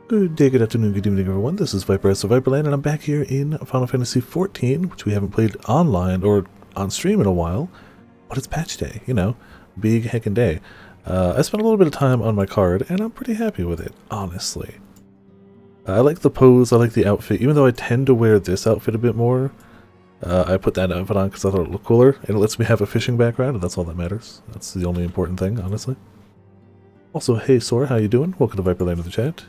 Good day, good afternoon, good evening, everyone. This is Viper S of Viperland, and I'm back here in Final Fantasy XIV, which we haven't played online or on stream in a while. But it's patch day, you know, big heckin' day. I spent a little bit of time on my card, and I'm pretty happy with it, honestly. I like the pose, I like the outfit, even though I tend to wear this outfit a bit more. I put that outfit on because I thought it looked cooler, and it lets me have a fishing background, and that's all that matters. That's the only important thing, honestly. Also, hey Sora, how you doing? Welcome to Viperland in the chat.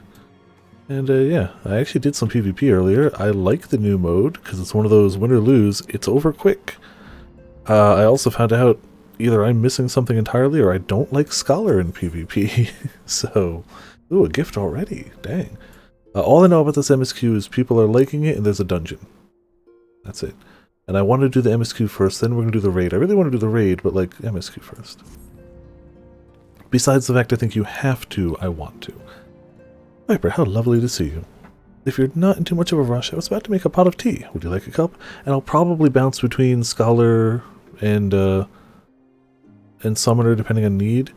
And yeah, I actually did some PvP earlier. I like the new mode, because it's one of those win or lose, it's over quick. I also found out either I'm missing something entirely, or I don't like Scholar in PvP. So, ooh, a gift already, dang. All I know about this MSQ is people are liking it, and there's a dungeon. That's it. And I want to do the MSQ first, then we're going to do the raid. I really want to do the raid, but like, MSQ first. Besides the fact I think you have to, I want to. Viper, how lovely to see you. If you're not in too much of a rush, I was about to make a pot of tea. Would you like a cup? And I'll probably bounce between Scholar and Summoner depending on need.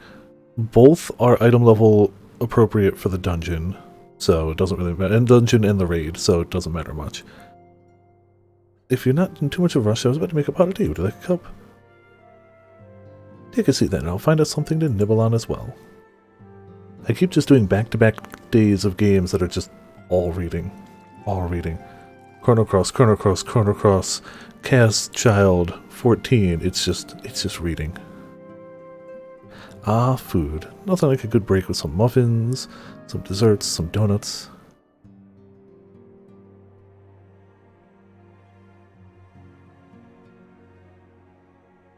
Both are item level appropriate for the dungeon, so it doesn't really matter. And dungeon and the raid, so it doesn't matter much. If you're not in too much of a rush, I was about to make a pot of tea. Would you like a cup? Take a seat then, and I'll find us something to nibble on as well. I keep just doing back-to-back days of games that are just all reading. All reading. Chrono Cross, Chrono Cross, Chrono Cross, Chaos Child, 14. It's just reading. Ah, food. Nothing like a good break with some muffins, some desserts, some donuts.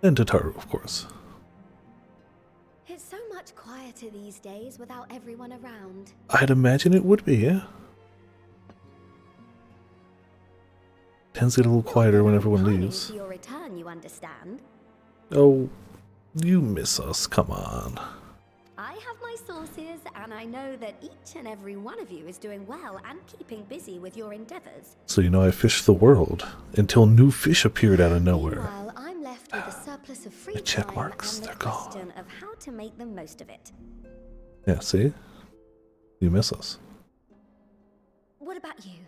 And Tataru, of course. It's so much quieter these days without everyone around. I'd imagine it would be, yeah. Tends to get a little quieter when everyone leaves. Your return, you understand? Oh, you miss us, come on. I have my sources, and I know that each and every one of you is doing well and keeping busy with your endeavors. So you know I fished the world until new fish appeared out of nowhere. Meanwhile, I'm left with a surplus of free The check time marks, and the they're gone. question of how to make the most of it. Yeah, see? You miss us. What about you?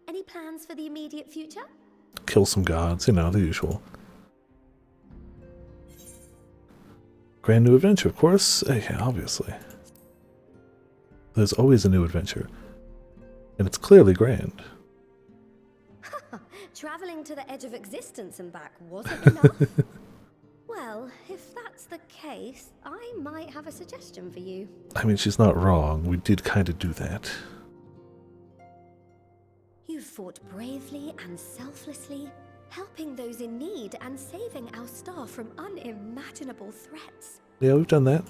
Any plans for the immediate future? Kill some gods, you know, the usual. Grand new adventure, of course. Yeah, obviously. There's always a new adventure. And it's clearly grand. Traveling to the edge of existence and back wasn't enough? Well, if that's the case, I might have a suggestion for you. I mean, she's not wrong. We did kind of do that. You fought bravely and selflessly, helping those in need and saving our star from unimaginable threats. Yeah, we've done that.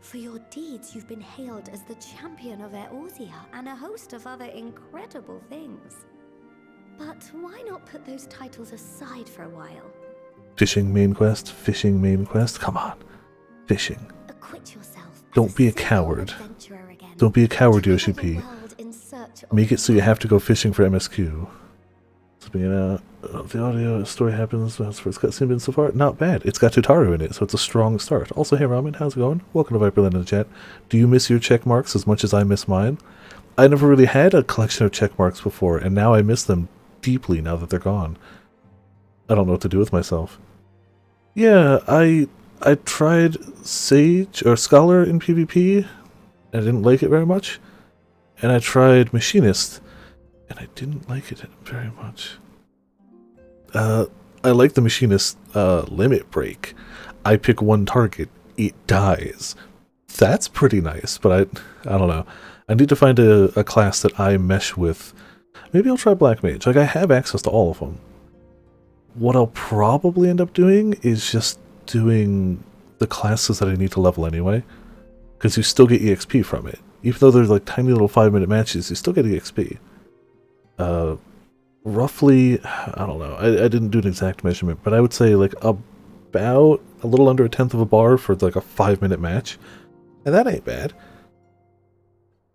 For your deeds, you've been hailed as the champion of Eorzea and a host of other incredible things. But why not put those titles aside for a while? Fishing main quest, fishing main quest. Come on. Fishing. Acquit yourself. Don't be a coward. Don't be a coward, Yoshi P. Make it so you have to go fishing for MSQ. Speaking out, the audio story happens. That's for its cutscene been so far. Not bad. It's got Tataru in it, so it's a strong start. Also, hey Ramen, how's it going? Welcome to Viperland in the chat. Do you miss your check marks as much as I miss mine? I never really had a collection of check marks before, and now I miss them deeply now that they're gone. I don't know what to do with myself. Yeah, I tried Sage or Scholar in PvP. I didn't like it very much. And I tried Machinist, and I didn't like it very much. I like the Machinist limit break. I pick one target, it dies. That's pretty nice, but I don't know. I need to find a class that I mesh with. Maybe I'll try Black Mage. Like, I have access to all of them. What I'll probably end up doing is just doing the classes that I need to level anyway. Because you still get EXP from it. Even though there's like tiny little 5-minute matches, you still get EXP. Roughly, I don't know. I didn't do an exact measurement, but I would say like about a little under 1/10 of a bar for like a 5-minute match. And that ain't bad.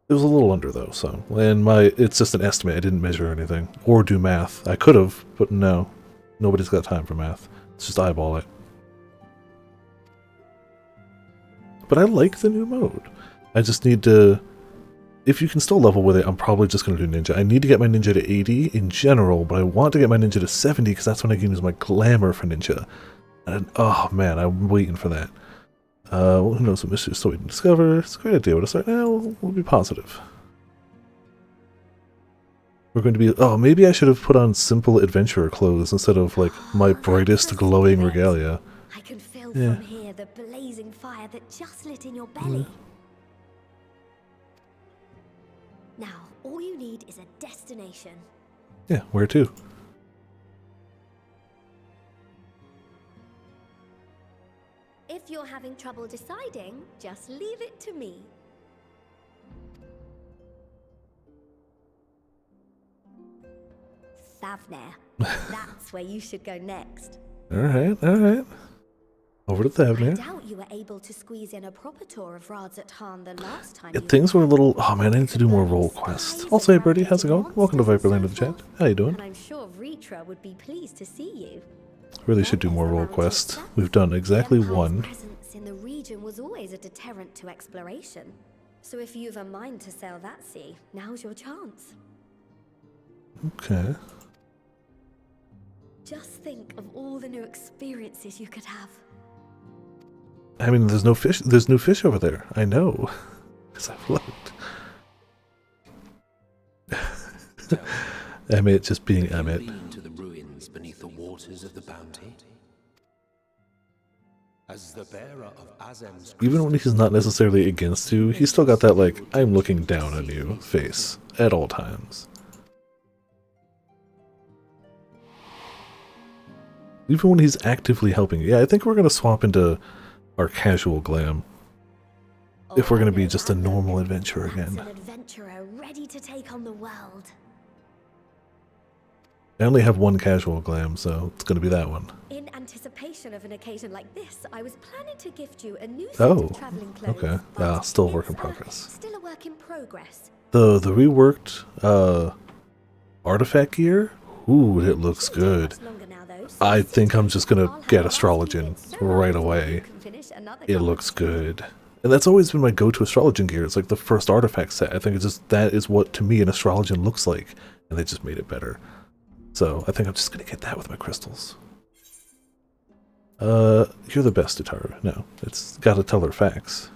It was a little under though, so. And it's just an estimate. I didn't measure anything. Or do math. I could have, but no. Nobody's got time for math. Let's just eyeball it. But I like the new mode. I just need to if you can still level with it, I'm probably just going to do ninja. I need to get my ninja to 80 in general, but I want to get my ninja to 70 because that's when I can use my glamour for ninja. And oh man, I'm waiting for that. Who knows what mysteries still we can discover? It's a great idea. We'll start now. We'll be positive. We're going to be... Oh, maybe I should have put on simple adventurer clothes instead of, like, my brightest glowing regalia. I can feel from here the blazing fire that just lit in your belly. Now, all you need is a destination. Yeah, where to? If you're having trouble deciding, just leave it to me. Thavner. That's where you should go next. Alright, alright. Over to Thavner. I doubt you were able to squeeze in a proper tour of Radzat the last time. Yeah, things were a little... Oh man, I need to do more role quests. Also, hey Birdie, how's it going? Welcome to Viperland of the chat. How you doing? And I'm sure Ritra would be pleased to see you. Really should do more role quests. We've done exactly one. Presence in the region was always a deterrent to exploration. So if you've a mind to sail that sea, now's your chance. Okay. Just think of all the new experiences you could have. I mean, there's no fish. There's no fish over there. I know, because I've looked. Emmett just being Emmett. To the ruins beneath the waters of the bounty. As the bearer of Azem's Even when he's not necessarily against you, he's still got that like "I'm looking down on you" face at all times. Even when he's actively helping. Yeah, I think we're gonna swap into our casual glam. If we're going to be just a normal adventurer again. An adventurer ready to take on the world. I only have one casual glam, so it's going to be that one. In anticipation of an occasion like this, I was planning to gift you a new set of traveling clothes. Okay. But Still a work in progress. Still a work in progress. The reworked artifact gear? Ooh, it looks good. I think I'm just going to get Astrologian right away. It looks good. And that's always been my go-to Astrologian gear. It's like the first artifact set. I think it's just, that is what, to me, an Astrologian looks like. And they just made it better. So, I think I'm just going to get that with my crystals. You're the best, Itaru. No, it's got to tell her facts.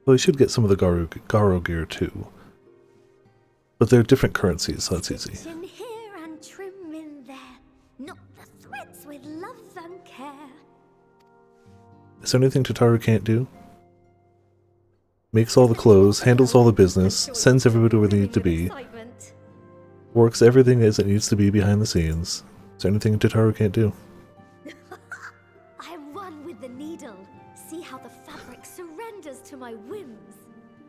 Well, we should get some of the Garo gear too. But they're different currencies, so that's easy. In here and trim in there, knot the threads with love and care. Is there anything Tataru can't do? Makes all the clothes, handles all the business, sends everybody where they need to be, works everything as it needs to be behind the scenes. Is there anything Tataru can't do? I am one with the needle. See how the fabric surrenders to my whims.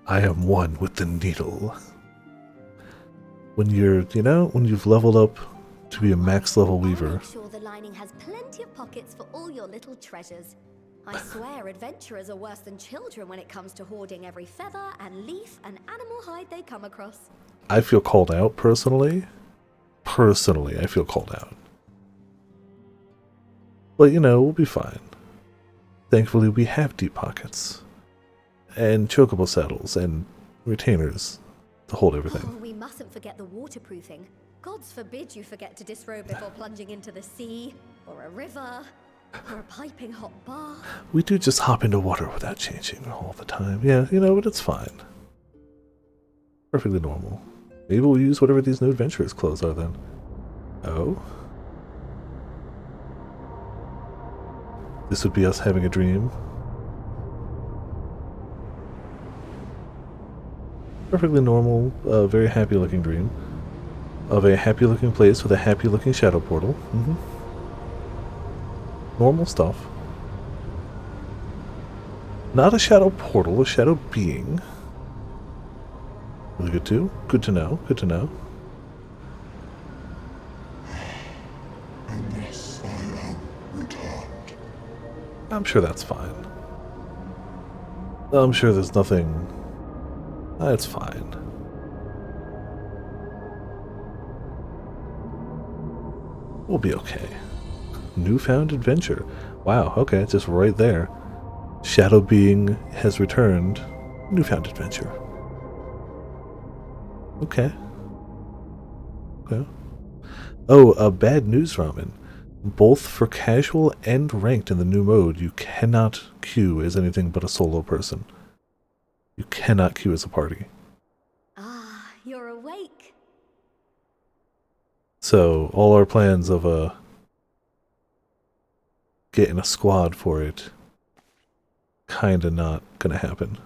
I am one with the needle. When you're, you know, when you've leveled up to be a max level weaver. Make sure the lining has plenty of pockets for all your little treasures. I swear adventurers are worse than children when it comes to hoarding every feather and leaf and animal hide they come across. I feel called out personally. Personally, I feel called out. But you know, we'll be fine. Thankfully, we have deep pockets. And chocobo saddles and retainers to hold everything. Oh, we mustn't forget the waterproofing. Gods forbid you forget to disrobe before plunging into the sea, or a river, or a piping hot bath. We do just hop into water without changing all the time. Yeah, you know, but it's fine. Perfectly normal. Maybe we'll use whatever these new adventurers' clothes are then. Oh? This would be us having a dream. Perfectly normal, very happy looking dream. Of a happy looking place with a happy looking shadow portal. Normal stuff. Not a shadow portal, a shadow being. Really good too. Good to know, good to know. Unless I am returned. I'm sure that's fine. I'm sure there's nothing... That's fine. We'll be okay. Newfound adventure. Wow, okay, just right there. Shadow being has returned. Newfound adventure. Okay. Okay. Oh, bad news, Ramen. Both for casual and ranked in the new mode, you cannot queue as anything but a solo person. You cannot queue as a party. Ah, you're awake. So, all our plans of getting a squad for it, kinda not gonna happen.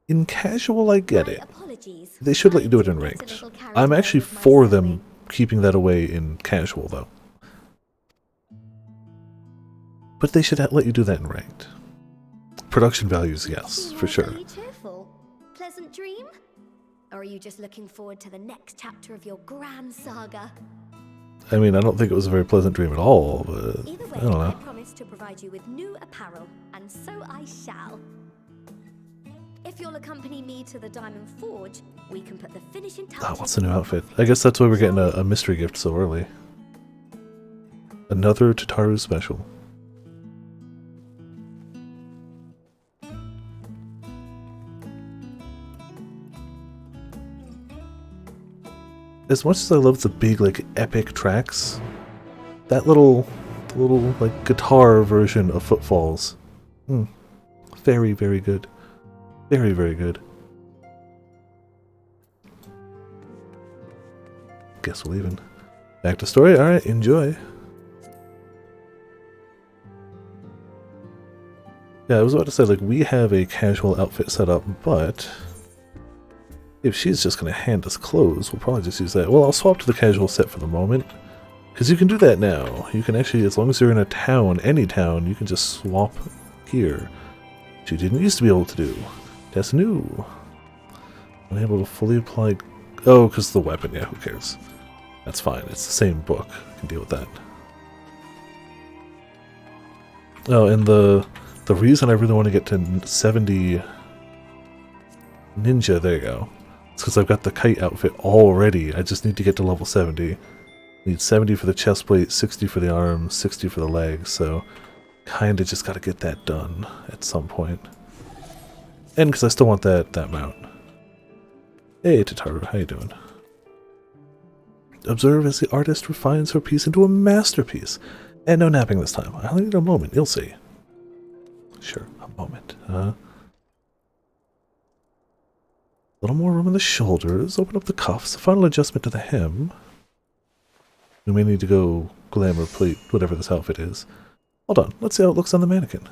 In casual, I get it. Apologies. They should let you do it in ranked. I'm actually for them keeping that away in casual, though. But they should let you do that in ranked. Production values, yes, for sure. Cheerful. Pleasant dream? Or are you just looking forward to the next chapter of your grand saga? I mean, I don't think it was a very pleasant dream at all, but Either way, I don't know. I promise to provide you with new apparel, and so I shall. If you'll accompany me to the Diamond Forge, we can put the finishing touches. Oh, what's the new outfit? I guess that's why we're getting a mystery gift so early. Another Tataru special. As much as I love the big, like, epic tracks, that little like, guitar version of Footfalls, very, very good. Very, very good. Guess we're leaving. Back to story? Alright, enjoy. Yeah, I was about to say, like, we have a casual outfit set up, but if she's just going to hand us clothes, we'll probably just use that. Well, I'll swap to the casual set for the moment, because you can do that now. You can actually, as long as you're in a town, any town, you can just swap gear, which you didn't used to be able to do. That's new. Unable to fully apply... Oh, because the weapon, yeah, who cares? That's fine, it's the same book. I can deal with that. Oh, and the reason I really want to get to 70 ninja, there you go. It's because I've got the kite outfit already. I just need to get to level 70. Need 70 for the chest plate, 60 for the arms, 60 for the legs, so kinda just gotta get that done at some point. And because I still want that mount. Hey Tataru, how you doing? Observe as the artist refines her piece into a masterpiece. And no napping this time. I'll need a moment, you'll see. Sure, a moment. A little more room in the shoulders. Open up the cuffs. A final adjustment to the hem. We may need to go glamour plate whatever this outfit is. Hold on, let's see how it looks on the mannequin.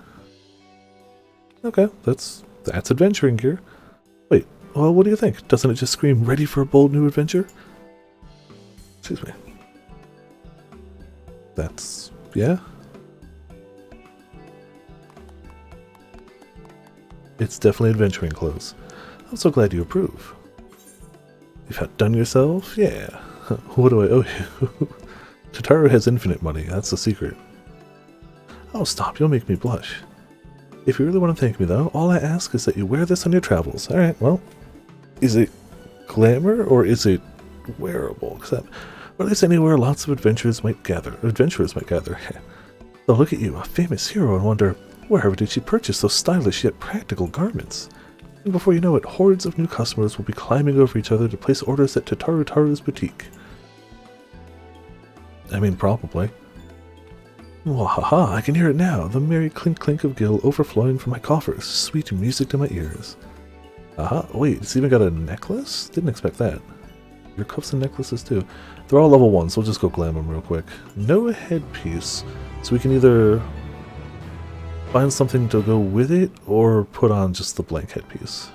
Okay, that's adventuring gear. Wait, well, what do you think? Doesn't it just scream ready for a bold new adventure? Excuse me. That's... yeah? It's definitely adventuring clothes. I'm so glad you approve. You've outdone yourself? Yeah. What do I owe you? Tataru has infinite money, that's the secret. Oh, stop, you'll make me blush. If you really want to thank me, though, all I ask is that you wear this on your travels. Alright, well, is it glamour or is it wearable? Or at least anywhere lots of adventurers might gather. They'll look at you, a famous hero, and wonder, wherever did she purchase those stylish yet practical garments? And before you know it, hordes of new customers will be climbing over each other to place orders at Taru's boutique. I mean, probably. Wahaha, I can hear it now, the merry clink-clink of gil overflowing from my coffers, sweet music to my ears. Aha, wait, it's even got a necklace? Didn't expect that. Your cuffs and necklaces too. They're all level 1, so we'll just go glam them real quick. No headpiece, so we can either find something to go with it, or put on just the blank headpiece.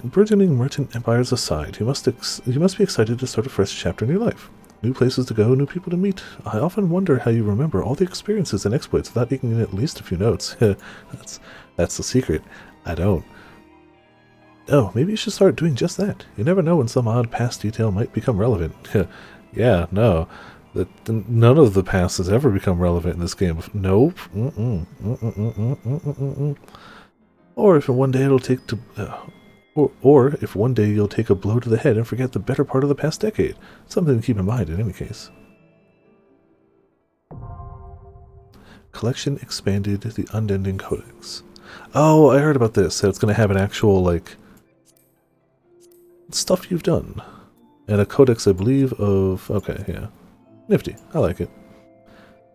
Burgeoning merchant empires aside, you must be excited to start a fresh chapter in your life. New places to go, new people to meet. I often wonder how you remember all the experiences and exploits without taking at least a few notes. That's the secret. I don't. Oh, maybe you should start doing just that. You never know when some odd past detail might become relevant. Yeah, no. None of the past has ever become relevant in this game. Nope. Or if one day it'll take to... Or if one day you'll take a blow to the head and forget the better part of the past decade. Something to keep in mind in any case. Collection expanded the Unending Codex. Oh, I heard about this. So it's going to have an actual, like, stuff you've done. And a codex, I believe, of... Okay, yeah. Nifty. I like it.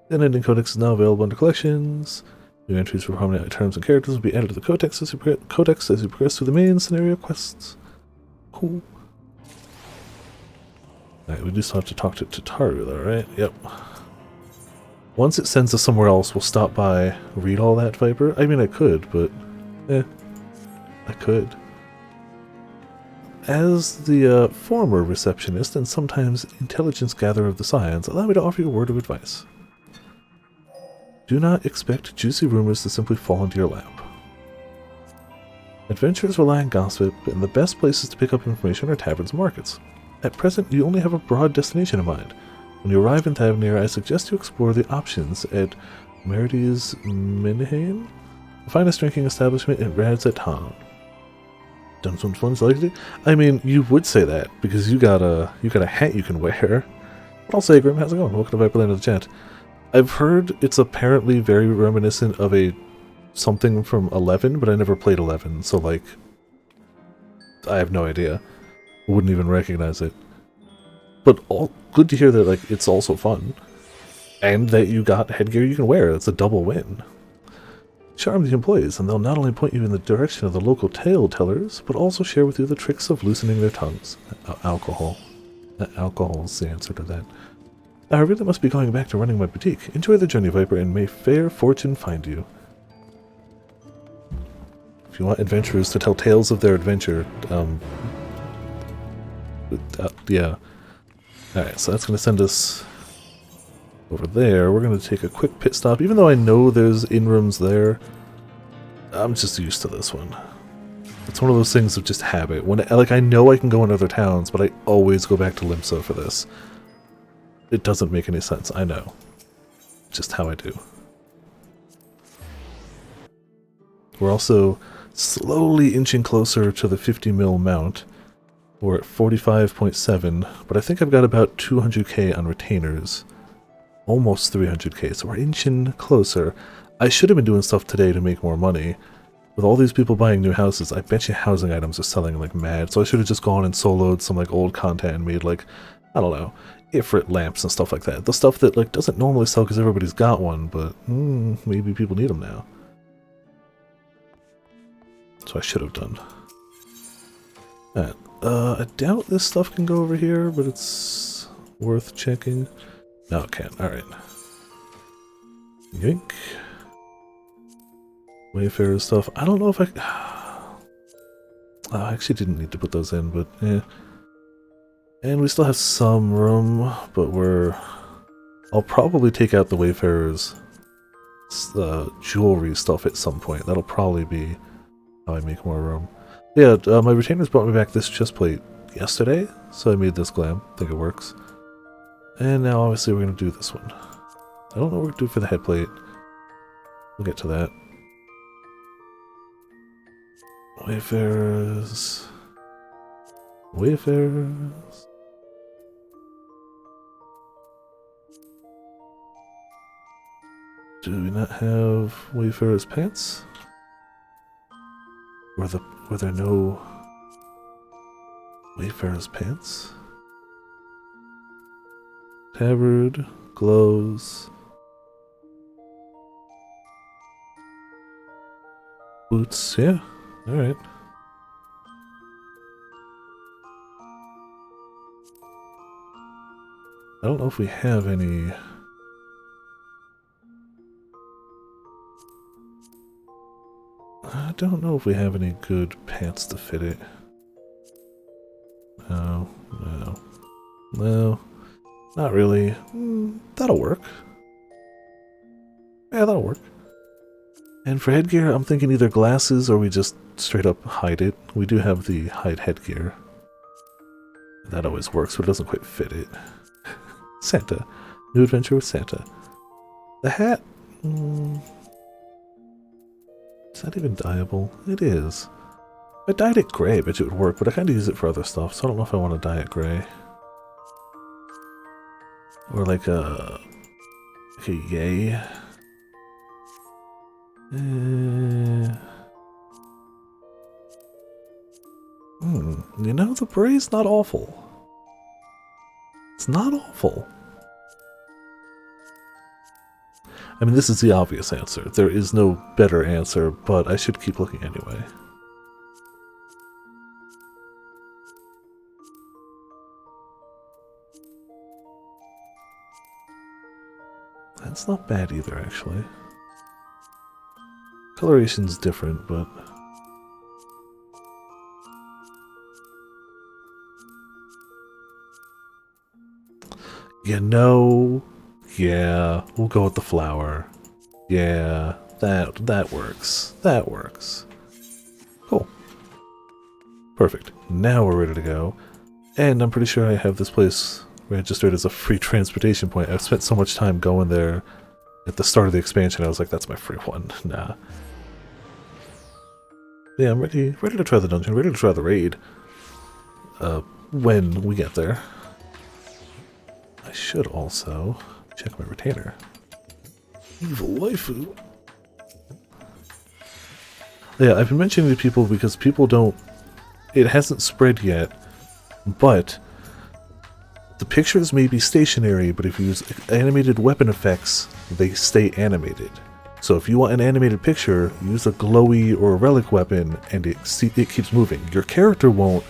The Unending Codex is now available under collections. New entries for prominent terms and characters will be added to the codex as you progress through the main scenario quests. Cool. Alright, we just have to talk to Tataru though, right? Yep. Once it sends us somewhere else, we'll stop by, read all that, Viper. I mean, I could, but... I could. As the former receptionist and sometimes intelligence gatherer of the science, allow me to offer you a word of advice. Do not expect juicy rumors to simply fall into your lap. Adventurers rely on gossip, and the best places to pick up information are taverns and markets. At present, you only have a broad destination in mind. When you arrive in Tavernier, I suggest you explore the options at Merides Minhain, the finest drinking establishment in Radzetan. Done some fun lately? I mean, you would say that, because you got a hat you can wear. But I'll say, Grim, how's it going? Welcome to Viperland of the chat. I've heard it's apparently very reminiscent of a something from 11, but I never played 11, so like, I have no idea. Wouldn't even recognize it. But good to hear that like it's also fun, and that you got headgear you can wear. That's a double win. Charm the employees, and they'll not only point you in the direction of the local tale tellers, but also share with you the tricks of loosening their tongues. Alcohol. Alcohol's the answer to that. I really must be going back to running my boutique. Enjoy the journey, Viper, and may fair fortune find you. If you want adventurers to tell tales of their adventure, yeah. Alright, so that's going to send us over there. We're going to take a quick pit stop. Even though I know there's in-rooms there, I'm just used to this one. It's one of those things of just habit. When I know I can go in other towns, but I always go back to Limsa for this. It doesn't make any sense, I know. Just how I do. We're also slowly inching closer to the 50 mil mount. We're at 45.7, but I think I've got about 200k on retainers. Almost 300k, so we're inching closer. I should have been doing stuff today to make more money. With all these people buying new houses, I bet you housing items are selling like mad, so I should have just gone and soloed some like old content and made like, I don't know, Ifrit lamps and stuff like that. The stuff that like doesn't normally sell because everybody's got one, but maybe people need them now. So I should have done. Alright, I doubt this stuff can go over here, but it's worth checking. No, it can't. Alright. Yoink. Wayfarer stuff. I don't know if I... Oh, I actually didn't need to put those in, but eh. And we still have some room, but I'll probably take out the Wayfarer's jewelry stuff at some point. That'll probably be how I make more room. Yeah, my retainers brought me back this chest plate yesterday, so I made this glam. I think it works. And now obviously we're going to do this one. I don't know what we're going to do for the head plate. We'll get to that. Wayfarers. Wayfarers. Do we not have Wayfarer's pants? Were there no Wayfarer's pants? Tabard, gloves, boots, yeah, alright. I don't know if we have any... I don't know if we have any good pants to fit it. No, not really. That'll work. Yeah, that'll work. And for headgear, I'm thinking either glasses or we just straight up hide it. We do have the hide headgear. That always works, but it doesn't quite fit it. Santa. New adventure with Santa. The hat? Is that even dyeable? It is. If I dyed it gray, I bet you it would work, but I kind of use it for other stuff, so I don't know if I want to dye it gray. Or like a yay. You know, the bray's not awful. It's not awful. I mean, this is the obvious answer. There is no better answer, but I should keep looking anyway. That's not bad either, actually. Coloration's different, but... You know... Yeah, we'll go with the flower. Yeah, that works. That works. Cool. Perfect. Now we're ready to go. And I'm pretty sure I have this place registered as a free transportation point. I've spent so much time going there at the start of the expansion, I was like, that's my free one. Nah. Yeah, I'm ready to try the dungeon, ready to try the raid. When we get there. I should also check my retainer. Evil waifu. Yeah, I've been mentioning to people because people don't... It hasn't spread yet, but the pictures may be stationary, but if you use animated weapon effects, they stay animated. So if you want an animated picture, use a glowy or a relic weapon, and it keeps moving. Your character won't,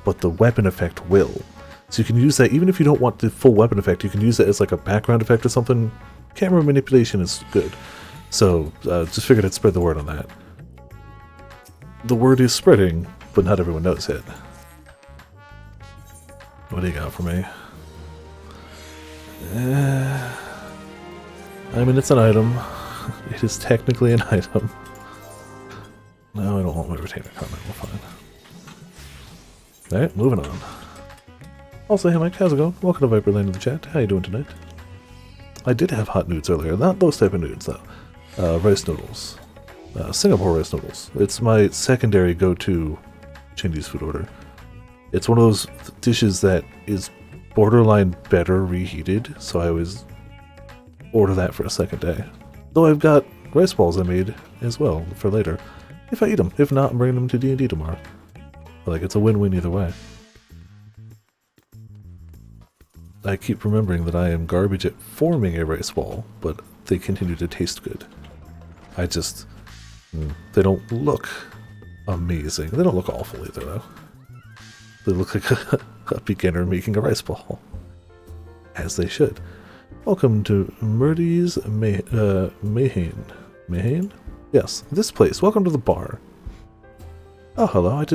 but the weapon effect will. So you can use that, even if you don't want the full weapon effect, you can use it as like a background effect or something. Camera manipulation is good. So just figured I'd spread the word on that. The word is spreading, but not everyone knows it. What do you got for me? I mean, it's an item. It is technically an item. No, I don't want my retainer comment. We're fine. Alright, moving on. Also, hey Mike, how's it going? Welcome to Viper Lane in the chat. How you doing tonight? I did have hot nudes earlier. Not those type of nudes, though. Rice noodles. Singapore rice noodles. It's my secondary go-to Chinese food order. It's one of those dishes that is borderline better reheated, so I always order that for a second day. Though I've got rice balls I made as well for later. If I eat them. If not, I'm bringing them to D&D tomorrow. Like, it's a win-win either way. I keep remembering that I am garbage at forming a rice ball, but they continue to taste good. I just... They don't look amazing. They don't look awful either, though. They look like a beginner making a rice ball. As they should. Welcome to Murdy's Mayhane. Mayhane? Yes, this place. Welcome to the bar. Oh, hello. I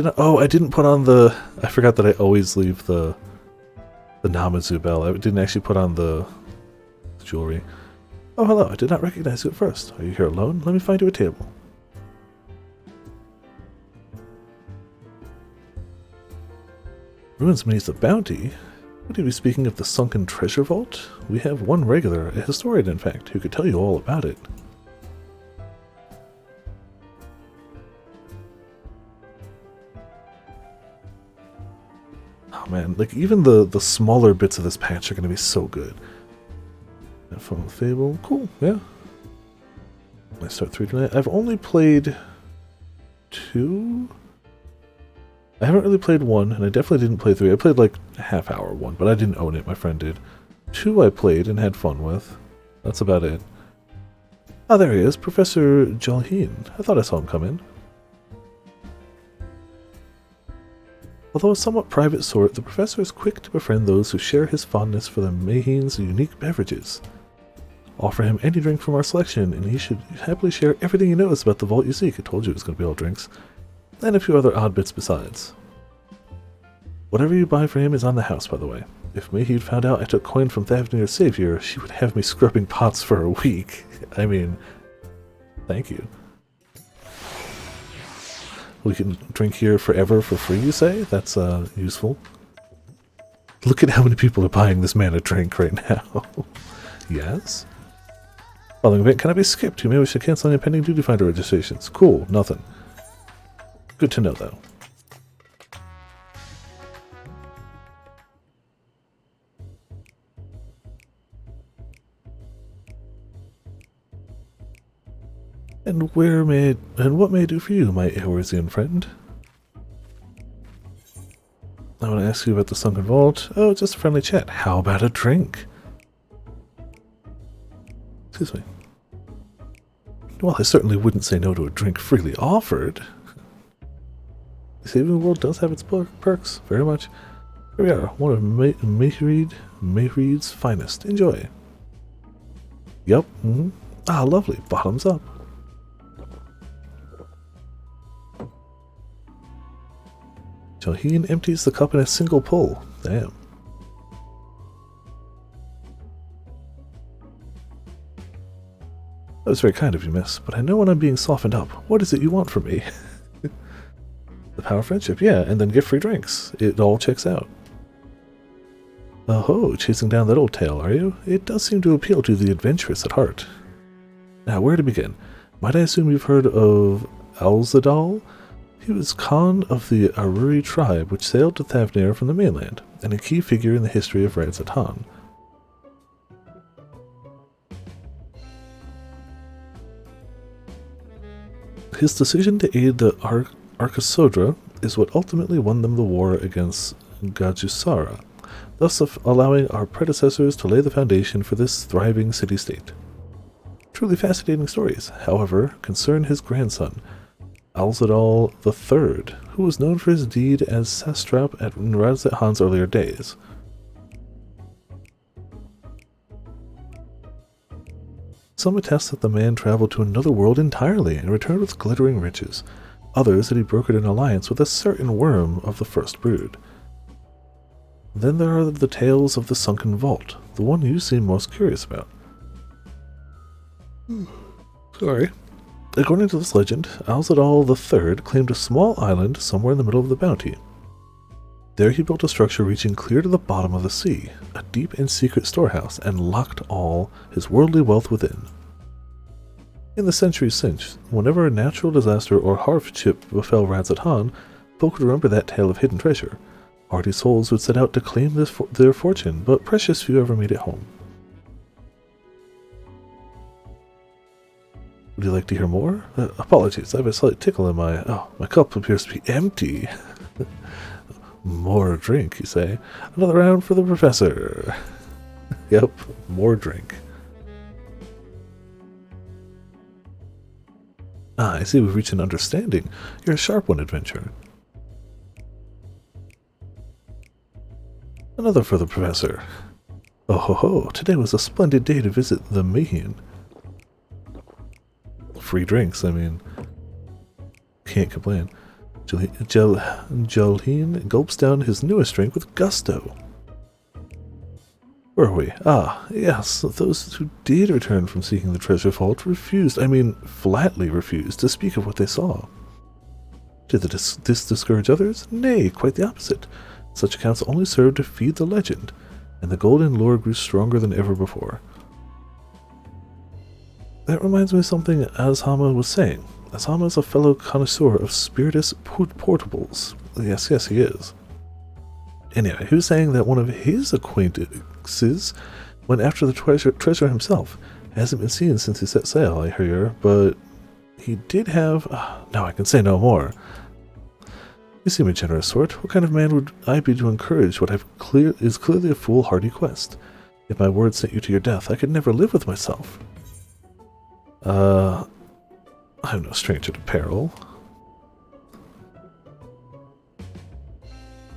didn't put on the... I forgot that I always leave the Namazu bell. I didn't actually put on the jewelry. Oh, hello. I did not recognize you at first. Are you here alone? Let me find you a table. Ruins beneath the bounty? Would you be speaking of the sunken treasure vault? We have one regular, a historian in fact, who could tell you all about it. Oh man, like even the smaller bits of this patch are going to be so good. From Fable, cool, yeah. I start 3 tonight. I've only played 2? I haven't really played 1, and I definitely didn't play 3. I played like a half-hour 1, but I didn't own it, my friend did. 2 I played and had fun with. That's about it. Oh, there he is, Professor Jalahin. I thought I saw him come in. Although a somewhat private sort, the professor is quick to befriend those who share his fondness for the Mayhane's unique beverages. Offer him any drink from our selection, and he should happily share everything he knows about the vault you seek. I told you it was going to be all drinks. And a few other odd bits besides. Whatever you buy for him is on the house, by the way. If Mayheed found out I took coin from Thavnir's savior, she would have me scrubbing pots for a week. I mean, thank you. We can drink here forever for free, you say? That's useful. Look at how many people are buying this man a drink right now. Yes? Following event cannot be skipped. You may wish to cancel any pending duty finder registrations. Cool, nothing. Good to know, though. And what may I do for you, my Eorzean friend? I want to ask you about the sunken vault. Oh, just a friendly chat. How about a drink? Excuse me. Well, I certainly wouldn't say no to a drink freely offered. The saving world does have its perks, very much. Here we are, one of Mayreed's finest. Enjoy. Yep. Ah, lovely. Bottoms up. Jalahin empties the cup in a single pull. Damn. That was very kind of you, miss, but I know when I'm being softened up. What is it you want from me? The power of friendship, yeah, and then get free drinks. It all checks out. Oh, chasing down that old tale, are you? It does seem to appeal to the adventurous at heart. Now, where to begin? Might I assume you've heard of Alzadal? He was Khan of the Aruri tribe, which sailed to Thavnir from the mainland, and a key figure in the history of Ranzatan. His decision to aid the Arkasodra is what ultimately won them the war against Gajusara, thus allowing our predecessors to lay the foundation for this thriving city-state. Truly fascinating stories, however, concern his grandson, Alzadal III, who was known for his deed as satrap at Ranzathan's earlier days. Some attest that the man traveled to another world entirely and returned with glittering riches. Others that he brokered an alliance with a certain worm of the first brood. Then there are the tales of the sunken vault, the one you seem most curious about. Sorry. According to this legend, Alzadal III claimed a small island somewhere in the middle of the bounty. There he built a structure reaching clear to the bottom of the sea, a deep and secret storehouse, and locked all his worldly wealth within. In the centuries since, whenever a natural disaster or hardship befell Ranzathan, folk would remember that tale of hidden treasure. Hardy souls would set out to claim their fortune, but precious few ever made it home. Would you like to hear more? Apologies, I have a slight tickle in my... Oh, my cup appears to be empty. More drink, you say? Another round for the professor. Yep, more drink. Ah, I see we've reached an understanding. You're a sharp one, adventurer. Another for the professor. Oh ho ho, today was a splendid day to visit the Mayhin. Free drinks, I mean. Can't complain. Jalahin gulps down his newest drink with gusto. Where are we? Ah, yes, those who did return from seeking the treasure vault flatly refused to speak of what they saw. Did this discourage others? Nay, quite the opposite. Such accounts only served to feed the legend, and the golden lore grew stronger than ever before. That reminds me of something Azhama was saying. Azhama is a fellow connoisseur of spiritus portables. Yes, he is. Anyway, he was saying that one of his acquaintances went after the treasure himself. Hasn't been seen since he set sail, I hear, but he did have... now I can say no more. You seem a generous sort. What kind of man would I be to encourage what is clearly a foolhardy quest? If my word sent you to your death, I could never live with myself. I'm no stranger to peril.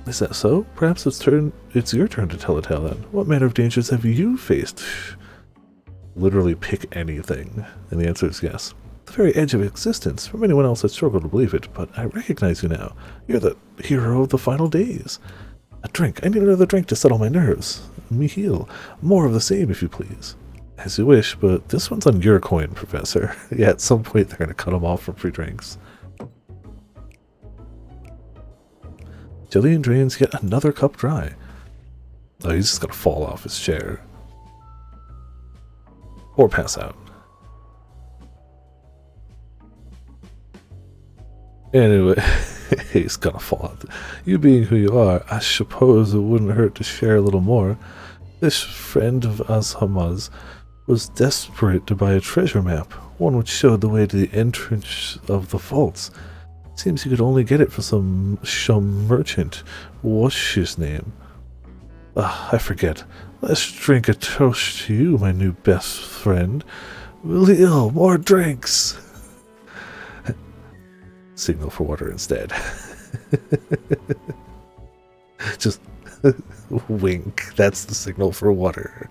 Is that so? Perhaps it's your turn to tell a tale then. What manner of dangers have you faced? Literally pick anything. And the answer is yes. The very edge of existence. From anyone else I'd struggle to believe it, but I recognize you now. You're the hero of the final days. A drink. I need another drink to settle my nerves. Me heal. More of the same, if you please. As you wish, but this one's on your coin, Professor. Yeah, at some point they're going to cut them off for free drinks. Jalahin drains yet another cup dry. Oh, he's just going to fall off his chair. Or pass out. Anyway, He's gonna fall out. You being who you are, I suppose it wouldn't hurt to share a little more. This friend of Azhama's was desperate to buy a treasure map, one which showed the way to the entrance of the vaults. Seems you could only get it for some merchant. What's his name? I forget. Let's drink a toast to you, my new best friend. Lil, more drinks! Signal for water instead. Just wink. That's the signal for water.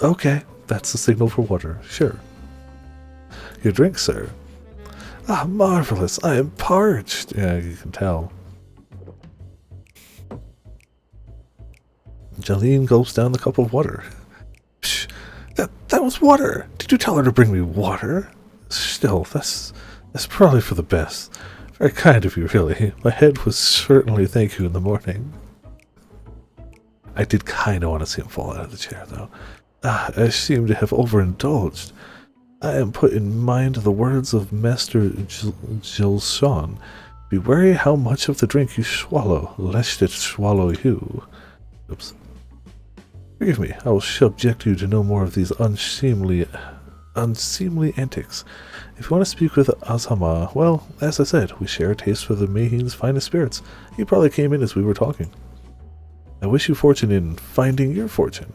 Okay, that's the signal for water. Sure. Your drink, sir. Ah, marvelous. I am parched. Yeah, you can tell. Jalahin gulps down the cup of water. Psh, that was water. Did you tell her to bring me water? Still, that's probably for the best. Very kind of you, really. My head was certainly thank you in the morning. I did kind of want to see him fall out of the chair, though. I seem to have overindulged. I am put in mind the words of Master Jalahin. Be wary how much of the drink you swallow, lest it swallow you. Oops. Forgive me, I will subject you to no more of these unseemly antics. If you want to speak with Azhama, well, as I said, we share a taste for the Mahin's finest spirits. He probably came in as we were talking. I wish you fortune in finding your fortune.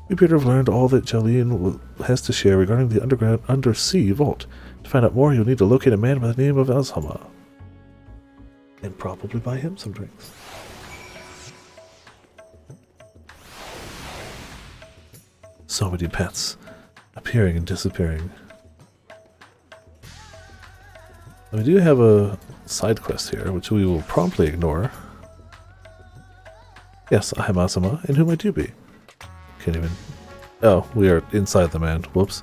We appear to have learned all that Jalahin has to share regarding the underground undersea vault. To find out more, you'll need to locate a man by the name of Azhama. And probably buy him some drinks. So many pets, appearing and disappearing. We do have a side quest here, which we will promptly ignore. Yes, I am Azhama, and who might you be? Can't even... Oh, we are inside the man. Whoops.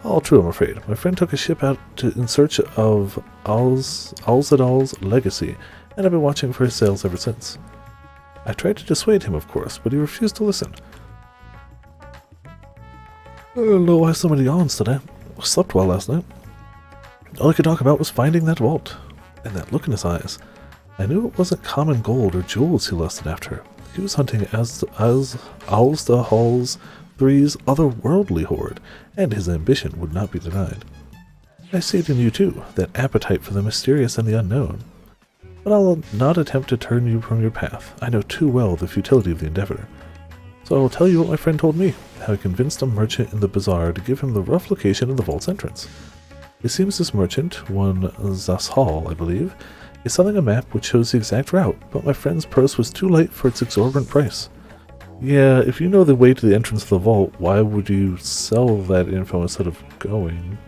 All true, I'm afraid. My friend took a ship out in search of Al-Zadal's legacy, and I've been watching for his sails ever since. I tried to dissuade him, of course, but he refused to listen. I don't know why so many yawns today. I slept well last night. All I could talk about was finding that vault, and that look in his eyes. I knew it wasn't common gold or jewels he lusted after. He was hunting Al-Zadal's three's otherworldly hoard, and his ambition would not be denied. I see it in you too, that appetite for the mysterious and the unknown. But I'll not attempt to turn you from your path. I know too well the futility of the endeavor. So I will tell you what my friend told me, how he convinced a merchant in the bazaar to give him the rough location of the vault's entrance. It seems this merchant, one Zashal, I believe, is selling a map which shows the exact route, but my friend's purse was too light for its exorbitant price. Yeah, if you know the way to the entrance of the vault, why would you sell that info instead of going?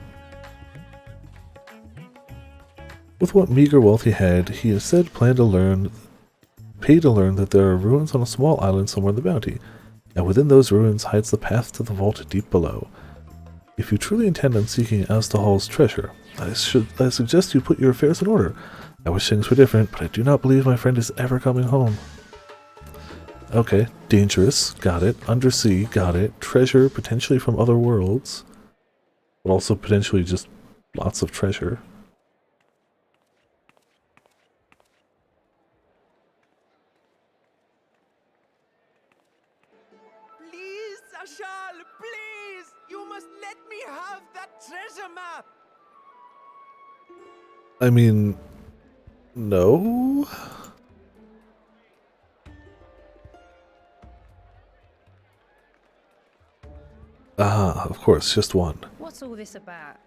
With what meager wealth he had, he instead paid to learn that there are ruins on a small island somewhere in the bounty, and within those ruins hides the path to the vault deep below. If you truly intend on seeking Azdahal's treasure, I suggest you put your affairs in order. I wish things were different, but I do not believe my friend is ever coming home. Okay, dangerous, got it. Undersea, got it. Treasure, potentially from other worlds, but also potentially just lots of treasure. Please, Ashal, please! You must let me have that treasure map! I mean, no? Ah, of course, just one. What's all this about?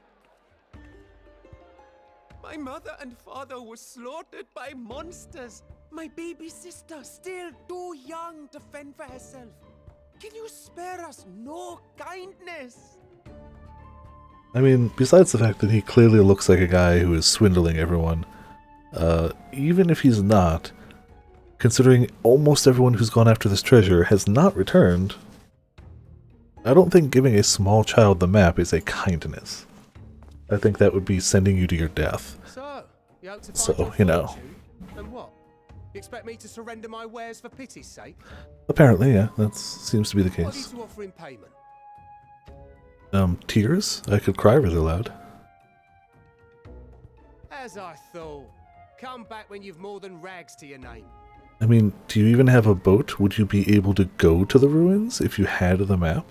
My mother and father were slaughtered by monsters. My baby sister, still too young to fend for herself. Can you spare us no kindness? I mean, besides the fact that he clearly looks like a guy who is swindling everyone, even if he's not, considering almost everyone who's gone after this treasure has not returned, I don't think giving a small child the map is a kindness. I think that would be sending you to your death. So, you hope to So, find you your know. fortune? And what? You expect me to surrender my wares for pity's sake? Apparently, yeah, that seems to be the What are you case. to offer in payment? Tears? I could cry really loud. As I thought. Come back when you've more than rags to your name. I mean, do you even have a boat? Would you be able to go to the ruins if you had the map?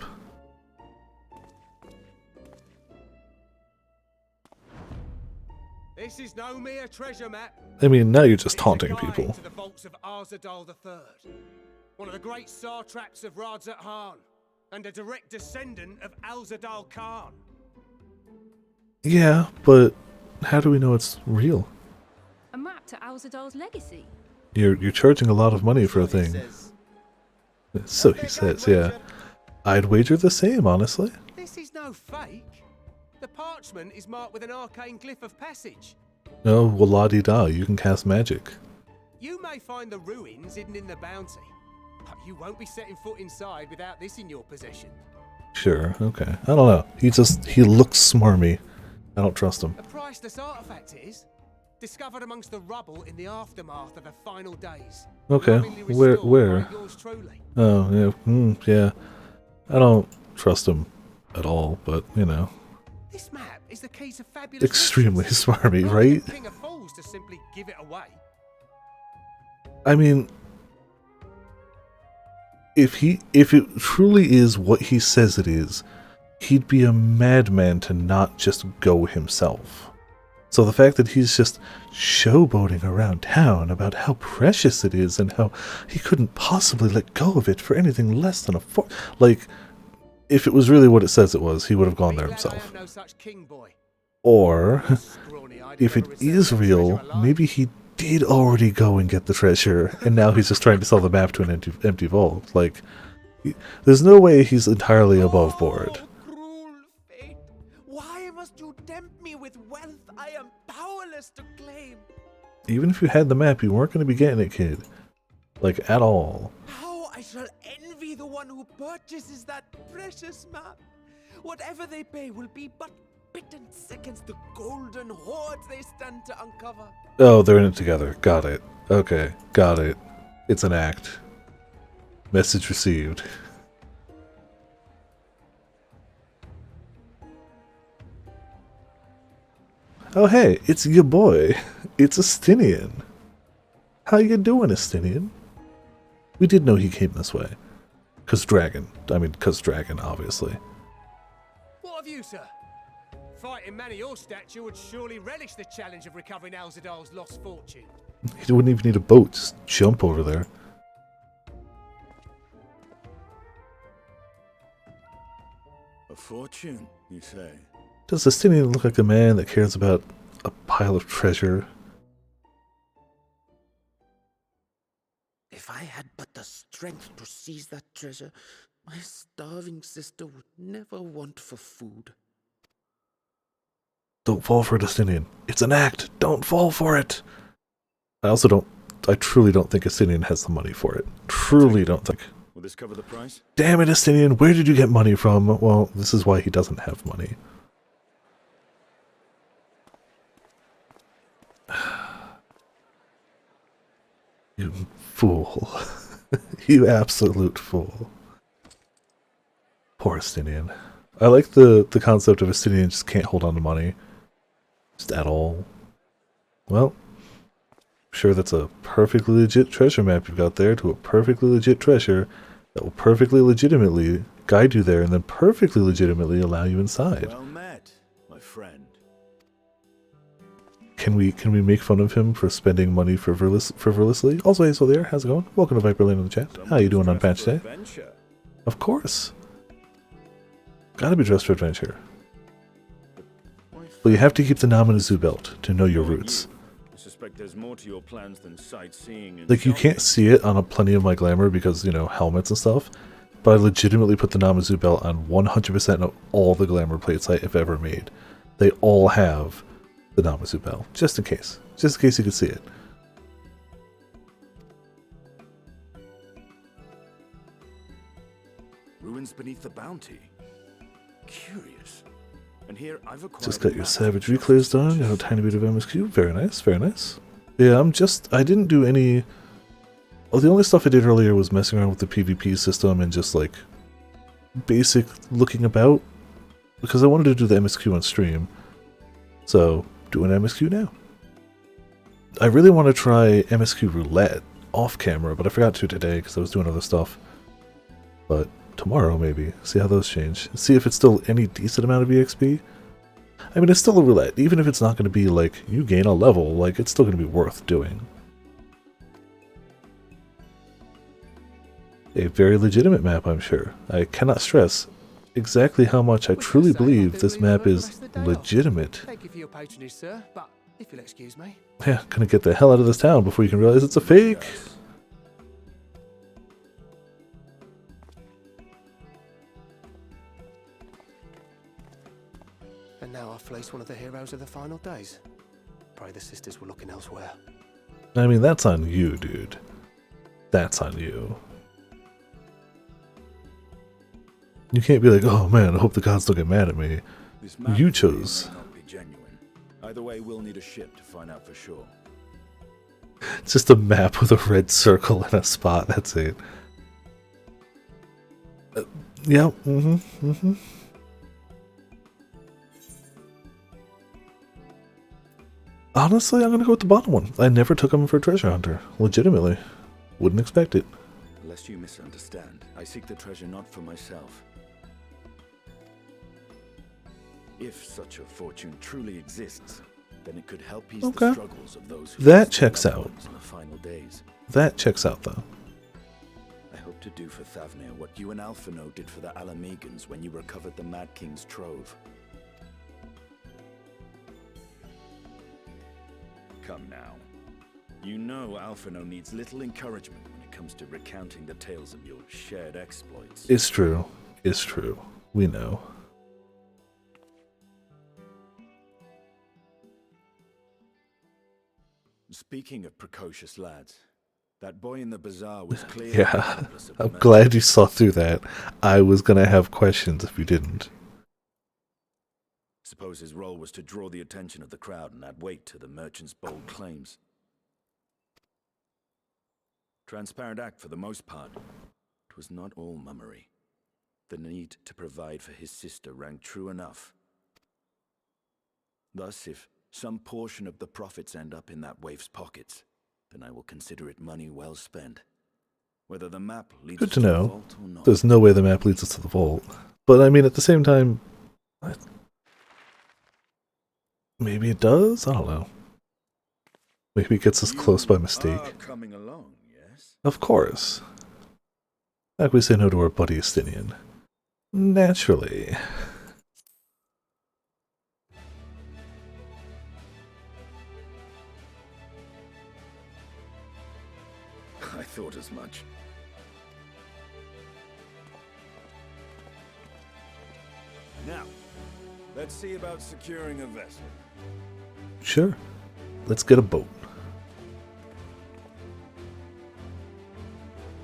This is no mere treasure map. I mean, now you're just It's a taunting guide people. to the vaults of Arzadal III, one of the great satraps of Radzat-Han, and a direct descendant of Alzadal Khan. Yeah, but how do we know it's real? A map to Alzadal's legacy. You're charging a lot of money for a thing. So he says, yeah. I'd wager the same, honestly. This is no fake. The parchment is marked with an arcane glyph of passage. Oh, well, la-di-da, you can cast magic. You may find the ruins hidden in the bounty, but you won't be setting foot inside without this in your possession. Sure, okay. I don't know. He looks smarmy. I don't trust him. A priceless artifact it is, discovered amongst the rubble in the aftermath of her final days. Okay, Lovingly where? restored by yours truly. Oh, yeah, yeah. I don't trust him at all, but, you know. This map is the key to fabulous Extremely riches. smarmy, Rather right? than King of Fools to simply give it away. I mean, if it truly is what he says it is, he'd be a madman to not just go himself. So the fact that he's just showboating around town about how precious it is and how he couldn't possibly let go of it for anything less than like, if it was really what it says it was, he would have gone there himself. No such king boy. Or, Scrawny, I'd if it never is research a real, treasure alive. maybe he did already go and get the treasure, and now he's just trying to sell the map to an empty vault. Like, there's no way he's entirely above board. Oh, cruel fate. Why must you tempt me with wealth I am powerless to claim? Even if you had the map, you weren't going to be getting it, kid. Like, at all. How I shall envy the one who purchases that precious map. Whatever they pay will be but bitten seconds the golden hoards they stand to uncover. Oh, they're in it together. Got it. Okay, got it. It's an act. Message received. Oh hey, it's your boy. It's Astinian. How you doing, Astinian? We did know he came this way. 'Cause dragon, obviously. What of you, sir? Fighting man of your stature would surely relish the challenge of recovering Alzadal's lost fortune. He wouldn't even need a boat, just jump over there. A fortune, you say? Does Astinian look like a man that cares about a pile of treasure? If I had but the strength to seize that treasure, my starving sister would never want for food. Don't fall for it, Astinian. It's an act. Don't fall for it. I truly don't think Astinian has the money for it. Truly don't think. Will this cover the price? Damn it, Astinian, where did you get money from? Well, this is why he doesn't have money. You fool. You absolute fool. Poor Astinian. I like the concept of Astinian just can't hold on to money. Just at all. Well, I'm sure that's a perfectly legit treasure map you've got there to a perfectly legit treasure that will perfectly legitimately guide you there and then perfectly legitimately allow you inside. Well met, my friend. Can we make fun of him for spending money frivolously? Also, hey, so there, how's it going? Welcome to Viper Lane in the chat. How you doing on patch day? Adventure. Of course. Gotta be dressed for adventure. But you have to keep the Namanazu belt to know your roots. I suspect there's more to your plans than sightseeing and Like, you shopping. can't see it on plenty of my glamour because, you know, helmets and stuff. But I legitimately put the Namazu belt on 100% of all the glamour plates I have ever made. They all have the Namazu belt, just in case. Just in case you could see it. Ruins beneath the bounty. Curious. And here I've acquired Just got a your map savagery of clears done, justice. got a tiny bit of MSQ. Very nice, very nice. Yeah, I didn't do any... Well, the only stuff I did earlier was messing around with the PvP system and just, like, basic looking about. Because I wanted to do the MSQ on stream. So, doing MSQ now. I really want to try MSQ roulette off camera, but I forgot to today because I was doing other stuff. But tomorrow maybe, see how those change. See if it's still any decent amount of EXP. I mean, it's still a roulette. Even if it's not going to be like, you gain a level, like, it's still going to be worth doing. A very legitimate map, I'm sure. I cannot stress exactly how much I truly believe this map is legitimate. Thank you for your patronage, sir, but if you'll excuse me. Yeah, gonna get the hell out of this town before you can realize it's a fake. And now I've fleeced one of the heroes of the final days. Pray the sisters were looking elsewhere. I mean, that's on you, dude. That's on you. You can't be like, oh man, I hope the gods don't get mad at me. You chose. May not be genuine. Either way, we'll need a ship to find out for sure. It's just a map with a red circle and a spot, that's it. Yeah, Honestly, I'm gonna go with the bottom one. I never took him for a treasure hunter. Legitimately. Wouldn't expect it. Lest you misunderstand, I seek the treasure not for myself. If such a fortune truly exists, then it could help ease the struggles of those who that checks out. In the final days. That checks out, though. I hope to do for Thavnir what you and Alphino did for the Alamegans when you recovered the Mad King's trove. Come now. You know Alphino needs little encouragement when it comes to recounting the tales of your shared exploits. It's true. It's true. We know. Speaking of precocious lads, that boy in the bazaar was clearly Yeah, I'm glad you saw through that. I was gonna have questions if you didn't. Suppose his role was to draw the attention of the crowd and add weight to the merchant's bold claims. Transparent act for the most part. It was not all mummery. The need to provide for his sister rang true enough. Thus, if some portion of the profits end up in that waif's pockets, then I will consider it money well spent. Whether the map leads Good us to the know. vault or not. There's no way the map leads us to the vault. But I mean, at the same time, maybe it does? I don't know. Maybe it gets us close by mistake. You are coming along, yes? Of course. Like we say no to our buddy Estinian. Naturally. I thought as much. Now, let's see about securing a vessel. Sure. Let's get a boat.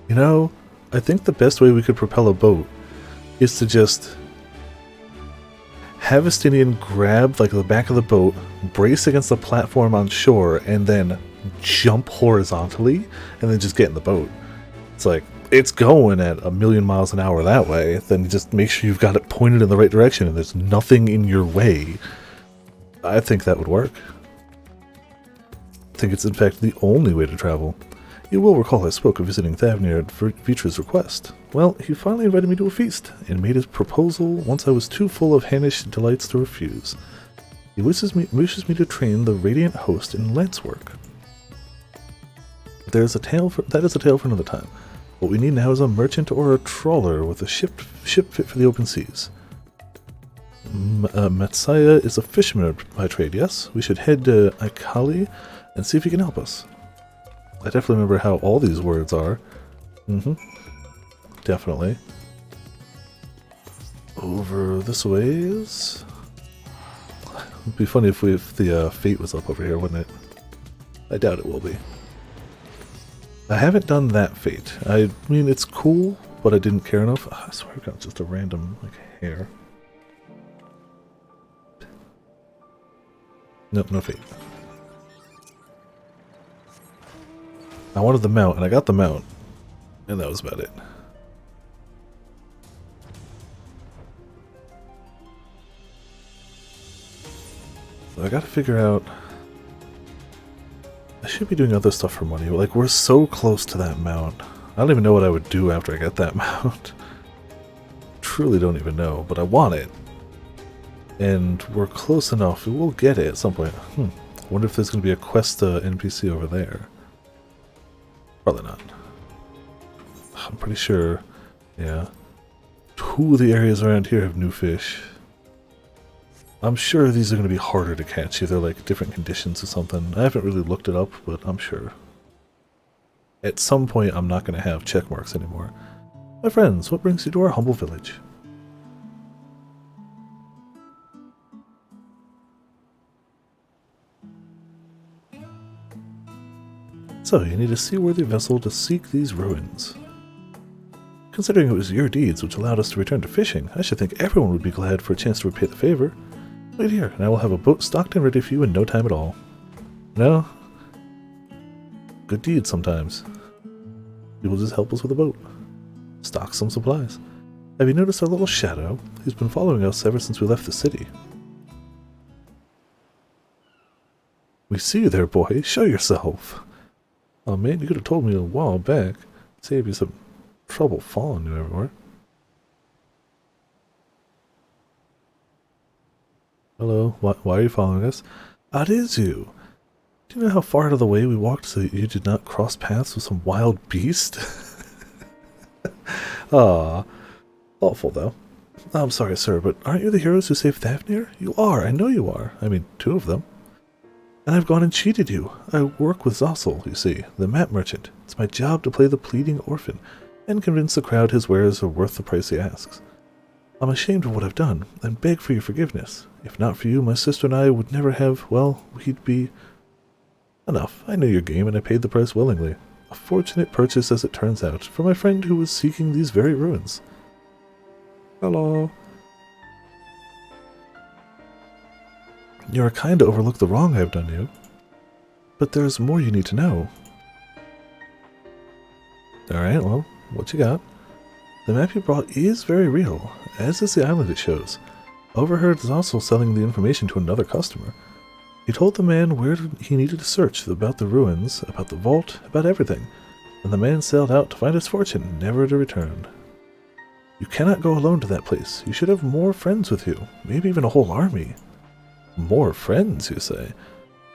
You know, I think the best way we could propel a boat is to just have Estinian grab like the back of the boat, brace against the platform on shore, and then jump horizontally, and then just get in the boat. It's like, it's going at 1,000,000 miles an hour that way, then just make sure you've got it pointed in the right direction and there's nothing in your way. I think that would work. I think it's in fact the only way to travel. You will recall I spoke of visiting Thavnir at Vitra's request. Well, he finally invited me to a feast, and made his proposal once I was too full of Hannish delights to refuse. He wishes me to train the Radiant Host in lance work. That is a tale for another time. What we need now is a merchant or a trawler with a ship fit for the open seas. Matsaya is a fisherman by trade, yes? We should head to Aikali and see if he can help us. I definitely remember how all these words are. Definitely. Over this ways. It'd be funny if the fate was up over here, wouldn't it? I doubt it will be. I haven't done that fate. I mean, it's cool, but I didn't care enough. I swear I got just a random, like, hair. Nope, no fate. I wanted the mount, and I got the mount. And that was about it. So I gotta figure out... should be doing other stuff for money. Like, we're so close to that mount. I don't even know what I would do after I get that mount. Truly don't even know, but I want it. And we're close enough. We'll get it at some point. Wonder if there's going to be a quest NPC over there. Probably not. I'm pretty sure, yeah. 2 of the areas around here have new fish. I'm sure these are going to be harder to catch. Either like different conditions or something. I haven't really looked it up, but I'm sure. At some point, I'm not going to have check marks anymore. My friends, what brings you to our humble village? So, you need a seaworthy vessel to seek these ruins. Considering it was your deeds which allowed us to return to fishing, I should think everyone would be glad for a chance to repay the favor. Wait here, and I will have a boat stocked and ready for you in no time at all. No? Good deeds sometimes. People just help us with a boat. Stock some supplies. Have you noticed our little shadow? He's been following us ever since we left the city. We see you there, boy. Show yourself. Oh man, you could have told me a while back. Save you some trouble following you everywhere. Hello, why are you following us? It is you. Do you know how far out of the way we walked so that you did not cross paths with some wild beast? Ah, thoughtful though. I'm sorry, sir, but aren't you the heroes who saved Thavnir? You are, I know you are. I mean, 2 of them. And I've gone and cheated you. I work with Zossel, you see, the map merchant. It's my job to play the pleading orphan, and convince the crowd his wares are worth the price he asks. I'm ashamed of what I've done, and beg for your forgiveness. If not for you, my sister and I would never have, well, we'd be... Enough. I knew your game, and I paid the price willingly. A fortunate purchase, as it turns out, for my friend who was seeking these very ruins. Hello. You are kind to overlook the wrong I have done you. But there's more you need to know. Alright, well, what you got? The map you brought is very real, as is the island it shows. Overheard is also selling the information to another customer. He told the man where he needed to search about the ruins, about the vault, about everything, and the man sailed out to find his fortune, never to return. You cannot go alone to that place. You should have more friends with you, maybe even a whole army. More friends, you say?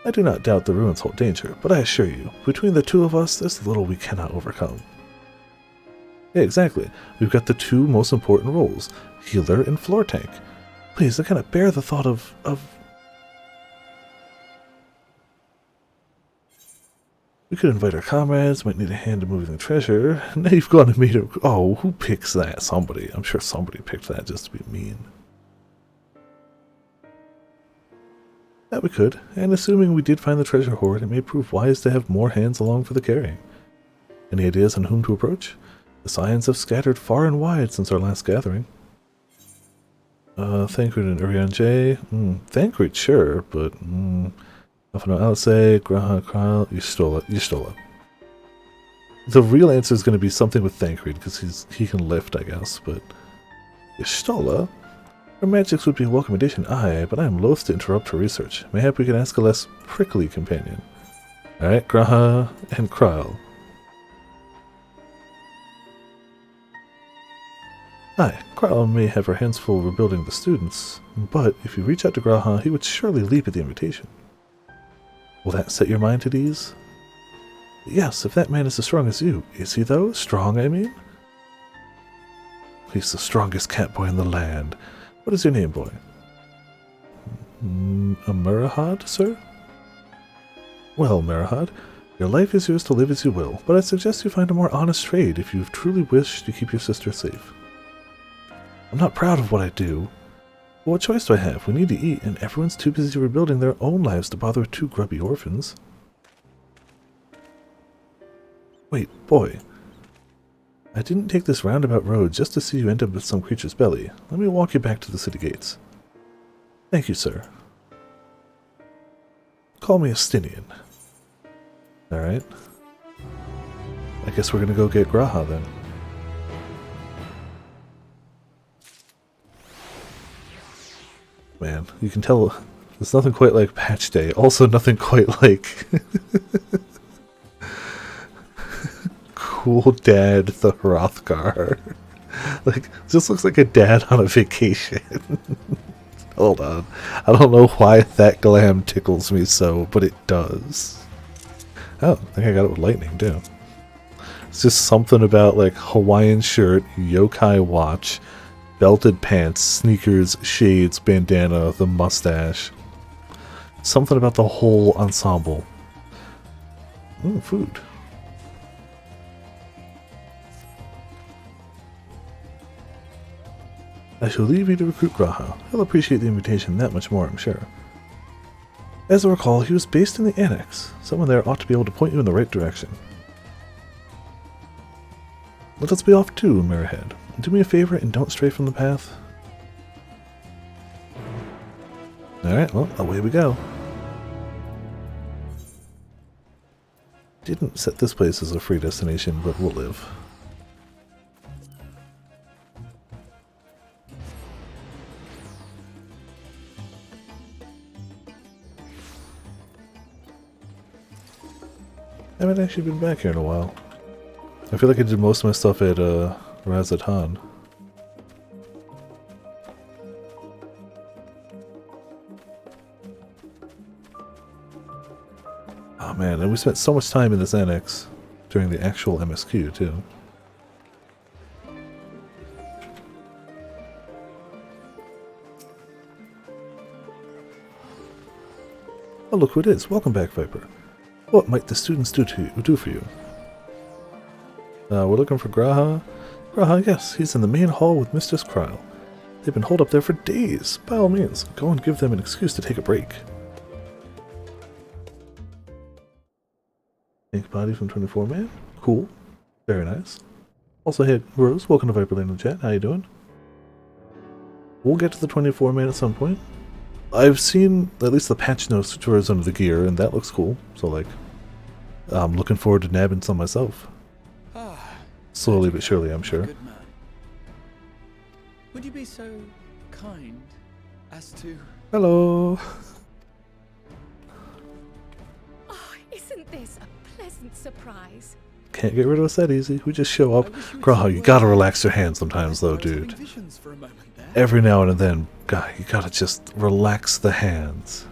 I do not doubt the ruins hold danger, but I assure you, between the 2 of us, there's little we cannot overcome. Yeah, exactly. We've got the 2 most important roles, healer and floor tank. Please, I cannot bear the thought of... We could invite our comrades, might need a hand in moving the treasure. Now you've gone and made a... Oh, who picks that? Somebody. I'm sure somebody picked that just to be mean. That we could, and assuming we did find the treasure hoard, it may prove wise to have more hands along for the carrying. Any ideas on whom to approach? The signs have scattered far and wide since our last gathering. Thancred and Urian J. Thancred, sure, but... Nothing else to say. Graha, Kyle, you stole it. You stole it. The real answer is going to be something with Thancred, because he can lift, I guess, but... You stole it? Her magics would be a welcome addition, aye, but I am loath to interrupt her research. Mayhap we can ask a less prickly companion. Alright, Graha and Kryl. Aye, Kryl may have her hands full rebuilding the students, but if you reach out to Graha, he would surely leap at the invitation. Will that set your mind at ease? Yes, if that man is as strong as you. Is he, though? Strong, I mean? He's the strongest cat boy in the land. What is your name, boy? Amirahad, sir? Well, Marahad, your life is yours to live as you will, but I suggest you find a more honest trade if you truly wish to keep your sister safe. I'm not proud of what I do. But what choice do I have? We need to eat, and everyone's too busy rebuilding their own lives to bother with 2 grubby orphans. Wait, boy. I didn't take this roundabout road just to see you end up with some creature's belly. Let me walk you back to the city gates. Thank you, sir. Call me Astinian. Alright. I guess we're gonna go get Graha then. Man, you can tell there's nothing quite like patch day. Also nothing quite like cool dad, the Hrothgar. Like, this looks like a dad on a vacation. Hold on. I don't know why that glam tickles me so, but it does. Oh, I think I got it with lightning, too. It's just something about, like, Hawaiian shirt, yokai watch, belted pants, sneakers, shades, bandana, the mustache. Something about the whole ensemble. Ooh, food. I shall leave you to recruit Graha. He'll appreciate the invitation that much more, I'm sure. As I recall, he was based in the Annex. Someone there ought to be able to point you in the right direction. Let us be off too, Mirrorhead. Do me a favor and don't stray from the path. Alright, well, away we go. Didn't set this place as a free destination, but we'll live. I haven't actually been back here in a while. I feel like I did most of my stuff at Razatan. Oh man, and we spent so much time in this annex during the actual MSQ too. Oh look who it is. Welcome back, Viper. What might the students do for you? We're looking for Graha. Graha, yes, he's in the main hall with Mistress Kryl. They've been holed up there for days. By all means, go and give them an excuse to take a break. Ink body from 24 Man. Cool. Very nice. Also, hey, Rose, welcome to Viper Lane in the chat. How you doing? We'll get to the 24 Man at some point. I've seen at least the patch notes towards under the gear, and that looks cool. So, like, I'm looking forward to nabbing some myself. Slowly but surely, I'm sure. Good man. Would you be so kind as to... Hello. Oh, isn't this a pleasant surprise? Can't get rid of us that easy. We just show up. Graha, you gotta relax your hands sometimes, though, dude. Every now and then, God, you gotta just relax the hands.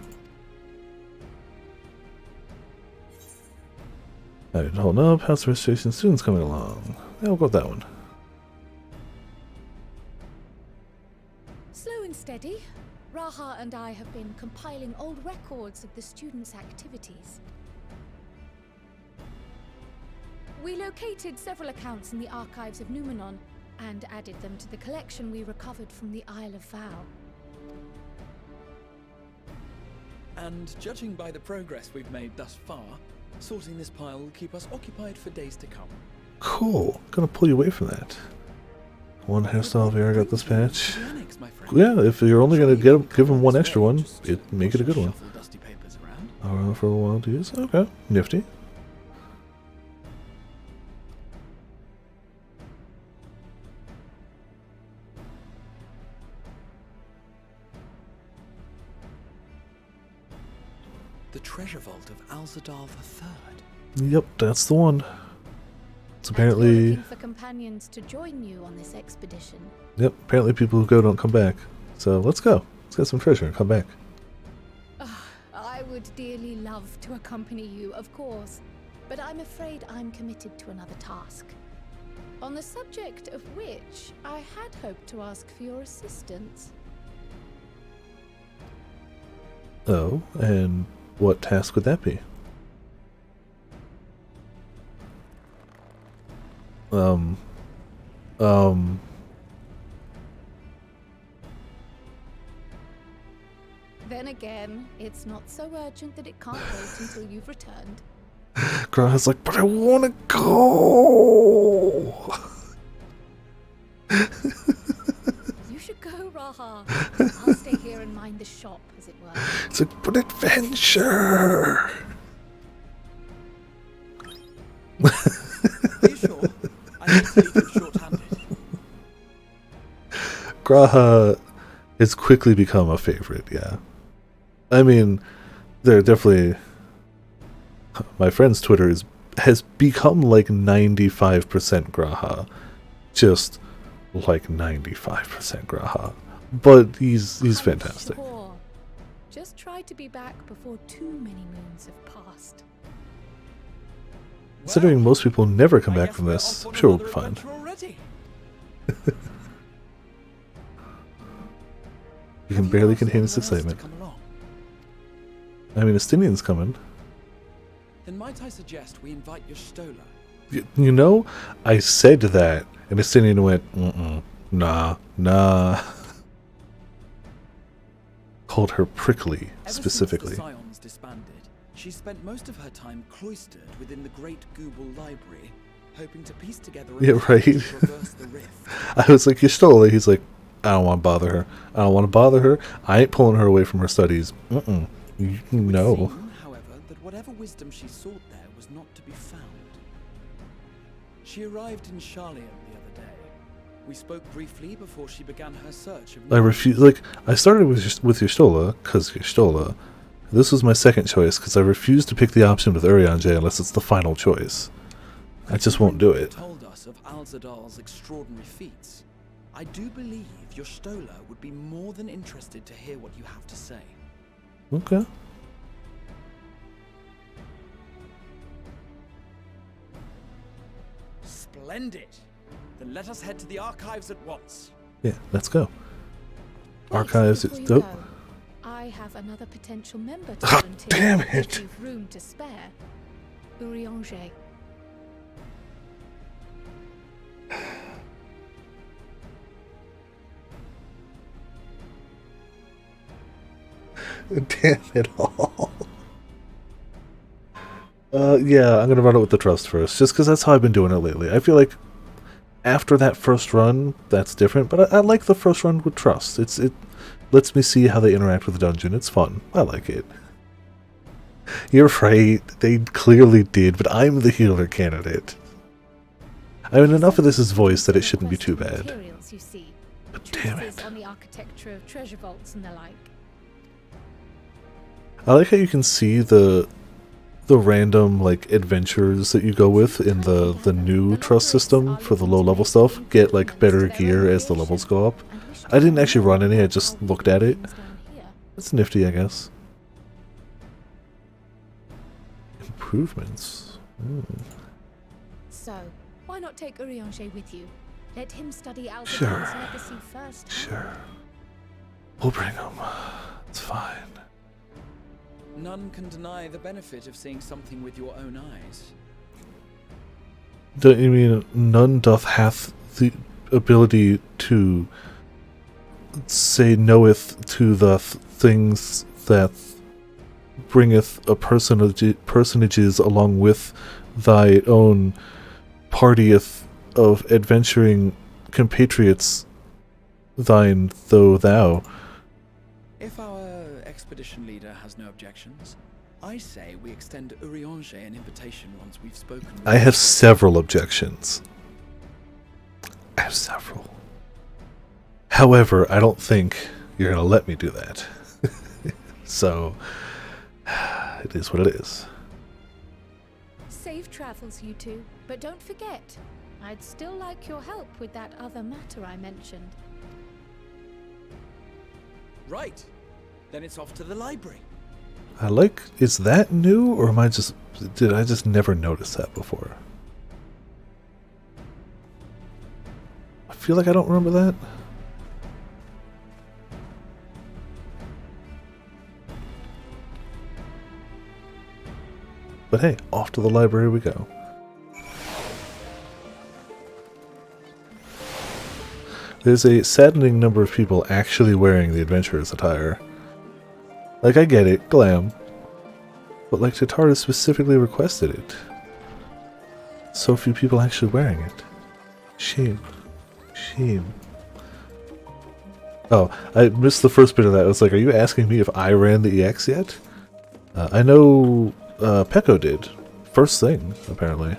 Alright, hold up. House registration students coming along. Yeah, we'll go with that one. Slow and steady. Raha and I have been compiling old records of the students' activities. We located several accounts in the archives of Numenon and added them to the collection we recovered from the Isle of Vow. And judging by the progress we've made thus far, sorting this pile will keep us occupied for days to come. Cool. Gonna pull you away from that. One hairstyle here, I got this patch. Yeah, if you're only gonna give him one extra one, make it a good one. Around for a while to use. Okay, nifty. The treasure vault of Alzadal III. Yep, that's the one. It's apparently... You're looking for companions to join you on this expedition. Yep, apparently people who go don't come back. So let's go. Let's get some treasure and come back. I would dearly love to accompany you, of course, but I'm afraid I'm committed to another task. On the subject of which I had hoped to ask for your assistance. Oh, and what task would that be? Then again, it's not so urgent that it can't wait until you've returned. Graha's like, but I want to go! You should go, Raha. I'll stay here and mind the shop, as it were. It's like, but adventure! Are you sure? I hate to leave you short-handed. Graha has quickly become a favorite, yeah. I mean, they're definitely... My friend's Twitter is has become like 95% Graha. Just like 95% Graha. But he's fantastic. Sure. Just try to be back before too many moons have passed. Considering most people never come back from this, I'm sure we'll be fine. You can barely contain his excitement. I mean, Estinian's coming. Then might I suggest we invite your Stola? You know, I said that, and Estinian went, nah. Called her prickly, specifically. Ever since the Scions disbanded, she spent most of her time cloistered within the Great Google Library, hoping to piece together a right. to reverse the rift. I was like, Y'shtola. He's like, I don't want to bother her. I don't want to bother her. I ain't pulling her away from her studies. No. Seem, however, that whatever wisdom she sought there was not to be found. She arrived in Charlian the other day. We spoke briefly before she began her search of... I refuse. Like, I started with Y'shtola, because Y'shtola. This was my second choice, because I refuse to pick the option with Urianger unless it's the final choice. I just won't do it. Told us of Alzadal's extraordinary feats. I do believe your Stola would be more than interested to hear what you have to say. Okay. Splendid! Then let us head to the archives at once. Yeah, let's go. Archives. Before you Dope. go, I have another potential member to Ah, volunteer. damn if it! you've room to spare. Urianger. Damn it all. Yeah, I'm gonna run it with the trust first, just because that's how I've been doing it lately. I feel like after that first run, that's different, but I like the first run with trust. It lets me see how they interact with the dungeon. It's fun. I like it. You're right, they clearly did, but I'm the healer candidate. I mean, enough of this is voiced that it shouldn't be too bad. Materials, you see. But damn Treatises it. on the architecture of treasure vaults and the like. I like how you can see the random like adventures that you go with in the new trust system for the low level stuff get like better gear as the levels go up. I didn't actually run any, I just looked at it. It's nifty, I guess. Improvements. So, why not take Urianger with you? Let him study Alzadal's Sure. legacy first. Sure. We'll bring him. It's fine. None can deny the benefit of seeing something with your own eyes. Don't you mean none doth hath the ability to say knoweth to the things that bringeth a personages along with thy own partyeth of adventuring compatriots thine though thou. If our expedition leader has no objections, I say we extend Urianger an invitation once we've spoken. I have several objections. I have several. However, I don't think you're going to let me do that. So, it is what it is. Safe travels, you two. But don't forget, I'd still like your help with that other matter I mentioned. Right. Then it's off to the library. I like, is that new, or did I just never notice that before? I feel like I don't remember that. But hey, off to the library we go. There's a saddening number of people actually wearing the adventurer's attire. Like, I get it, glam. But like, Tatara specifically requested it. So few people actually wearing it. Shame. Shame. Oh, I missed the first bit of that. I was like, are you asking me if I ran the EX yet? I know Peko did. First thing, apparently.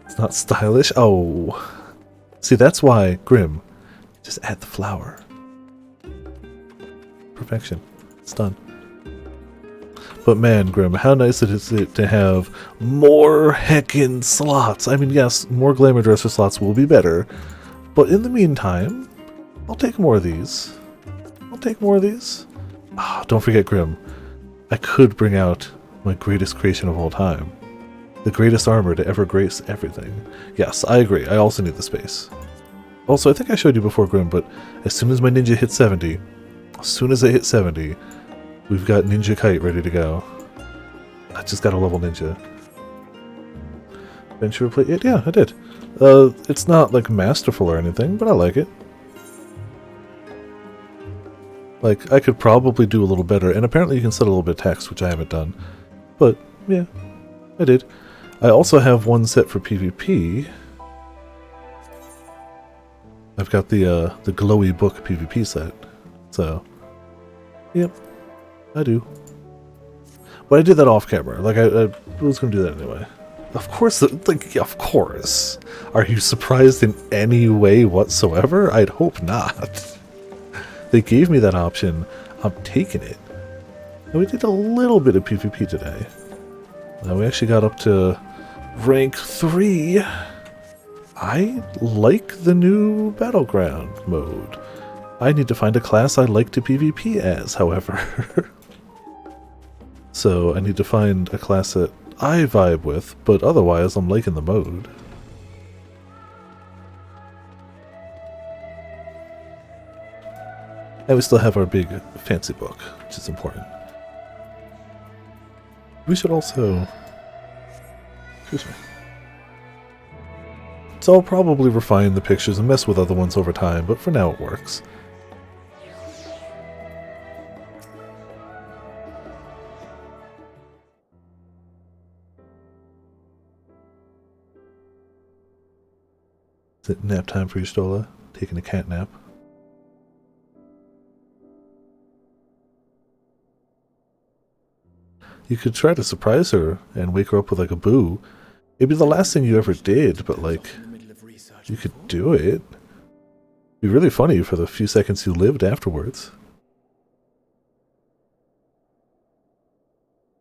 It's not stylish? Oh. See, that's why, Grim, just add the flower. Perfection. It's done. But man, Grim, how nice is it to have more heckin' slots? I mean, yes, more glamour dresser slots will be better, but in the meantime, I'll take more of these. I'll take more of these. Ah, don't forget, Grim, I could bring out my greatest creation of all time. The greatest armor to ever grace everything. Yes, I agree, I also need the space. Also, I think I showed you before, Grim, but as soon as my ninja hits 70, as soon as I hit 70, we've got Ninja Kite ready to go. I just got a level ninja. Venture play it? Yeah, I did. It's not like masterful or anything, but I like it. Like, I could probably do a little better, and apparently you can set a little bit of text, which I haven't done. But, yeah, I did. I also have one set for PvP. I've got the glowy book PvP set. So, yep, I do. But I did that off camera. Like, I was going to do that anyway. Of course, like, of course. Are you surprised in any way whatsoever? I'd hope not. They gave me that option. I'm taking it. And we did a little bit of PvP today. We actually got up to rank 3. I like the new Battleground mode. I need to find a class I like to PvP as, however. So I need to find a class that I vibe with, but otherwise I'm liking the mode. And we still have our big fancy book, which is important. We should also... Excuse me. So I'll probably refine the pictures and mess with other ones over time, but for now it works. Is it nap time for you, Stola? Taking a cat nap? You could try to surprise her and wake her up with like a boo. It'd be the last thing you ever did, but like, you could do it. It'd be really funny for the few seconds you lived afterwards.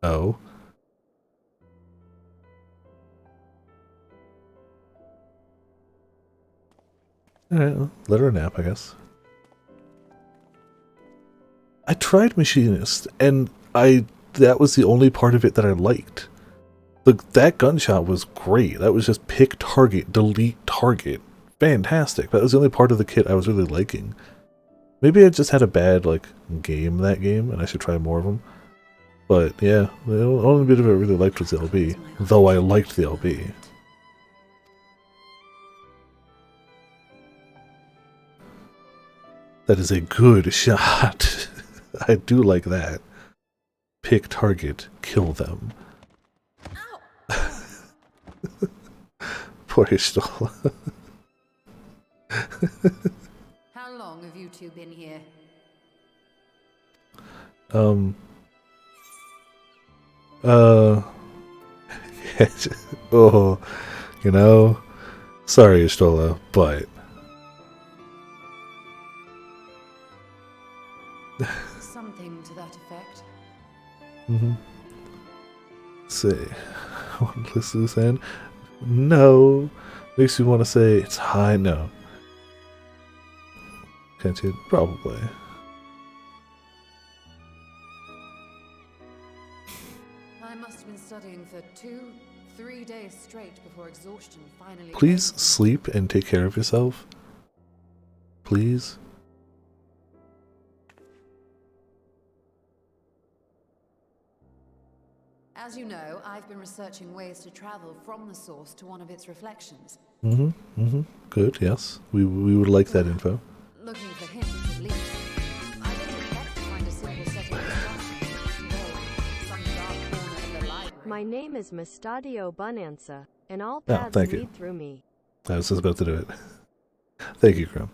Oh. Alright, well, let her nap, I guess. I tried Machinist, and that was the only part of it that I liked. That gunshot was great. That was just pick target, delete target. Fantastic. That was the only part of the kit I was really liking. Maybe I just had a bad, like, game that game, and I should try more of them. But, yeah, the only bit of it I really liked was the LB. Though I liked the LB. That is a good shot. I do like that. Pick target, kill them. Poor Ishtal. How long have you two been here? Oh, you know, sorry, Ishtola, but something to that effect. Let's see. One loose end. No. Makes you want to say it's high. No. Can't you? Probably. I must have been studying for 2-3 days straight before exhaustion finally. Please sleep and take care of yourself. Please. As you know, I've been researching ways to travel from the source to one of its reflections. Good, yes. We would like that info. Looking for hints, at least. I didn't expect to find a simple set of instructions. Or some dark corner of the library. My name is Mustadio Bonanza, and all paths lead through me. I was just about to do it. Thank you, Grim.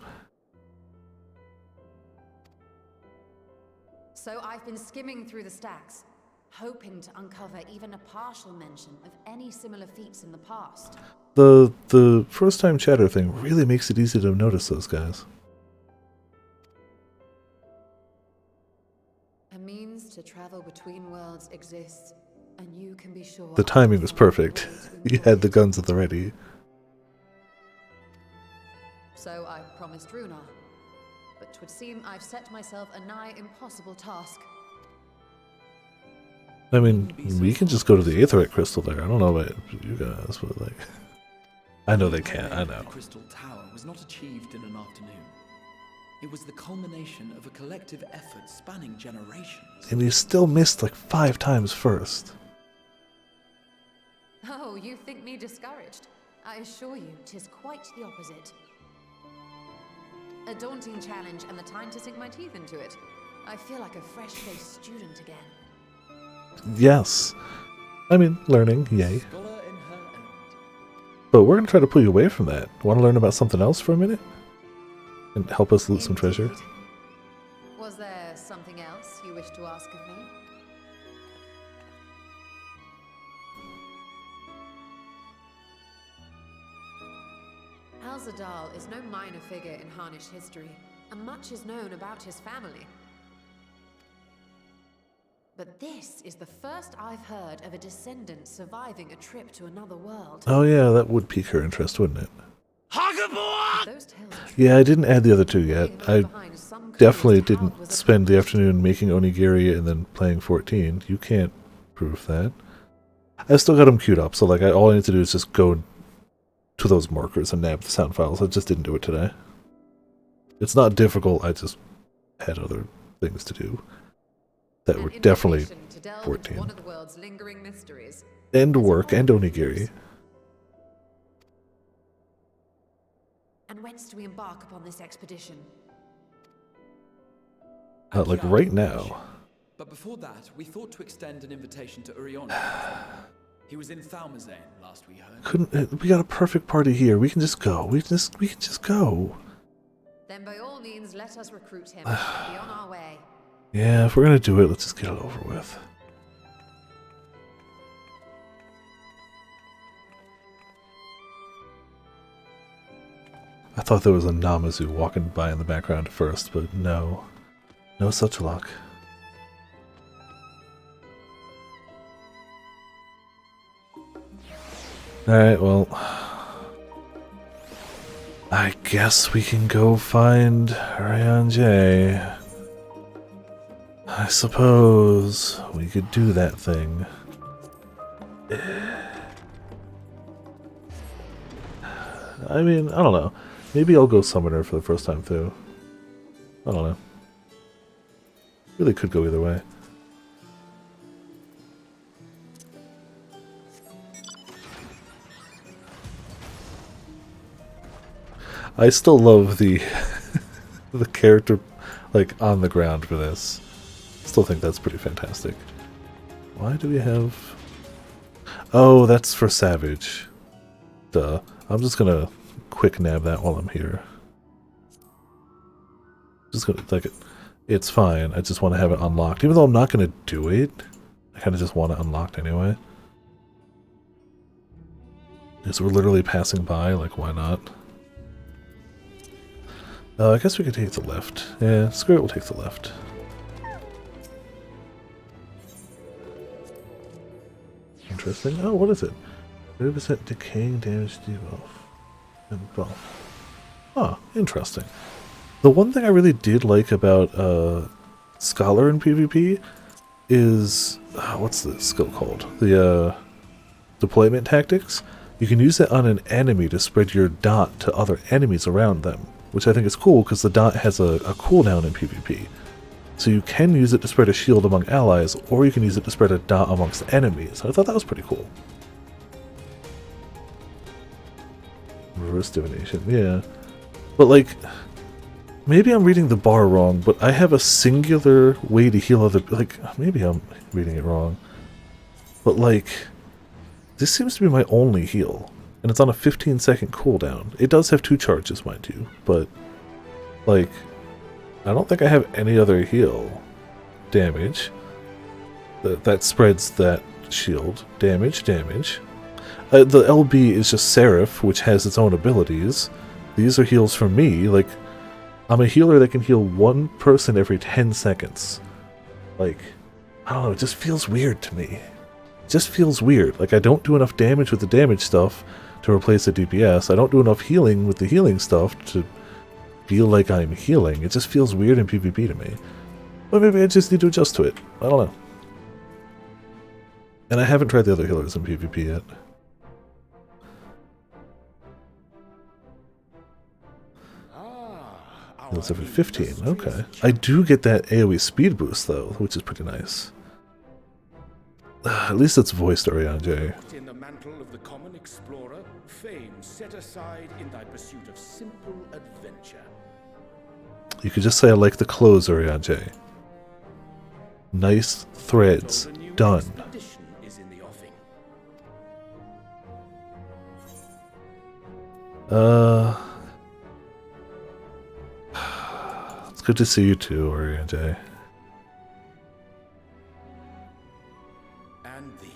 So I've been skimming through the stacks, hoping to uncover even a partial mention of any similar feats in the past. The first time chatter thing really makes it easy to notice those guys. A means to travel battle between worlds exists, and you can be sure The timing was perfect. You had the guns at the ready. So I promised Runa, but 'twould seem I've set myself a nigh impossible task. I mean, we can just go to the Aetherite Crystal there. I don't know about you guys, but like... I know they can't, I know. The Crystal Tower was not achieved in an afternoon. It was the culmination of a collective effort spanning generations. And you still missed like 5 times first. Oh, you think me discouraged? I assure you, 'tis quite the opposite. A daunting challenge and the time to sink my teeth into it. I feel like a fresh-faced student again. Yes. I mean, learning, yay. But we're going to try to pull you away from that. Want to learn about something else for a minute? And help us loot some treasure? Was there something else you wish to ask of me? Alzadal is no minor figure in Harnish history, and much is known about his family. But this is the first I've heard of a descendant surviving a trip to another world. Oh yeah, that would pique her interest, wouldn't it? Yeah, I didn't add the other 2 yet. I definitely didn't spend the afternoon making onigiri and then playing 14. You can't prove that. I still got them queued up, so like all I need to do is just go to those markers and nab the sound files. I just didn't do it today. It's not difficult, I just had other things to do. That were definitely 14. One of the world's lingering mysteries. And work and onigiri. And whence do we embark upon this expedition? Like right now. But before that, we thought to extend an invitation to Urion. He was in Thalmazane last we heard. We got a perfect party here. We can just go. We can just go. Then by all means, let us recruit him. Be on our way. Yeah, if we're gonna do it, let's just get it over with. I thought there was a Namazu walking by in the background at first, but no. No such luck. Alright, well... I guess we can go find Ryan J. I suppose we could do that thing. I mean, I don't know. Maybe I'll go Summoner for the first time through. I don't know. Really could go either way. I still love the the character like on the ground for this. Still think that's pretty fantastic. Why do we have... Oh, that's for Savage. Duh. I'm just gonna quick nab that while I'm here. Just gonna like it's fine. I just want to have it unlocked. Even though I'm not gonna do it, I kinda just want it unlocked anyway. Because we're literally passing by, like why not? I guess we could take the left. Yeah, screw it, we'll take the left. Interesting. Oh, what is it? 30% decaying damage debuff. And buff. Oh, interesting. The one thing I really did like about Scholar in PvP is... what's the skill called? The deployment tactics. You can use it on an enemy to spread your dot to other enemies around them. Which I think is cool because the dot has a cooldown in PvP. So you can use it to spread a shield among allies, or you can use it to spread a dot amongst enemies. I thought that was pretty cool. Reverse divination, yeah. But like, maybe I'm reading the bar wrong, but I have a singular way to heal other... Like, maybe I'm reading it wrong. But like, this seems to be my only heal. And it's on a 15-second cooldown. It does have 2 charges, mind you, but, like, I don't think I have any other heal. Damage. That spreads that shield. Damage. The LB is just Seraph, which has its own abilities. These are heals for me. Like, I'm a healer that can heal 1 person every 10 seconds. Like, I don't know, it just feels weird to me. It just feels weird. Like, I don't do enough damage with the damage stuff to replace the DPS. I don't do enough healing with the healing stuff to feel like I'm healing. It just feels weird in PvP to me. But maybe I just need to adjust to it. I don't know. And I haven't tried the other healers in PvP yet. It's every 15, okay. I do get that AoE speed boost though, which is pretty nice. At least it's voiced Oriange. In the mantle of the common explorer, fame set aside in thy pursuit of simple adventure. You could just say I like the clothes, Oriange. Nice threads. Done. Is in the offing. It's good to see you too, Oriange. And thee,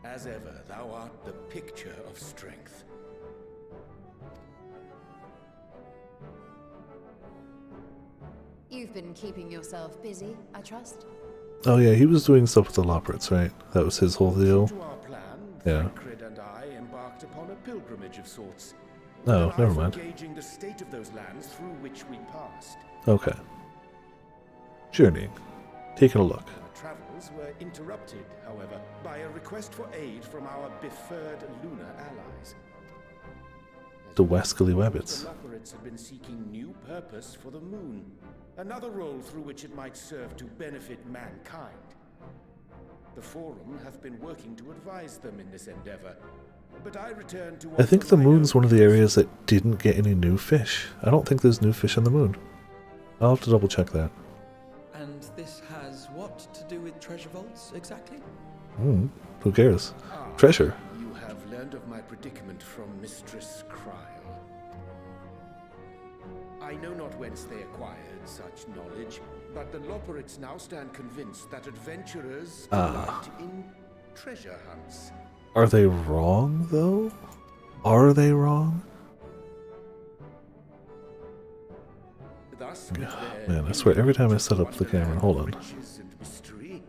as ever, thou art the picture of strength. You've been keeping yourself busy, I trust? Oh yeah, he was doing stuff with the Loporits, right? That was his whole deal. To our plan, Yeah. Tancred and I embarked upon a pilgrimage of sorts. Oh, with an eye never for mind. gauging the state of those lands through which we passed. Okay. Journeying. Taking a look. Our travels were interrupted, however, by a request for aid from our befurred lunar allies. The Wascally Wabbits. The Loporits had been seeking new purpose for the moon, another role through which it might serve to benefit mankind. The Forum hath been working to advise them in this endeavor, but I return to... I think the moon's one of the areas that didn't get any new fish. I don't think there's new fish on the moon. I'll have to double check that. And this has what to do with treasure vaults, exactly? Who cares? Treasure. You have learned of my predicament from Mistress Cryle. I know not whence they acquired such knowledge, but the Loporits now stand convinced that adventurers delight in treasure hunts. Are they wrong, though? Are they wrong? Thus, Man, I swear, every time I set up the camera, hold on. mystery,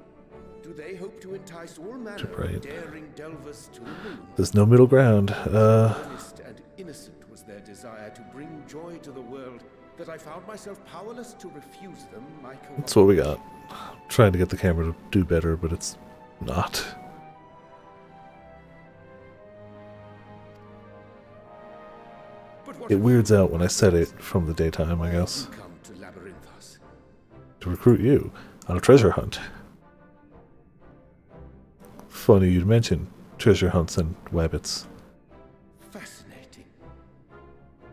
do they hope to entice all manner Right. of daring delvers to the moon? There's no middle ground. Earnest and innocent was their desire to bring joy to the world that I found myself powerless to refuse them my cooperation. That's what we got. I'm trying to get the camera to do better, but it's not. It weirds out when I set it from the daytime, I guess. Come to Labyrinthos. To recruit you on a treasure hunt. Funny you'd mention treasure hunts and wabbits. Fascinating.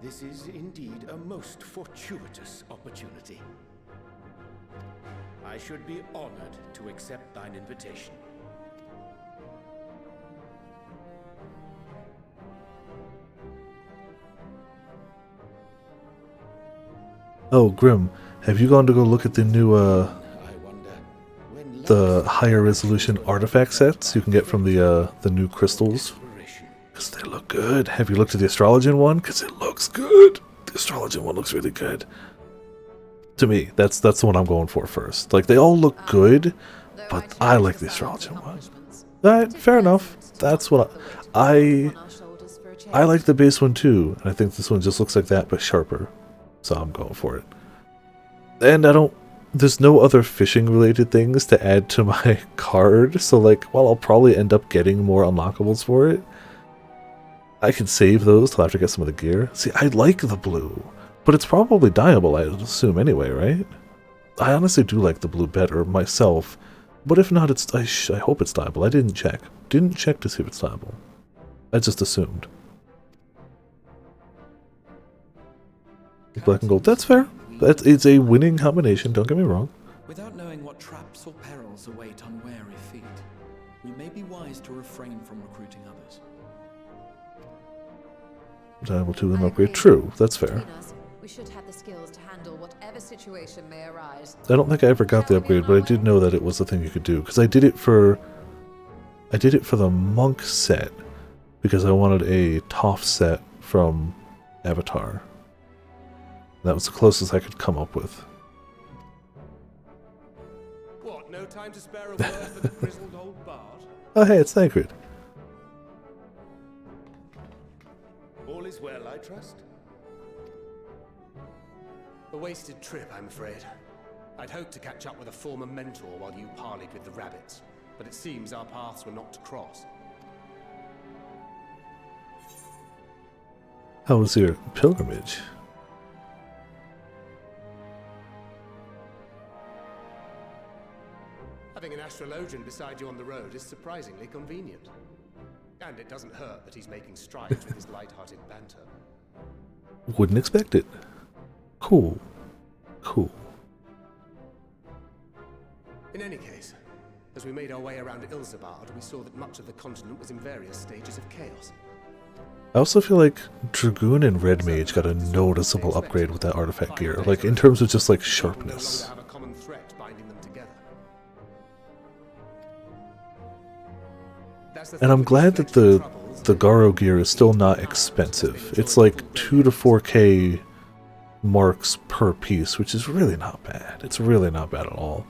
This is indeed a most fortuitous opportunity. I should be honored to accept thine invitation. Oh, Grim, have you gone to go look at the new, the higher resolution artifact sets you can get from the new crystals? Because they look good. Have you looked at the Astrologian one? Because it looks good. The Astrologian one looks really good. To me, that's the one I'm going for first. Like, they all look good, but I like the Astrologian one. Alright, fair enough. That's what I like the base one too, and I think this one just looks like that, but sharper. So I'm going for it. And there's no other fishing related things to add to my card, so like, while I'll probably end up getting more unlockables for it, I can save those till after I get some of the gear. See, I like the blue, but it's probably dyeable, I would assume anyway, right? I honestly do like the blue better myself, but if not, I hope it's dyeable. I didn't check. Didn't check to see if it's dyeable. I just assumed. Black and gold, that's fair. It's a winning combination, don't get me wrong. Without knowing what traps or perils await unwary feet, we may be wise to refrain from recruiting others. Able to an upgrade. True, that's fair. We should have the skills to handle whatever situation may arise. I don't think I ever got the upgrade, but I did know that it was a thing you could do, because I did it for the monk set, because I wanted a Toph set from Avatar. That was the closest I could come up with. What, no time to spare a word for the grizzled old bard? Oh, hey, it's Thancred. All is well, I trust? A wasted trip, I'm afraid. I'd hoped to catch up with a former mentor while you parleyed with the rabbits, but it seems our paths were not to cross. How was your pilgrimage? Having an astrologian beside you on the road is surprisingly convenient. And it doesn't hurt that he's making strides with his light-hearted banter. Wouldn't expect it. Cool. Cool. In any case, as we made our way around Ilzabard, we saw that much of the continent was in various stages of chaos. I also feel like Dragoon and Red Mage got a noticeable upgrade with that artifact gear, like in terms of just like sharpness. Have a common threat binding them together. And I'm glad that the Garo gear is still not expensive. It's like 2 to 4K marks per piece, which is really not bad. It's really not bad at all.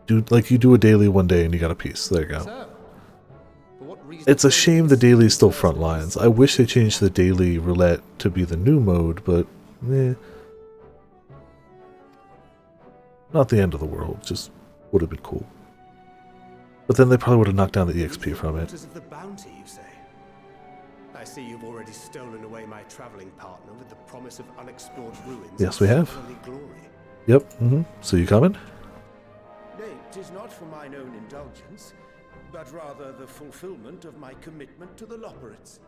Dude, like you do a daily one day and you got a piece. There you go. It's a shame the daily is still front lines. I wish they changed the daily roulette to be the new mode, but eh. Not the end of the world, just would have been cool. But then they probably would have knocked down the EXP from it. Of the bounty, you say? I see you've already stolen away my traveling partner with the promise of unexplored ruins. Yes, we have. Glory. Yep, So you coming? Nay, 'tis not for mine own indulgence, but rather the fulfillment of my commitment to the Loporrits.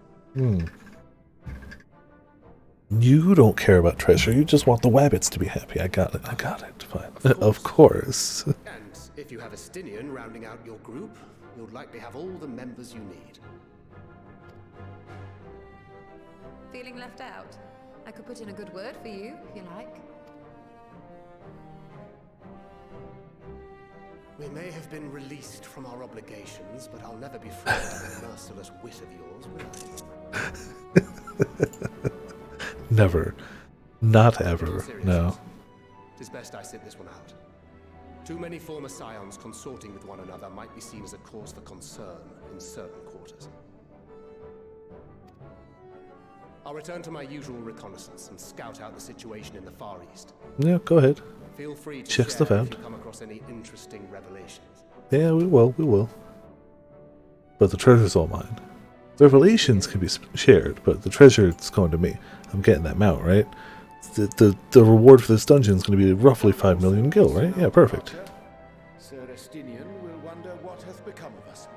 You don't care about treasure, you just want the Wabbits to be happy. I got it, fine. Of course. And if you have a Stinian rounding out your group, you'll likely have all the members you need. Feeling left out? I could put in a good word for you, if you like. We may have been released from our obligations, but I'll never be frightened of that merciless wit of yours, will I? Never. Not ever. No. It's best I sit this one out. Too many former scions consorting with one another might be seen as a cause for concern in certain quarters. I'll return to my usual reconnaissance and scout out the situation in the Far East. Yeah, go ahead. Feel free to check stuff out. If you come across any interesting revelations. Yeah, we will. But the treasure's all mine. The revelations can be shared, but the treasure is going to me. I'm getting that mount, right? The reward for this dungeon is going to be roughly 5 million gil, right? Yeah, perfect. Sir Estinian will wonder what hath become of us.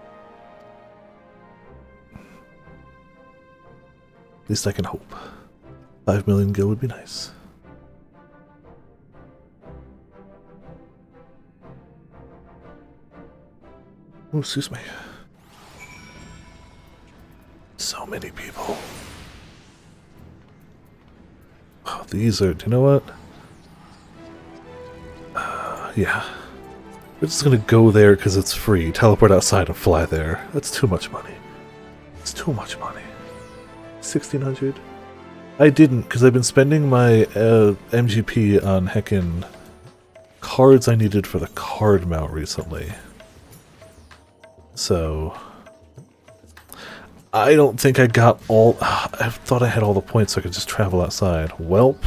At least I can hope. 5 million gil would be nice. Oh, excuse me. So many people. Oh, these are... Do you know what? Yeah. We're just gonna go there because it's free. Teleport outside and fly there. That's too much money. It's too much money. 1,600? I didn't, because I've been spending my MGP on heckin' cards I needed for the card mount recently. So... I don't think I got all... I thought I had all the points so I could just travel outside. Welp.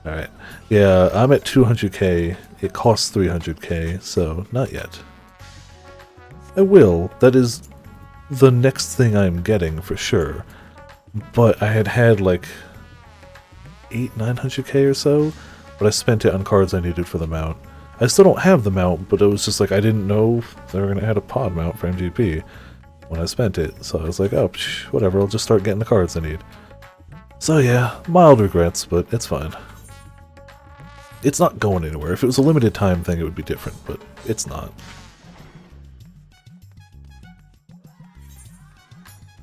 Alright. Yeah, I'm at 200k. It costs 300k, so not yet. I will. That is the next thing I'm getting for sure. But I had like 900k or so, but I spent it on cards I needed for the mount. I still don't have the mount, but it was just like I didn't know they were going to add a pod mount for MGP when I spent it. So I was like, oh, whatever, I'll just start getting the cards I need. So yeah, mild regrets, but it's fine. It's not going anywhere. If it was a limited time thing, it would be different, but it's not.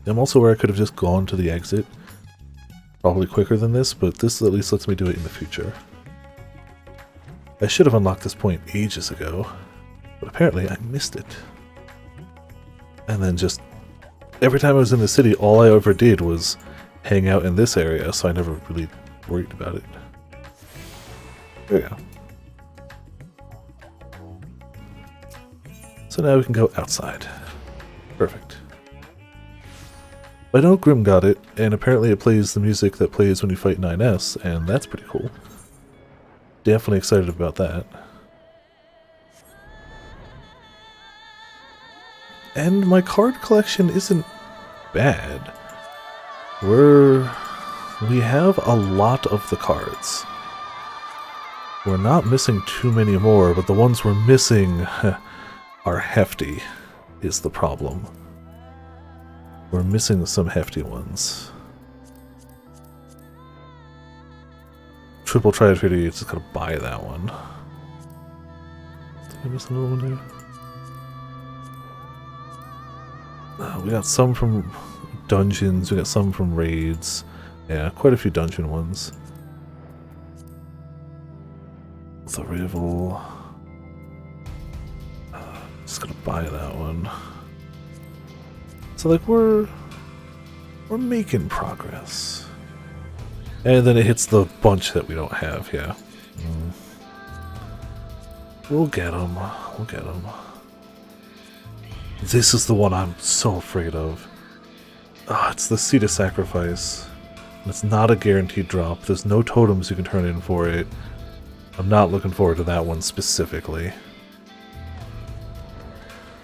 I'm also where I could have just gone to the exit. Probably quicker than this, but this at least lets me do it in the future. I should have unlocked this point ages ago, but apparently I missed it. And then just... every time I was in the city, all I ever did was hang out in this area, so I never really worried about it. There we go. So now we can go outside. Perfect. I know Grim got it, and apparently it plays the music that plays when you fight 9S, and that's pretty cool. Definitely excited about that. And my card collection isn't bad. We have a lot of the cards. We're not missing too many more, but the ones we're missing are hefty, is the problem. We're missing some hefty ones. Triple Tragedy, you just gotta buy that one. Did I miss another one there? We got some from dungeons, we got some from raids. Yeah, quite a few dungeon ones. The Rival. Just gonna buy that one. So like we're making progress. And then it hits the bunch that we don't have, yeah. We'll get them. We'll get them. This is the one I'm so afraid of. It's the Seed of Sacrifice. It's not a guaranteed drop. There's no totems you can turn in for it. I'm not looking forward to that one specifically.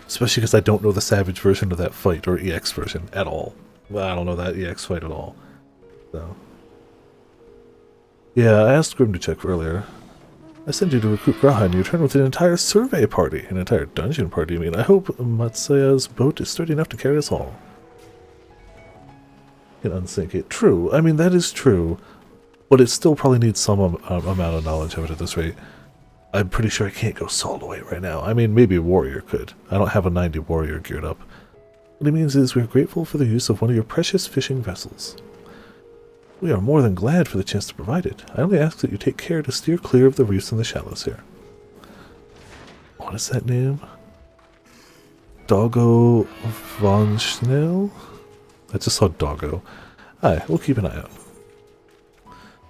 Especially because I don't know the Savage version of that fight, or EX version, at all. Well, I don't know that EX fight at all. So. Yeah, I asked Grim to check earlier. I sent you to recruit Jalahin, you return with an entire survey party. An entire dungeon party, I mean. I hope Matsuya's boat is sturdy enough to carry us all. Can unsink it. True, I mean, that is true. But it still probably needs some amount of knowledge of it at this rate. I'm pretty sure I can't go solo weight right now. I mean, maybe a warrior could. I don't have a 90 warrior geared up. What it means is we are grateful for the use of one of your precious fishing vessels. We are more than glad for the chance to provide it. I only ask that you take care to steer clear of the reefs and the shallows here. What is that name? Doggo von Schnell? I just saw Doggo. Aye, we'll keep an eye out.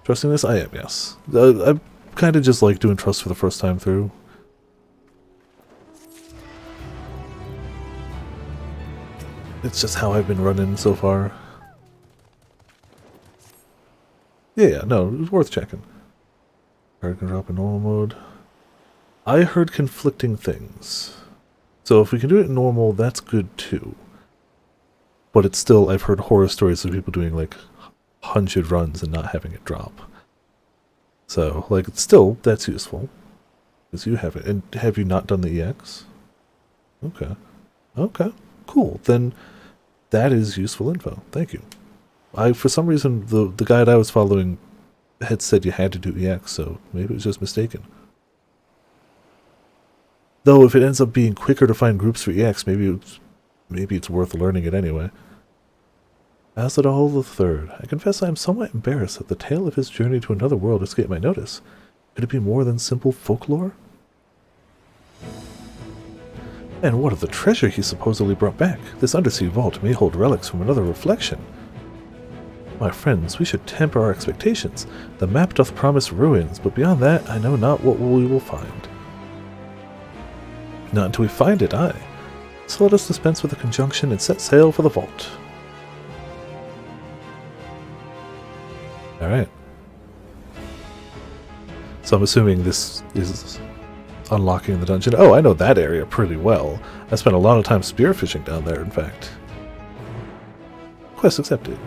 Trusting this? I am, yes. I kind of just like doing trust for the first time through. It's just how I've been running so far. Yeah, no, it was worth checking. Card can drop in normal mode. I heard conflicting things. So if we can do it in normal, that's good too. But it's still, I've heard horror stories of people doing like 100 runs and not having it drop. So, like, still, that's useful. Because you have it. And have you not done the EX? Okay. Okay, cool. Then that is useful info. Thank you. For some reason, the guide I was following had said you had to do EX, so maybe it was just mistaken. Though, if it ends up being quicker to find groups for EX, maybe it's worth learning it anyway. Azadal III. I confess I am somewhat embarrassed that the tale of his journey to another world escaped my notice. Could it be more than simple folklore? And what of the treasure he supposedly brought back? This undersea vault may hold relics from another reflection. My friends, we should temper our expectations. The map doth promise ruins, but beyond that, I know not what we will find. Not until we find it, aye. So let us dispense with the conjunction and set sail for the vault. Alright. So I'm assuming this is unlocking the dungeon. Oh, I know that area pretty well. I spent a lot of time spearfishing down there, in fact. Quest accepted.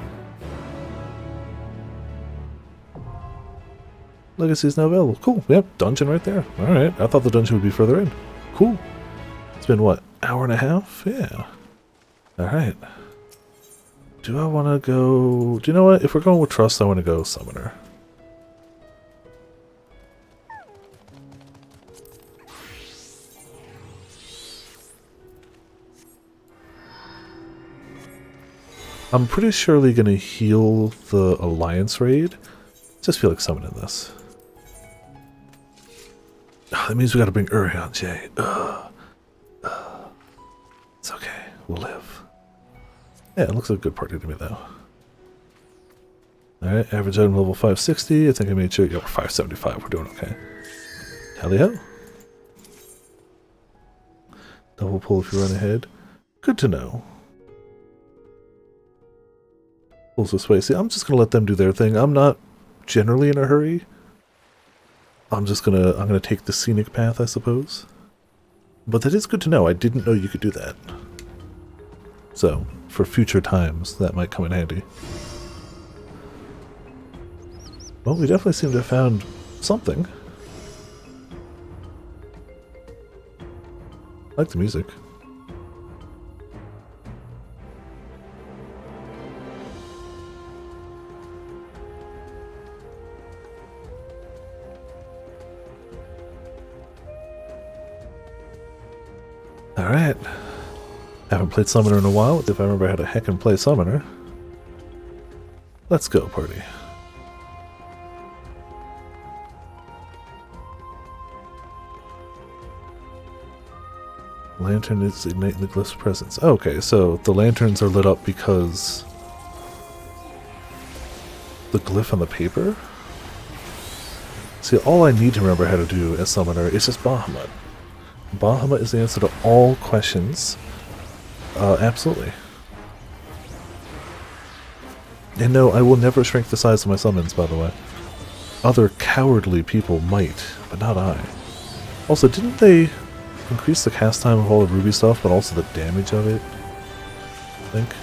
Legacy is now available. Cool. Yep, dungeon right there. Alright. I thought the dungeon would be further in. Cool. It's been, what, hour and a half? Yeah. Alright. Do I want to go... Do you know what? If we're going with trust, I want to go summoner. I'm pretty surely going to heal the Alliance raid. Just feel like summoning this. Oh, that means we got to bring Urion, Jay. It's okay. We'll live. Yeah, it looks like a good party to me, though. Alright, average item level 560. I think I made sure. Yeah, we're 575. We're doing okay. Tally ho. Double pull if you run ahead. Good to know. Pulls this way. See, I'm just gonna let them do their thing. I'm not generally in a hurry. I'm gonna take the scenic path, I suppose. But that is good to know. I didn't know you could do that. So, for future times, that might come in handy. Well, we definitely seem to have found something. I like the music. Alright. Haven't played Summoner in a while, if I remember how to heckin' play Summoner. Let's go, party. Lantern is igniting the glyph's presence. Okay, so the lanterns are lit up because the glyph on the paper? See, all I need to remember how to do as Summoner is just Bahamut. Bahamut is the answer to all questions. Absolutely. And no, I will never shrink the size of my summons, by the way. Other cowardly people might, but not I. Also, didn't they increase the cast time of all the Ruby stuff, but also the damage of it? I think.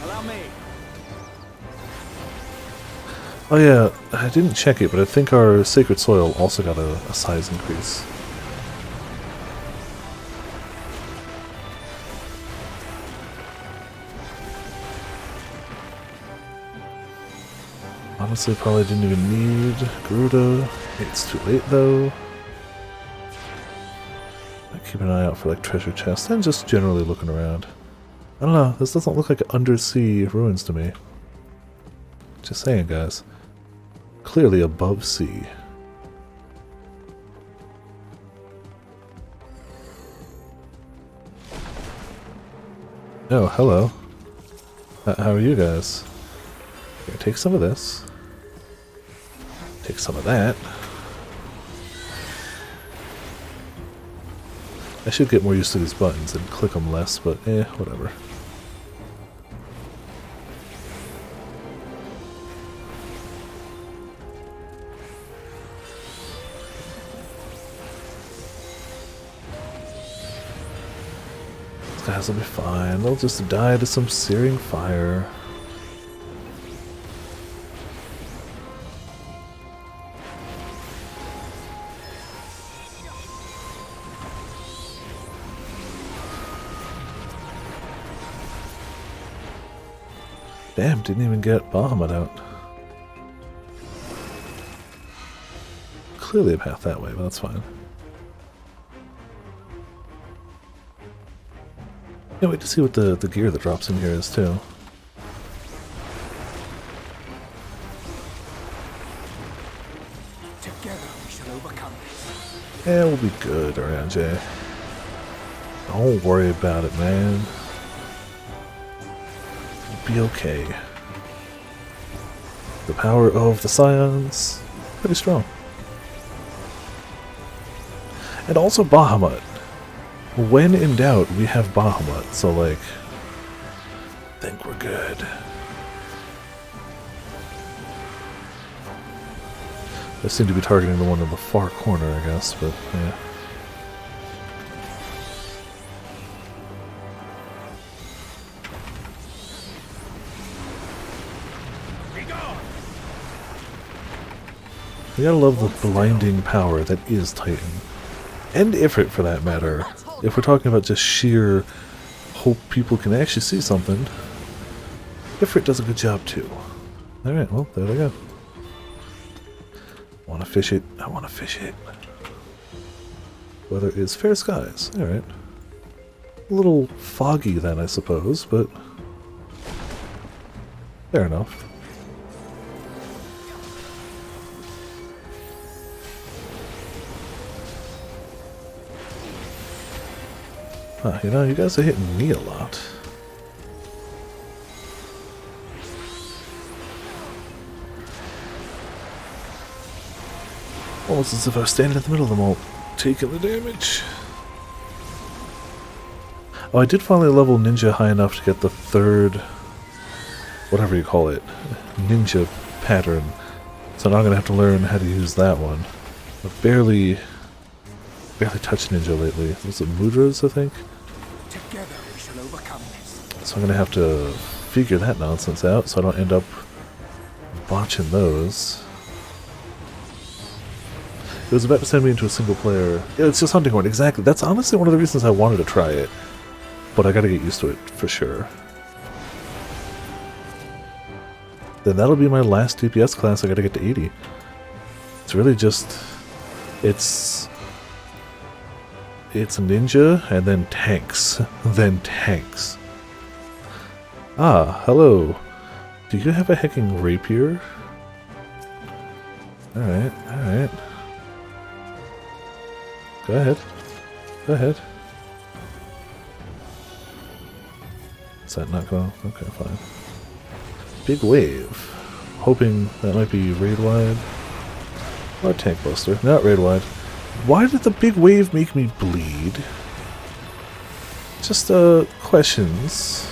Allow me. Oh yeah, I didn't check it, but I think our Sacred Soil also got a size increase. Honestly, probably didn't even need Garuda. It's too late though. I keep an eye out for like treasure chests and just generally looking around. I don't know, this doesn't look like undersea ruins to me. Just saying, guys. Clearly above sea. Oh, hello. How are you guys? Here, take some of this. Take some of that. I should get more used to these buttons and click them less, but whatever. These guys will be fine. They'll just die to some searing fire. Damn, didn't even get Bahamut out. Clearly a path that way, but that's fine. Can't wait to see what the gear that drops in here is, too. Together we shall overcome this. Yeah, we'll be good around Jay. Don't worry about it, man. Be okay. The power of the Scions, pretty strong. And also Bahamut. When in doubt, we have Bahamut, so like, I think we're good. They seem to be targeting the one in the far corner, I guess, but yeah. You gotta love the blinding power that is Titan. And Ifrit, for that matter. If we're talking about just sheer hope people can actually see something, Ifrit does a good job too. Alright, well, there they go. Wanna fish it? I wanna fish it. Weather is fair skies. Alright. A little foggy then, I suppose, but fair enough. Huh, you know, you guys are hitting me a lot. Almost as if I was standing in the middle of them all, taking the damage. Oh, I did finally level ninja high enough to get the third, whatever you call it, ninja pattern. So now I'm going to have to learn how to use that one. I've barely touched ninja lately. Was it mudras, I think? Together we shall overcome this. So I'm going to have to figure that nonsense out so I don't end up botching those. It was about to send me into a single player. Yeah, it's just Hunting Horn, exactly. That's honestly one of the reasons I wanted to try it. But I gotta get used to it, for sure. Then that'll be my last DPS class. I gotta get to 80. It's really just... It's ninja, and then tanks. Then tanks. Ah, hello. Do you have a hecking rapier? Alright, alright. Go ahead. Go ahead. Is that not going? Okay, fine. Big wave. Hoping that might be raid wide. Or tank buster. Not raid wide. Why did the big wave make me bleed? Just, questions.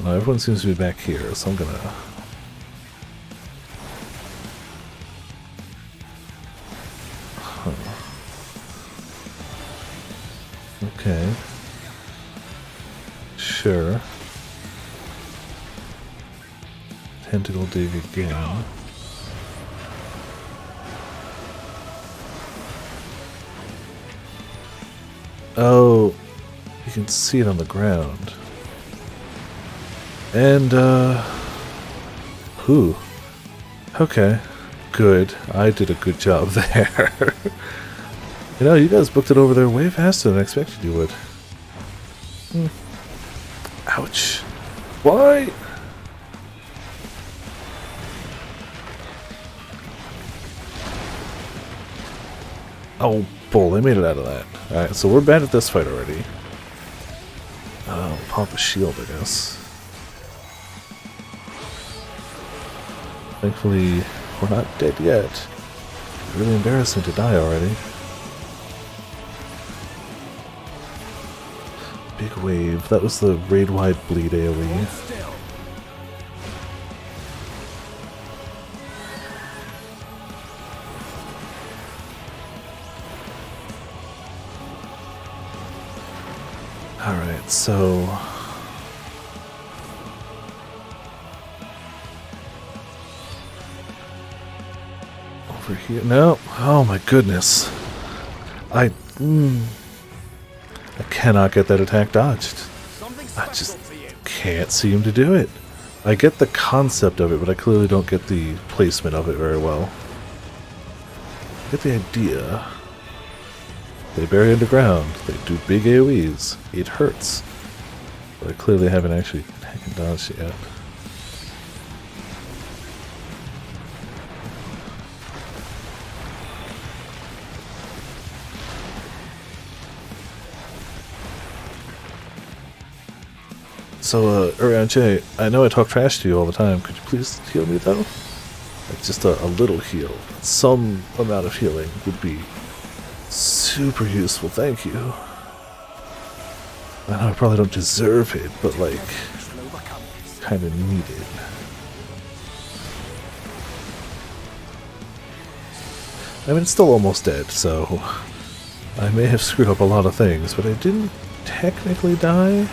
Well, everyone seems to be back here, so I'm gonna... Huh. Okay. Sure. Tentacle dig again. Oh, you can see it on the ground. And, ooh. Okay. Good. I did a good job there. You know, you guys booked it over there way faster than I expected you would. Ouch. Why? Oh, bull. They made it out of that. Alright, so we're bad at this fight already. Oh, pop a shield, I guess. Thankfully, we're not dead yet. It's really embarrassing to die already. Big wave. That was the raid-wide bleed AoE. Alright, so... over here. No. Oh my goodness. I cannot get that attack dodged. I just can't seem to do it. I get the concept of it, but I clearly don't get the placement of it very well. I get the idea. They bury underground. They do big AoEs. It hurts. But I clearly haven't actually dodged it yet. So, Urianche, I know I talk trash to you all the time. Could you please heal me, though? Like, just a little heal. Some amount of healing would be super useful. Thank you. I know I probably don't deserve it, but, like, kind of need it. I mean, it's still almost dead, so I may have screwed up a lot of things, but I didn't technically die.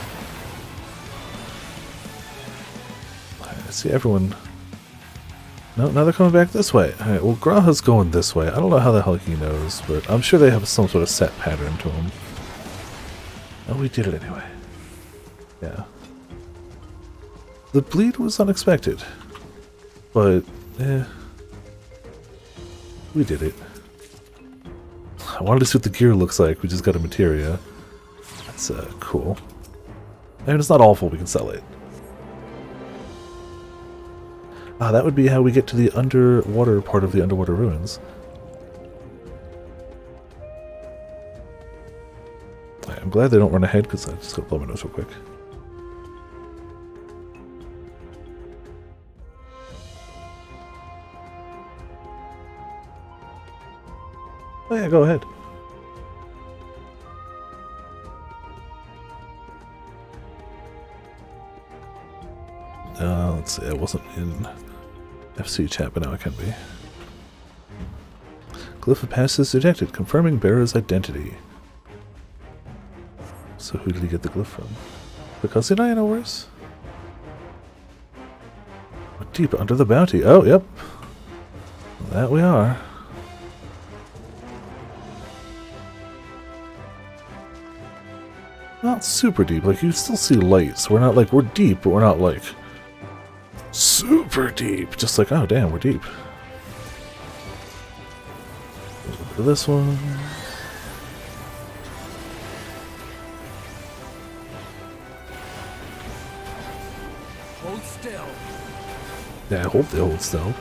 See everyone. No, now they're coming back this way. Alright, well, Graha's going this way. I don't know how the hell he knows, but I'm sure they have some sort of set pattern to him. Oh, we did it anyway. Yeah. The bleed was unexpected. But, we did it. I wanted to see what the gear looks like. We just got a materia. That's, cool. I mean, it's not awful. We can sell it. Ah, that would be how we get to the underwater part of the underwater ruins. I'm glad they don't run ahead, because I just gotta blow my nose real quick. Oh yeah, go ahead. Let's see, I wasn't in FC chat, but now I can be. Glyph of passes detected, confirming bearer's identity. So who did he get the glyph from? The cousin I know worse? Deep under the bounty. Oh, yep. That we are. Not super deep. Like, you still see lights. We're not like, we're deep, but we're not like super deep. Just like, oh, damn, we're deep. Look at this one. Hold still. Yeah, I hope they hold still.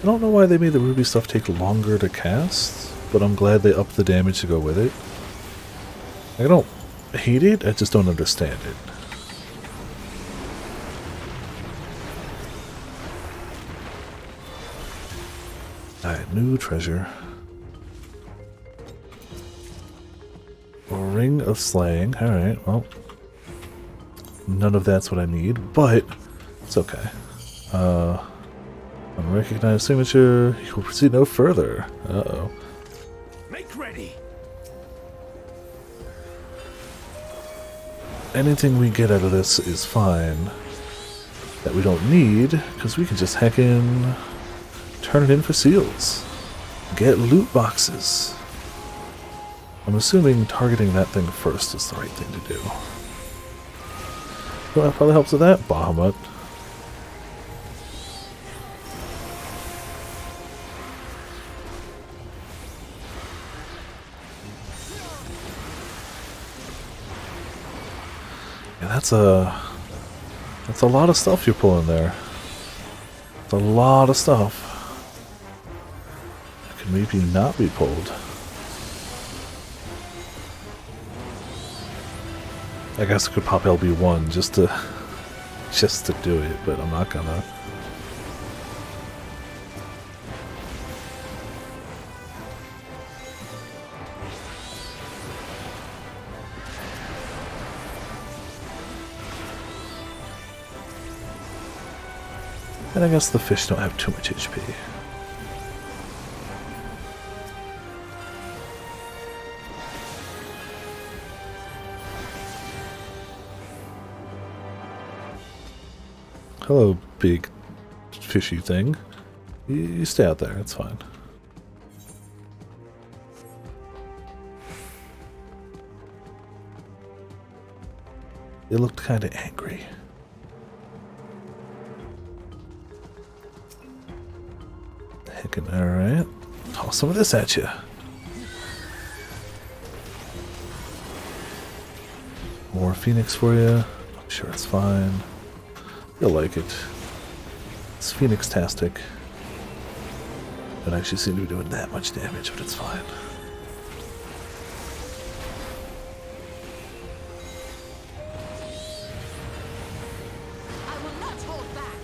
I don't know why they made the ruby stuff take longer to cast, but I'm glad they upped the damage to go with it. I don't hate it, I just don't understand it. Alright, new treasure. A ring of slaying. Alright, well. None of that's what I need, but it's okay. Unrecognized signature. You will proceed no further. Uh-oh. Make ready. Anything we get out of this is fine. That we don't need, because we can just heck in, turn it in for seals. Get loot boxes. I'm assuming targeting that thing first is the right thing to do. Well, that probably helps with that. Bahamut. Yeah, that's a lot of stuff you're pulling there. It's a lot of stuff. It can maybe not be pulled. I guess I could pop LB1 just to do it, but I'm not gonna. And I guess the fish don't have too much HP. Hello, big fishy thing. You stay out there, it's fine. It looked kind of angry. Heckin', alright. Toss some of this at you. More Phoenix for you. I'm sure it's fine. You'll like it. It's Phoenix-tastic. Don't actually seem to be doing that much damage, but it's fine. I will not hold back.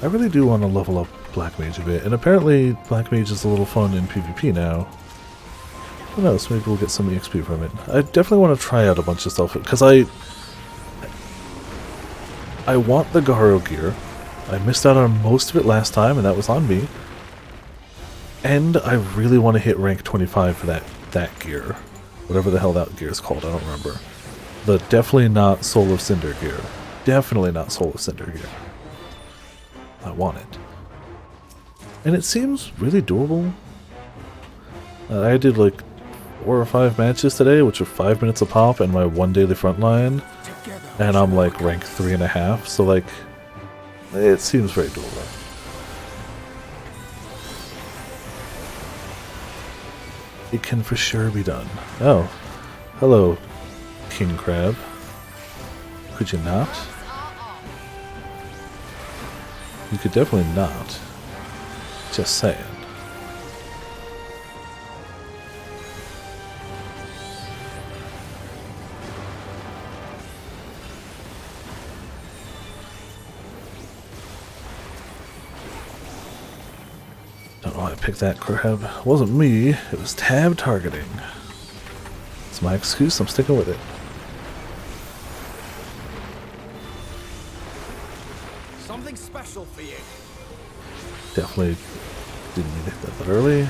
I really do want to level up Black Mage a bit, and apparently Black Mage is a little fun in PvP now. Who knows, maybe we'll get some EXP from it. I definitely want to try out a bunch of stuff, because I want the Garo gear. I missed out on most of it last time, and that was on me. And I really want to hit rank 25 for that gear. Whatever the hell that gear is called, I don't remember. The definitely not Soul of Cinder gear. Definitely not Soul of Cinder gear. I want it. And it seems really doable. I did like 4 or 5 matches today, which are 5 minutes a pop, and my 1 daily frontline, and I'm like rank 3.5, so like, it seems very doable. It can for sure be done. Oh, hello, King Crab. Could you not? You could definitely not. Just saying. picked that crab. It wasn't me, it was tab targeting. It's my excuse, I'm sticking with it. Something special for you. Definitely didn't need to hit that early.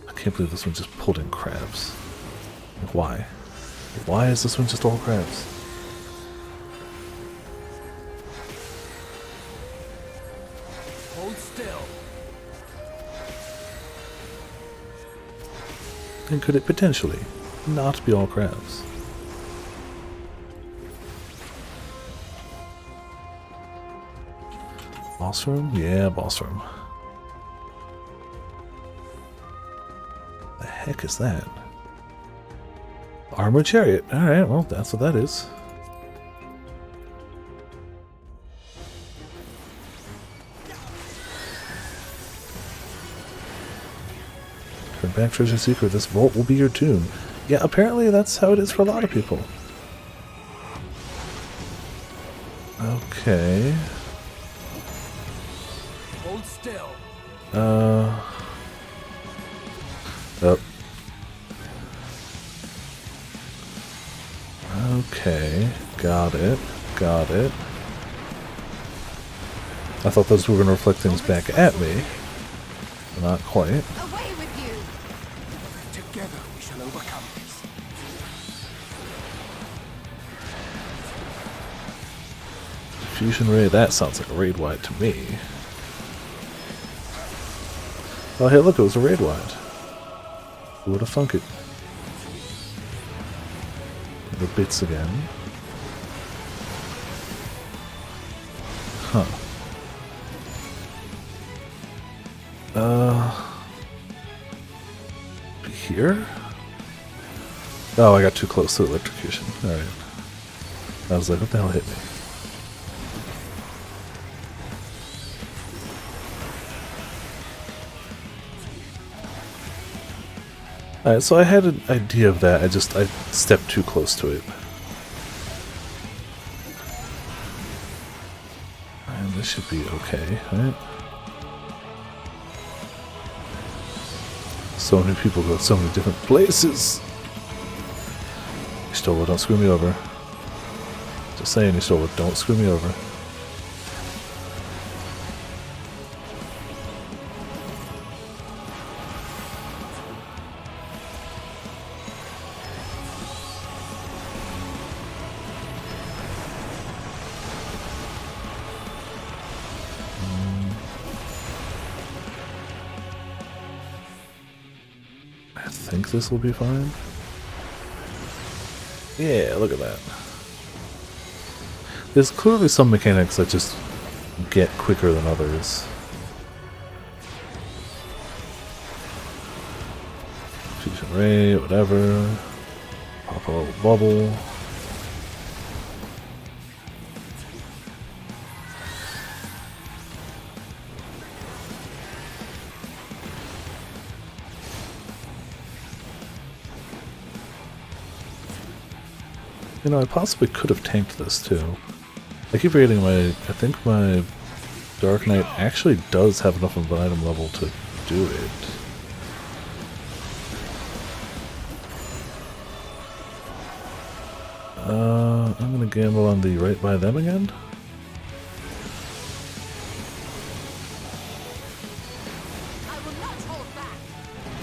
I can't believe this one just pulled in crabs. Like, why? Why is this one just all crabs? Hold still. And could it potentially not be all crabs? Boss room? Yeah, boss room. The heck is that? Armored chariot. Alright, well, that's what that is. Turn back, treasure seeker. This vault will be your tomb. Yeah, apparently that's how it is for a lot of people. Okay. Hold still. Oh. Okay, got it, got it. I thought those were going to reflect things back at me. Not quite. Away with you! Together we shall overcome this. Fusion ray, that sounds like a raid wide to me. Oh hey, look, it was a raid wide. Who would have thunk it? The bits again. Huh. Here? Oh, I got too close to electrocution. Alright. I was like, what the hell hit me? Alright, so I had an idea of that, I stepped too close to it. And this should be okay, right? So many people go so many different places! Istola, don't screw me over. Just saying, Istola, don't screw me over. I think this will be fine. Yeah, look at that. There's clearly some mechanics that just get quicker than others. Fusion ray, whatever. Pop a little bubble. You know, I possibly could have tanked this too. I keep forgetting I think my Dark Knight actually does have enough of an item level to do it. I'm gonna gamble on the right by them again.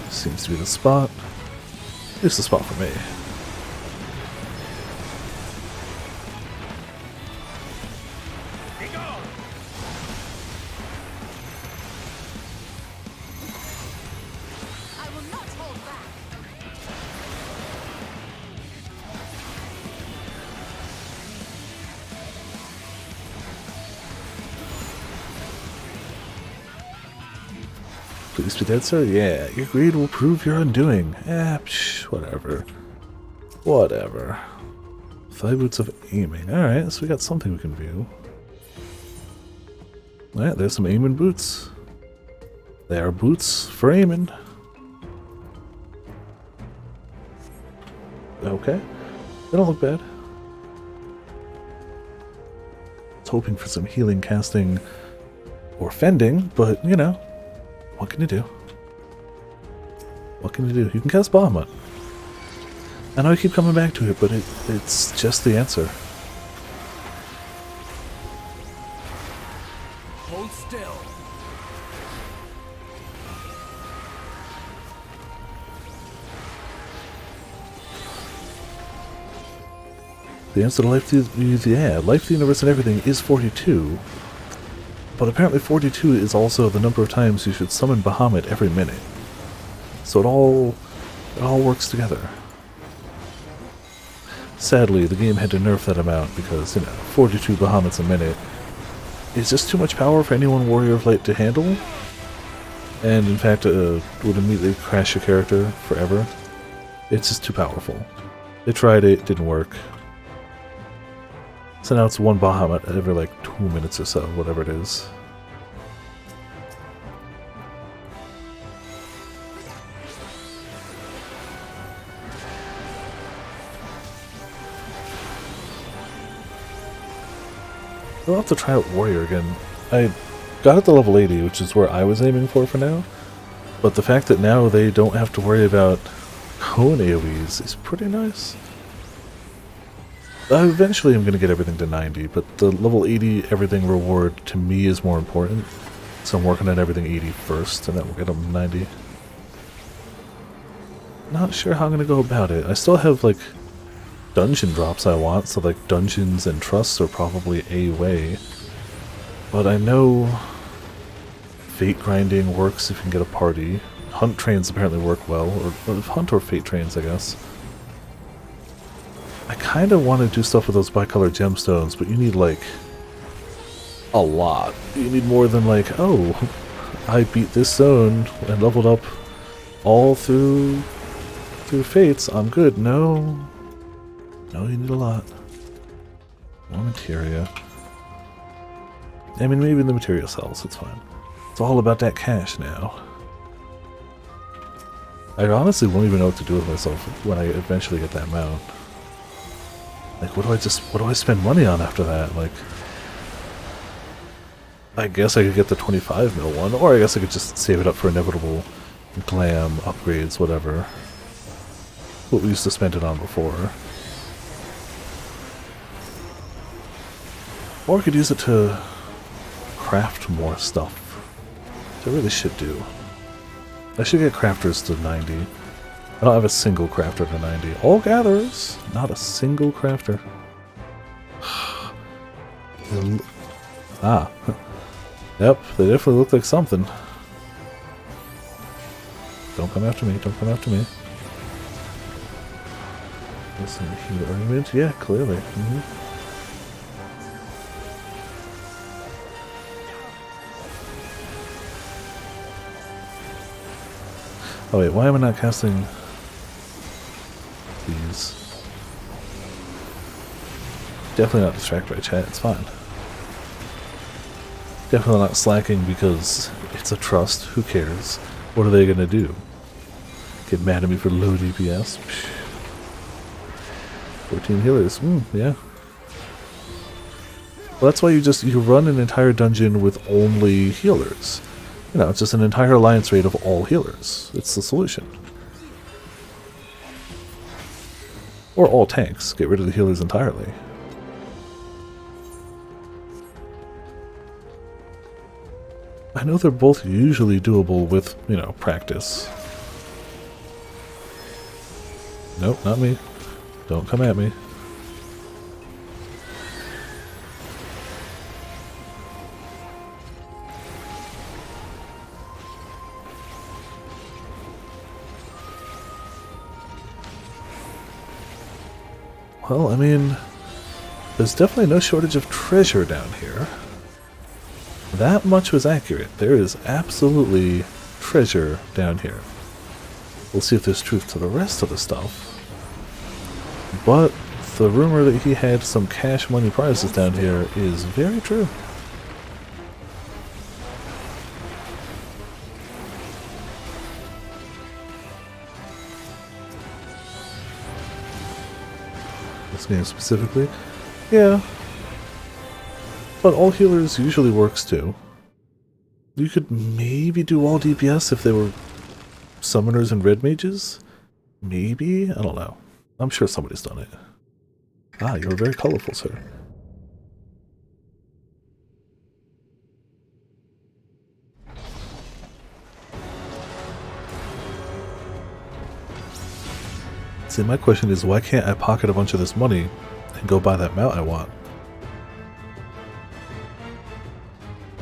Seems to be the spot. It's the spot for me. Please be dead, sir? Yeah, your greed will prove your undoing. Psh, whatever. Whatever. 5 boots of aiming. Alright, so we got something we can view. Alright, there's some aiming boots. They are boots for aiming. Okay. They don't look bad. was hoping for some healing, casting, or fending, but, you know, what can you do? What can you do? You can cast Bahamut. I know I keep coming back to it, but it's just the answer. Hold still. The answer to life, life, the universe, and everything is 42. But apparently 42 is also the number of times you should summon Bahamut every minute. So it all works together. Sadly, the game had to nerf that amount because, you know, 42 Bahamuts a minute is just too much power for any one Warrior of Light to handle. And in fact, would immediately crash your character forever. It's just too powerful. They tried it, didn't work. So now it's one Bahamut every like 2 minutes or so, whatever it is. I'll have to try out Warrior again. I got it to level 80, which is where I was aiming for now. But the fact that now they don't have to worry about cone AoEs is pretty nice. Eventually I'm going to get everything to 90, but the level 80 everything reward to me is more important. So I'm working on everything 80 first, and then we'll get them to 90. Not sure how I'm going to go about it. I still have, like, dungeon drops I want, so, like, dungeons and trusts are probably a way. But I know fate grinding works if you can get a party. Hunt trains apparently work well, or hunt or fate trains, I guess. I kind of want to do stuff with those bicolor gemstones, but you need, like, a lot. You need more than, like, oh, I beat this zone and leveled up all through fates, I'm good. No, you need a lot. More materia. I mean, maybe the materia sells, it's fine. It's all about that cash now. I honestly won't even know what to do with myself when I eventually get that mount. Like, what do I spend money on after that? Like, I guess I could get the 25 mil one, or I guess I could just save it up for inevitable glam upgrades, whatever. What we used to spend it on before. Or I could use it to craft more stuff. Which I really should do. I should get crafters to 90. I don't have a single crafter to 90. All gatherers, not a single crafter. Ah. Yep, they definitely look like something. Don't come after me, don't come after me. Listen, heal argument? Yeah, clearly. Oh wait, why am I not casting these? Definitely not distracted by chat, it's fine. Definitely not slacking because it's a trust, who cares? What are they gonna do? Get mad at me for low DPS? 14 healers, yeah. Well, that's why you run an entire dungeon with only healers. You know, it's just an entire alliance raid of all healers. It's the solution. Or all tanks. Get rid of the healers entirely. I know they're both usually doable with, you know, practice. Nope, not me. Don't come at me. Well, I mean, there's definitely no shortage of treasure down here. That much was accurate. There is absolutely treasure down here. We'll see if there's truth to the rest of the stuff. But the rumor that he had some cash money prizes down here is very true. This game specifically? Yeah. But all healers usually works too. You could maybe do all DPS if they were summoners and red mages? Maybe? I don't know. I'm sure somebody's done it. Ah, you're very colorful, sir. See, my question is, why can't I pocket a bunch of this money and go buy that mount I want?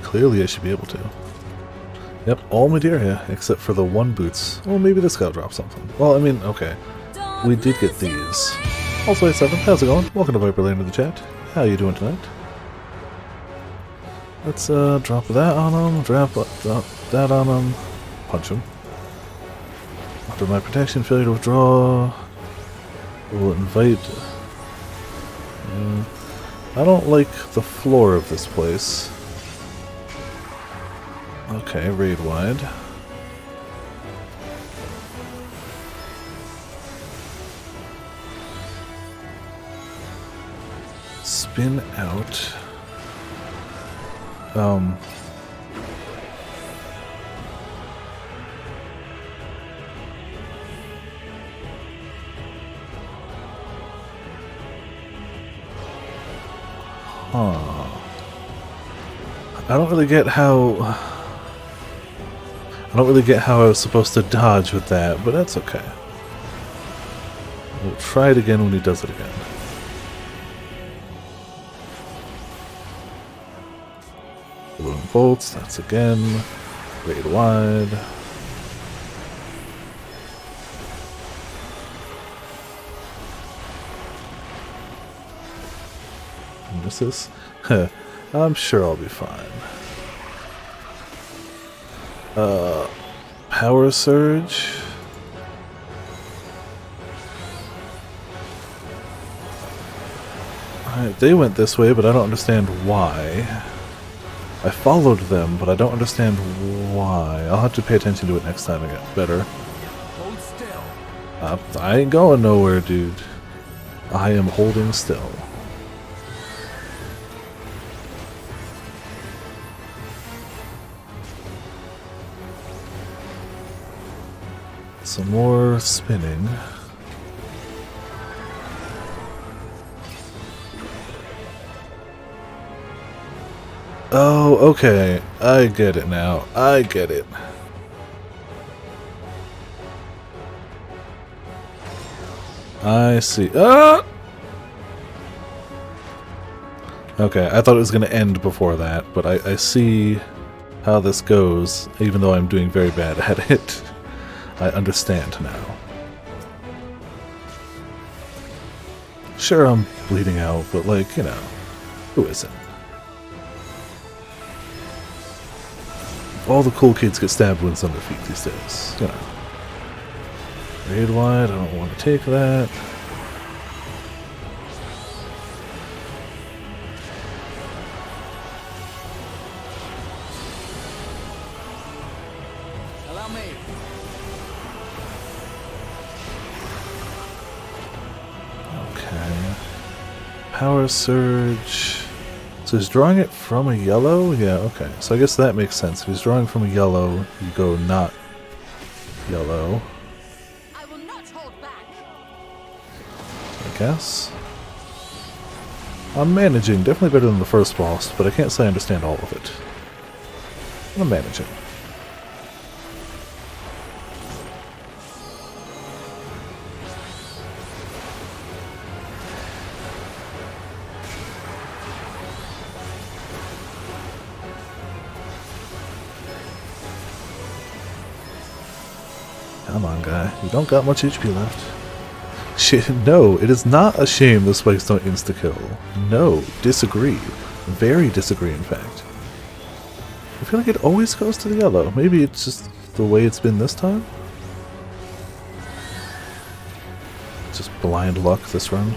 Clearly I should be able to. Yep, all Madeira, except for the one boots. Well, maybe this guy dropped something. Well, I mean, okay. We did get these. Also, 7, how's it going? Welcome to Viperland in the chat. How you doing tonight? Let's drop that on him, drop that on him, punch him. After my protection, failure to withdraw. We'll invite... I don't like the floor of this place. Okay, raid wide. Spin out. I don't really get how... I don't really get how I was supposed to dodge with that, but that's okay. We'll try it again when he does it again. Balloon bolts, that's again. Raid wide. And this is... I'm sure I'll be fine. Power surge. Alright, they went this way, but I don't understand why. I followed them, but I don't understand why. I'll have to pay attention to it next time I get better. Hold still. I ain't going nowhere, dude. I am holding still. Some more spinning. Oh, okay. I get it now. I get it. I see. Ah! Okay, I thought it was going to end before that, but I see how this goes, even though I'm doing very bad at it. I understand now. Sure, I'm bleeding out, but like, you know, who isn't? All the cool kids get stabbed with on their feet these days, you know. Raid wide, I don't want to take that. Allow me. Okay. Power surge. So he's drawing it from a yellow? Yeah, okay. So I guess that makes sense. If he's drawing from a yellow, you go not yellow. I will not hold back. I guess. I'm managing. Definitely better than the first boss, but I can't say I understand all of it. I'm managing. Come on, guy. You don't got much HP left. Shit, no, it is not a shame the spikes don't insta-kill. No, disagree. Very disagree, in fact. I feel like it always goes to the yellow. Maybe it's just the way it's been this time? Just blind luck this run.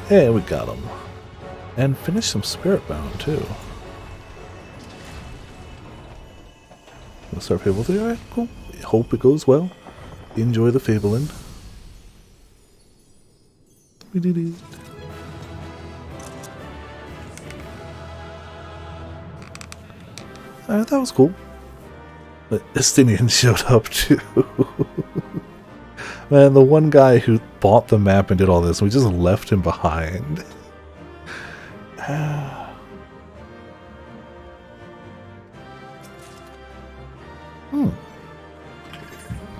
Yeah, we got him. And finish some Spirit Bound, too. Let's start people there. Alright, cool. Hope it goes well. enjoy the Fabelin. That was cool. But Estinian showed up too. Man, the one guy who bought the map and did all this, we just left him behind.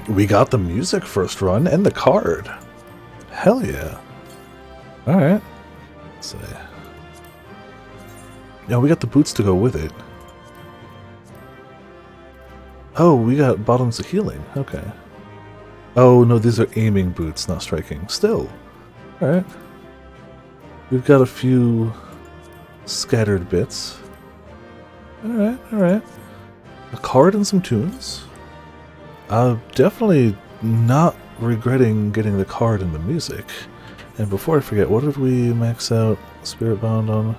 We got the music first run and the card. Hell yeah. Alright. Let's see. Yeah, we got the boots to go with it. Oh, we got bottoms of healing. Okay. Oh, no, these are aiming boots, not striking. Still. Alright. We've got a few scattered bits. Alright, alright. A card and some tunes. Definitely not regretting getting the card and the music. And before I forget, what did we max out Spirit Bound on?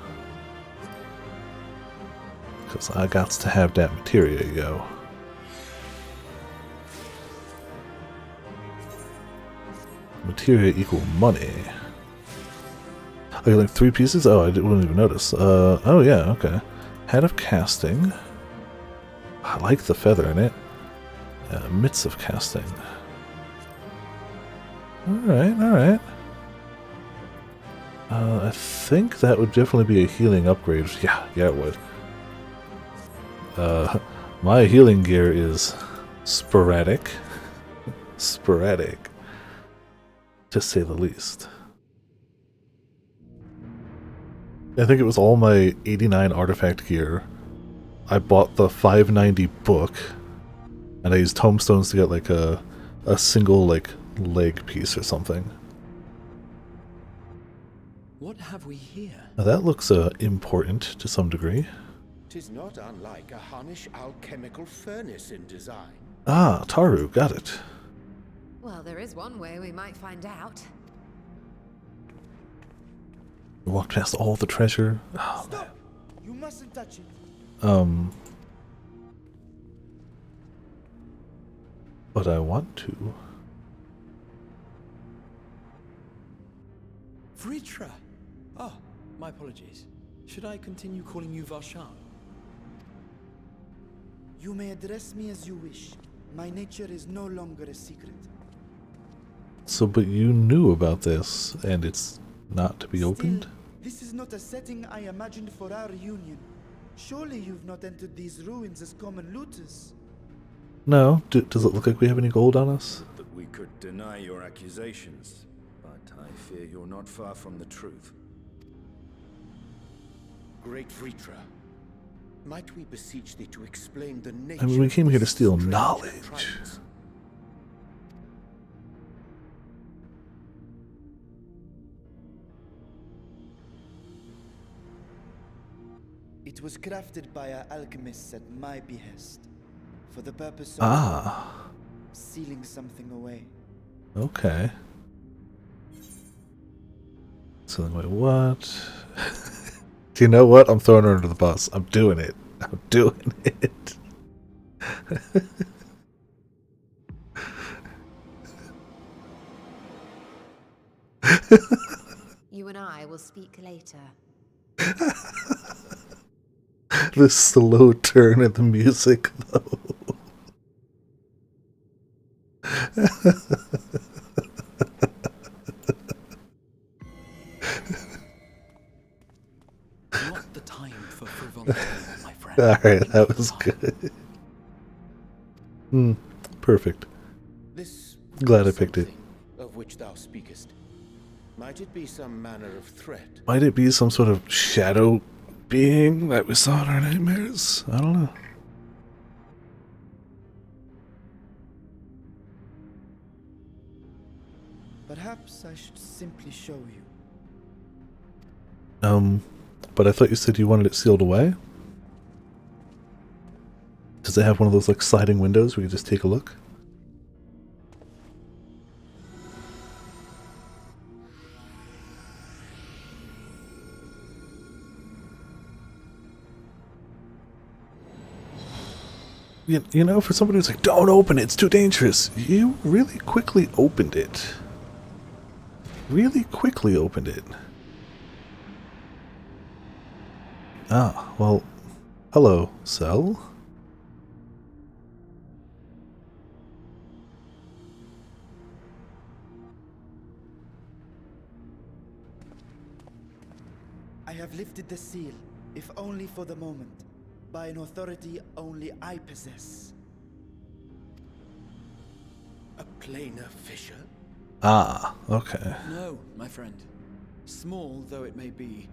Because I got to have that materia, yo. Materia equal money. Oh, you like 3 pieces? Oh, I wouldn't even notice. Oh yeah, okay. Head of casting. I like the feather in it. Mitts of casting. Alright, alright. I think that would definitely be a healing upgrade. Yeah, it would. My healing gear is sporadic. Sporadic. To say the least. I think it was all my 89 artifact gear. I bought the 590 book, and I used tomestones to get like a single like leg piece or something. What have we here? Now that looks important to some degree. 'Tis not unlike a Hunnish alchemical furnace in design. Ah, Taru, got it. Well, there is one way we might find out. We walked past all the treasure. Oh, Stop! You mustn't touch it. But I want to. Vritra! Oh, my apologies. Should I continue calling you Varshan? You may address me as you wish. My nature is no longer a secret. So, but you knew about this, and it's not to be opened? This is not a setting I imagined for our reunion. Surely you've not entered these ruins as common looters. No. Does it look like we have any gold on us? That we could deny your accusations, but I fear you're not far from the truth. Great Vritra, might we beseech thee to explain the nature I mean, we came here to of steal this strange knowledge. enterprise? It was crafted by our alchemists at my behest, for the purpose of sealing something away. Okay. So wait, what? Do you know what? I'm throwing her under the bus. I'm doing it. I'm doing it. You and I will speak later. The slow turn of the music, though. Not the time for frivolity, my friend. Alright, that was good. Perfect. This Glad I picked it. of which thou speakest, might it be some manner of threat? Might it be some sort of shadow being that we saw in our nightmares? I don't know. Perhaps I should simply show you. But I thought you said you wanted it sealed away? Does it have one of those like sliding windows where you just take a look? You know, for somebody who's like, don't open it, it's too dangerous, you really quickly opened it. Really quickly opened it. Ah, well, hello, Cell. I have lifted the seal, if only for the moment, by an authority only I possess. A planar fissure? Ah, okay. No, my friend. Small though it may be,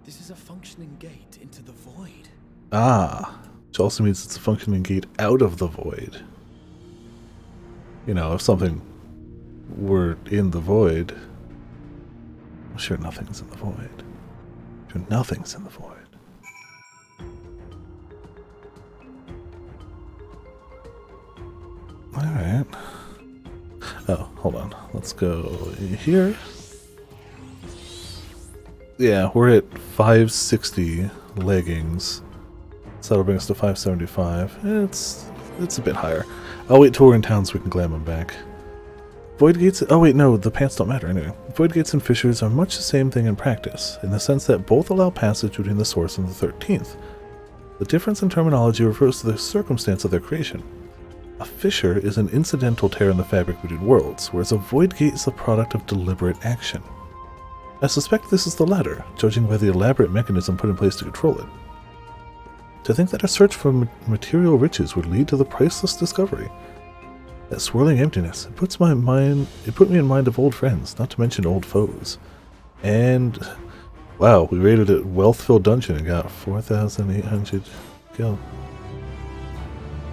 this is a functioning gate into the void. Ah, which also means it's a functioning gate out of the void. You know, if something were in the void, I'm sure nothing's in the void. I'm sure nothing's in the void. Alright. Oh, hold on. Let's go here. Yeah, we're at 560 leggings. So that'll bring us to 575. It's a bit higher. I'll wait till we're in town so we can glam them back. Void gates... Oh wait, no, the pants don't matter anyway. Void gates and fissures are much the same thing in practice, in the sense that both allow passage between the source and the 13th. The difference in terminology refers to the circumstance of their creation. A fissure is an incidental tear in the fabric between worlds, whereas a void gate is the product of deliberate action. I suspect this is the latter, judging by the elaborate mechanism put in place to control it. To think that a search for material riches would lead to the priceless discovery. That swirling emptiness, it put me in mind of old friends, not to mention old foes. And, wow, we raided a wealth-filled dungeon and got 4,800 gil.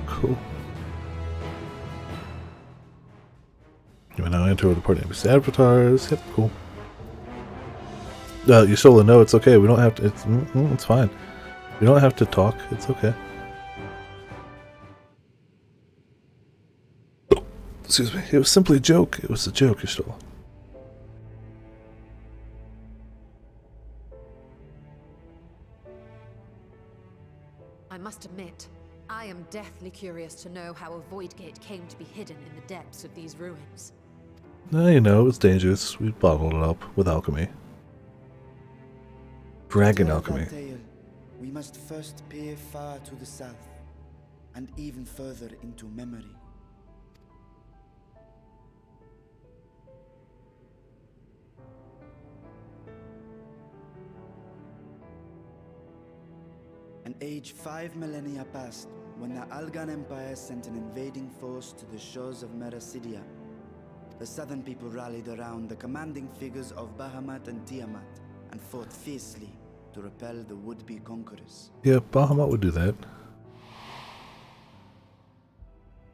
Cool. You may now enter with the party NPC avatars. Yep, cool. You solo, no, it's okay. We don't have to. It's fine. We don't have to talk. It's okay. Excuse me. It was simply a joke. It was a joke, Ishtola. I must admit, I am deathly curious to know how a void gate came to be hidden in the depths of these ruins. You know, it was dangerous. We bottled it up with alchemy. Dragon alchemy. We must first peer far to the south, and even further into memory. An age 5 millennia passed when the Algan Empire sent an invading force to the shores of Merasidia. The southern people rallied around the commanding figures of Bahamut and Tiamat and fought fiercely to repel the would-be conquerors. Yeah, Bahamut would do that.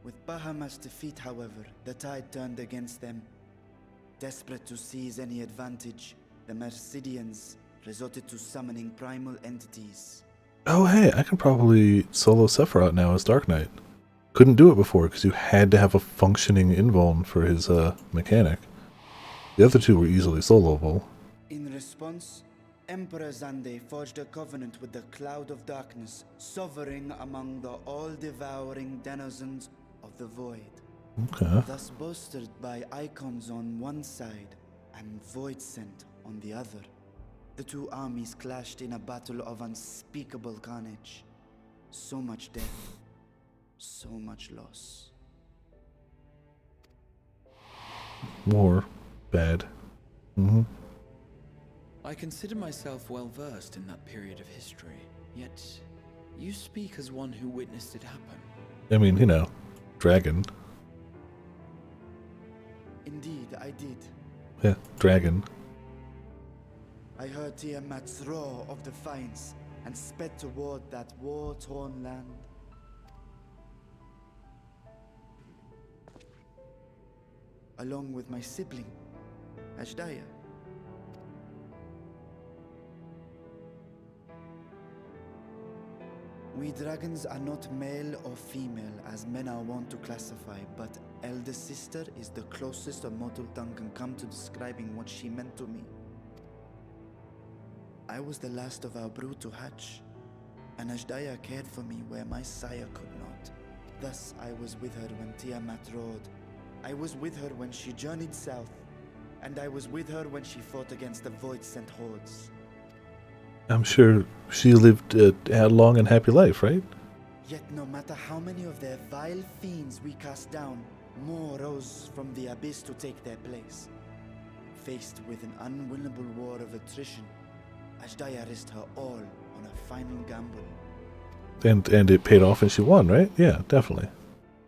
With Bahamut's defeat, however, the tide turned against them. Desperate to seize any advantage, the Mercidians resorted to summoning primal entities. Oh hey, I can probably solo Sephiroth now as Dark Knight. Couldn't do it before because you had to have a functioning invuln for his mechanic. The other two were easily soloable. In response, Emperor Zande forged a covenant with the Cloud of Darkness, sovereign among the all-devouring denizens of the Void. Okay. Thus bolstered by icons on one side and Void Scent on the other. The two armies clashed in a battle of unspeakable carnage. So much death, so much loss. War. Bad. I consider myself well versed in that period of history, yet you speak as one who witnessed it happen. I mean, you know, dragon. Indeed, I did. Yeah, dragon. I heard Tiamat's roar of defiance and sped toward that war-torn land. Along with my sibling, Ashdaya. We dragons are not male or female as men are wont to classify, but elder sister is the closest a mortal tongue can come to describing what she meant to me. I was the last of our brood to hatch, and Ashdaya cared for me where my sire could not. Thus I was with her when Tiamat rode. I was with her when she journeyed south. And I was with her when she fought against the Void-sent hordes. I'm sure she lived a long and happy life, right? Yet no matter how many of their vile fiends we cast down, more rose from the abyss to take their place. Faced with an unwinnable war of attrition, Ashdaya risked her all on a final gamble. And it paid off and she won, right? Yeah, definitely.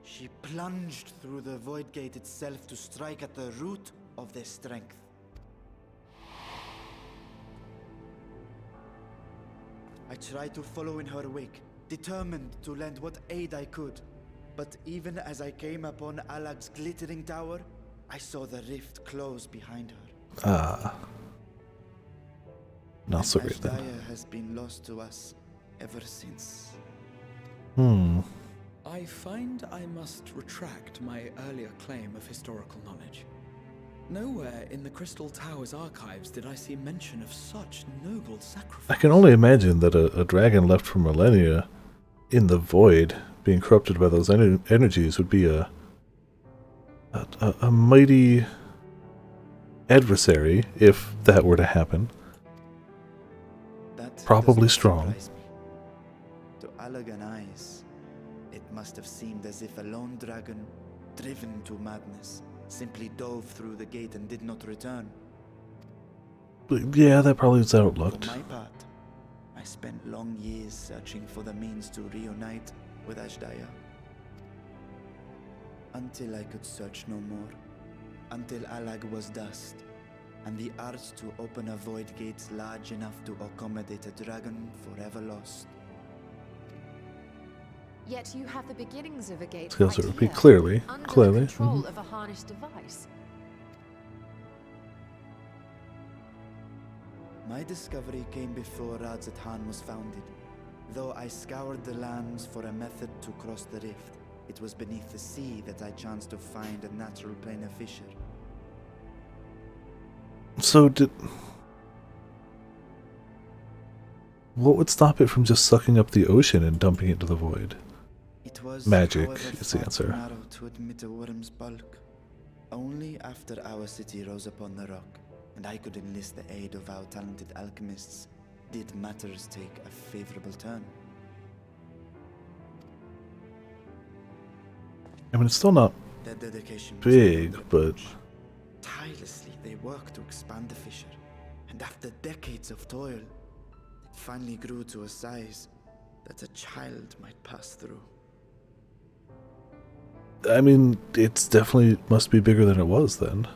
She plunged through the Void Gate itself to strike at the root of their strength. I tried to follow in her wake, determined to lend what aid I could. But even as I came upon Alag's glittering tower, I saw the rift close behind her. Ah. Not so great then. Ashdaya has been lost to us ever since. I find I must retract my earlier claim of historical knowledge. Nowhere in the Crystal Tower's archives did I see mention of such noble sacrifice. I can only imagine that a dragon left for millennia in the void, being corrupted by those energies, would be a mighty adversary if that were to happen. That probably strong. To Allagan eyes, it must have seemed as if a lone dragon, driven to madness, simply dove through the gate and did not return. But yeah, that probably is how it looked. For my part, I spent long years searching for the means to reunite with Ashdaya. Until I could search no more. Until Alag was dust, and the art to open a void gate large enough to accommodate a dragon forever lost. Yet you have the beginnings of a gate Skills right are repeat here, clearly. under Clearly. the control of a harnessed device. My discovery came before Radzat was founded. Though I scoured the lands for a method to cross the rift, it was beneath the sea that I chanced to find a natural planar fissure. So what would stop it from just sucking up the ocean and dumping it into the void? It was, Magic however, is the far answer. too narrow to admit a worm's bulk. Only after our city rose upon the rock, and I could enlist the aid of our talented alchemists, did matters take a favorable turn. I mean, it's still not Their dedication was big, beyond but reproach. Tirelessly they worked to expand the fissure, and after decades of toil, it finally grew to a size that a child might pass through. I mean, it's definitely must be bigger than it was then.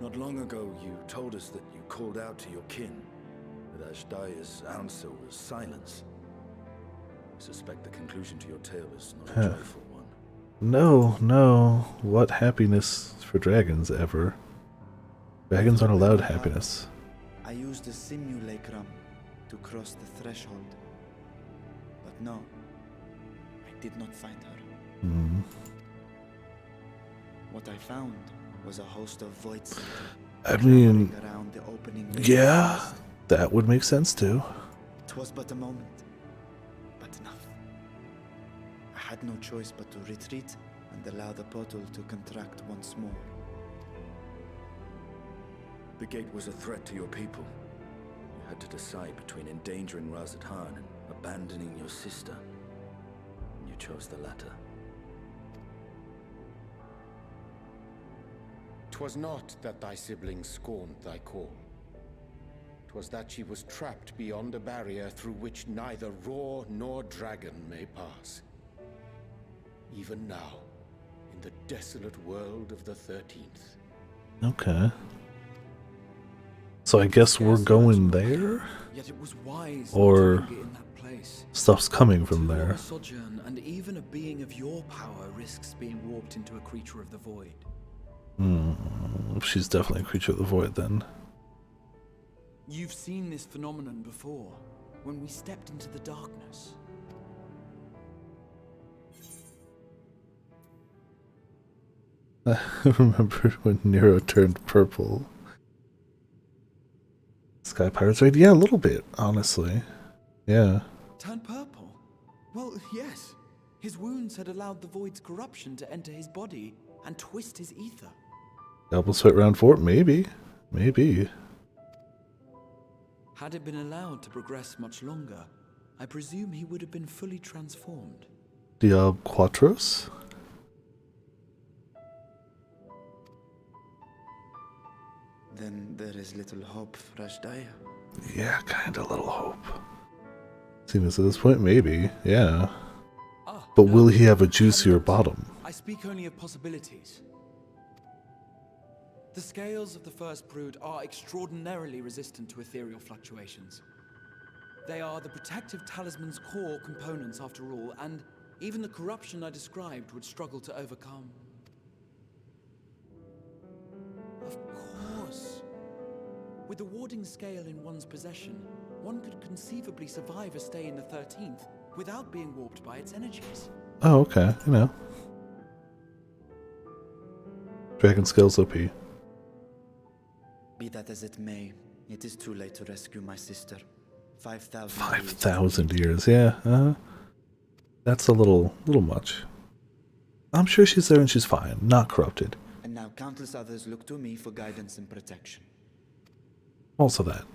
Not long ago, you told us that you called out to your kin, that Ashdaya's answer was silence. I suspect the conclusion to your tale is not a joyful one. No. What happiness for dragons ever? Dragons aren't allowed happiness. I used a simulacrum to cross the threshold. But no, I did not find her. What I found was a host of voids. I mean, around the opening yeah, that would make sense too. It was but a moment, but enough. I had no choice but to retreat and allow the portal to contract once more. The gate was a threat to your people. You had to decide between endangering Radzat and abandoning your sister. And you chose the latter. 'Twas not that thy siblings scorned thy call. 'Twas that she was trapped beyond a barrier through which neither roar nor dragon may pass. Even now, in the desolate world of the 13th. Okay. So I guess we're going there? Yet it was wise Or not to linger in that place. stuff's coming from there. A sojourn, and even a being of your power risks being warped into a creature of the void. She's definitely a creature of the void then. You've seen this phenomenon before, when we stepped into the darkness. I remember when Nero turned purple. Sky Pirates raid? Yeah, a little bit, honestly. Yeah. turned purple. Well, yes. His wounds had allowed the void's corruption to enter his body and twist his ether. Double sweat round 4? Maybe. Maybe. Had it been allowed to progress much longer, I presume he would have been fully transformed. Diab Quatros? Then there is little hope for Ashdaya. Yeah, kinda little hope. Seems at this point, maybe. Yeah. But will he have a juicier bottom? I speak only of possibilities. The scales of the first brood are extraordinarily resistant to ethereal fluctuations. They are the protective talisman's core components after all, and even the corruption I described would struggle to overcome. Of course. With the warding scale in one's possession, one could conceivably survive a stay in the 13th without being warped by its energies. Oh, okay. You know. Dragon Scales OP. Be that as it may, it is too late to rescue my sister. 5,000 5,000 years, yeah. That's a little much. I'm sure she's there and she's fine, not corrupted. And now countless others look to me for guidance and protection. Also that.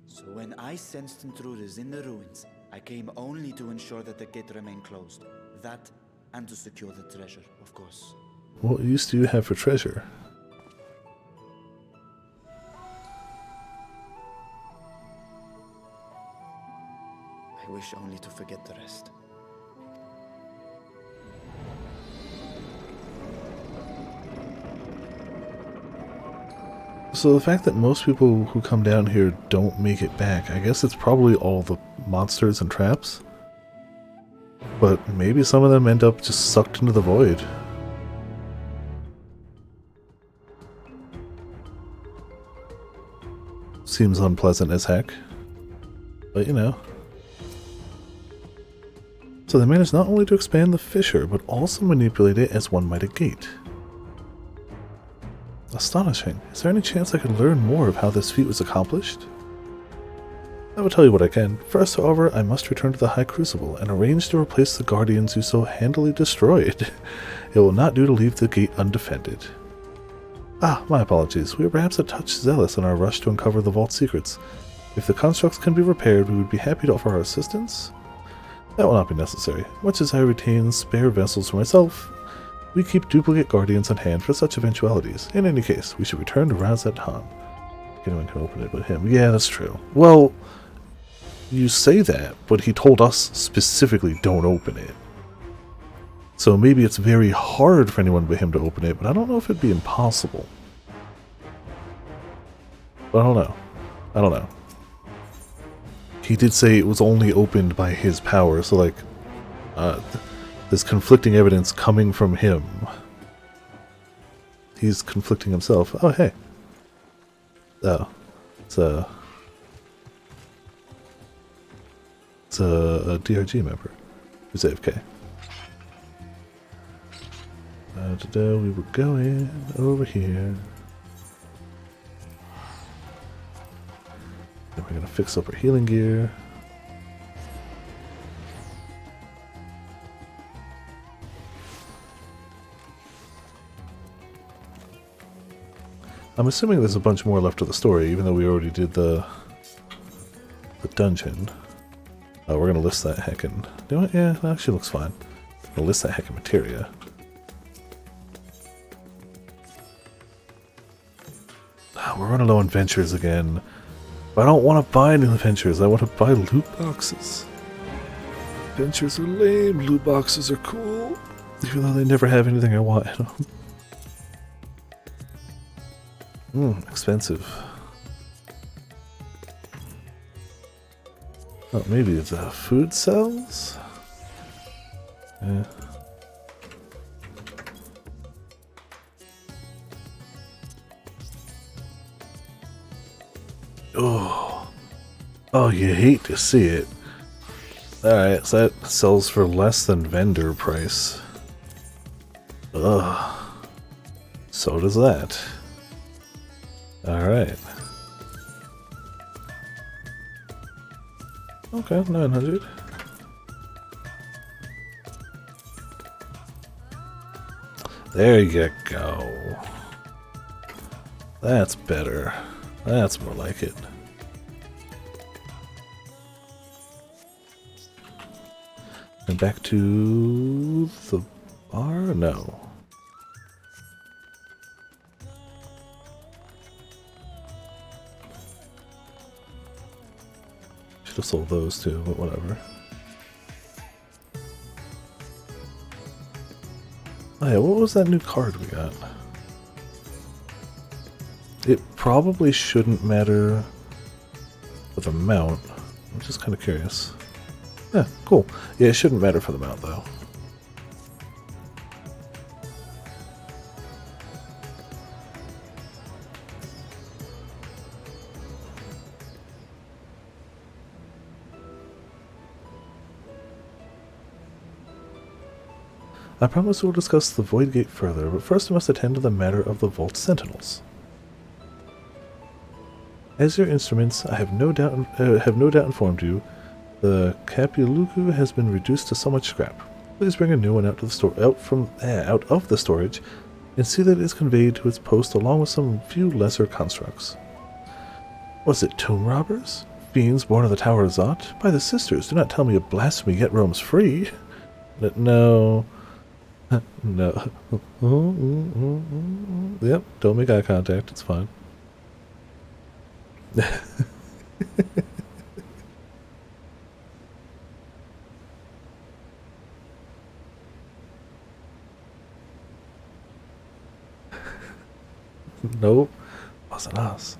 So when I sensed intruders in the ruins, I came only to ensure that the gate remained closed. That, and to secure the treasure, of course. What use do you have for treasure? I wish only to forget the rest. So the fact that most people who come down here don't make it back, I guess it's probably all the monsters and traps. But maybe some of them end up just sucked into the void. Seems unpleasant as heck. But you know. So they managed not only to expand the fissure, but also manipulate it as one might a gate. Astonishing. Is there any chance I could learn more of how this feat was accomplished? I will tell you what I can. First, however, I must return to the High Crucible and arrange to replace the guardians you so handily destroyed. It will not do to leave the gate undefended. Ah, my apologies. We were perhaps a touch zealous in our rush to uncover the vault's secrets. If the constructs can be repaired, we would be happy to offer our assistance. That will not be necessary. Much as I retain spare vessels for myself, we keep duplicate guardians on hand for such eventualities. In any case, we should return to Razat Han. Anyone can open it but him. Yeah, that's true. Well, you say that, but he told us specifically don't open it. So maybe it's very hard for anyone but him to open it, but I don't know if it'd be impossible. But I don't know. I don't know. He did say it was only opened by his power, so like, there's conflicting evidence coming from him. He's conflicting himself. Oh, hey. Oh. It's a DRG member who's AFK. We were going over here. Then we're gonna fix up our healing gear. I'm assuming there's a bunch more left of the story, even though we already did the dungeon. Oh, we're gonna list that heckin'. Do it? Yeah, that actually looks fine. I'm gonna list that heckin' materia. Oh, we're running low on ventures again. But I don't want to buy new ventures. I want to buy loot boxes. Ventures are lame. Loot boxes are cool. Even though they never have anything I want in them. Expensive. Oh, maybe the food sells? Yeah. Oh, you hate to see it. Alright, so that sells for less than vendor price. Ugh. So does that. Alright. Okay, 900. There you go. That's better. That's more like it. And back to the bar? No. Should have sold those too, but whatever. Oh yeah, what was that new card we got? It probably shouldn't matter for the mount. I'm just kind of curious. Yeah, cool. Yeah, it shouldn't matter for the mount though. I promise we'll discuss the Void Gate further, but first I must attend to the matter of the Vault Sentinels. As your instruments, I have no doubt informed you, the Capuluku has been reduced to so much scrap. Please bring a new one out of the storage, and see that it is conveyed to its post along with some few lesser constructs. Was it tomb robbers? Fiends born of the Tower of Zot? By the sisters, do not tell me a blasphemy yet roams free. No. No. Yep, don't make eye contact, it's fine. Nope, wasn't us.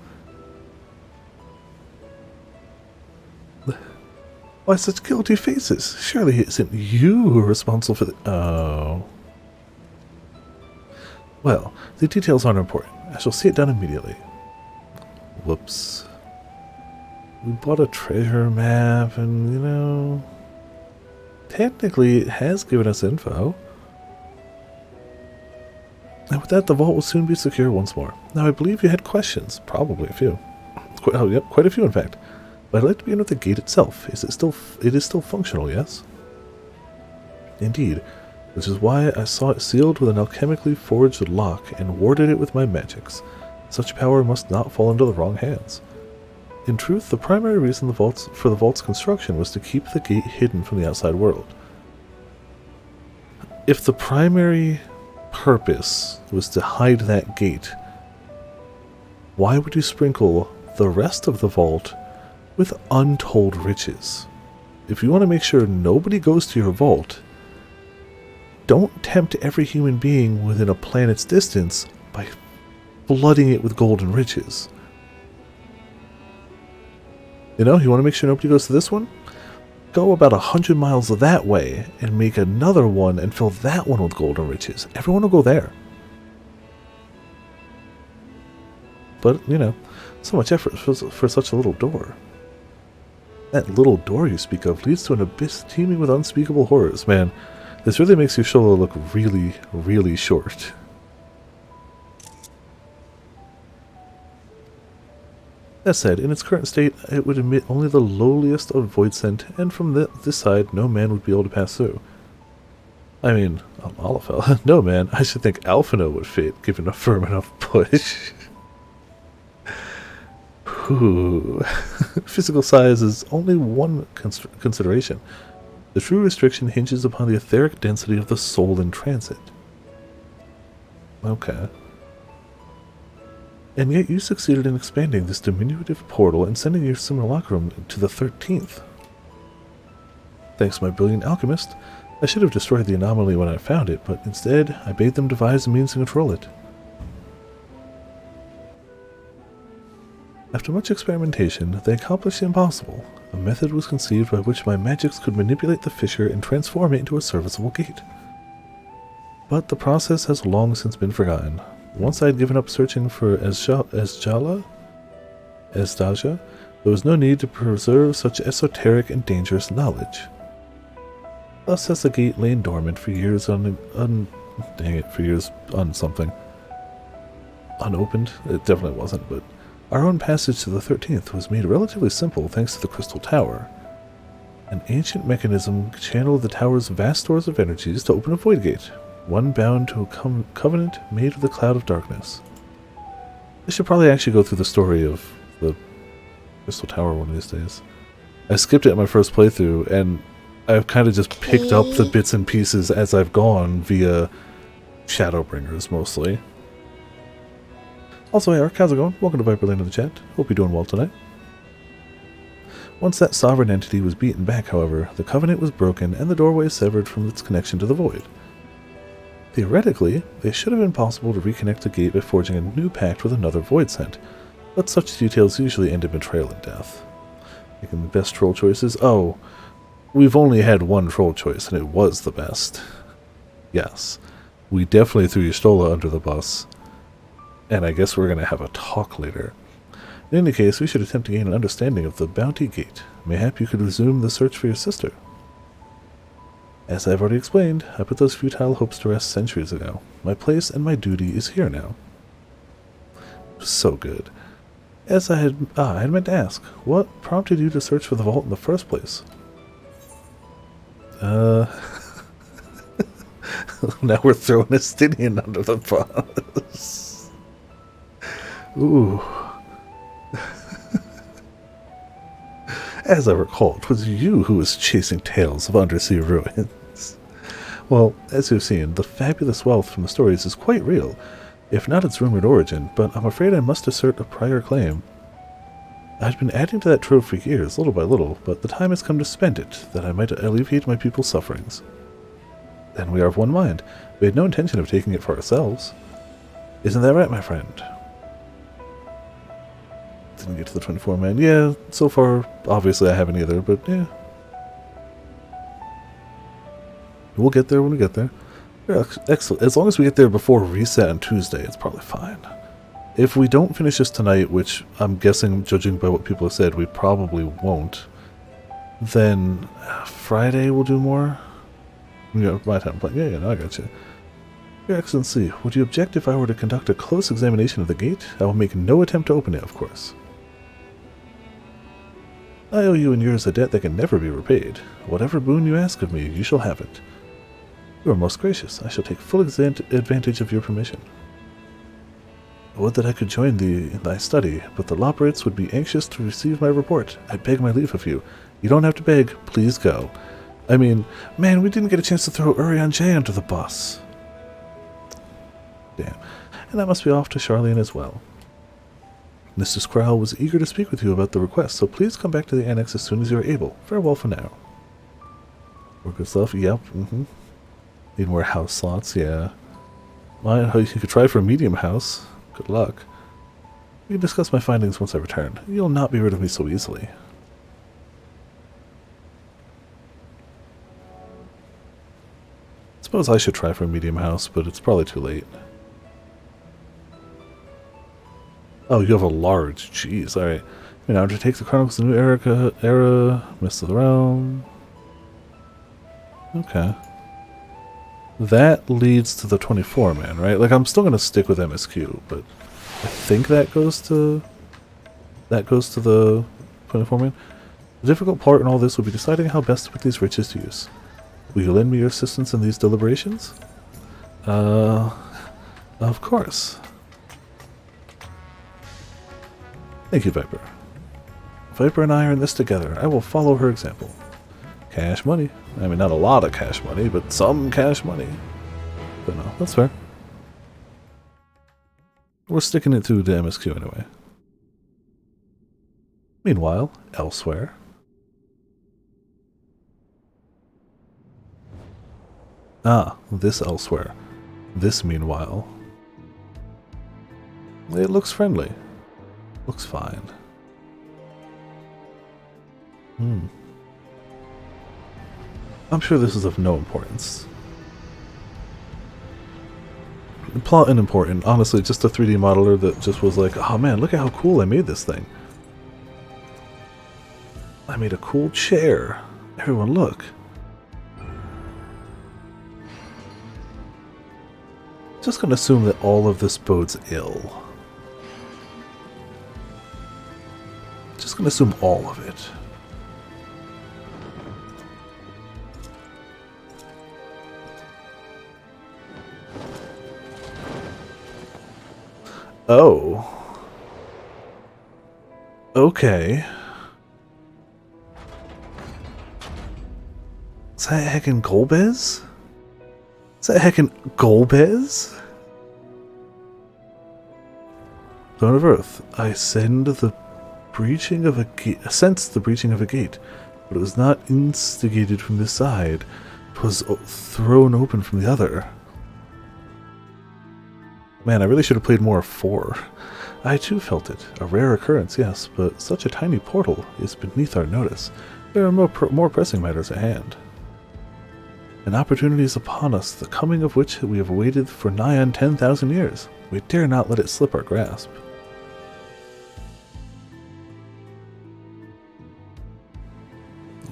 Why such guilty faces? Surely it isn't you who are responsible for the— Oh. Well, the details aren't important. I shall see it done immediately. Whoops. We bought a treasure map and, you know, technically it has given us info. And with that, the vault will soon be secure once more. Now, I believe you had questions. Probably a few. Oh, yep, quite a few, in fact. But I'd like to begin with the gate itself. It is still functional, yes? Indeed. Which is why I saw it sealed with an alchemically forged lock and warded it with my magics. Such power must not fall into the wrong hands. In truth, the primary reason for the vault's construction was to keep the gate hidden from the outside world. If the primary purpose was to hide that gate, why would you sprinkle the rest of the vault with untold riches? If you want to make sure nobody goes to your vault, don't tempt every human being within a planet's distance by flooding it with golden riches. You know, you want to make sure nobody goes to this one? Go about 100 miles that way and make another one and fill that one with golden riches. Everyone will go there. But, you know, so much effort for such a little door. That little door you speak of leads to an abyss teeming with unspeakable horrors. Man, this really makes your shoulder look really, really short. That said, in its current state, it would emit only the lowliest of void scent, and from this side, no man would be able to pass through. I mean, Olafel. No man, I should think Alphino would fit, given a firm enough push. Ooh. Physical size is only one consideration. The true restriction hinges upon the etheric density of the soul in transit. Okay. And yet you succeeded in expanding this diminutive portal and sending your simulacrum to the 13th. Thanks, my brilliant alchemist. I should have destroyed the anomaly when I found it, but instead I bade them devise a means to control it. After much experimentation, they accomplished the impossible. A method was conceived by which my magics could manipulate the fissure and transform it into a serviceable gate. But the process has long since been forgotten. Once I had given up searching for Estasia, there was no need to preserve such esoteric and dangerous knowledge. Thus has the gate lain dormant for years dang it, for years on something. Unopened? It definitely wasn't, but our own passage to the 13th was made relatively simple thanks to the Crystal Tower. An ancient mechanism channeled the tower's vast stores of energies to open a void gate, one bound to a covenant made of the cloud of darkness. I should probably actually go through the story of the Crystal Tower one of these days. I skipped it in my first playthrough, and I've kind of just picked up the bits and pieces as I've gone via Shadowbringers, mostly. Also, hey Ark, how's it going? Welcome to Viper Lane in the chat. Hope you're doing well tonight. Once that sovereign entity was beaten back, however, the covenant was broken and the doorway severed from its connection to the void. Theoretically, it should have been possible to reconnect the gate by forging a new pact with another void sent, but such details usually end in betrayal and death. Making the best troll choices? Oh, we've only had one troll choice, and it was the best. Yes, we definitely threw Y'shtola under the bus, and I guess we're going to have a talk later. In any case, we should attempt to gain an understanding of the Bounty Gate. Mayhap you could resume the search for your sister. As I've already explained, I put those futile hopes to rest centuries ago. My place and my duty is here now. So good. As I had meant to ask, what prompted you to search for the vault in the first place? Now we're throwing Estidian under the bus. Ooh. As I recall, it was you who was chasing tales of undersea ruins. Well, as you've seen, the fabulous wealth from the stories is quite real, if not its rumored origin, but I'm afraid I must assert a prior claim. I'd been adding to that trove for years, little by little, but the time has come to spend it, that I might alleviate my people's sufferings. Then we are of one mind. We had no intention of taking it for ourselves. Isn't that right, my friend? Didn't get to the 24-man. Yeah, so far, obviously I haven't either, but yeah. We'll get there when we get there. Yeah, excellent. As long as we get there before reset on Tuesday, it's probably fine. If we don't finish this tonight, which I'm guessing, judging by what people have said, we probably won't, then Friday we'll do more? Yeah, my time playing. Yeah, no, I got you. Your Excellency, would you object if I were to conduct a close examination of the gate? I will make no attempt to open it, of course. I owe you and yours a debt that can never be repaid. Whatever boon you ask of me, you shall have it. You are most gracious. I shall take full advantage of your permission. I would that I could join thee in thy study, but the Loporrits would be anxious to receive my report. I beg my leave of you. You don't have to beg. Please go. I mean, man, we didn't get a chance to throw Urian J under the bus. Damn. And I must be off to Charlian as well. Mr. Squirrel was eager to speak with you about the request, so please come back to the annex as soon as you are able. Farewell for now. More good stuff? Yep. Need more house slots? Yeah. You could try for a medium house. Good luck. We can discuss my findings once I return. You'll not be rid of me so easily. Suppose I should try for a medium house, but it's probably too late. Oh, you have a large. Jeez, alright. You know, undertake the Chronicles of the New Era, Mist of the Realm. Okay. That leads to the 24-man, right? Like, I'm still going to stick with MSQ, but I think that goes to the 24-man. The difficult part in all this will be deciding how best to put these riches to use. Will you lend me your assistance in these deliberations? Of course. Thank you, Viper. Viper and I are in this together. I will follow her example. Cash money. I mean, not a lot of cash money, but some cash money. But no, that's fair. We're sticking it through the MSQ anyway. Meanwhile, elsewhere. Ah, this elsewhere. This meanwhile. It looks friendly. Looks fine. I'm sure this is of no importance. Plot unimportant. Honestly, just a 3D modeler that just was like, oh man, look at how cool I made this thing. I made a cool chair. Everyone look. Just gonna assume that all of this bodes ill. Just gonna assume all of it. Oh. Okay. Is that heckin' Golbez? Is that heckin' Golbez? Throne of Earth, I send the breaching of a gate. Sense the breaching of a gate, but it was not instigated from this side. It was thrown open from the other. Man, I really should have played more of 4. I too felt it. A rare occurrence, yes, but such a tiny portal is beneath our notice. There are more pressing matters at hand. An opportunity is upon us, the coming of which we have waited for nigh on 10,000 years. We dare not let it slip our grasp.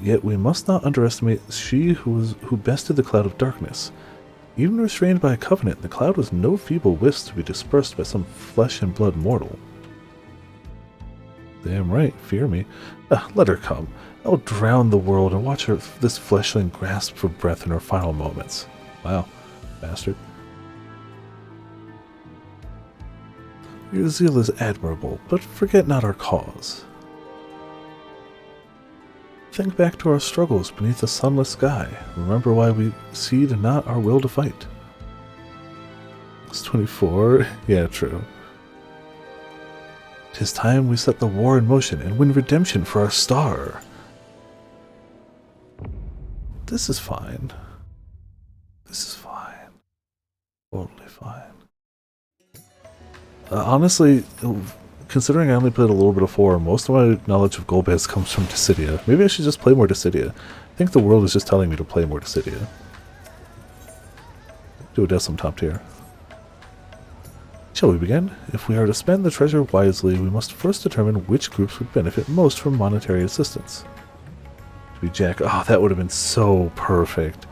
Yet we must not underestimate she who bested the cloud of darkness. Even restrained by a covenant, the cloud was no feeble wisp to be dispersed by some flesh and blood mortal. Damn right, fear me. Let her come. I'll drown the world and watch this fleshling grasp for breath in her final moments. Wow, bastard. Your zeal is admirable, but forget not our cause. Think back to our struggles beneath a sunless sky. Remember why we cede not our will to fight. It's 24. Yeah, true. 'Tis time we set the war in motion and win redemption for our star. This is fine. This is fine. Totally fine. Honestly, considering I only played a little bit of 4, most of my knowledge of Golbez comes from Dissidia. Maybe I should just play more Dissidia. I think the world is just telling me to play more Dissidia. Do a Decim top tier. Shall we begin? If we are to spend the treasure wisely, we must first determine which groups would benefit most from monetary assistance. To be Jack, oh, that would have been so perfect.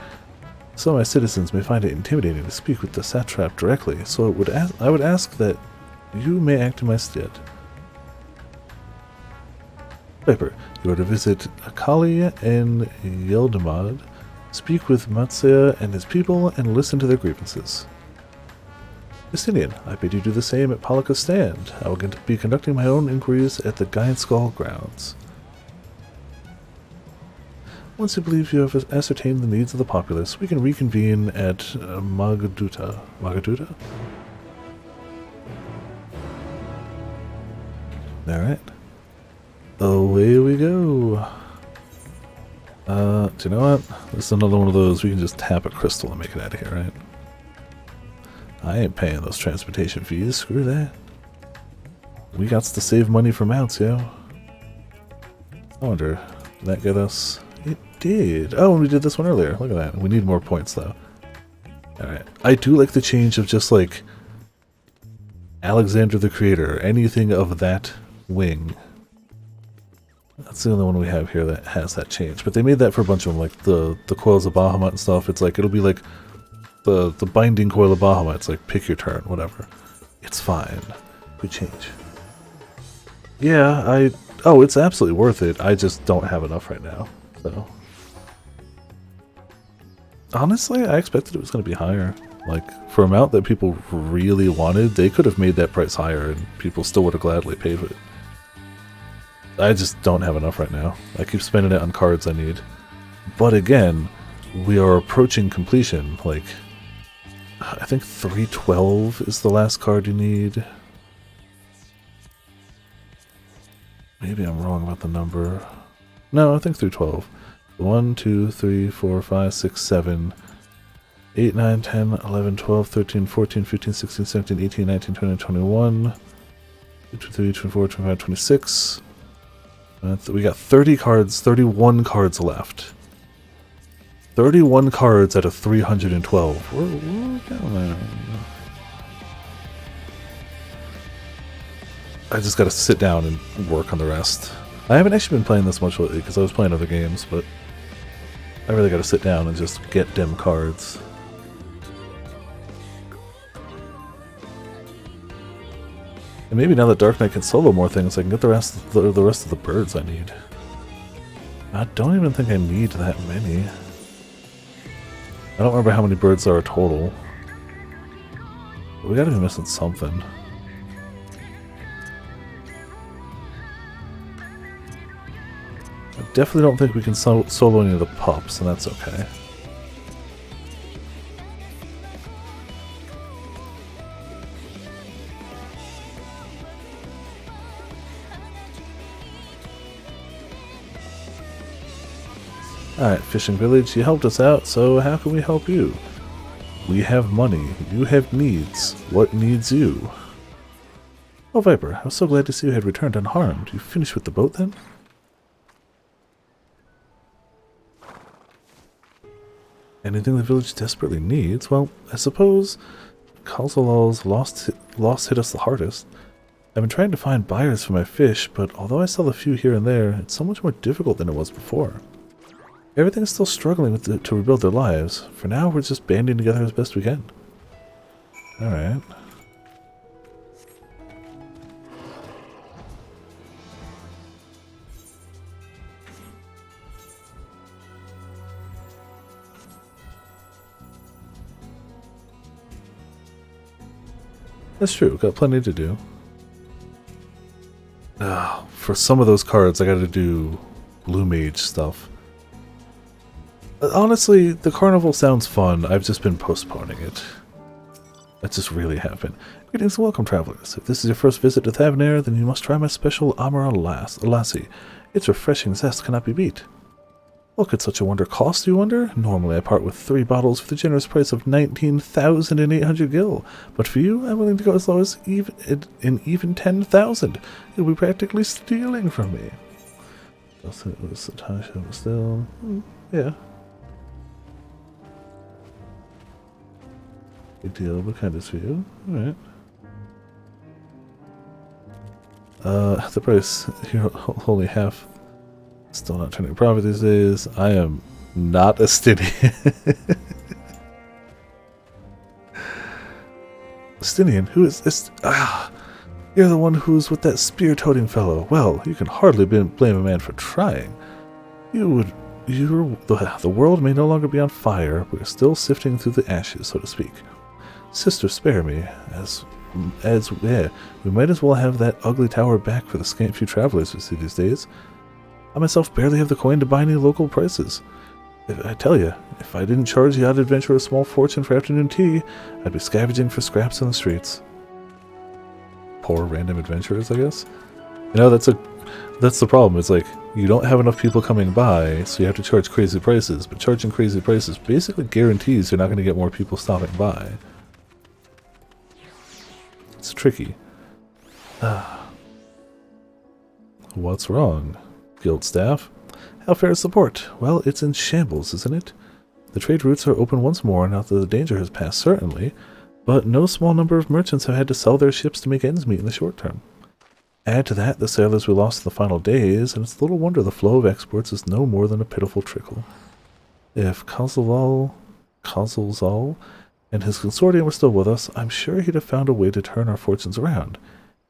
Some of my citizens may find it intimidating to speak with the satrap directly, so I would ask that you may act in my stead. Viper, you are to visit Akali and Yeldamad, speak with Matsea and his people, and listen to their grievances. Justinian, I bid you do the same at Palika's stand. I will be conducting my own inquiries at the Giant Skull grounds. Once you believe you have ascertained the needs of the populace, we can reconvene at Magaduta. Magaduta? Alright. Away we go. Do you know what? This is another one of those we can just tap a crystal and make it out of here, right? I ain't paying those transportation fees. Screw that. We got to save money for mounts, yo. I wonder, did that get us? It did. Oh, and we did this one earlier. Look at that. We need more points, though. Alright. I do like the change of just, like, Alexander the Creator. Anything of that wing. That's the only one we have here that has that change. But they made that for a bunch of them, like the Coils of Bahamut and stuff. It's like, it'll be like the Binding Coil of Bahamut. It's like, pick your turn, whatever. It's fine. Good change. Yeah, oh, it's absolutely worth it. I just don't have enough right now, so. Honestly, I expected it was going to be higher. Like, for amount that people really wanted, they could have made that price higher and people still would have gladly paid it. I just don't have enough right now. I keep spending it on cards I need. But again, we are approaching completion. Like, I think 312 is the last card you need. Maybe I'm wrong about the number. No, I think 312. 1, 2, 3, 4, 5, 6, 7, 8, 9, 10, 11, 12, 13, 14, 15, 16, 17, 18, 19, 20, 21, 23, 24, 25, 26. We got 30 cards, 31 cards left. 31 cards out of 312. We're down there. I just gotta sit down and work on the rest. I haven't actually been playing this much lately because I was playing other games, but I really gotta sit down and just get them cards. And maybe now that Dark Knight can solo more things, I can get the rest of the birds I need. I don't even think I need that many. I don't remember how many birds there are total. But we gotta be missing something. I definitely don't think we can solo any of the pups, and that's okay. Alright, Fishing Village, you helped us out, so how can we help you? We have money. You have needs. What needs you? Oh, Viper, I was so glad to see you had returned unharmed. You finished with the boat, then? Anything the village desperately needs? Well, I suppose Caraval's loss hit us the hardest. I've been trying to find buyers for my fish, but although I sell a few here and there, it's so much more difficult than it was before. Everything's still struggling to rebuild their lives. For now, we're just banding together as best we can. Alright. That's true, got plenty to do. For some of those cards, I gotta do Blue Mage stuff. Honestly, the carnival sounds fun. I've just been postponing it. That just really happened. Greetings and welcome, travelers. If this is your first visit to Thavnair, then you must try my special Amara Lassie. Its refreshing zest cannot be beat. What could such a wonder cost, you wonder? Normally I part with 3 bottles for the generous price of 19,800 gil, but for you, I'm willing to go as low as even 10,000. You'll be practically stealing from me. Still, yeah. Good deal, but kind of for you. Alright. The price here, only half. Still not turning a profit these days. I am not a Stinian. Stinian? Who is this? Ah! You're the one who's with that spear-toting fellow. Well, you can hardly blame a man for trying. The world may no longer be on fire, but we're still sifting through the ashes, so to speak. Sister, spare me, we might as well have that ugly tower back for the scant few travelers we see these days. I myself barely have the coin to buy any local prices. I tell you, if I didn't charge the odd adventurer a small fortune for afternoon tea, I'd be scavenging for scraps in the streets. Poor random adventurers, I guess. You know, that's the problem. It's like, you don't have enough people coming by, so you have to charge crazy prices, but charging crazy prices basically guarantees you're not going to get more people stopping by. It's tricky. What's wrong? Guild staff? How fair is support? Well, it's in shambles, isn't it? The trade routes are open once more now that the danger has passed, certainly, but no small number of merchants have had to sell their ships to make ends meet in the short term. Add to that the sailors we lost in the final days, and it's little wonder the flow of exports is no more than a pitiful trickle. If Caraval and his consortium were still with us, I'm sure he'd have found a way to turn our fortunes around.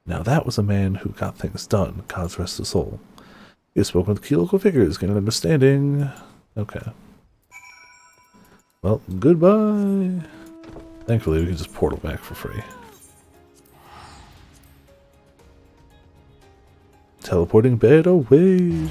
Now that was a man who got things done, God's rest his soul. You've spoken with key local figures, gained an understanding. Okay. Well, goodbye. Thankfully, we can just portal back for free. Teleporting bed away.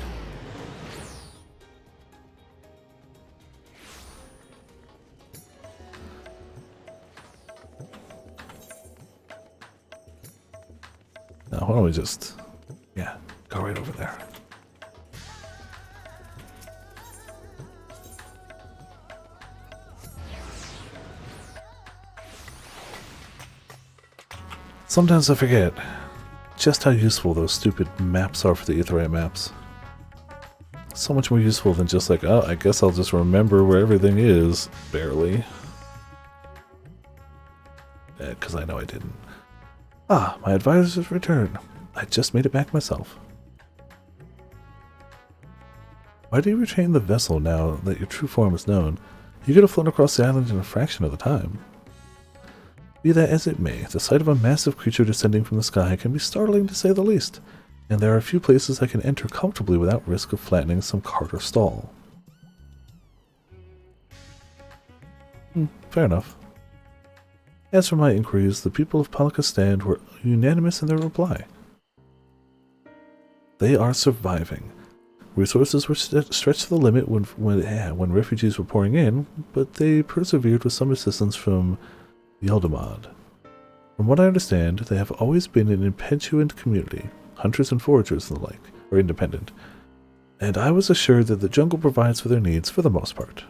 Now, why don't we just, go right over there. Sometimes I forget just how useful those stupid maps are for the Aetheryte maps. So much more useful than just like, oh, I guess I'll just remember where everything is. Barely. Because I know I didn't. Ah, my advisor's return. I just made it back myself. Why do you retrain the vessel now that your true form is known? You could have flown across the island in a fraction of the time. Be that as it may, the sight of a massive creature descending from the sky can be startling to say the least, and there are a few places I can enter comfortably without risk of flattening some cart or stall. Fair enough. As for my inquiries, the people of Palakistan were unanimous in their reply. They are surviving. Resources were stretched to the limit when refugees were pouring in, but they persevered with some assistance from Yaldamad. From what I understand, they have always been an impetuous community, hunters and foragers and the like, are independent, and I was assured that the jungle provides for their needs for the most part.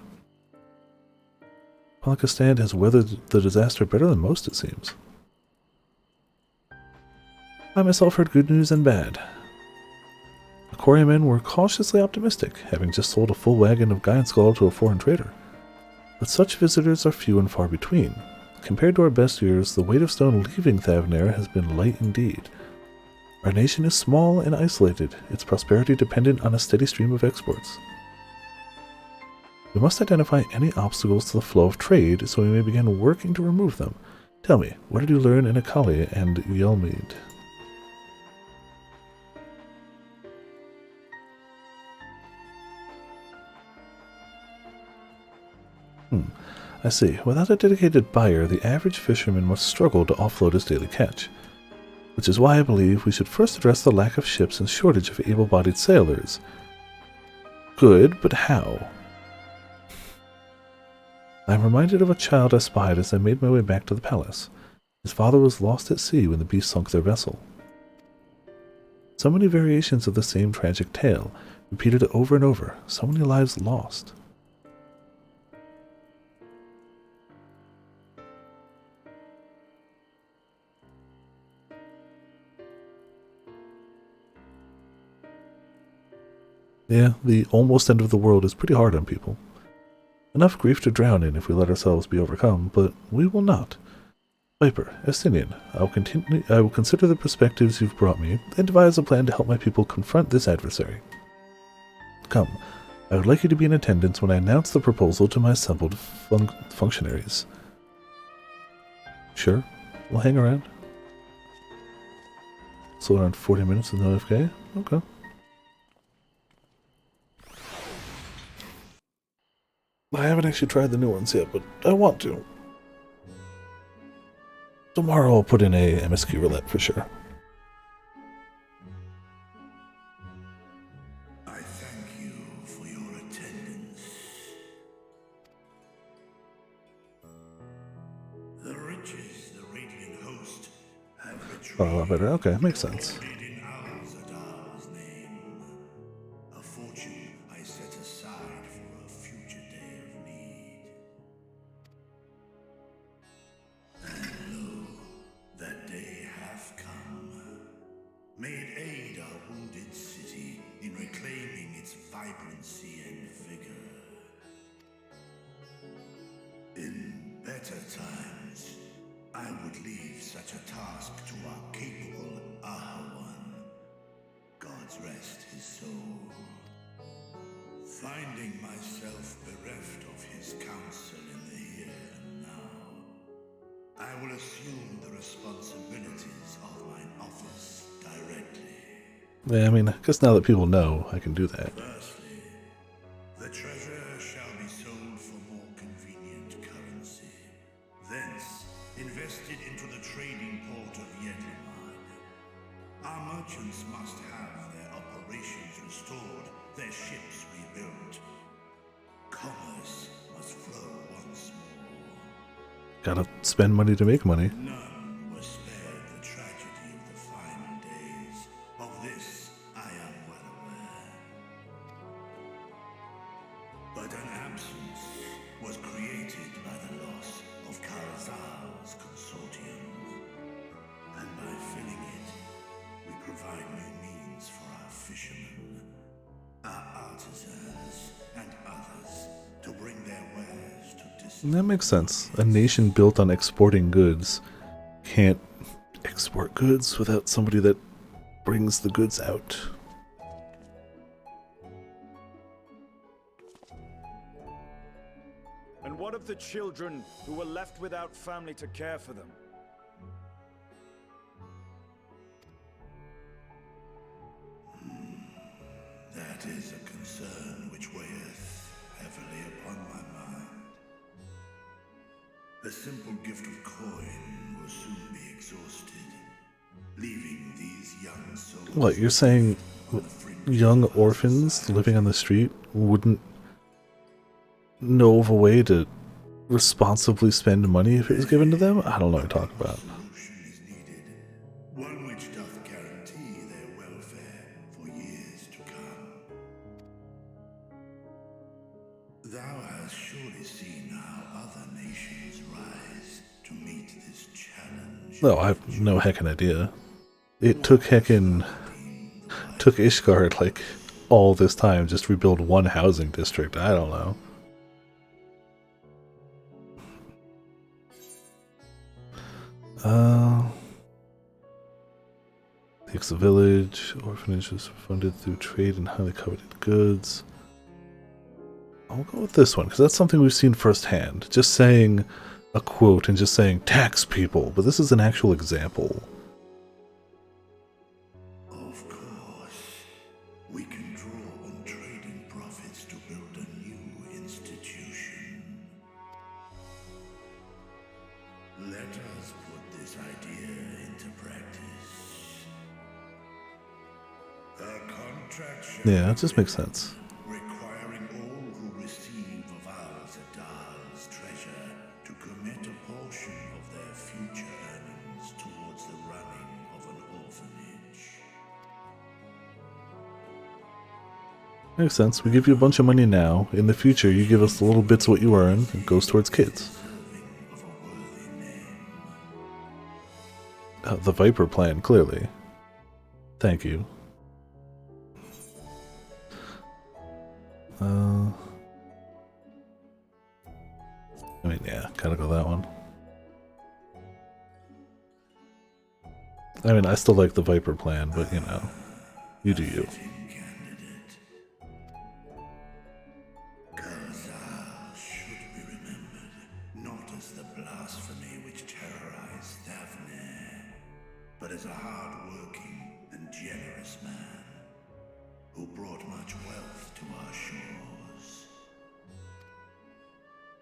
Palakistan has weathered the disaster better than most, it seems. I myself heard good news and bad. The quarrymen were cautiously optimistic, having just sold a full wagon of Giant Skull to a foreign trader. But such visitors are few and far between. Compared to our best years, the weight of stone leaving Thavnair has been light indeed. Our nation is small and isolated, its prosperity dependent on a steady stream of exports. We must identify any obstacles to the flow of trade so we may begin working to remove them. Tell me, what did you learn in Akali and Yelmead? I see. Without a dedicated buyer, the average fisherman must struggle to offload his daily catch. Which is why I believe we should first address the lack of ships and shortage of able-bodied sailors. Good, but how? I am reminded of a child I spied as I made my way back to the palace. His father was lost at sea when the beast sunk their vessel. So many variations of the same tragic tale, repeated over and over, so many lives lost. Yeah, the almost end of the world is pretty hard on people. Enough grief to drown in if we let ourselves be overcome, but we will not. Viper, Estinian, I will consider the perspectives you've brought me and devise a plan to help my people confront this adversary. Come, I would like you to be in attendance when I announce the proposal to my assembled functionaries. Sure, we'll hang around. So around 40 minutes with no FK? Okay. I haven't actually tried the new ones yet, but I want to. Tomorrow I'll put in a MSQ roulette for sure. I thank you for your attendance. The riches the Radiant host have retrieved. Oh, a lot better. Okay, makes sense. A fortune I set aside for a future day of need. And lo, that day hath come. May it aid our wounded city in reclaiming its vibrancy and vigor. In better times, I would leave such a task to our capable Ahawan. God's rest his soul. Finding myself bereft of his counsel in the here and now, I will assume the responsibilities of mine office directly. Yeah, I mean, I guess now that people know, I can do that. Firstly, the treasure shall be sold for more convenient currency. Thence, invested into the trading port of Yedlamad. Our merchants must have their operations restored, their ships rebuilt. Commerce must flow once more. Gotta spend money to make money. None were spared the tragedy of the final days. Of this I am well aware. But an absence was created by the loss of Carazal's consortium. And by filling it, we provide new means for our fishermen, our artisans, and others to bring their wares to distant. That makes sense. A nation built on exporting goods can't export goods without somebody that brings the goods out. And And what of the children who were left without family to care for them? That is a concern which weigheth heavily upon my mind. A simple gift of coin will soon be exhausted, leaving these young souls... What, you're saying young orphans living on the street wouldn't know of a way to responsibly spend money if it was given to them? I don't know what you're talking about. One which doth guarantee their welfare for years to come. Thou hast surely seen how other nations rise to meet this challenge. No, I have no heckin' idea. It took Ishgard like all this time just to rebuild one housing district. I don't know. Takes a village, orphanages funded through trade and highly coveted goods. I'll go with this one, because that's something we've seen firsthand. Just saying a quote and just saying, tax people, but this is an actual example. Of course, we can draw on trading profits to build a new institution. Let us put this idea into practice. A contract shall Yeah, it just makes sense. requiring all who receive of Al-Zadal's treasure to commit a portion of their future earnings towards the running of an orphanage. Makes sense. We give you a bunch of money now. In the future, you give us the little bits of what you earn. It goes towards kids. The Viper plan, clearly. Thank you. I mean, yeah, gotta go that one. I mean, I still like the Viper plan, but you know, you do you. Caraval should be remembered not as the blasphemy which terrorized Daphne, but as a hard-working and generous man who brought much wealth to our shores.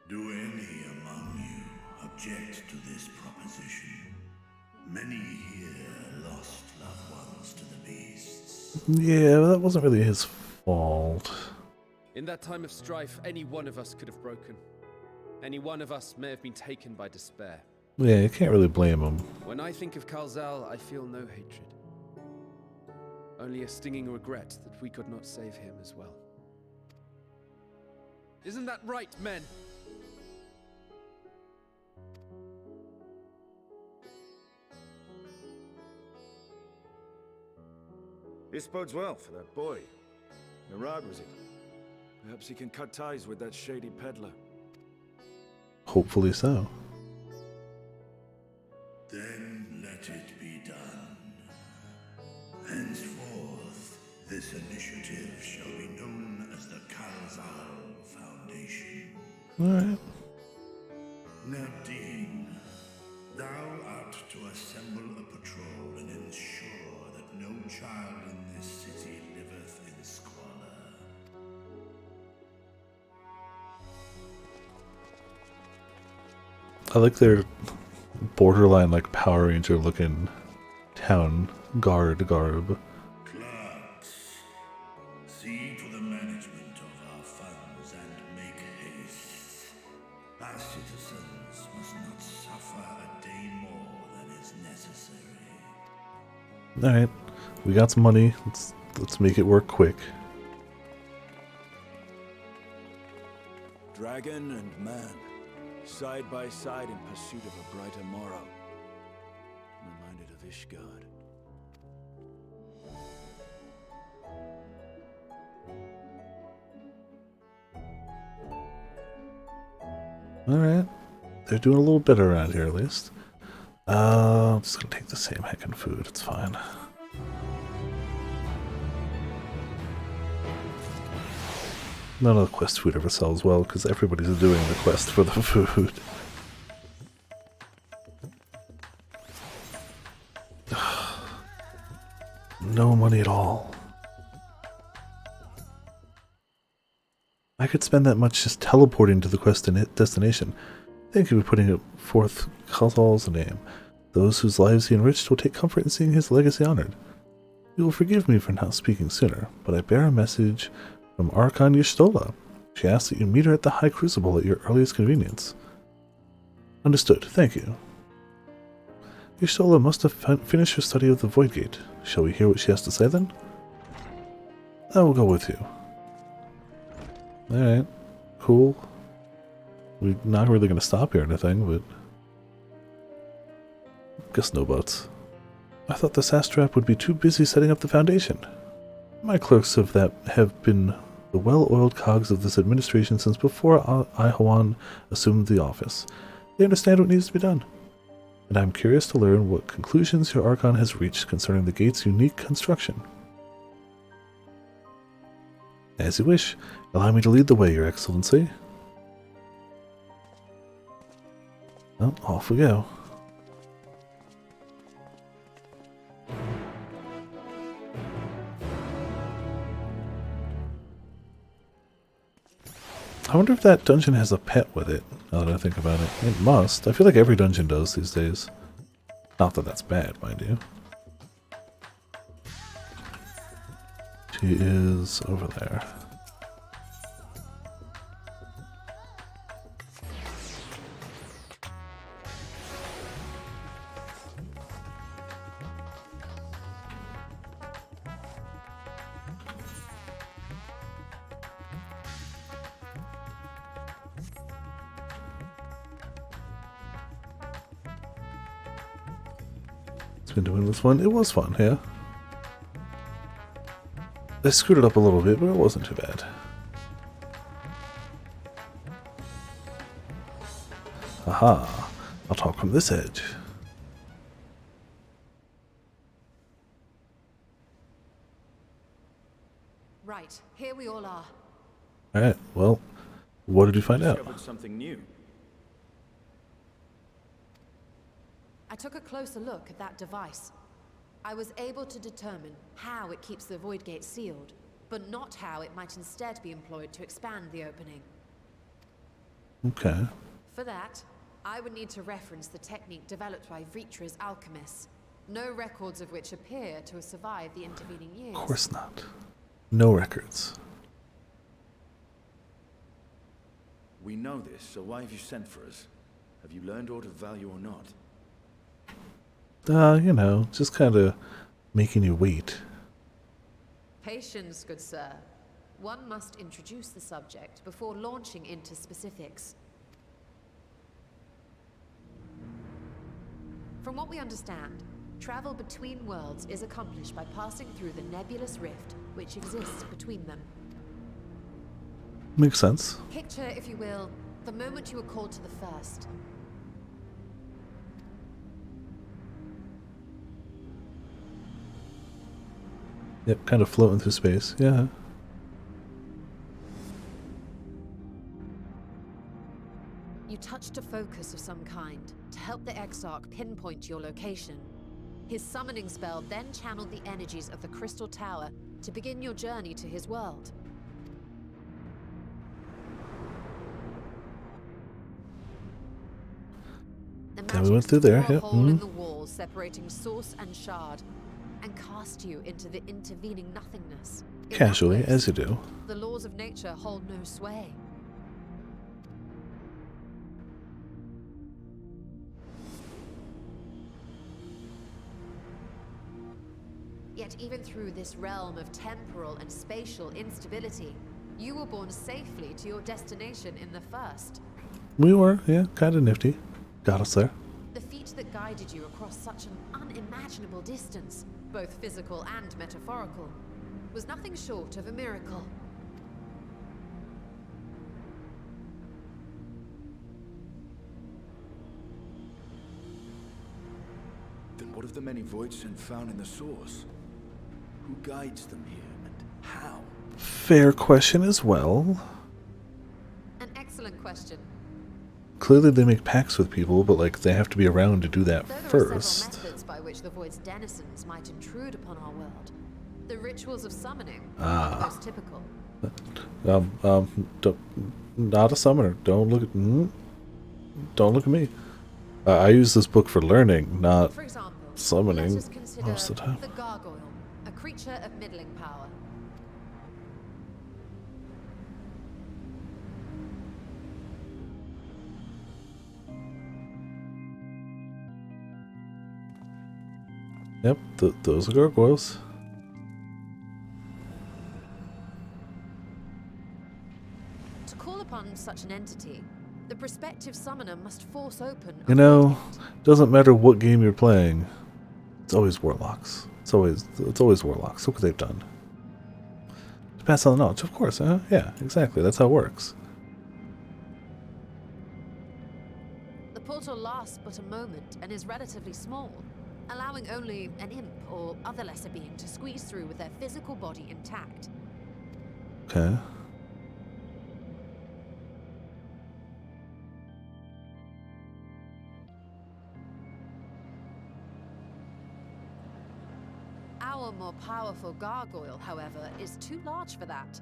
Do any among you object to this proposition? Many here lost loved ones to the beasts. Yeah, that wasn't really his fault. In that time of strife, any one of us could have broken. Any one of us may have been taken by despair. Yeah, you can't really blame him. When I think of Caraval, I feel no hatred. Only a stinging regret that we could not save him as well. Isn't that right, men? This bodes well for that boy. Mirad, was it? Perhaps he can cut ties with that shady peddler. Hopefully so. Then let it be done. Henceforth, this initiative shall be known as the Caraval Foundation. Alright. Now, Dean, thou art to assemble a patrol and ensure that no child in this city liveth in squalor. I like their borderline like Power Ranger looking town guard garb. Clerks, see to the management of our funds and make haste. Our citizens must not suffer a day more than is necessary. Alright. We got some money. Let's make it work quick. Dragon and man, side by side in pursuit of a brighter morrow. Reminded of Ishgard. Alright. They're doing a little bit around here at least. I'm just gonna take the same heckin' food, it's fine. None of the quest food ever sells well because everybody's doing the quest for the food. No money at all. I could spend that much just teleporting to the quest destination. Thank you for putting forth Caraval's name. Those whose lives he enriched will take comfort in seeing his legacy honored. You will forgive me for not speaking sooner, but I bear a message from Archon Y'shtola. She asks that you meet her at the High Crucible at your earliest convenience. Understood, thank you. Y'shtola must have finished her study of the Void Gate. Shall we hear what she has to say then? I will go with you. Alright, cool. We're not really going to stop here or anything, but... guess no buts. I thought the sastrap would be too busy setting up the foundation. My clerks have been the well-oiled cogs of this administration since before Ihawan assumed the office. They understand what needs to be done. And I'm curious to learn what conclusions your Archon has reached concerning the gate's unique construction. As you wish. Allow me to lead the way, Your Excellency. Well, off we go. I wonder if that dungeon has a pet with it, now that I think about it. It must. I feel like every dungeon does these days. Not that that's bad, mind you. She is over there. Been doing this one. It was fun, yeah. I screwed it up a little bit, but it wasn't too bad. Aha! I'll talk from this edge. Right, here we all are. Alright, well, what did you find out? Discovered something new. I took a closer look at that device. I was able to determine how it keeps the Void Gate sealed, but not how it might instead be employed to expand the opening. Okay. For that, I would need to reference the technique developed by Vritra's alchemists, no records of which appear to have survived the intervening years. Of course not. No records. We know this, so why have you sent for us? Have you learned aught of value or not? You know, just kind of making you wait. Patience, good sir. One must introduce the subject before launching into specifics. From what we understand, travel between worlds is accomplished by passing through the nebulous rift which exists between them. Makes sense. Picture, if you will, the moment you were called to the first. Yep, kind of floating through space, yeah. You touched a focus of some kind to help the Exarch pinpoint your location. His summoning spell then channeled the energies of the Crystal Tower to begin your journey to his world. Then we went through there, yep. Yep. Hole in the wall separating source and shard, and cast you into the intervening nothingness. Casually, as you do. The laws of nature hold no sway. Yet even through this realm of temporal and spatial instability, you were borne safely to your destination in the first. We were, yeah, kind of nifty. Got us there. The feat that guided you across such an unimaginable distance, both physical and metaphorical, was nothing short of a miracle. Then what of the many voids found in the source? Who guides them here, and how? Fair question as well. excellent question. Clearly they make pacts with people, but like they have to be around to do that There are first. several methods by which the Void's denizens might intrude upon our world. The rituals of summoning are the most typical. Not a summoner. Don't look at me. I use this book for learning, not For example, summoning let us consider most of the time. the gargoyle, a creature of middling power. Yep, those are gargoyles. To call upon such an entity, the prospective summoner must force open a You know, doesn't matter what game you're playing, it's always warlocks. It's always warlocks. Look what they've done. To pass on the knowledge, of course, huh? Yeah, exactly. That's how it works. The portal lasts but a moment and is relatively small, allowing only an imp or other lesser being to squeeze through with their physical body intact. Okay. Our more powerful gargoyle, however, is too large for that.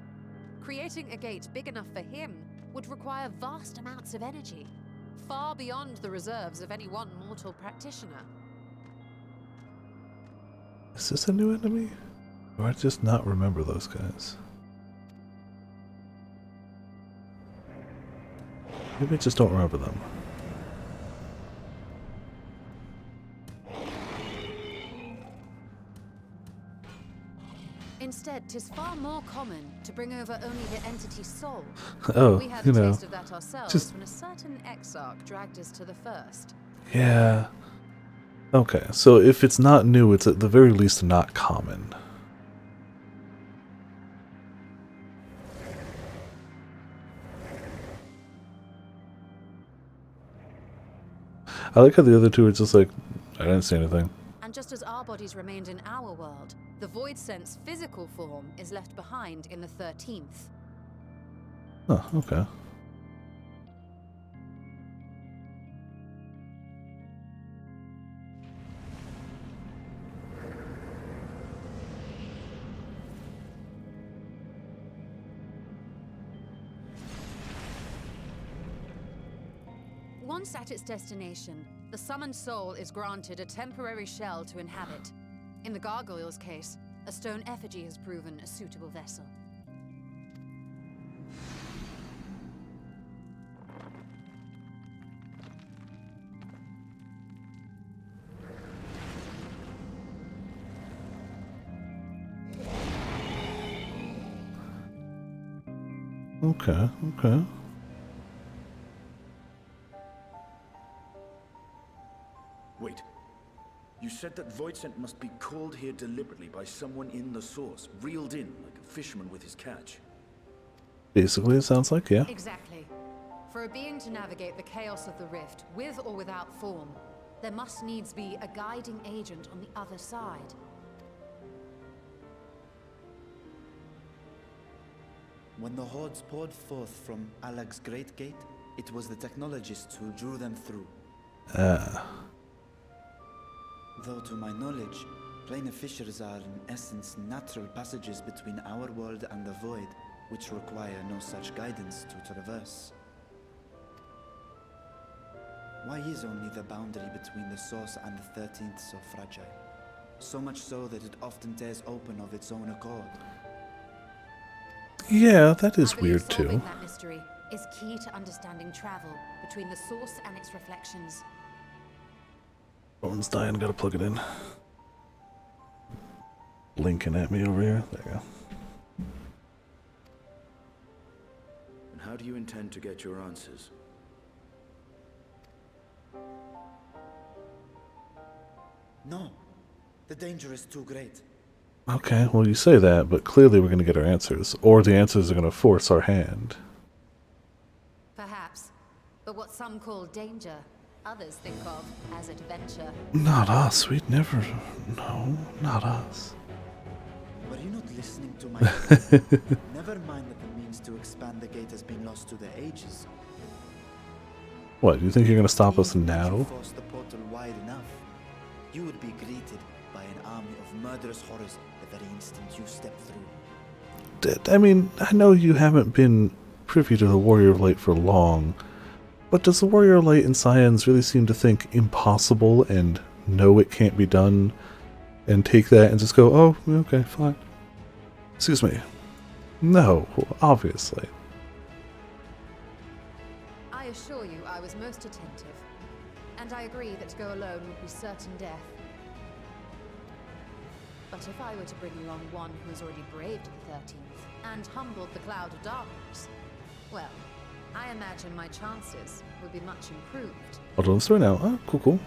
Creating a gate big enough for him would require vast amounts of energy, far beyond the reserves of any one mortal practitioner. Is this a new enemy? Or I just not remember those guys? Maybe I just don't remember them. Instead, 'tis far more common to bring over only the entity's soul. Oh, we had you a know, taste of that ourselves just when a certain exarch dragged us to the first. yeah. Okay, so if it's not new, it's at the very least not common. I like how the other two are just like, I didn't see anything. And just as our bodies remained in our world, the Void Sense physical form is left behind in the 13th. Oh, okay. Once at its destination, the summoned soul is granted a temporary shell to inhabit. In the gargoyle's case, a stone effigy has proven a suitable vessel. Okay, okay. Wait. You said that Voidsent must be called here deliberately by someone in the source, reeled in like a fisherman with his catch. Basically, it sounds like, yeah. Exactly. For a being to navigate the chaos of the rift, with or without form, there must needs be a guiding agent on the other side. When the hordes poured forth from Alag's Great Gate, it was the technologists who drew them through. Though to my knowledge, planar fissures are in essence natural passages between our world and the void, which require no such guidance to traverse. Why is only the boundary between the source and the 13th so fragile? So much so that it often tears open of its own accord. Yeah, that is weird too. Solving that mystery is key to understanding travel between the source and its reflections. Phone's dying, gotta plug it in. Blinking at me over here. There you go. And how do you intend to get your answers? No, the danger is too great. Okay, well you say that, but clearly we're gonna get our answers. Or the answers are gonna force our hand. Perhaps. But what some call danger, others think of as adventure. Not us, we'd never... No, not us. Were you not listening to my... Never mind that the means to expand the gate has been lost to the ages. What, you think you're going to stop us now? If you force the portal wide enough, you would be greeted by an army of murderous horrors the very instant you step through. I mean, I know you haven't been privy to the Warrior of Light for long, but does the Warrior of Light in Science really seem to think impossible and know it can't be done and take that and just go, oh, okay, fine. Excuse me. No, obviously. I assure you I was most attentive, and I agree that to go alone would be certain death. But if I were to bring you on one who has already braved the 13th and humbled the cloud of darkness, well, I imagine my chances would be much improved. Hold on, let's throw it now. Oh, cool, cool.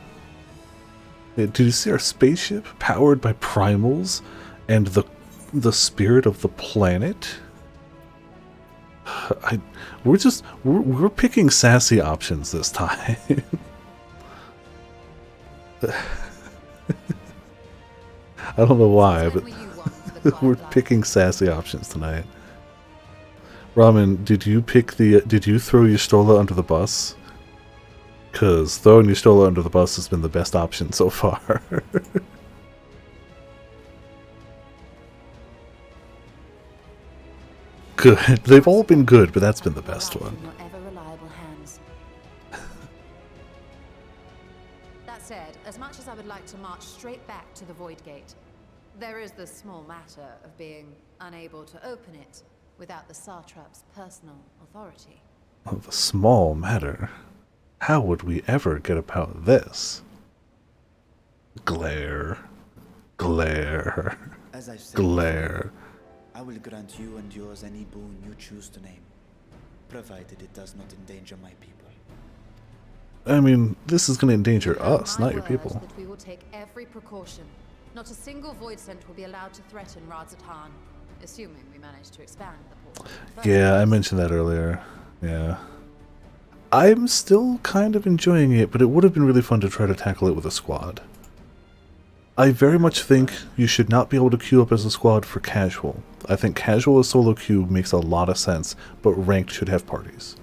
Did you see our spaceship powered by primals and the spirit of the planet? We're picking sassy options this time. I don't know why, but we're picking sassy options tonight. Ramen, did you throw your Stola under the bus? Because throwing your Stola under the bus has been the best option so far. Good. They've all been good, but that's been the best one. That said, as much as I would like to march straight back to the Void Gate, there is the small matter of being unable to open it without the Satrap's personal authority. Oh, the small matter. How would we ever get about this? Glare. Glare. As I've said Glare. before, I will grant you and yours any boon you choose to name, provided it does not endanger my people. I mean, this is going to endanger us, not your people. That we will take every precaution. Not a single void scent will be allowed to threaten Radzatan, assuming we manage to expand the portal. Yeah, I mentioned that earlier. Yeah. I'm still kind of enjoying it, but it would have been really fun to try to tackle it with a squad. I very much think you should not be able to queue up as a squad for casual. I think casual as solo queue makes a lot of sense, but ranked should have parties.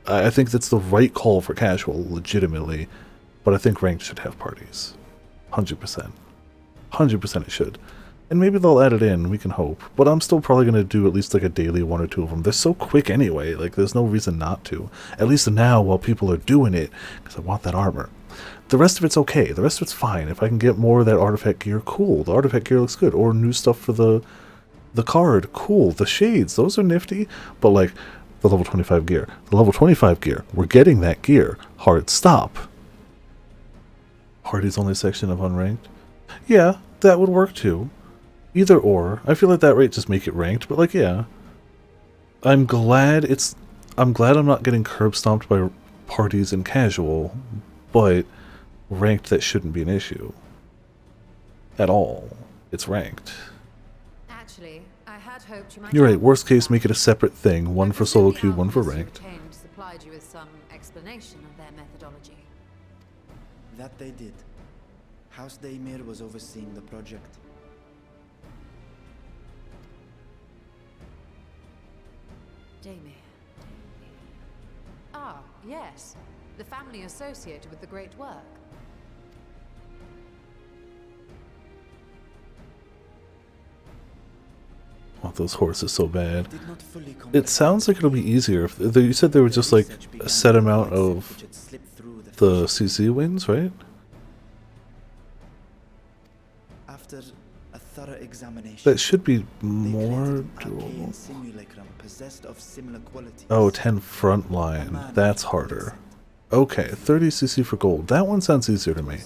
I think that's the right call for casual, legitimately, but I think ranked should have parties. 100%. 100% it should. And maybe they'll add it in, we can hope. But I'm still probably going to do at least like a daily one or two of them. They're so quick anyway, like there's no reason not to. At least now while people are doing it, because I want that armor. The rest of it's okay. The rest of it's fine. If I can get more of that artifact gear, cool. The artifact gear looks good. Or new stuff for the card, cool. The shades, those are nifty. But like, the level 25 gear. The level 25 gear, we're getting that gear. Hard stop. Party's only section of unranked? Yeah, that would work too. Either or. I feel like that rate just make it ranked, but like, yeah. I'm glad I'm not getting curb stomped by parties in casual, but ranked that shouldn't be an issue. At all. It's ranked. Actually, I had hoped you might. You're right, worst case make it a separate thing, one for solo queue, one for ranked. Supplied you with some explanation of their methodology. That they did. House Daimir was overseeing the project. Daimir. Ah, yes. The family associated with the great work. I want those horses so bad. It sounds like it'll be easier. If you said there was just like a set amount of the CC wins, right? After a thorough examination, that should be more doable. Oh, 10 frontline. That's harder. Okay, 30 CC for gold. That one sounds easier to me.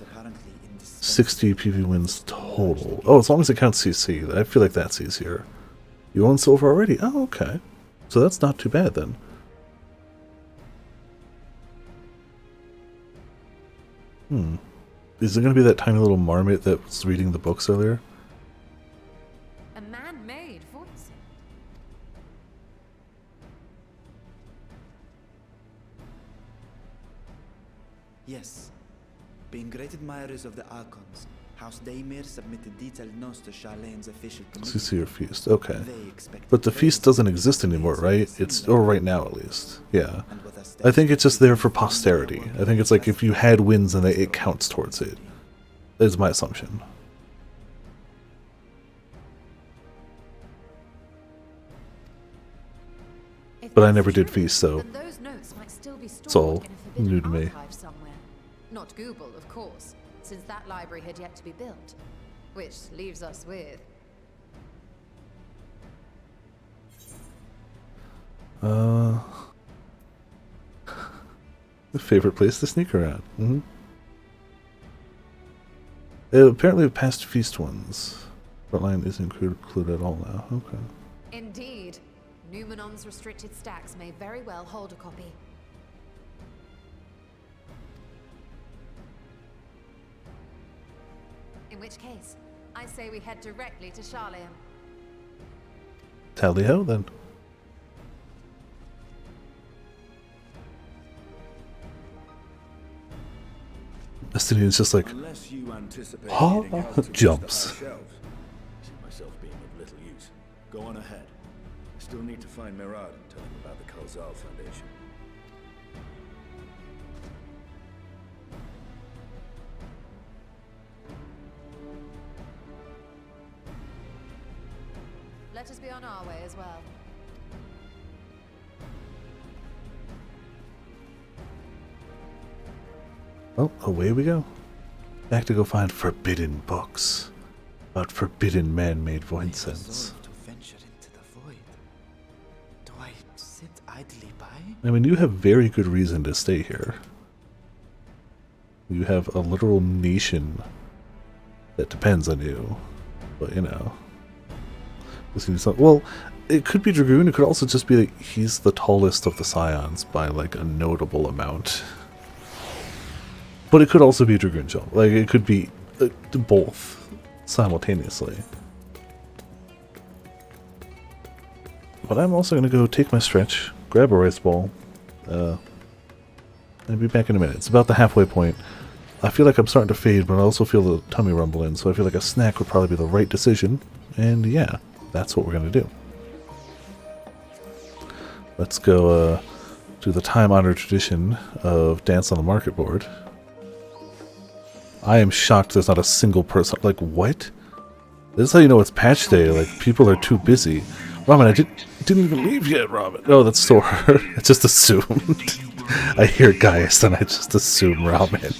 60 PV wins total. Oh, as long as it counts CC, I feel like that's easier. You own silver already? Oh, okay. So that's not too bad then. Is it going to be that tiny little marmot that was reading the books earlier? A man-made voice. Yes. Being great admirers of the Archons, House Daymir submitted detailed notes to Jalahin's official committee. Let's see your feast. Okay. But the feast doesn't exist anymore, right? It's, or right now at least. Yeah. I think it's just there for posterity. I think it's like if you had wins and it counts towards it. Is my assumption. But I never did feast, so those notes might still be it's all stored in a forbidden new to me. archive somewhere. Not Google, of course, since that library had yet to be built. Which leaves us with... The favorite place to sneak around. Apparently past feast ones. Frontline isn't included at all now. Okay. Indeed. Numenon's restricted stacks may very well hold a copy. In which case, I say we head directly to Jalahin. Tally ho then. Destiny is just like, huh? Jumps. See myself being of little use. Go on ahead. I still need to find Mirad and tell him about the Caraval Foundation. Let us be on our way as well. Well, away we go. Back to go find forbidden books about forbidden man-made void sense. To venture into the void. Do I sit idly by? I mean, you have very good reason to stay here. You have a literal nation that depends on you. But, you know. Well, it could be Dragoon. It could also just be like he's the tallest of the Scions by, like, a notable amount. But it could also be Dragoon Jump. Like, it could be both simultaneously. But I'm also going to go take my stretch, grab a rice ball, and be back in a minute. It's about the halfway point. I feel like I'm starting to fade, but I also feel the tummy rumbling, so I feel like a snack would probably be the right decision. And yeah, that's what we're going to do. Let's go do the time-honored tradition of dance on the market board. I am shocked there's not a single person. Like, what? This is how you know it's patch day. Like, people are too busy. Robin, I didn't even leave yet, Robin. Oh, that's Sora. I just assumed. I hear Gaius and I just assume Robin.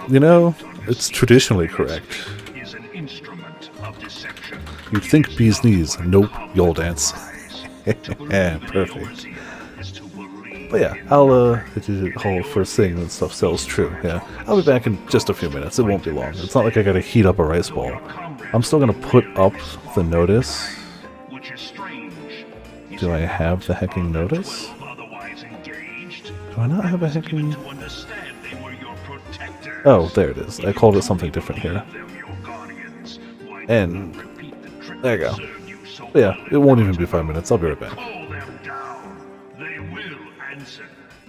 You know, it's traditionally correct. You'd think bee's knees. Nope, you'll dance. Perfect. But yeah, I'll do the whole first thing and stuff sells true. Yeah, I'll be back in just a few minutes. It won't be long. It's not like I gotta heat up a rice ball. I'm still gonna put up the notice. Do I have the hecking notice? Do I not have a hecking... Oh, there it is. I called it something different here. And there you go. But yeah, it won't even be 5 minutes. I'll be right back.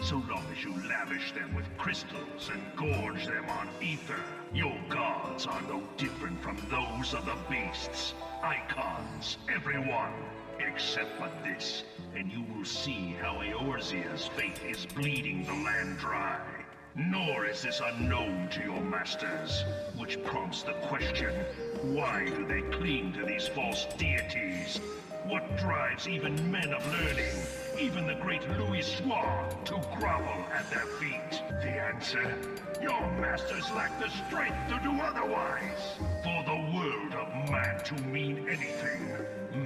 So long as you lavish them with crystals and gorge them on ether, your gods are no different from those of the beasts. Icons, everyone, except for this, and you will see how Eorzea's fate is bleeding the land dry. Nor is this unknown to your masters, which prompts the question, why do they cling to these false deities? What drives even men of learning, even the great Louis Soir, to grovel at their feet? The answer? Your masters lack the strength to do otherwise. For the world of man to mean anything,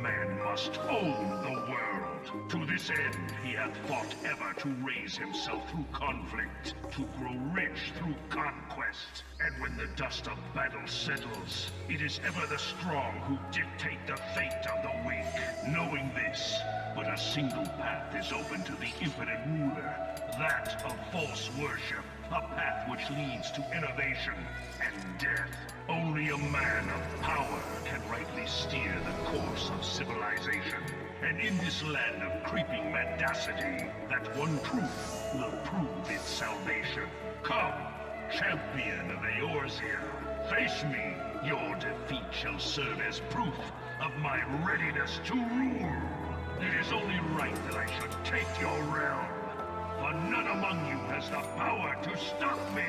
man must own the world. To this end, he hath fought ever to raise himself through conflict, to grow rich through conquest. And when the dust of battle settles, it is ever the strong who dictate the fate of the weak. Knowing this, but a single path is open to the infinite ruler, that of false worship, a path which leads to innovation and death. Only a man of power can rightly steer the course of civilization. And in this land of creeping mendacity, that one truth will prove its salvation. Come, champion of Eorzea, face me. Your defeat shall serve as proof of my readiness to rule. It is only right that I should take your realm, for none among you has the power to stop me.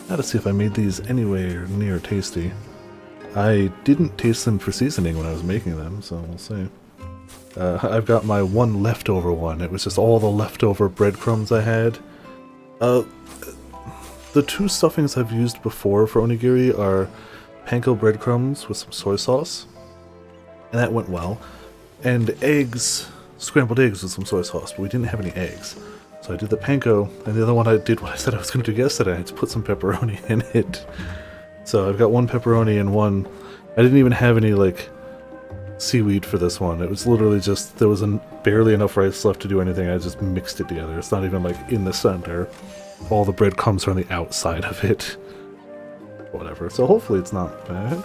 Now to see if I made these anywhere near tasty. I didn't taste them for seasoning when I was making them, so we'll see. I've got my one leftover one. It was just all the leftover breadcrumbs I had. The two stuffings I've used before for onigiri are panko breadcrumbs with some soy sauce, and that went well. And eggs, scrambled eggs with some soy sauce, but we didn't have any eggs. So I did the panko, and the other one I did what I said I was going to do yesterday. I had to put some pepperoni in it. So I've got one pepperoni and one... I didn't even have any, like, seaweed for this one. It was literally just... There was barely enough rice left to do anything. I just mixed it together. It's not even, like, in the center. All the bread comes from the outside of it. Whatever. So hopefully it's not bad.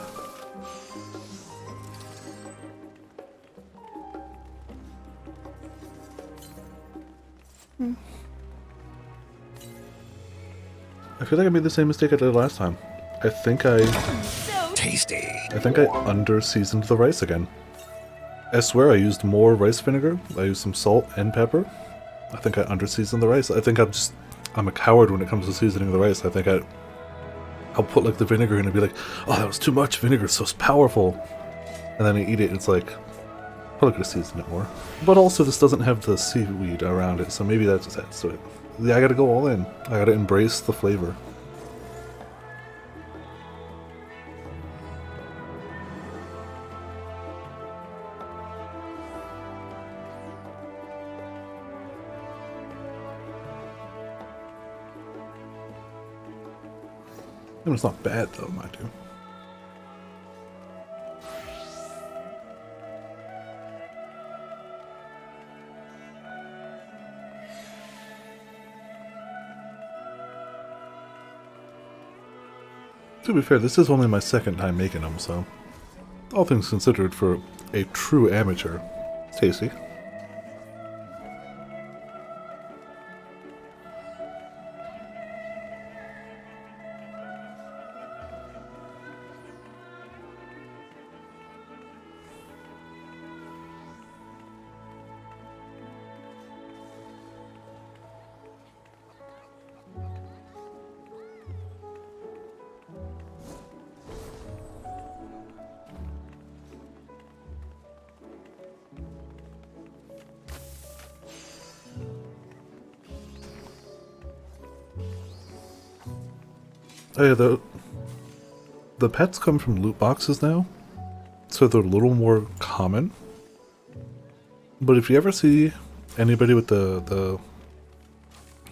I feel like I made the same mistake I did last time. I think I under-seasoned the rice again. I swear I used more rice vinegar. I used some salt and pepper. I think I under-seasoned the rice. I think I'm a coward when it comes to seasoning the rice. I think I'll put like the vinegar in and be like, oh, that was too much vinegar, it's so powerful. And then I eat it and it's like, probably could have seasoned it more. But also this doesn't have the seaweed around it, so maybe that just adds to it. Yeah, I gotta go all in. I gotta embrace the flavor. And it's not bad though, mind you. To be fair, this is only my second time making them, so all things considered, for a true amateur, it's tasty. Oh yeah, the pets come from loot boxes now, so they're a little more common. But if you ever see anybody with the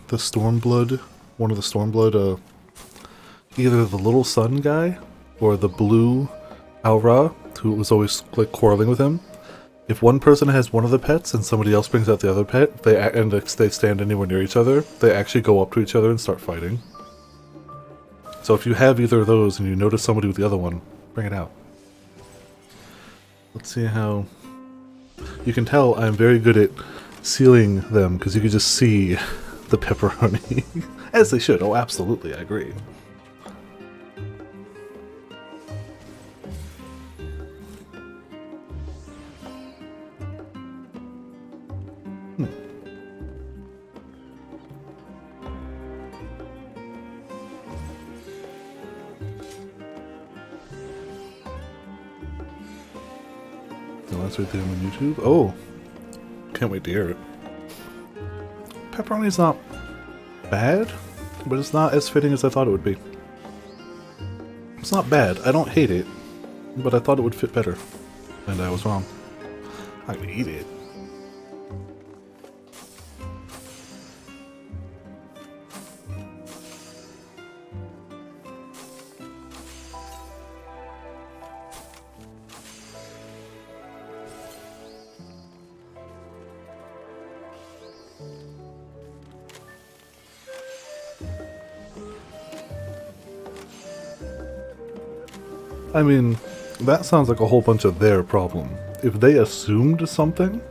Stormblood, one of the Stormblood, either the little sun guy or the blue Aura, who was always like quarreling with him, if one person has one of the pets and somebody else brings out the other pet, they stand anywhere near each other, they actually go up to each other and start fighting. So if you have either of those and you notice somebody with the other one, bring it out. Let's see how... You can tell I'm very good at sealing them because you can just see the pepperoni. As they should. Oh, absolutely, I agree. That's right there on YouTube. Oh, can't wait to hear it. Pepperoni's not bad, but it's not as fitting as I thought it would be. It's not bad. I don't hate it, but I thought it would fit better, and I was wrong. I can eat it. I mean, that sounds like a whole bunch of their problem. If they assumed something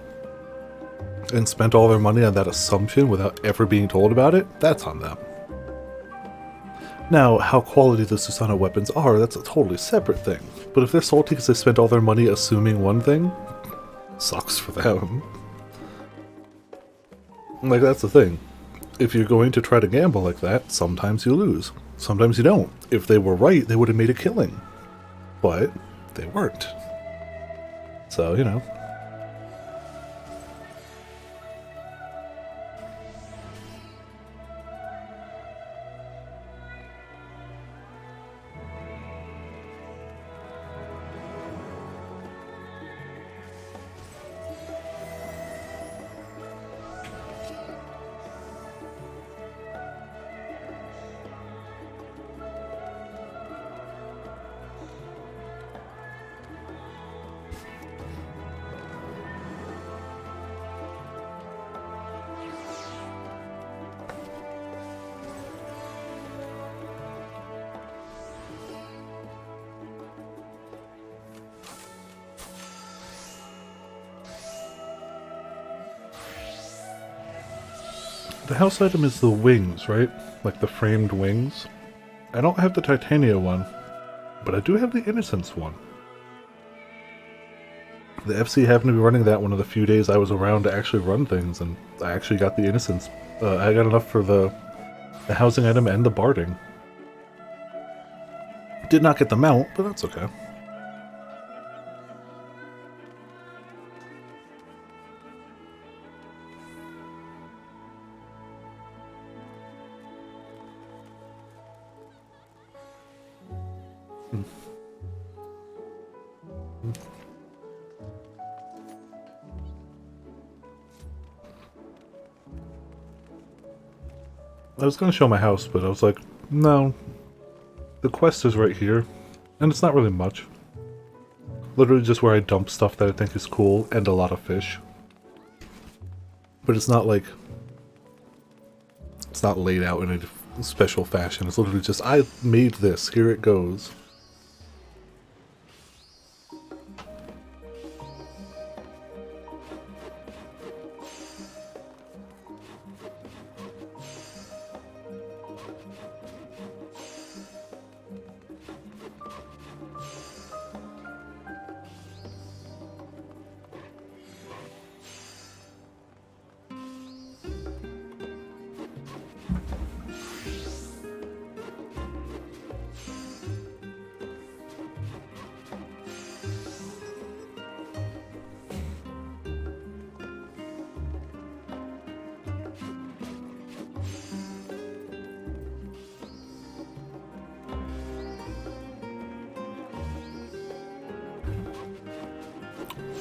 and spent all their money on that assumption without ever being told about it, that's on them. Now, how quality the Susanoo weapons are, that's a totally separate thing. But if they're salty because they spent all their money assuming one thing, sucks for them. Like, that's the thing. If you're going to try to gamble like that, sometimes you lose. Sometimes you don't. If they were right, they would have made a killing. But they weren't. So, you know. The house item is the wings, right? Like the framed wings. I don't have the Titania one, but I do have the Innocence one. The FC happened to be running that one of the few days I was around to actually run things, and I actually got the Innocence. I got enough for the housing item and the barding. Did not get the mount, but that's okay. I was going to show my house, but I was like, no. The quest is right here, and it's not really much. Literally just where I dump stuff that I think is cool, and a lot of fish. But it's not like... It's not laid out in a special fashion. It's literally just, I made this, here it goes.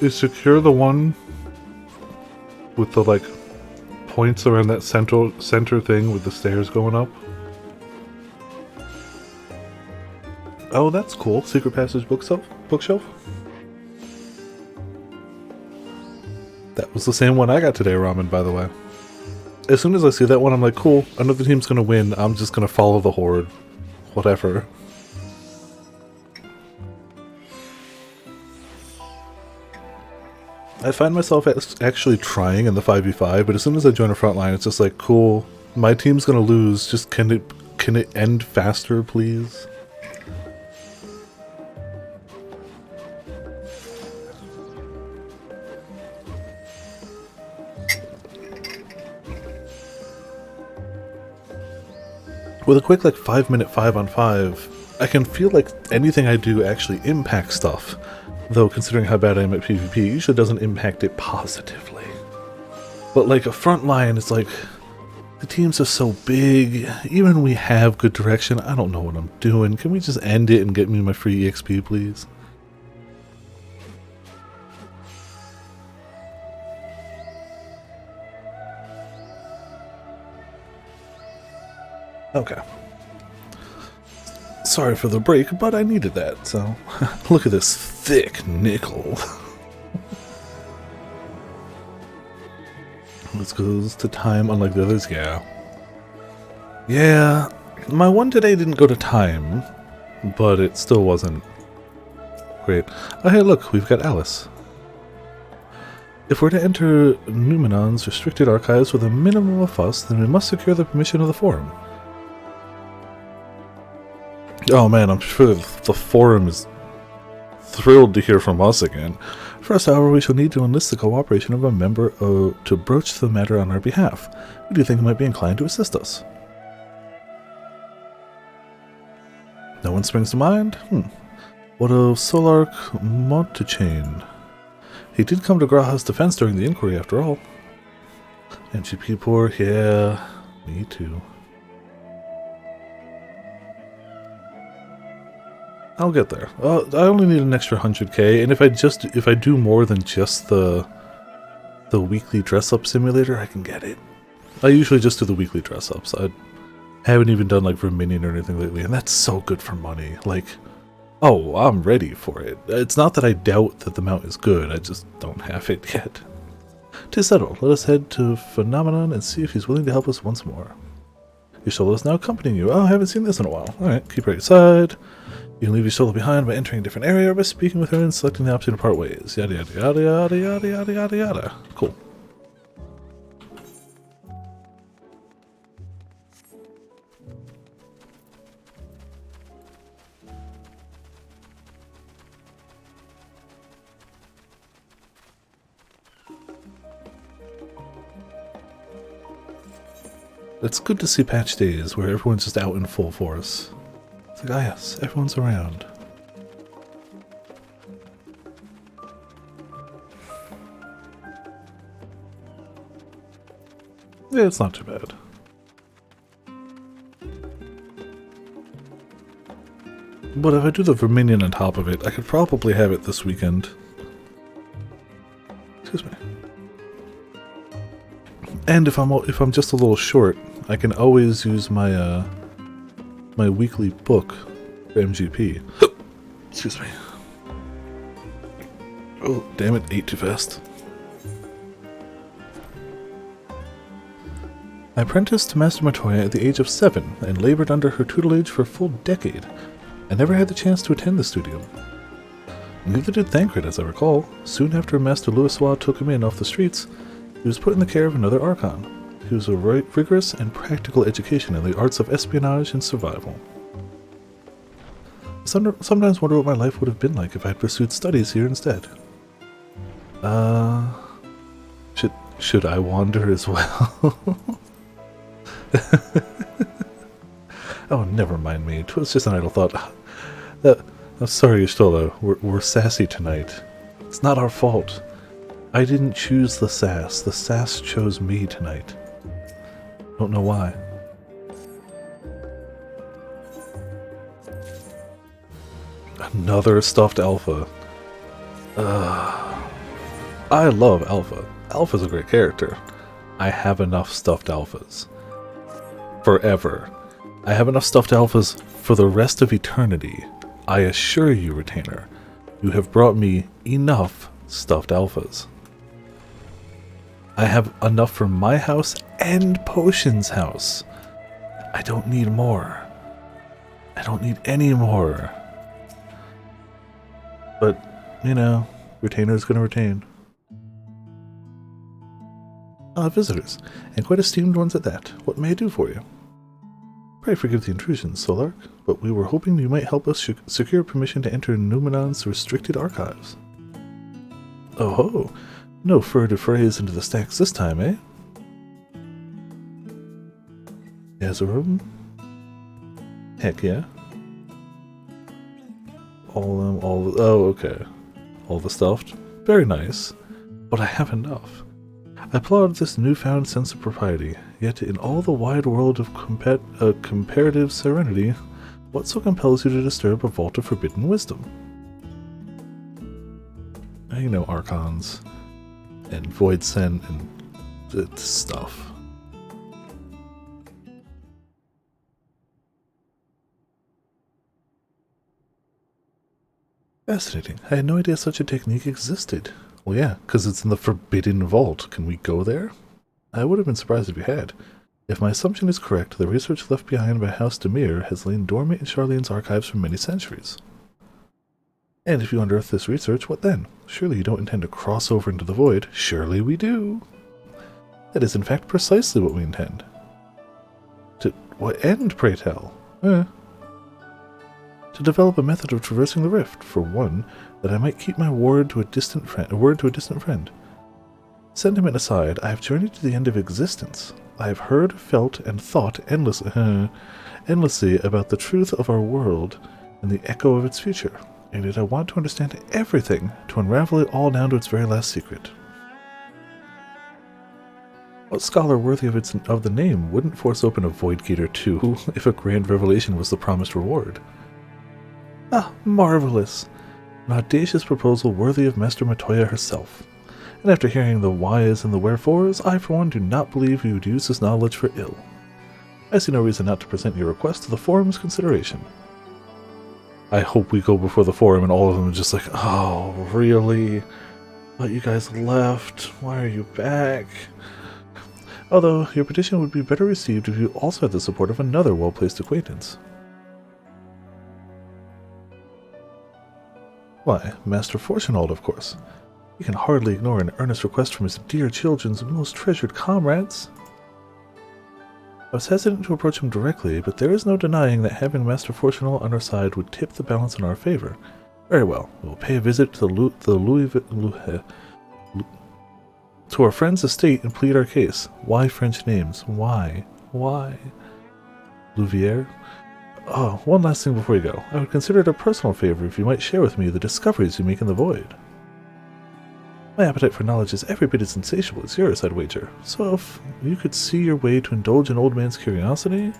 Is secure the one with the like points around that center thing with the stairs going up? Oh, that's cool. Secret passage bookshelf. That was the same one I got today, Ramen, by the way. As soon as I see that one, I'm like, cool, another team's gonna win. I'm just gonna follow the horde. Whatever. I find myself actually trying in the 5v5, but as soon as I join a front line, it's just like, cool, my team's gonna lose, just can it end faster, please? With a quick like 5-minute 5-on-5, I can feel like anything I do actually impacts stuff. Though considering how bad I am at PvP, it usually doesn't impact it positively. But like a front line, it's like, the teams are so big, even when we have good direction, I don't know what I'm doing. Can we just end it and get me my free EXP, please? Okay. Sorry for the break, but I needed that, so... Look at this thick nickel. This goes to time unlike the others, yeah. Yeah, my one today didn't go to time, but it still wasn't great. Oh hey look, we've got Alice. If we're to enter Numenon's restricted archives with a minimum of fuss, then we must secure the permission of the Forum. Oh man, I'm sure the Forum is thrilled to hear from us again. First, however, we shall need to enlist the cooperation of a member to broach the matter on our behalf. Who do you think might be inclined to assist us? No one springs to mind? What of Solark Montechain? He did come to Graha's defense during the inquiry, after all. NGP poor? Yeah, me too. I'll get there. I only need an extra 100k, and if I do more than just the weekly dress-up simulator, I can get it. I usually just do the weekly dress-ups. I haven't even done like Verminion or anything lately, and that's so good for money. Like, oh, I'm ready for it. It's not that I doubt that the mount is good, I just don't have it yet. 'Tis settled. Let us head to Phenomenon and see if he's willing to help us once more. Your solo is now accompanying you. Oh, I haven't seen this in a while. Alright, keep right side. You can leave your solo behind by entering a different area or by speaking with her and selecting the option to part ways. Yada yada yada yada yada yada yada yada. Cool. It's good to see patch days where everyone's just out in full force. It's like, ah yes, everyone's around. Yeah, it's not too bad. But if I do the Verminion on top of it, I could probably have it this weekend. Excuse me. And if I'm just a little short, I can always use my my weekly book for MGP. Excuse me. Oh, damn it, ate too fast. I apprenticed to Master Matoya at the age of 7 and labored under her tutelage for a full decade. I never had the chance to attend the studio. Neither did Thancred, as I recall. Soon after Master Louisoix took him in off the streets, he was put in the care of another Archon. He was a rigorous and practical education in the arts of espionage and survival. I sometimes wonder what my life would have been like if I had pursued studies here instead. Should I wander as well? Oh, never mind me. 'Twas just an idle thought. I'm sorry, Yustola. We're sassy tonight. It's not our fault. I didn't choose the sass. The sass chose me tonight. Don't know why. Another stuffed alpha. I love Alpha. Alpha's a great character. I have enough stuffed alphas. Forever. I have enough stuffed alphas for the rest of eternity. I assure you, Retainer, you have brought me enough stuffed alphas. I have enough for my house and Potion's house. I don't need more. I don't need any more. But, you know, Retainer's gonna retain. Visitors, and quite esteemed ones at that. What may I do for you? Pray forgive the intrusion, Solark, but we were hoping you might help us secure permission to enter Numenon's restricted archives. Oh ho! No further frays into the stacks this time, eh? Has a room? Heck yeah. Oh, okay. All the stuffed? Very nice. But I have enough. I applaud this newfound sense of propriety, yet in all the wide world of comparative serenity, what so compels you to disturb a vault of forbidden wisdom? You know, Archons, and Void Scent, and stuff. Fascinating. I had no idea such a technique existed. Well, yeah, because it's in the Forbidden Vault. Can we go there? I would have been surprised if you had. If my assumption is correct, the research left behind by House Demir has lain dormant in Charlene's archives for many centuries. And if you unearth this research, what then? Surely you don't intend to cross over into the void. Surely we do. That is in fact precisely what we intend. To what end, pray tell? To develop a method of traversing the rift, for one, that I might keep my word to a distant friend. Sentiment aside, I have journeyed to the end of existence. I have heard, felt, and thought endlessly about the truth of our world and the echo of its future, and yet I want to understand everything, to unravel it all down to its very last secret. What scholar worthy of the name wouldn't force open a void gate or two if a grand revelation was the promised reward? Ah, marvelous! An audacious proposal worthy of Master Matoya herself. And after hearing the whys and the wherefores, I for one do not believe you would use this knowledge for ill. I see no reason not to present your request to the forum's consideration. I hope we go before the forum and all of them are just like, oh, really? But you guys left. Why are you back? Although, your petition would be better received if you also had the support of another well-placed acquaintance. Why, Master Fortunald, of course. You can hardly ignore an earnest request from his dear children's most treasured comrades. I was hesitant to approach him directly, but there is no denying that having Master Fortunald on our side would tip the balance in our favor. Very well, we will pay a visit to to our friend's estate and plead our case. Why French names? Why? Why? Louvière? Oh, one last thing before you go. I would consider it a personal favor if you might share with me the discoveries you make in the void. My appetite for knowledge is every bit as insatiable as yours, I'd wager. So if you could see your way to indulge an old man's curiosity...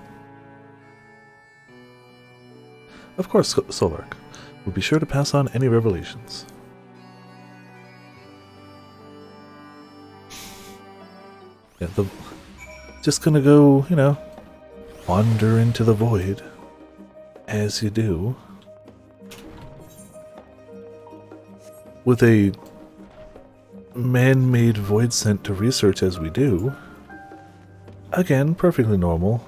Of course, Solark. We'll be sure to pass on any revelations. Yeah, just gonna go, you know, wander into the void. As you do, with a man-made void scent to research as we do. Again, perfectly normal.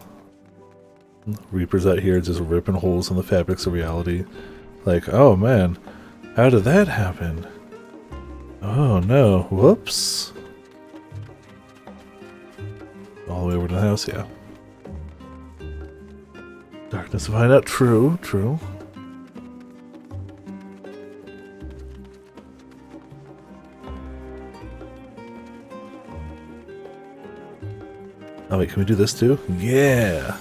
Reapers out here just ripping holes in the fabrics of reality. Like, oh man, how did that happen? Oh no, whoops. All the way over to the house, yeah. Darkness of hideout, true, true. Oh wait, can we do this too? Yeah!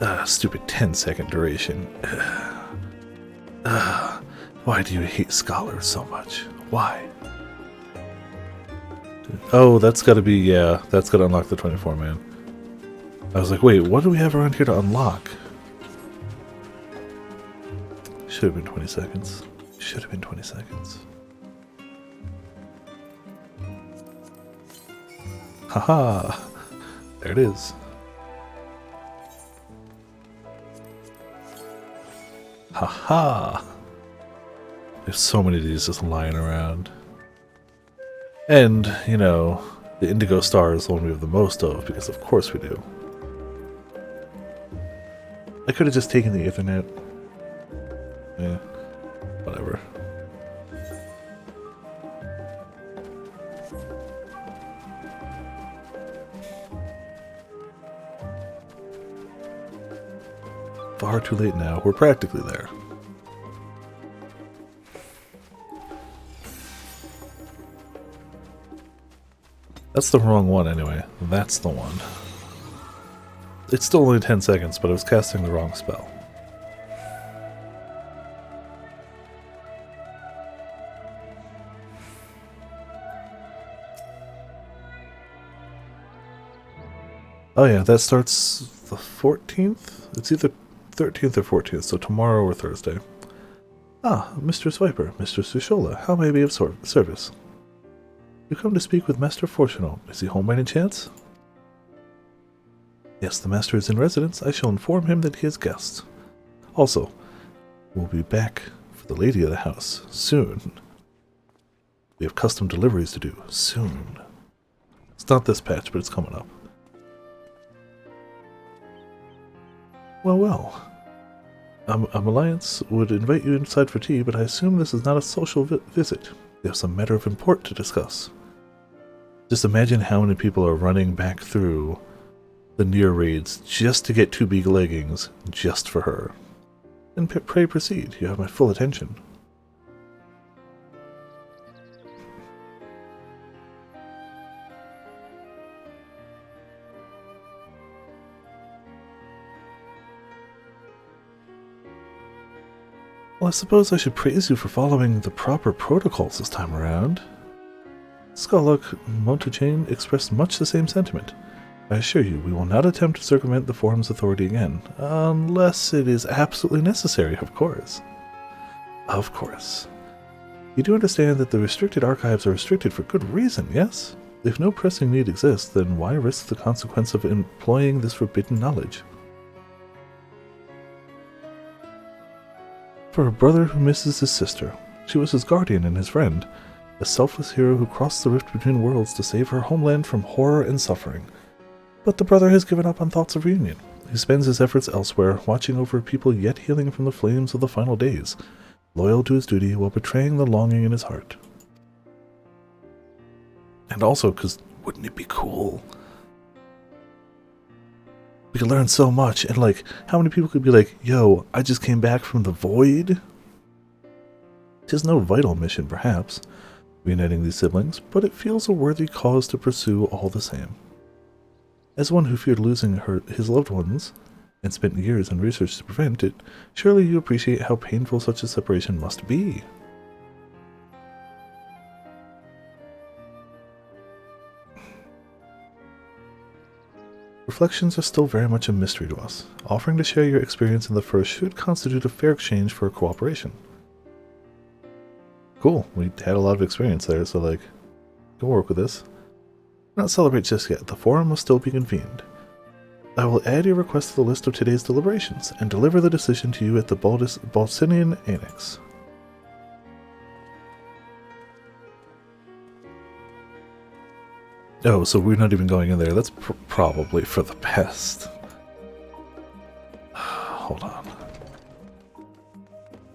Ah, stupid 10-second duration. Why do you hate scholars so much? Why? Oh, that's gotta be, yeah, that's gotta unlock the 24-man. I was like, wait, what do we have around here to unlock? Should have been 20 seconds. Should have been 20 seconds. Haha. There it is. Haha. There's so many of these just lying around. And, you know, the Indigo Star is the one we have the most of, because of course we do. I could have just taken the Ethernet. Yeah, whatever. Far too late now. We're practically there. That's the wrong one anyway. That's the one. It's still only 10 seconds, but I was casting the wrong spell. Oh yeah, that starts the 14th? It's either 13th or 14th, so tomorrow or Thursday. Ah, Mistress Viper, Mistress Sushola, how may I be of service? You come to speak with Master Fortuno. Is he home by any chance? Yes, the Master is in residence. I shall inform him that he has guests. Also, we'll be back for the lady of the house soon. We have custom deliveries to do soon. It's not this patch, but it's coming up. Well, well. Alliance would invite you inside for tea, but I assume this is not a social visit. We have some matter of import to discuss. Just imagine how many people are running back through the near raids just to get 2 big leggings just for her. And pray proceed. You have my full attention. Well, I suppose I should praise you for following the proper protocols this time around. Skalok Montachain expressed much the same sentiment. I assure you, we will not attempt to circumvent the Forum's authority again, unless it is absolutely necessary, of course. Of course. You do understand that the restricted archives are restricted for good reason, yes? If no pressing need exists, then why risk the consequence of employing this forbidden knowledge? For a brother who misses his sister, she was his guardian and his friend, a selfless hero who crossed the rift between worlds to save her homeland from horror and suffering. But the brother has given up on thoughts of reunion. He spends his efforts elsewhere, watching over people yet healing from the flames of the final days, loyal to his duty while betraying the longing in his heart. And also, because wouldn't it be cool? We could learn so much, and like, how many people could be like, yo, I just came back from the void? 'Tis no vital mission, perhaps, reuniting these siblings, but it feels a worthy cause to pursue all the same. As one who feared losing his loved ones, and spent years in research to prevent it, surely you appreciate how painful such a separation must be. Reflections are still very much a mystery to us. Offering to share your experience in the first should constitute a fair exchange for cooperation. Cool, we had a lot of experience there, so like, go work with this. Not celebrate just yet, the forum must still be convened. I will add your request to the list of today's deliberations, and deliver the decision to you at the Balsinian Annex. Oh, so we're not even going in there. That's probably for the best. Hold on.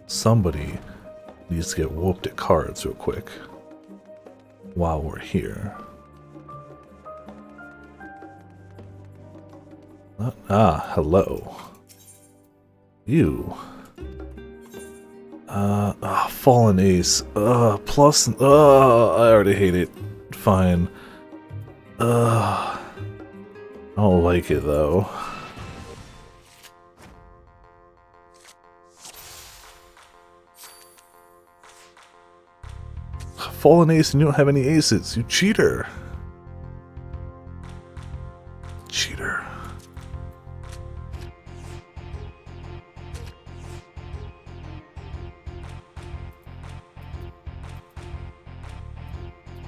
Somebody needs to get whooped at cards real quick while we're here. Hello. You. Fallen Ace. Plus, I already hate it. Fine. I don't like it though. Fallen Ace and you don't have any aces, you cheater. Cheater.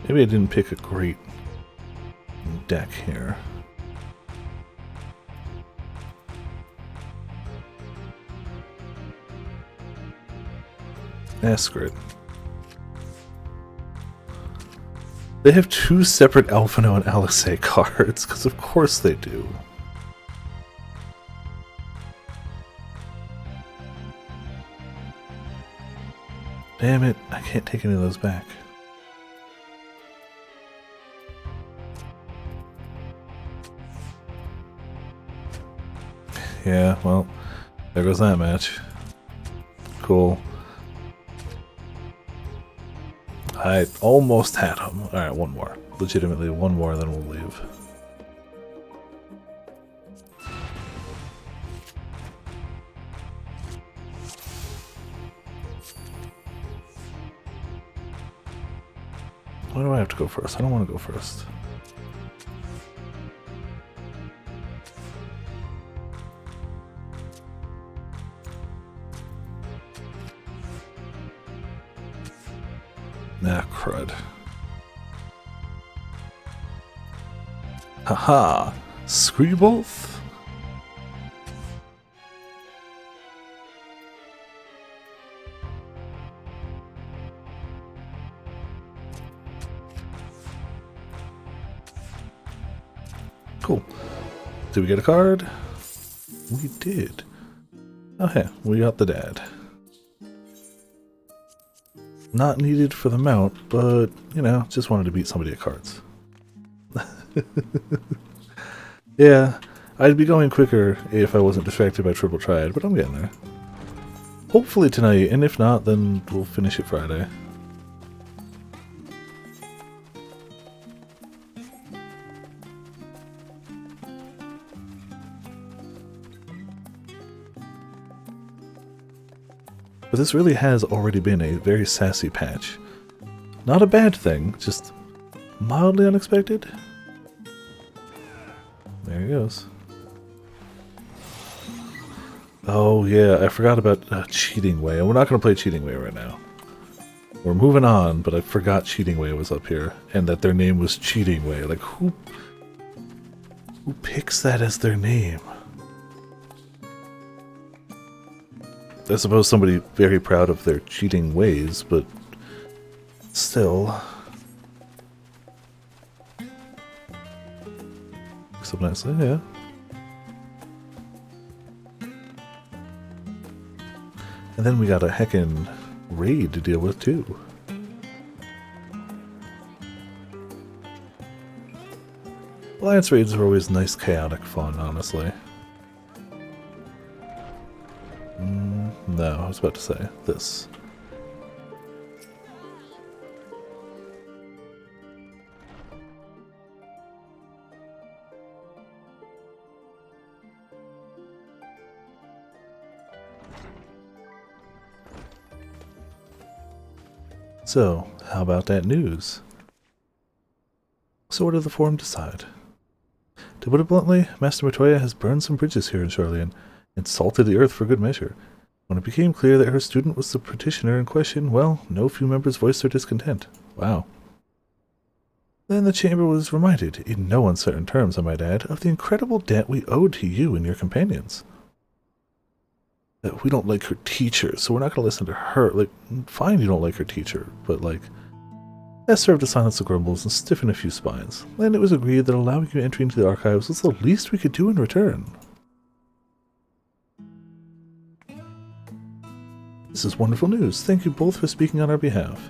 Maybe I didn't pick a great deck here. Screw it. They have two separate Alphino and Alexei cards, because of course they do. Damn it, I can't take any of those back. Yeah, well, there goes that match. Cool. I almost had him. Alright, one more. Legitimately, one more, then we'll leave. Why do I have to go first? I don't want to go first. Nah, crud. Haha! Screw you both! Cool. Did we get a card? We did. Oh yeah, we got the dad. Not needed for the mount, but, you know, just wanted to beat somebody at cards. Yeah, I'd be going quicker if I wasn't distracted by Triple Triad, but I'm getting there. Hopefully tonight, and if not, then we'll finish it Friday. But this really has already been a very sassy patch. Not a bad thing, just mildly unexpected. There he goes. Oh yeah, I forgot about Cheating Way, and we're not going to play Cheating Way right now. We're moving on, but I forgot Cheating Way was up here, and that their name was Cheating Way. Like, who picks that as their name? I suppose somebody very proud of their cheating ways, but still. So nicely, yeah. And then we got a heckin' raid to deal with too. Alliance raids are always nice chaotic fun, honestly. No, I was about to say this. So, how about that news? So what did the forum decide? To put it bluntly, Master Matoya has burned some bridges here in Charlian, and salted the earth for good measure. When it became clear that her student was the petitioner in question, well, no few members voiced their discontent. Wow. Then the chamber was reminded, in no uncertain terms I might add, of the incredible debt we owed to you and your companions. We don't like her teacher, so we're not going to listen to her. Like, fine you don't like her teacher, but like, that served to silence the grumbles and stiffen a few spines, and it was agreed that allowing you entry into the archives was the least we could do in return. This is wonderful news. Thank you both for speaking on our behalf.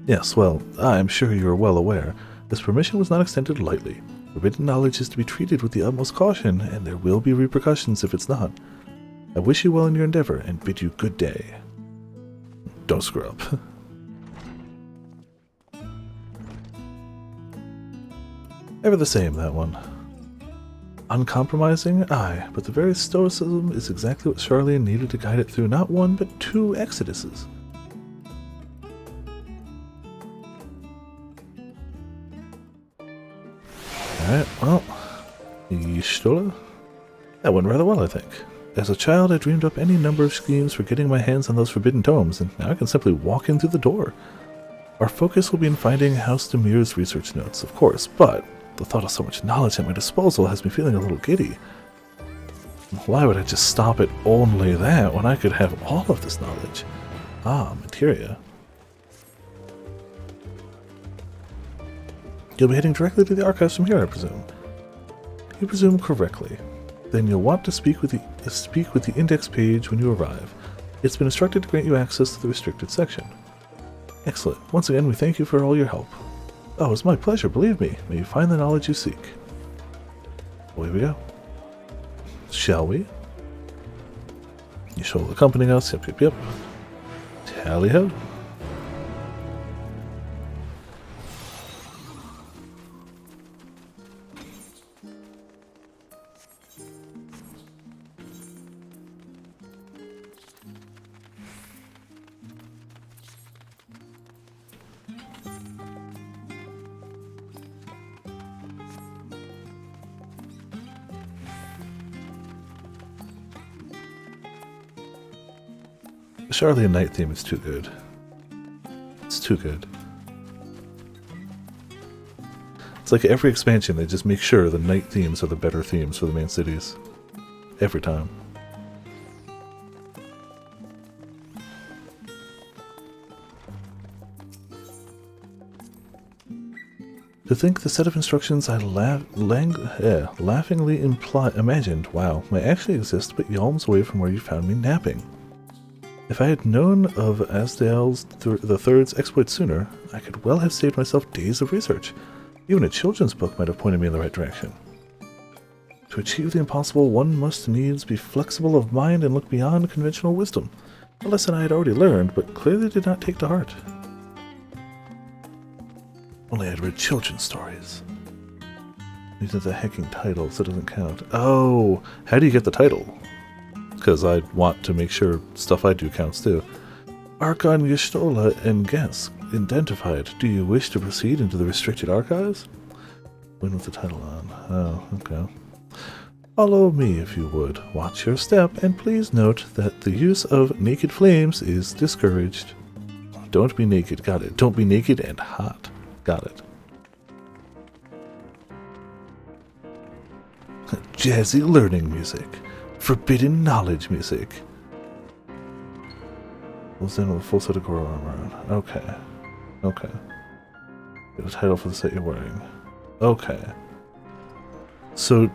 Yes, well, I'm sure you are well aware. This permission was not extended lightly. Forbidden knowledge is to be treated with the utmost caution, and there will be repercussions if it's not. I wish you well in your endeavor, and bid you good day. Don't screw up. Ever the same, that one. Uncompromising? Aye, but the very stoicism is exactly what Charlian needed to guide it through not one, but 2 exoduses. Alright, well, Yishtola? That went rather well, I think. As a child, I dreamed up any number of schemes for getting my hands on those forbidden tomes, and now I can simply walk in through the door. Our focus will be in finding House Demir's research notes, of course, but the thought of so much knowledge at my disposal has me feeling a little giddy. Why would I just stop at only that when I could have all of this knowledge? Ah, materia. You'll be heading directly to the archives from here, I presume. You presume correctly. Then you'll want to speak with the index page when you arrive. It's been instructed to grant you access to the restricted section. Excellent. Once again, we thank you for all your help. Oh, it's my pleasure, believe me. May you find the knowledge you seek. Away we go. Shall we? You shall accompany us. Yep, yep, yep. Tally-ho. The Charlie and Night theme is too good. It's too good. It's like every expansion, they just make sure the night themes are the better themes for the main cities. Every time. To think the set of instructions I laughingly imagined, wow, may actually exist but yalms away from where you found me napping. If I had known of Asdale's the Third's exploit sooner, I could well have saved myself days of research. Even a children's book might have pointed me in the right direction. To achieve the impossible, one must needs be flexible of mind and look beyond conventional wisdom. A lesson I had already learned, but clearly did not take to heart. Only I had read children's stories. These are the hecking titles, that doesn't count. Oh, how do you get the title? Because I want to make sure stuff I do counts too. Archon Yestola and Guess identified. Do you wish to proceed into the restricted archives? When with the title on? Oh, okay. Follow me if you would. Watch your step, and please note that the use of naked flames is discouraged. Don't be naked, got it. Don't be naked and hot, got it. Jazzy learning music. Forbidden knowledge music. We'll send with a full set of Goro armor on. Okay. Okay. Get a title for the set you're wearing. Okay. So,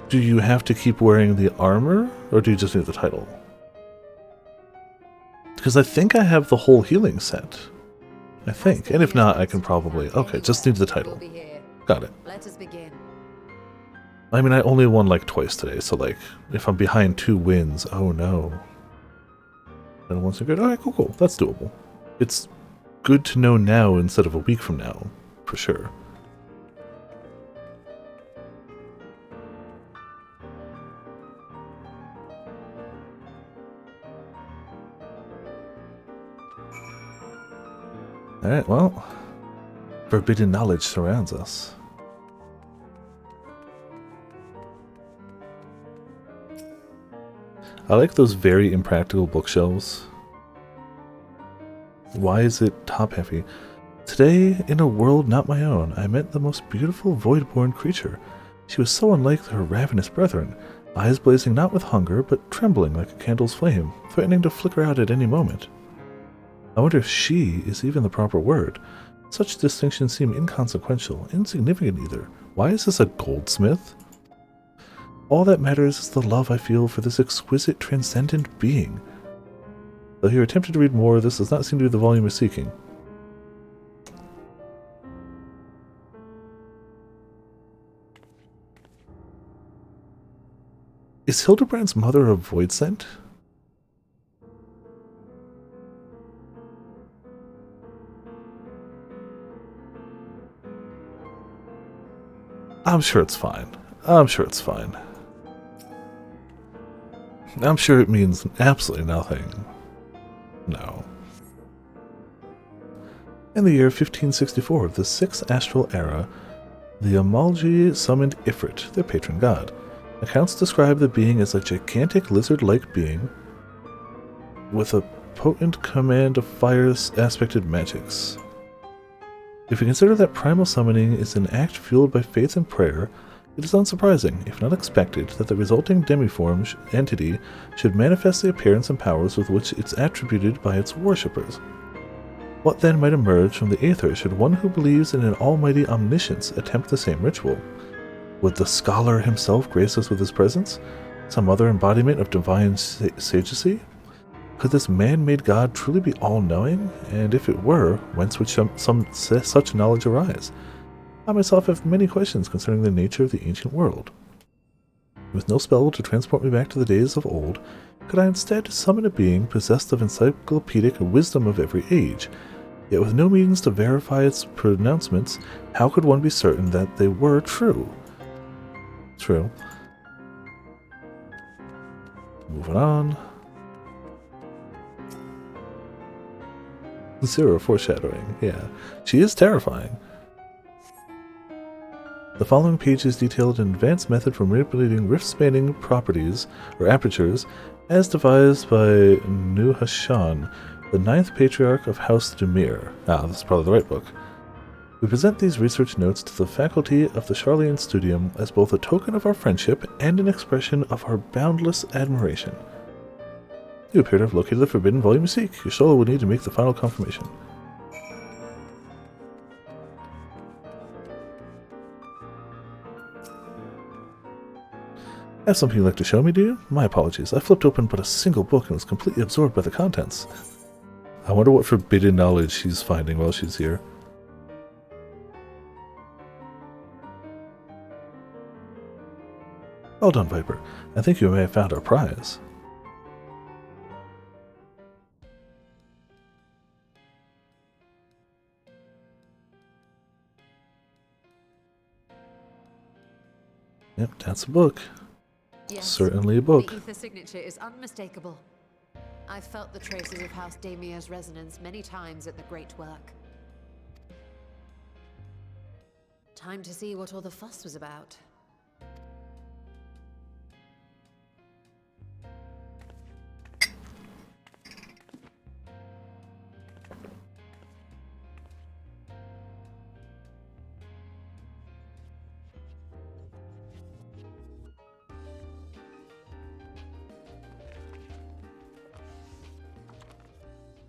do you have to keep wearing the armor, or do you just need the title? Because I think I have the whole healing set. I think. And if not, I can probably... Okay, just need the title. Got it. Let us begin. I mean, I only won like twice today, so like, if I'm behind 2 wins, oh no. And once again, alright, cool, cool, that's doable. It's good to know now instead of a week from now, for sure. Alright, well, forbidden knowledge surrounds us. I like those very impractical bookshelves. Why is it top heavy? Today, in a world not my own, I met the most beautiful void-born creature. She was so unlike her ravenous brethren, eyes blazing not with hunger, but trembling like a candle's flame, threatening to flicker out at any moment. I wonder if she is even the proper word. Such distinctions seem inconsequential, insignificant either. Why is this a goldsmith? All that matters is the love I feel for this exquisite, transcendent being. Though you're attempting to read more, this does not seem to be the volume you're seeking. Is Hildebrand's mother a void sent? I'm sure it's fine. I'm sure it's fine. I'm sure it means absolutely nothing. No. In the year 1564 of the 6th astral era, the Amalji summoned Ifrit, their patron god. Accounts describe the being as a gigantic lizard-like being with a potent command of fire-aspected magics. If you consider that primal summoning is an act fueled by faith and prayer, it is unsurprising, if not expected, that the resulting demiform entity should manifest the appearance and powers with which it's attributed by its worshippers. What then might emerge from the aether should one who believes in an almighty omniscience attempt the same ritual? Would the scholar himself grace us with his presence? Some other embodiment of divine sagacity? Could this man-made god truly be all-knowing? And if it were, whence would some such knowledge arise? I myself have many questions concerning the nature of the ancient world. With no spell to transport me back to the days of old, could I instead summon a being possessed of encyclopedic wisdom of every age? Yet with no means to verify its pronouncements, how could one be certain that they were true? True. Moving on. Zero foreshadowing, yeah. She is terrifying. The following pages detailed an advanced method for manipulating rift-spanning properties, or apertures, as devised by Nuhashan, the 9th Patriarch of House Dumir. Ah, this is probably the right book. We present these research notes to the faculty of the Charlian Studium as both a token of our friendship and an expression of our boundless admiration. You appear to have located the forbidden volume you seek. Your solo would need to make the final confirmation. Have something you'd like to show me, do you? My apologies. I flipped open but a single book and was completely absorbed by the contents. I wonder what forbidden knowledge she's finding while she's here. Well done, Viper. I think you may have found our prize. Yep, that's a book. Yes, certainly a book. The ether signature is unmistakable. I've felt the traces of House Damir's resonance many times at the Great Work. Time to see what all the fuss was about.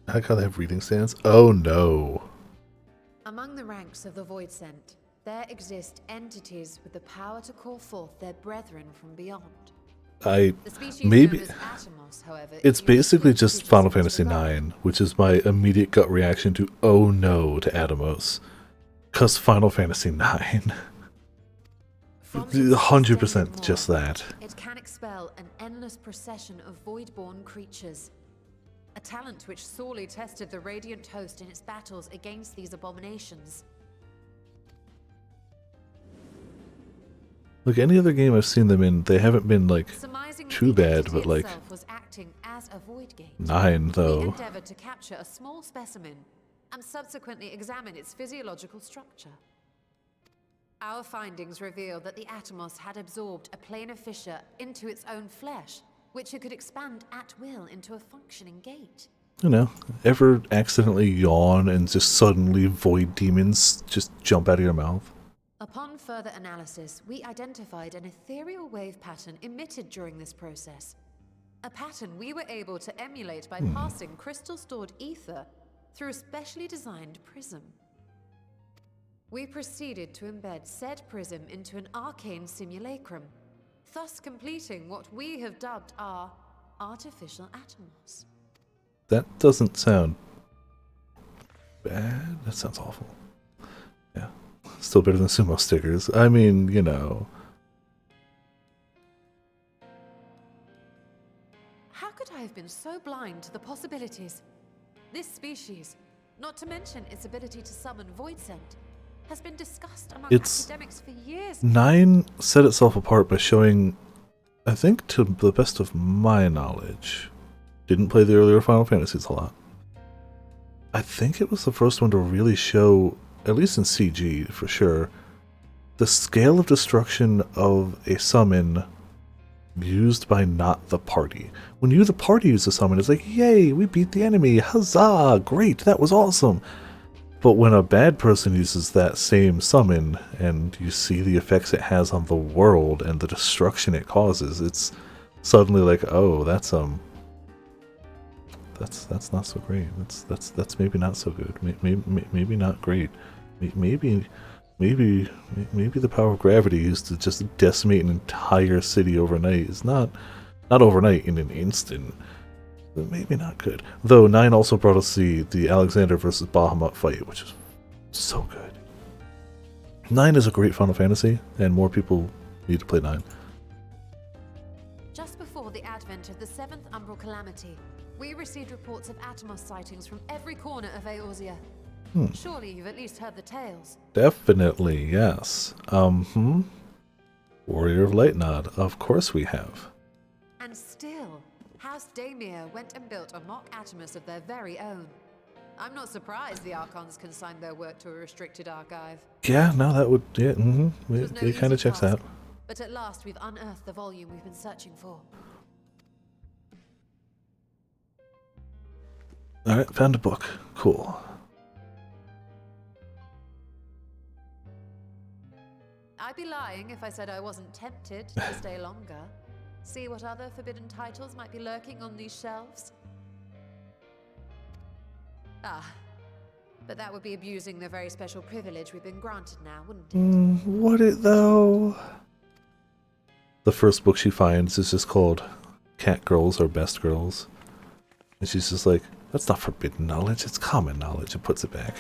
I like how they have reading stands. Oh no. Among the ranks of the Void Sent, there exist entities with the power to call forth their brethren from beyond. Maybe Atomos, however, it's basically just Final Fantasy IX, which is my immediate gut reaction to oh no to Atomos. 'Cause Final Fantasy IX. 100% just that. It can expel an endless procession of void-born creatures. A talent which sorely tested the Radiant Host in its battles against these abominations. Look, any other game I've seen them in, they haven't been, like, too bad, but, like, was acting as a void gate. 9, though. We endeavored to capture a small specimen and subsequently examine its physiological structure. Our findings revealed that the Atomos had absorbed a planar fissure into its own flesh, which it could expand at will into a functioning gate. You know, ever accidentally yawn and just suddenly void demons just jump out of your mouth? Upon further analysis, we identified an ethereal wave pattern emitted during this process. A pattern we were able to emulate by passing crystal-stored ether through a specially designed prism. We proceeded to embed said prism into an arcane simulacrum, thus completing what we have dubbed our artificial Atomos. That doesn't sound bad. That sounds awful. Yeah. Still better than sumo stickers. I mean, you know. How could I have been so blind to the possibilities? This species, not to mention its ability to summon void scent, has been discussed among academics for years. 9 set itself apart by showing, I think to the best of my knowledge, didn't play the earlier Final Fantasies a lot. I think it was the first one to really show, at least in CG for sure, the scale of destruction of a summon used by not the party. When you, the party, use a summon, it's like, yay, we beat the enemy, huzzah, great, that was awesome. But when a bad person uses that same summon, and you see the effects it has on the world and the destruction it causes, it's suddenly like, oh, that's not so great. That's maybe not so good. Maybe not great. Maybe the power of gravity used to just decimate an entire city overnight is not overnight in an instant. But maybe not good. Though 9 also brought us the Alexander versus Bahamut fight, which is so good. 9 is a great Final Fantasy, and more people need to play 9. Just before the advent of the 7th Umbral Calamity, we received reports of Atomos sightings from every corner of Eorzea. Surely you've at least heard the tales. Definitely, yes. Warrior of Lightnod, of course we have. And still, House Daemir went and built a mock Atomos of their very own. I'm not surprised the Archons consigned their work to a restricted archive. Yeah, no, that would, yeah, it kind of checks out. But at last we've unearthed the volume we've been searching for. Alright, found a book. Cool. I'd be lying if I said I wasn't tempted to stay longer. See what other forbidden titles might be lurking on these shelves. But that would be abusing the very special privilege we've been granted now, wouldn't it? Would it though? The first book she finds is just called Cat Girls or Best Girls. And she's just like, that's not forbidden knowledge, it's common knowledge, and puts it back.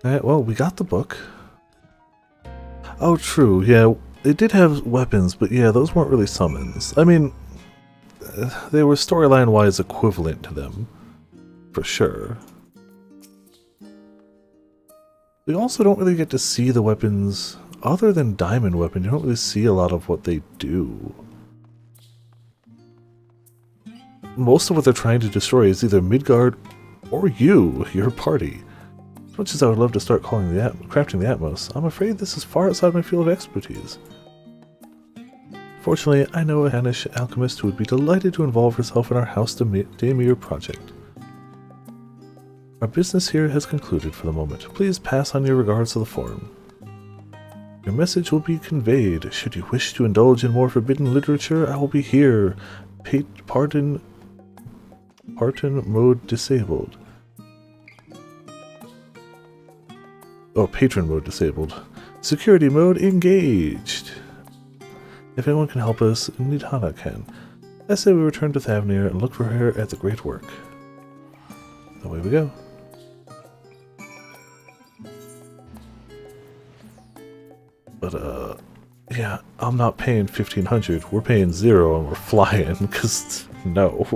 Alright, well, we got the book. Oh, true, yeah, it did have weapons, but yeah, those weren't really summons. I mean, they were storyline-wise equivalent to them, for sure. We also don't really get to see the weapons, other than Diamond Weapon, you don't really see a lot of what they do. Most of what they're trying to destroy is either Midgard or you, your party. As much as I would love to start crafting the Atmos, I'm afraid this is far outside my field of expertise. Fortunately, I know a Hanish alchemist who would be delighted to involve herself in our House Daemir project. Our business here has concluded for the moment. Please pass on your regards to the forum. Your message will be conveyed. Should you wish to indulge in more forbidden literature, I will be here. Pardon mode disabled. Oh, patron mode disabled. Security mode engaged. If anyone can help us, Nidhana can. I say we return to Thavnir and look for her at the Great Work. Away we go. But, yeah, I'm not paying 1,500. We're paying 0 and we're flying, because, no.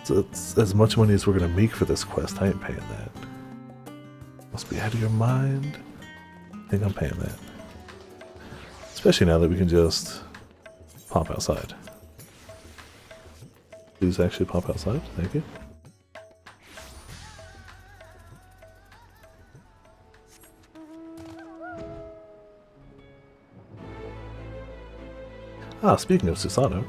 So it's as much money as we're going to make for this quest. I ain't paying that. Must be out of your mind. I think I'm paying that. Especially now that we can just pop outside. Please actually pop outside. Thank you. Ah, speaking of Susanoo.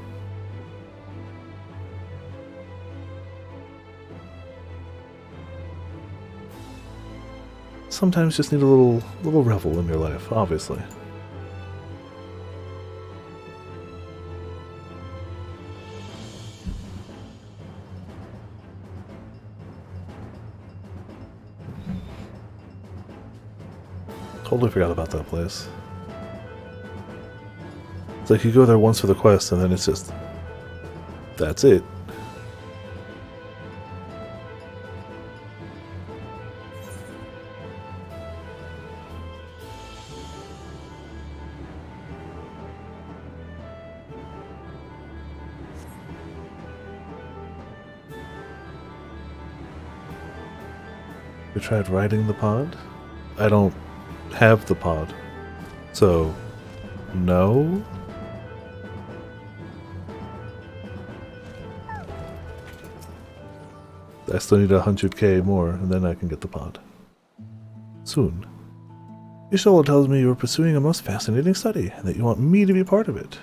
Sometimes just need a little revel in your life, obviously. Totally forgot about that place. It's like you go there once for the quest and then it's just... that's it. You tried riding the pod? I don't have the pod. So, no? I still need 100k more, and then I can get the pod. Soon. Ishola tells me you are pursuing a most fascinating study, and that you want me to be part of it.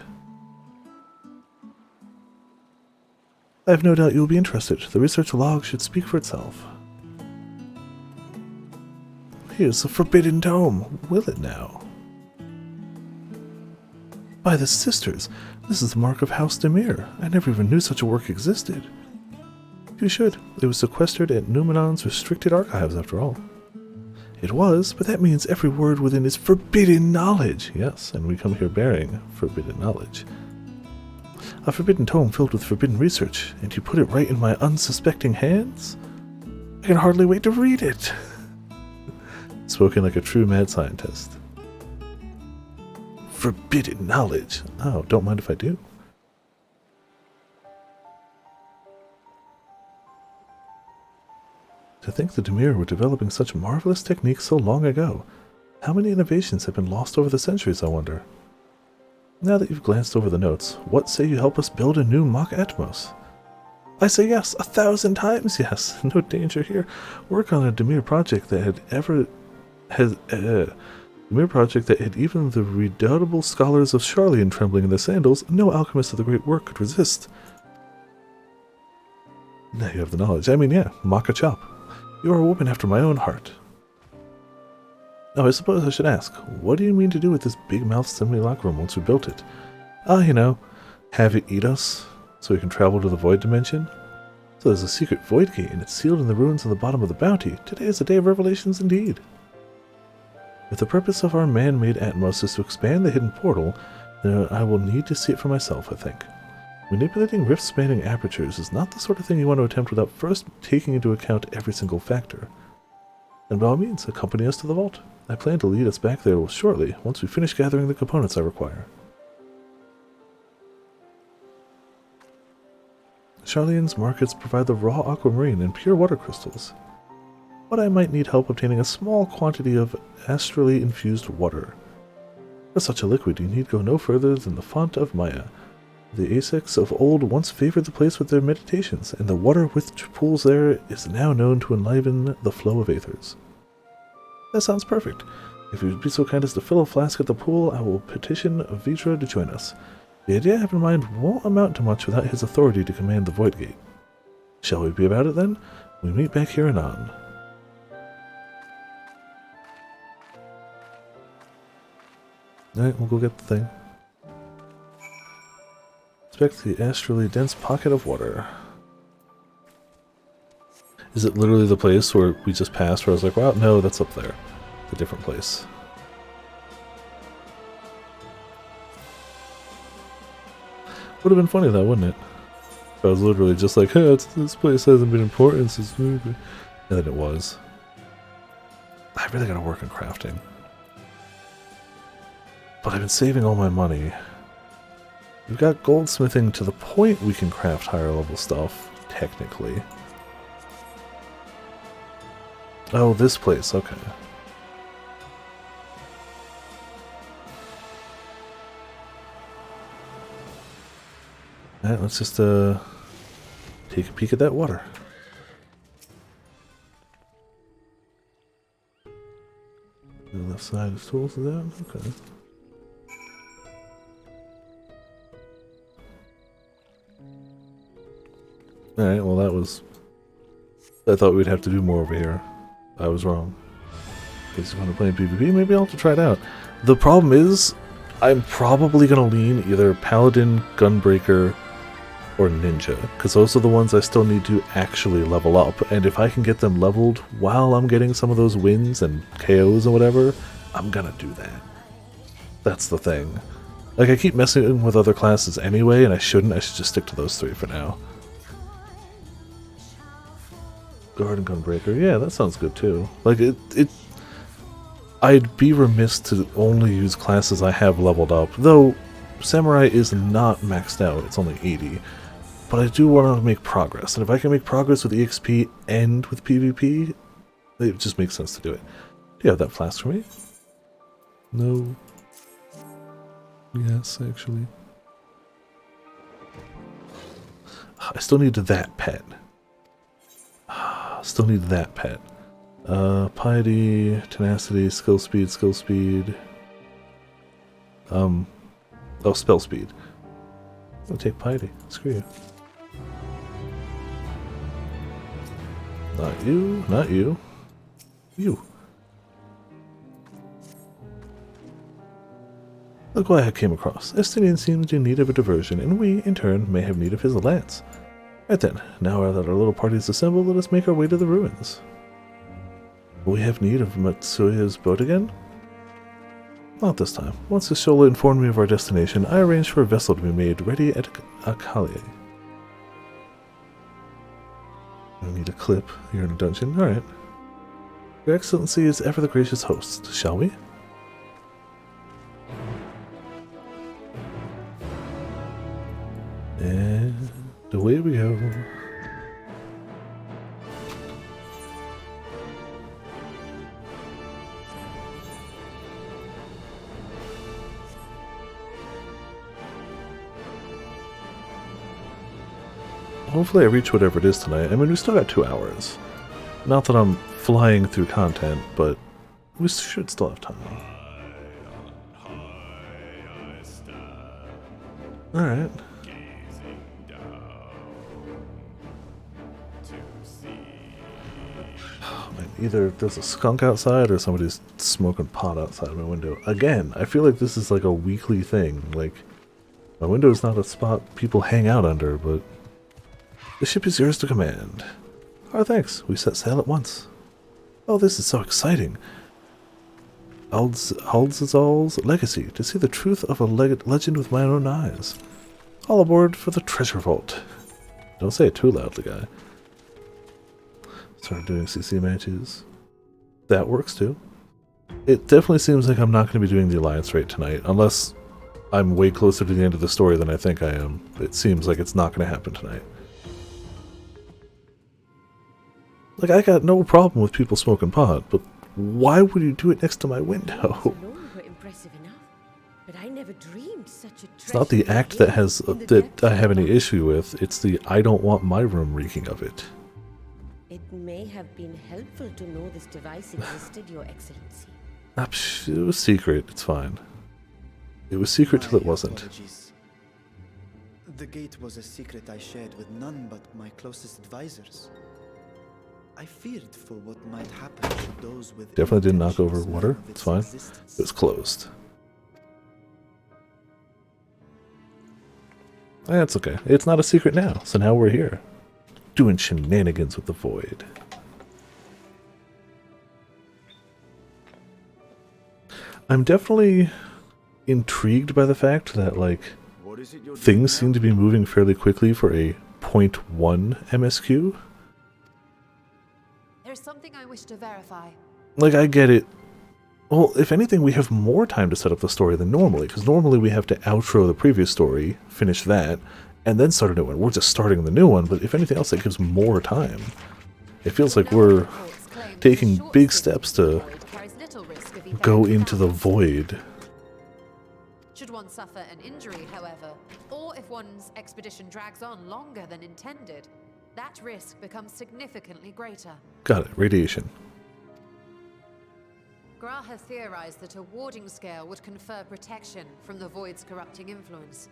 I have no doubt you will be interested. The research log should speak for itself. Here's the Forbidden Tome. Will it now? By the sisters, this is the mark of House Demir. I never even knew such a work existed. You should. It was sequestered at Numenon's restricted archives, after all. It was, but that means every word within is forbidden knowledge. Yes, and we come here bearing forbidden knowledge. A forbidden tome filled with forbidden research, and you put it right in my unsuspecting hands? I can hardly wait to read it. Spoken like a true mad scientist. Forbidden knowledge. Oh, don't mind if I do. To think the Demir were developing such marvelous techniques so long ago. How many innovations have been lost over the centuries, I wonder? Now that you've glanced over the notes, what say you help us build a new Mach Atmos? I say yes, 1,000 times yes. No danger here. Work on a Demir project that had even the redoubtable scholars of Sharlayan trembling in their sandals, no alchemist of the great work could resist. Now you have the knowledge. I mean, yeah, Mach Chop. You are a woman after my own heart. Now, I suppose I should ask, what do you mean to do with this big-mouthed semi-lock room once we built it? Ah, you know, have it eat us, so we can travel to the Void Dimension? So there's a secret Void Gate, and it's sealed in the ruins on the bottom of the Bounty. Today is a day of revelations indeed. If the purpose of our man-made Atmos is to expand the hidden portal, then I will need to see it for myself, I think. Manipulating rift-spanning apertures is not the sort of thing you want to attempt without first taking into account every single factor. And by all means, accompany us to the vault. I plan to lead us back there shortly, once we finish gathering the components I require. Sharlayan's markets provide the raw aquamarine and pure water crystals, but I might need help obtaining a small quantity of astrally infused water. For such a liquid, you need go no further than the font of Maya. The Aseks of old once favored the place with their meditations, and the water which pools there is now known to enliven the flow of aethers. That sounds perfect. If you would be so kind as to fill a flask at the pool, I will petition Vitra to join us. The idea I have in mind won't amount to much without his authority to command the Void Gate. Shall we be about it then? We meet back here anon. Alright, we'll go get the thing. Inspect the astrally dense pocket of water. Is it literally the place where we just passed where I was like, wow, no, that's up there. It's a different place. Would have been funny though, wouldn't it? If I was literally just like, hey, this place hasn't been important since movie. And then it was. I really gotta work on crafting. But I've been saving all my money. We've got goldsmithing to the point we can craft higher level stuff, technically. Oh, this place, okay. Alright, let's just take a peek at that water. The left side of tools is that? Okay. Alright, well that was... I thought we'd have to do more over here. I was wrong. In case you want to play in PvP, maybe I'll have to try it out. The problem is, I'm probably going to lean either Paladin, Gunbreaker, or Ninja, because those are the ones I still need to actually level up, and if I can get them leveled while I'm getting some of those wins and KOs and whatever, I'm gonna do that. That's the thing. Like, I keep messing with other classes anyway, and I shouldn't. I should just stick to those three for now. Guard and Gunbreaker, yeah, that sounds good too. Like, I'd be remiss to only use classes I have leveled up, though Samurai is not maxed out, it's only 80. But I do want to make progress, and if I can make progress with EXP and with PvP, it just makes sense to do it. Do you have that flask for me? No. Yes, actually. I still need that pet. Still need that pet. Piety, tenacity, skill speed, skill speed. Oh, spell speed. I'll take piety. Screw you. Not you, not you. You. Look what I came across. Estinian seems in need of a diversion, and we, in turn, may have need of his lance. Right then, now that our little party is assembled, let us make our way to the ruins. Will we have need of Matsuya's boat again? Not this time. Once Shola informed me of our destination, I arranged for a vessel to be made ready at Akali. I need a clip. You're in a dungeon. Alright. Your Excellency is ever the gracious host. Shall we? And away we go. Hopefully I reach whatever it is tonight. I mean, we still got 2 hours. Not that I'm flying through content, but we should still have time. Alright. Oh, man, either there's a skunk outside or somebody's smoking pot outside my window. Again, I feel like this is like a weekly thing. Like, my window is not a spot people hang out under, but the ship is yours to command. Our thanks. We set sail at once. Oh, this is so exciting. Aldzal's legacy, to see the truth of a legend with my own eyes. All aboard for the treasure vault. Don't say it too loudly, guy. Start doing CC matches. That works too. It definitely seems like I'm not going to be doing the Alliance raid tonight, unless I'm way closer to the end of the story than I think I am. It seems like it's not going to happen tonight. Like, I got no problem with people smoking pot, but why would you do it next to my window? It's not the act that I have any issue with, it's the I don't want my room reeking of it. It may have been helpful to know this device existed, Your Excellency. It was secret, it's fine. It was secret till it wasn't. Apologies. The gate was a secret I shared with none but my closest advisors. I feared for what might happen to those with Definitely didn't knock over water, it's fine. It was closed. That's okay. It's not a secret now, so now we're here. Doing shenanigans with the void. I'm definitely intrigued by the fact that, like, things seem to be moving fairly quickly for a 0.1 MSQ. There's something I wish to verify. Like, I get it. Well, if anything, we have more time to set up the story than normally, because normally we have to outro the previous story, finish that, and then start a new one. We're just starting the new one, but if anything else, it gives more time. It feels like we're taking big steps to go into the void. Should one suffer an injury, however, or if one's expedition drags on longer than intended, that risk becomes significantly greater. Got it. Radiation. Graha theorized that a warding scale would confer protection from the void's corrupting influence.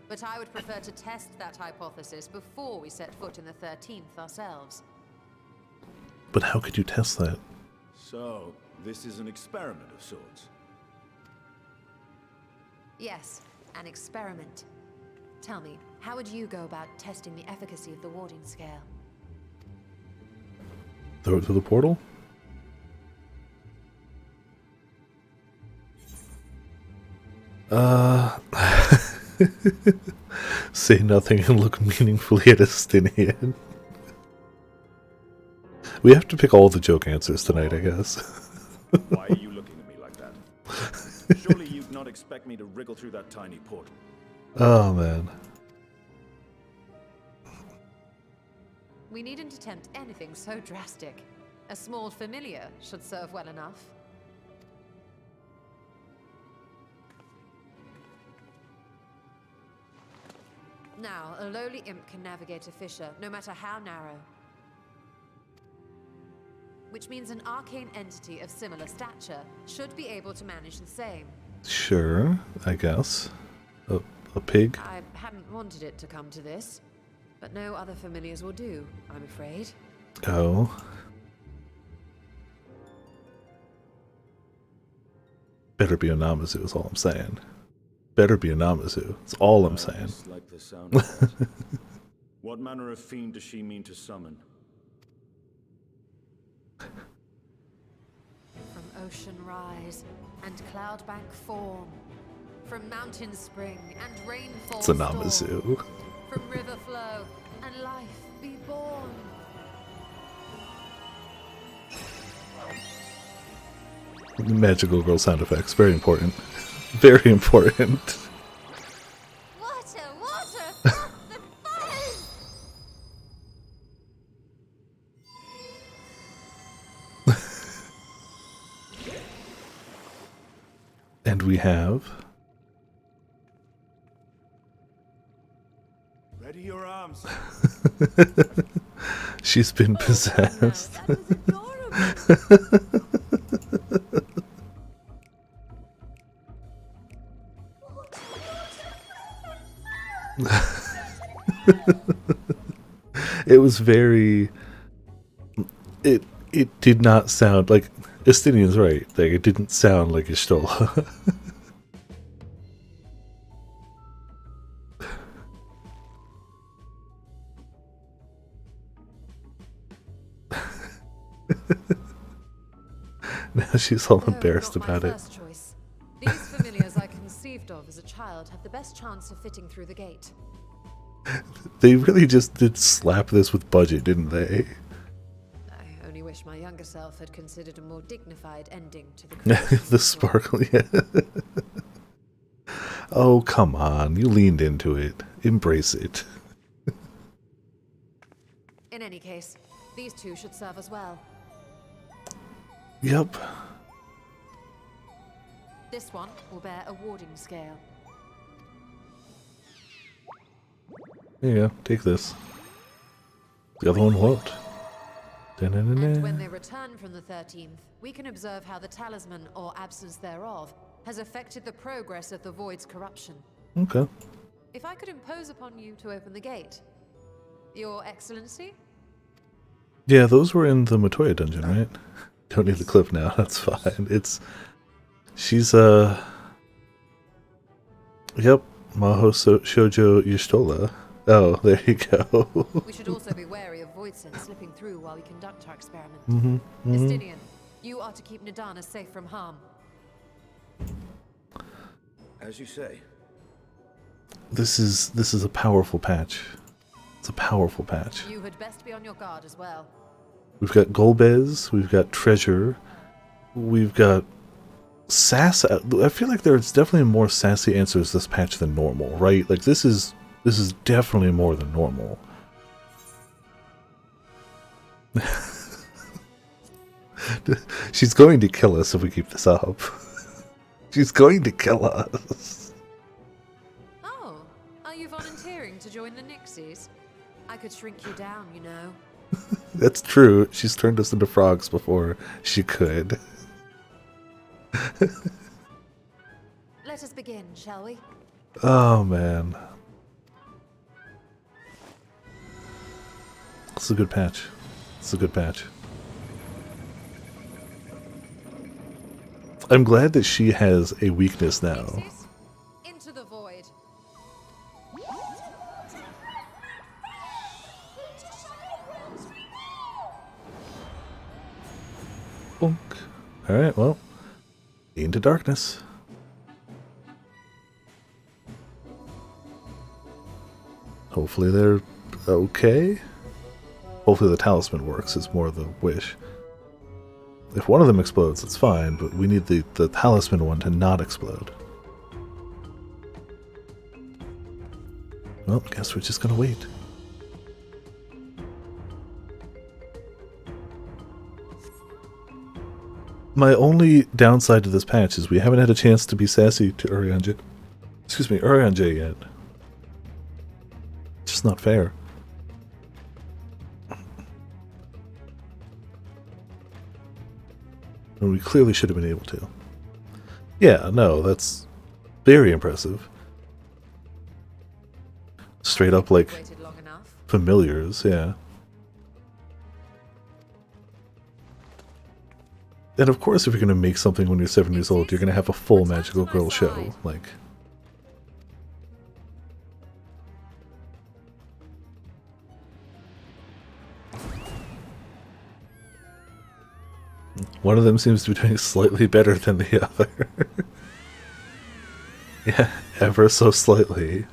But I would prefer to test that hypothesis before we set foot in the 13th ourselves. But how could you test that? So, this is an experiment of sorts? Yes, an experiment. Tell me, how would you go about testing the efficacy of the warding scale? Throw it through the portal? Say nothing and look meaningfully at Estinian. We have to pick all the joke answers tonight, I guess. Why are you looking at me like that? Surely you'd not expect me to wriggle through that tiny portal. Oh, man. We needn't attempt anything so drastic. A small familiar should serve well enough. Now, a lowly imp can navigate a fissure, no matter how narrow. which means an arcane entity of similar stature should be able to manage the same. Sure, I guess. A pig? I hadn't wanted it to come to this, but no other familiars will do, I'm afraid. Oh. Better be a Namazu is all I'm saying. Better be a Namazu. That's all I'm saying. Like the sound of it. What manner of fiend does she mean to summon? From ocean rise and cloud bank form, from mountain spring and rainfall It's a Namazu. storm, from river flow and life be born. Magical girl sound effects. Very important. Very important. Water, water, pop the foam! And we have... Ready your arms. She's been possessed. It was very... It did not sound like... Estinian's right. Like, it didn't sound like Y'shtola. Now she's all embarrassed about it. Choice. These familiars I conceived of as a child have the best chance of fitting through the gate. They really just did slap this with budget, didn't they? I only wish my younger self had considered a more dignified ending to the The sparkle, yeah. Oh, come on. You leaned into it. Embrace it. In any case, these two should serve as well. Yep. This one will bear a warding scale. There you go. Take this. The other one won't. And when they return from the 13th, we can observe how the talisman, or absence thereof, has affected the progress of the Void's corruption. Okay. If I could impose upon you to open the gate. Your Excellency? Yeah, those were in the Matoya dungeon, right? Don't need the clip now. That's fine. She's yep. Maho Shoujo Y'shtola. Oh, there you go. We should also be wary of void sense slipping through while we conduct our experiment. Mm-hmm. Estinian, you are to keep Nadana safe from harm. As you say. This is a powerful patch. It's a powerful patch. You had best be on your guard as well. We've got Golbez, we've got Treasure, we've got Sass. I feel like there's definitely more sassy answers this patch than normal, right? Like this is definitely more than normal. She's going to kill us if we keep this up. She's going to kill us. Oh, are you volunteering to join the Nixies? I could shrink you down, you know. That's true. She's turned us into frogs before she could. Let us begin, shall we? Oh, man. It's a good patch. It's a good patch. I'm glad that she has a weakness now. Into the void. Bonk. Alright, well. Into darkness. Hopefully they're okay. Hopefully the talisman works is more the wish. If one of them explodes, it's fine, but we need the talisman one to not explode. Well, I guess we're just gonna wait. My only downside to this patch is we haven't had a chance to be sassy to Urianger. Excuse me, Urianger yet. It's just not fair. And we clearly should have been able to. Yeah, no, that's very impressive. Straight up, like, familiars, yeah. And of course, if you're going to make something when you're 7 years old, you're going to have a full magical girl show. Like, one of them seems to be doing slightly better than the other. Yeah, ever so slightly.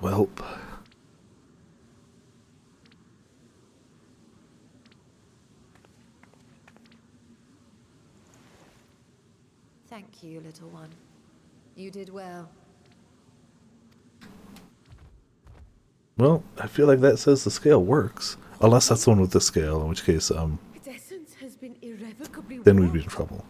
Welp. Thank you, little one. You did well. Well, I feel like that says the scale works. Unless that's the one with the scale, in which case, Its essence has been irrevocably then we'd be in trouble.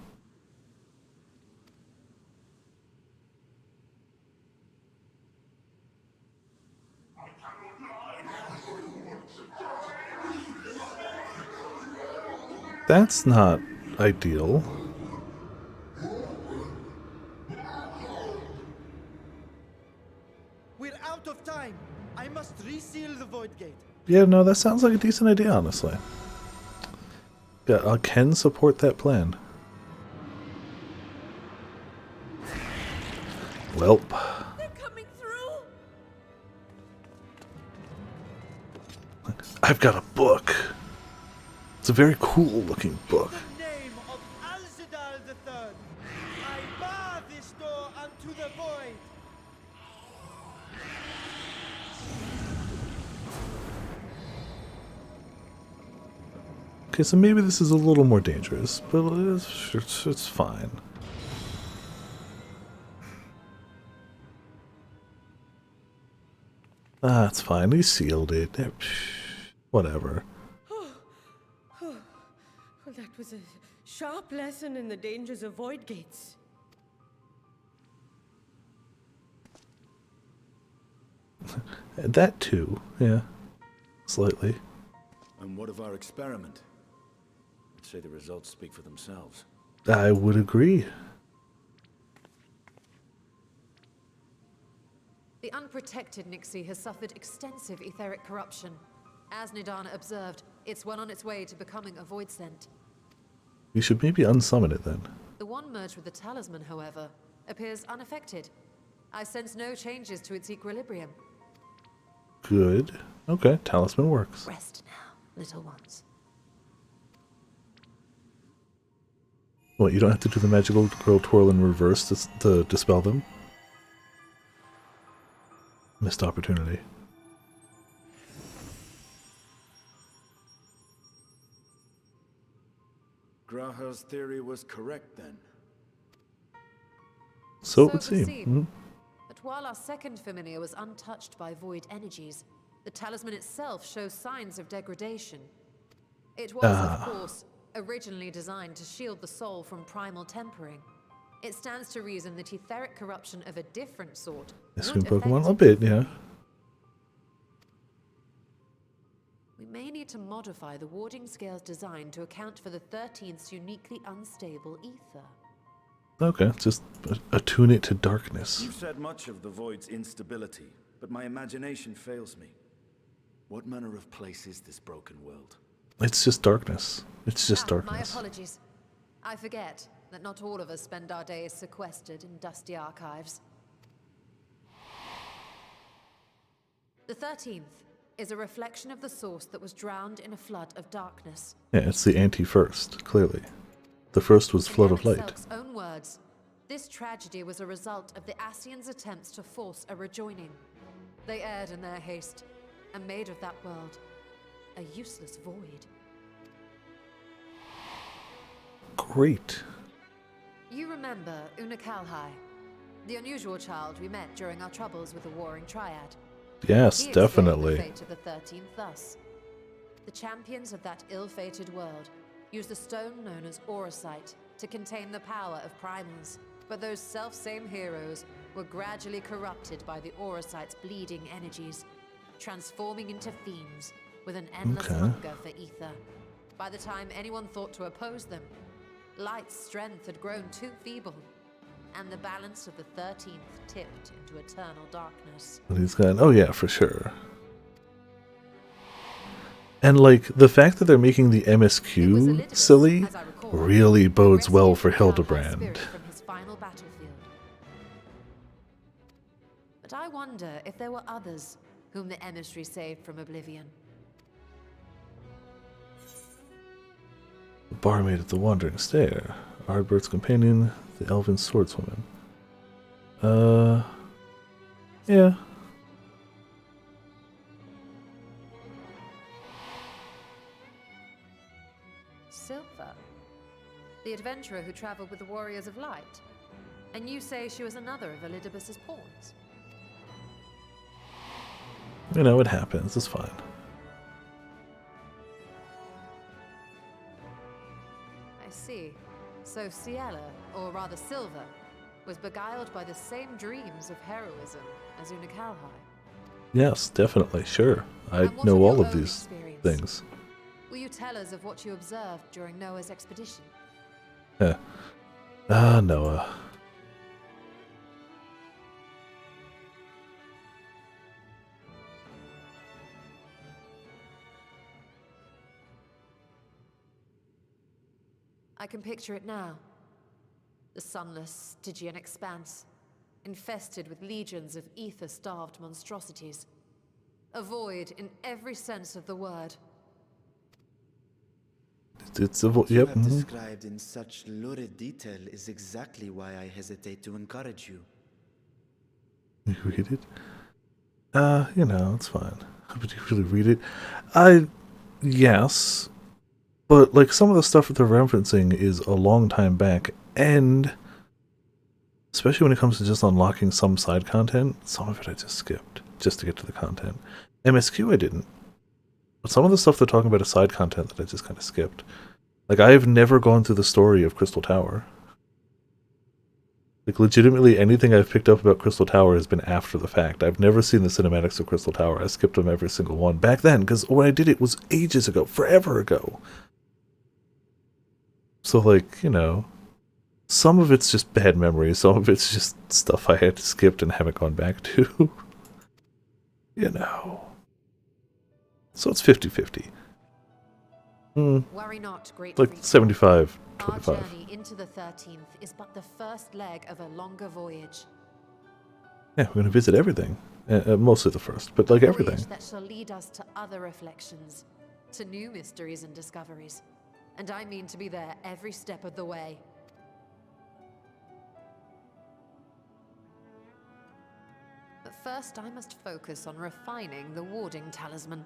That's not ideal. We're out of time. I must reseal the void gate. Yeah, no, that sounds like a decent idea, honestly. Yeah, I can support that plan. Welp. They're coming through. I've got a book. It's a very cool looking book. In the name of Alzadal III, I bar this door unto the void. Okay, so maybe this is a little more dangerous, but it's fine. Ah, it's fine. We sealed it. Whatever. Well, that was a sharp lesson in the dangers of void gates. That too, yeah. Slightly. And what of our experiment? I'd say the results speak for themselves. I would agree. The unprotected Nixie has suffered extensive etheric corruption. As Nidana observed, it's well on its way to becoming a void scent. We should maybe unsummon it then. The one merged with the talisman, however, appears unaffected. I sense no changes to its equilibrium. Good. Okay, talisman works. Rest now, little ones. What, you don't have to do the magical girl twirl in reverse to dispel them? Missed opportunity. Graha's theory was correct then. So it would seem. But while our second familiar was untouched by void energies, the talisman itself shows signs of degradation. It was, of course, originally designed to shield the soul from primal tempering. It stands to reason that etheric corruption of a different sort Swing would Pokemon affect a bit, yeah. We may need to modify the warding scale's design to account for the 13th's uniquely unstable ether. Okay, just attune it to darkness. You've said much of the void's instability, but my imagination fails me. What manner of place is this broken world? It's just darkness. It's just My darkness. apologies. I forget that not all of us spend our days sequestered in dusty archives. The 13th is a reflection of the source that was drowned in a flood of darkness. Yeah, it's the anti-first, clearly. The first was Flood of Light. Selk's own words, this tragedy was a result of the Ascians' attempts to force a rejoining. They erred in their haste, and made of that world a useless void. Great. You remember Una Kalhai, the unusual child we met during our troubles with the Warring Triad? Yes, He definitely. explained the fate of the 13th thus. The champions of that ill-fated world used the stone known as Auracite to contain the power of primals, but those self-same heroes were gradually corrupted by the Auracite's bleeding energies. transforming into fiends with an endless hunger for ether. By the time anyone thought to oppose them, Light's strength had grown too feeble, and the balance of the 13th tipped into eternal darkness. He's gone, oh yeah, for sure. And like, the fact that they're making the MSQ silly really bodes well for Hildebrand. But I wonder if there were others whom the emissary saved from oblivion. The barmaid at the Wandering Stare, Ardbert's companion, the elven swordswoman. Yeah. Silver, the adventurer who traveled with the Warriors of Light. And you say she was another of Elidibus's pawns? You know, it happens. It's fine. I see. So Ciela, or rather Silver, was beguiled by the same dreams of heroism as Unakalhai. Yes, definitely. Sure. I know all of these things. Will you tell us of what you observed during Noah's expedition? Noah. I can picture it now. The sunless, Stygian expanse, infested with legions of ether-starved monstrosities. A void in every sense of the word. It's a void, yep. What you have described in such lurid detail is exactly why I hesitate to encourage you. You read it? You know, it's fine. Would you really read it? Yes. But, like, some of the stuff that they're referencing is a long time back, and especially when it comes to just unlocking some side content, some of it I just skipped, just to get to the content. MSQ I didn't. But some of the stuff they're talking about is side content that I just kind of skipped. Like, I have never gone through the story of Crystal Tower. Like, legitimately, anything I've picked up about Crystal Tower has been after the fact. I've never seen the cinematics of Crystal Tower. I skipped them every single one. Back then, because when I did it was ages ago, forever ago. So, like, you know, some of it's just bad memories. Some of it's just stuff I had skipped and haven't gone back to. You know. So it's 50-50. Worry not, great like 75-25. Our journey into the 13th is but the first leg of a longer voyage. Yeah, we're going to visit everything. Mostly the first, but like everything. That shall lead us to other reflections, to new mysteries and discoveries. And I mean to be there every step of the way. But first I must focus on refining the warding talisman.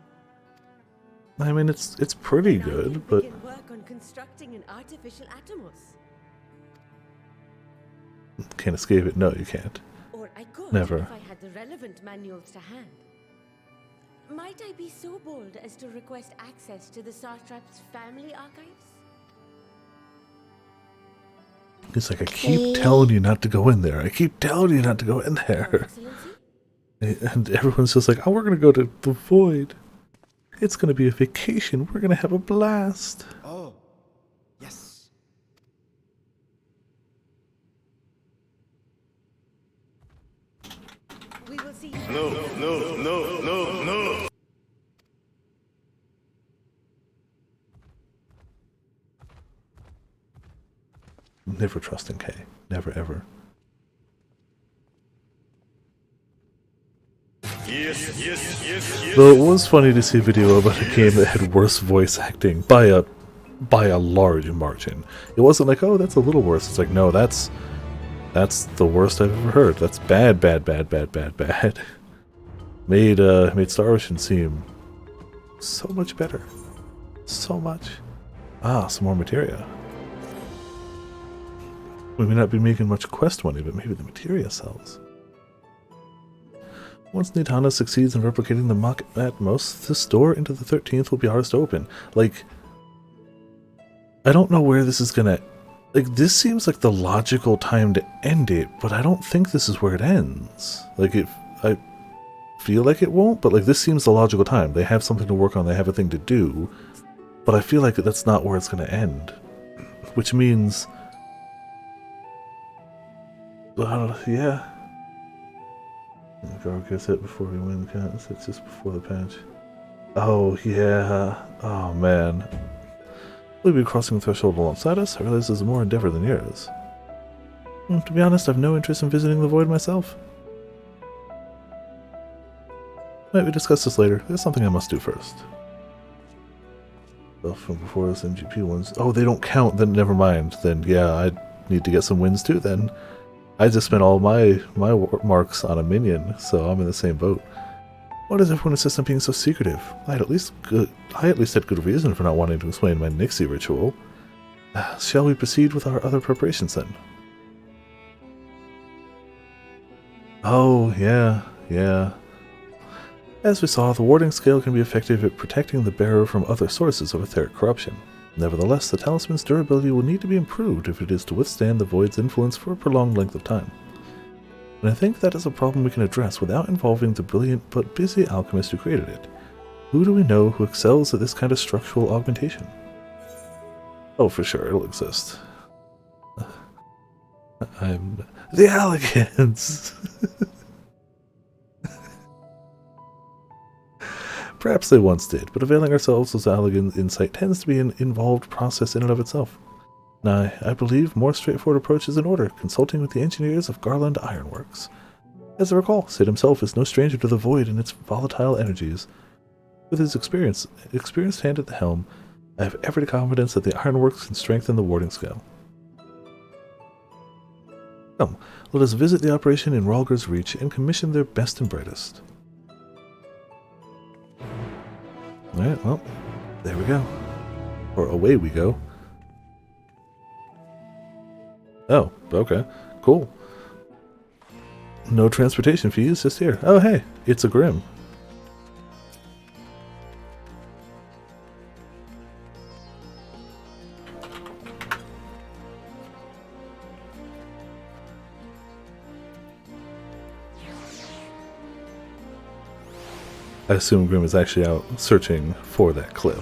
I mean, it's pretty good, but begin work on constructing an artificial Atomos. Can't escape it. No, you can't. Or I could Never. if I had the relevant manuals to hand. Might I be so bold as to request access to the Satrap's family archives? It's like, I keep telling you not to go in there. I keep telling you not to go in there. And everyone's just like, oh, we're going to go to the Void. It's going to be a vacation. We're going to have a blast. Oh, yes. We will see. No. Never trust in K. Never, ever. Yes. Though it was funny to see a video about a game that had worse voice acting by a large margin. It wasn't like, oh, that's a little worse. It's like, no, that's the worst I've ever heard. That's bad. Made Star Ocean seem so much better. So much. Ah, some more materia. We may not be making much quest money, but maybe the materia sells. Once Nidhana succeeds in replicating the Mach Atmos, this door into the 13th will be ours to open. Like, I don't know where this is gonna... Like, this seems like the logical time to end it, but I don't think this is where it ends. Like, feel like it won't, but like this seems the logical time. They have something to work on, they have a thing to do, but I feel like that's not where it's going to end. Which means... yeah. Gar gets hit before we win the contest. It's just before the patch. Oh, yeah. Oh, man. Will you be crossing the threshold alongside us? I realize this is more endeavor than yours. To be honest, I have no interest in visiting the Void myself. Might we discuss this later? There's something I must do first. Stuff from before us MGP ones. Oh, they don't count. Then never mind. Then yeah, I need to get some wins too. Then I just spent all my marks on a minion, so I'm in the same boat. Why does everyone insist on being so secretive? I at least had good reason for not wanting to explain my Nixie ritual. Shall we proceed with our other preparations then? Oh yeah, yeah. As we saw, the warding scale can be effective at protecting the bearer from other sources of etheric corruption. Nevertheless, the talisman's durability will need to be improved if it is to withstand the Void's influence for a prolonged length of time. And I think that is a problem we can address without involving the brilliant but busy alchemist who created it. Who do we know who excels at this kind of structural augmentation? Oh, for sure, it'll exist. I'm... The elegance! Perhaps they once did, but availing ourselves of elegant insight tends to be an involved process in and of itself. Now, I believe more straightforward approach is in order, consulting with the engineers of Garland Ironworks. As I recall, Sid himself is no stranger to the Void and its volatile energies. With his experienced hand at the helm, I have every confidence that the Ironworks can strengthen the warding scale. Come, let us visit the operation in Rhalgr's Reach and commission their best and brightest. Alright, well, there we go. Or away we go. Oh, okay. Cool. No transportation fees, just here. Oh, hey, it's a Grim. I assume Grim is actually out searching for that clip.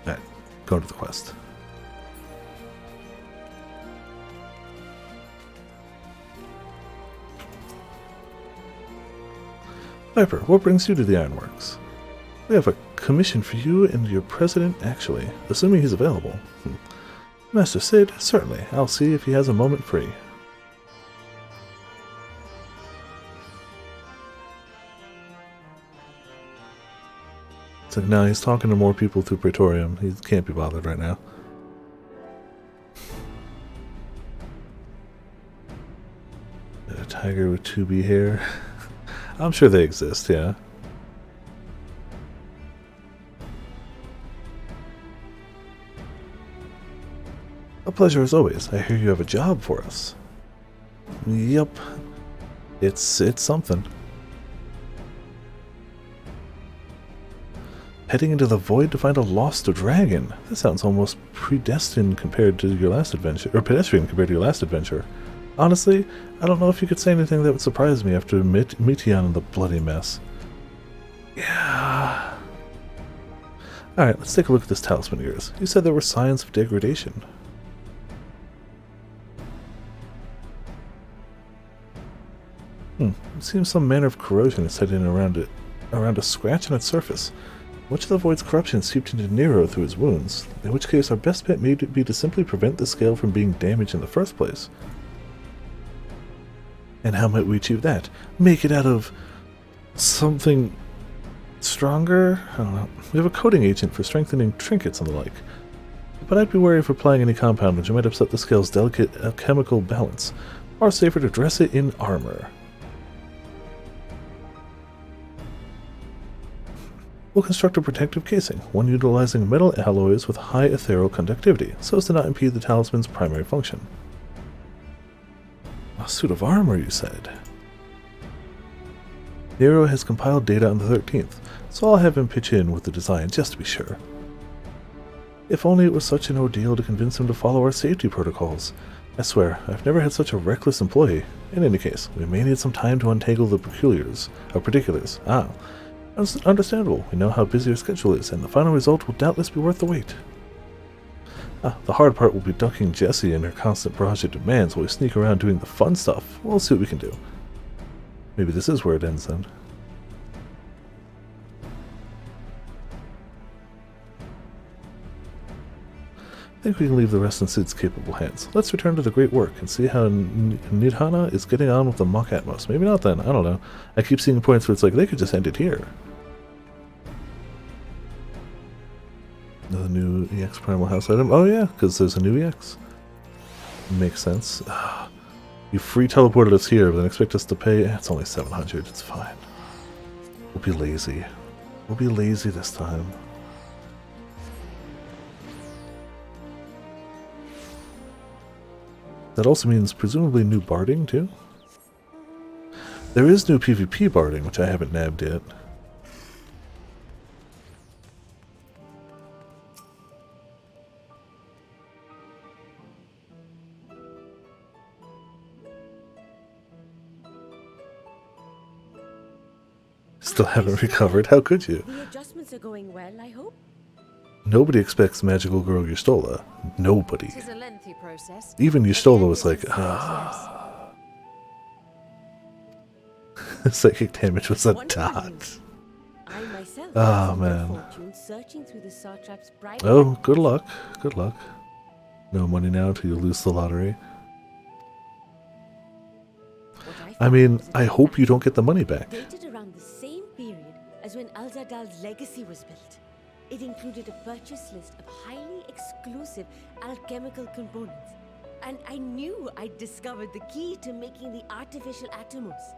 Alright, go to the quest. Viper, what brings you to the Ironworks? We have a commission for you and your president, actually, assuming he's available. Master Sid, certainly. I'll see if he has a moment free. It's like, no, he's talking to more people through Praetorium. He can't be bothered right now. A tiger with 2B hair. I'm sure they exist, yeah. A pleasure as always. I hear you have a job for us. Yup. It's something. Heading into the Void to find a lost dragon. That sounds almost predestined compared to your last adventure, or pedestrian compared to your last adventure. Honestly, I don't know if you could say anything that would surprise me after Meteon and the bloody mess. Yeah. Alright, let's take a look at this talisman of yours. You said there were signs of degradation. It seems some manner of corrosion is set in around a scratch on its surface. Much of the Void's corruption seeped into Nero through his wounds, in which case our best bet may be to simply prevent the scale from being damaged in the first place. And how might we achieve that? Make it out of something stronger? I don't know. We have a coating agent for strengthening trinkets and the like. But I'd be wary of applying any compound which might upset the scale's delicate chemical balance. Far safer to dress it in armor. We'll construct a protective casing, one utilizing metal alloys with high ethereal conductivity, so as to not impede the talisman's primary function. A suit of armor, you said? Nero has compiled data on the 13th. so I'll have him pitch in with the design just to be sure. If only it was such an ordeal to convince him to follow our safety protocols. I swear, I've never had such a reckless employee. In any case, we may need some time to untangle the particulars. Understandable. We know how busy your schedule is, and the final result will doubtless be worth the wait. The hard part will be ducking Jessie and her constant barrage of demands while we sneak around doing the fun stuff. We'll see what we can do. Maybe this is where it ends then. I think we can leave the rest in Sid's capable hands. Let's return to the great work and see how Nidhana is getting on with the Mock Atmos. Maybe not then, I don't know. I keep seeing points where it's like, they could just end it here. Another new EX Primal House item. Oh yeah, because there's a new EX. Makes sense. You free teleported us here, but then expect us to pay? It's only 700, it's fine. We'll be lazy. We'll be lazy this time. That also means presumably new barding too? There is new PvP barding, which I haven't nabbed yet. Still haven't recovered. How could you? The adjustments are going well, I hope. Nobody expects magical girl Yustola. Nobody. It is a lengthy process. Even Yustola was like, psychic damage was a dot. I myself Oh man. fortune searching through the satrap's bright. Oh, good luck. Good luck. No money now till you lose the lottery. I mean, I hope you don't get the money back. Dated around the same period as when Al-Zadal's legacy was built. It included a purchase list of highly exclusive alchemical components. And I knew I'd discovered the key to making the artificial Atomos.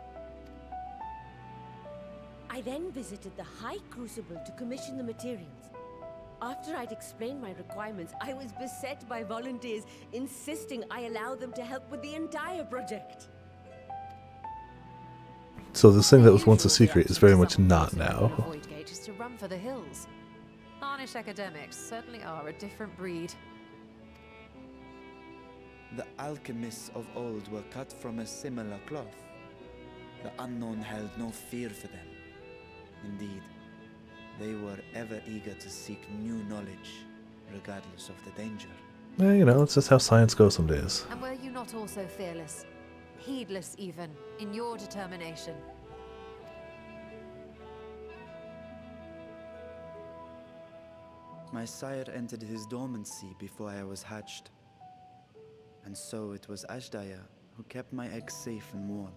I then visited the High Crucible to commission the materials. After I'd explained my requirements, I was beset by volunteers insisting I allow them to help with the entire project. So this thing that was once a secret is very much not now. Voidgate is to run for the hills. Harnish academics certainly are a different breed. The alchemists of old were cut from a similar cloth. The unknown held no fear for them. Indeed, they were ever eager to seek new knowledge, regardless of the danger. Yeah, you know, it's just how science goes some days. And were you not also fearless? Heedless even, in your determination? My sire entered his dormancy before I was hatched. And so it was Ashdaya who kept my eggs safe and warm.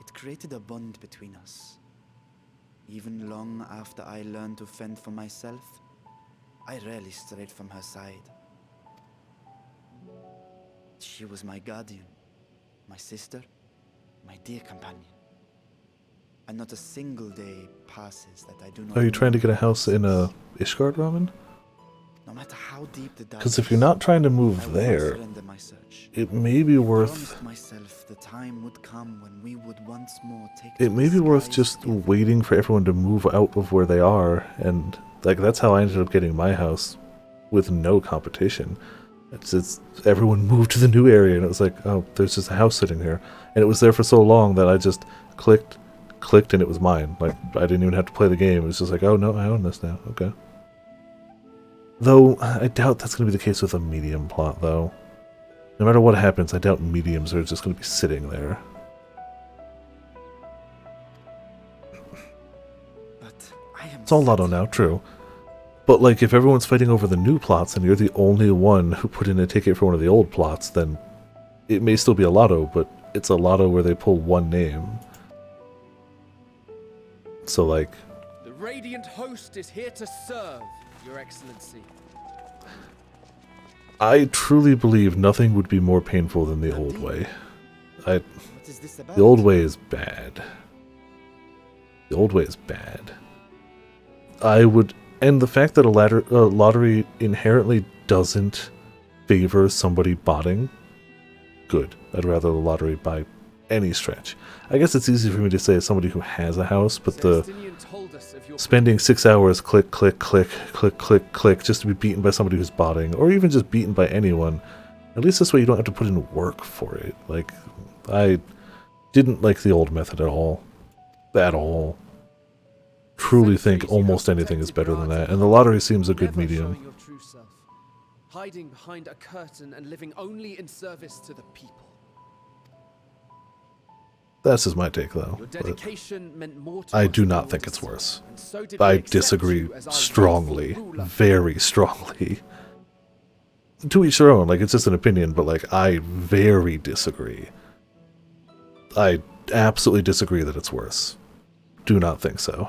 It created a bond between us. Even long after I learned to fend for myself, I rarely strayed from her side. She was my guardian, my sister, my dear companion. And not a single day passes that I do not... Are you trying to get a house in Ishgard, Ramen? No matter how deep the dark Because if you're not trying to move there, it may be worth... myself the time would come when we would once more take... It may be worth just waiting for everyone to move out of where they are, and like that's how I ended up getting my house with no competition. It's everyone moved to the new area, and it was like, oh, there's just a house sitting here, and it was there for so long that I just clicked, and it was mine. Like I didn't even have to play the game. It was just like, oh no, I own this now. Okay. Though I doubt that's going to be the case with a medium plot, though. No matter what happens, I doubt mediums are just going to be sitting there. It's all Lotto now, true. But like, if everyone's fighting over the new plots and you're the only one who put in a ticket for one of the old plots, then it may still be a Lotto, but it's a Lotto where they pull one name. So like... The Radiant Host is here to serve, Your Excellency. I truly believe nothing would be more painful than the old way. The old way is bad. The old way is bad. I would... And the fact that a lottery inherently doesn't favor somebody botting, good. I'd rather the lottery buy any stretch. I guess it's easy for me to say as somebody who has a house, but the spending 6 hours click, click, click, click, click, click, just to be beaten by somebody who's botting, or even just beaten by anyone, at least this way you don't have to put in work for it. Like, I didn't like the old method at all. At all. Truly think almost anything is better than that, and the lottery seems a good medium. Your true self, hiding behind a curtain and living only in service to the people. That's just my take, though. Your dedication meant more to I us do than not your think it's desire, worse. and so did we I accept disagree you as our strongly, rightful ruler. very strongly. To each their own, like, it's just an opinion, but, like, I very disagree. I absolutely disagree that it's worse. Do not think so.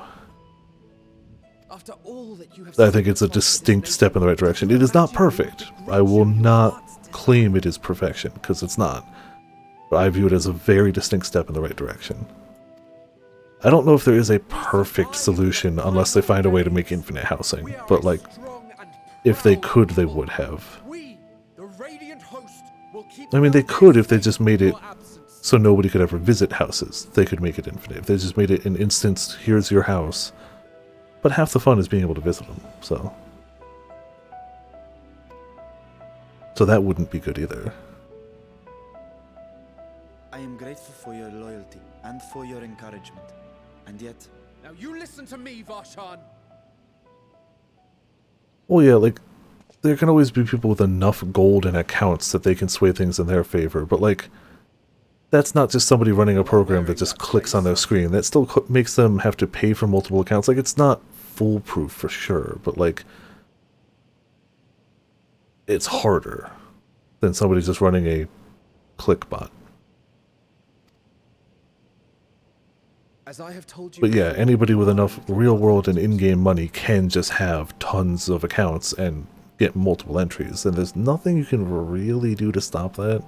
After all that you have I think it's a distinct step in the right direction. It is not perfect. I will not claim it is perfection, because it's not. But I view it as a very distinct step in the right direction. I don't know if there is a perfect solution unless they find a way to make infinite housing, but, like, if they could, they would have. I mean, they could if they just made it so nobody could ever visit houses. They could make it infinite. If they just made it an instance, here's your house. But half the fun is being able to visit them, so. So that wouldn't be good either. I am grateful for your loyalty and for your encouragement. And yet... Now you listen to me, Varshan! Well, yeah, like, there can always be people with enough gold in accounts that they can sway things in their favor, but, like, that's not just somebody running a program that just clicks on their screen. That still makes them have to pay for multiple accounts. Like, it's not foolproof for sure, but, like, it's harder than somebody just running a click bot. As I have told you But yeah, anybody with enough real-world and in-game money can just have tons of accounts and get multiple entries, and there's nothing you can really do to stop that.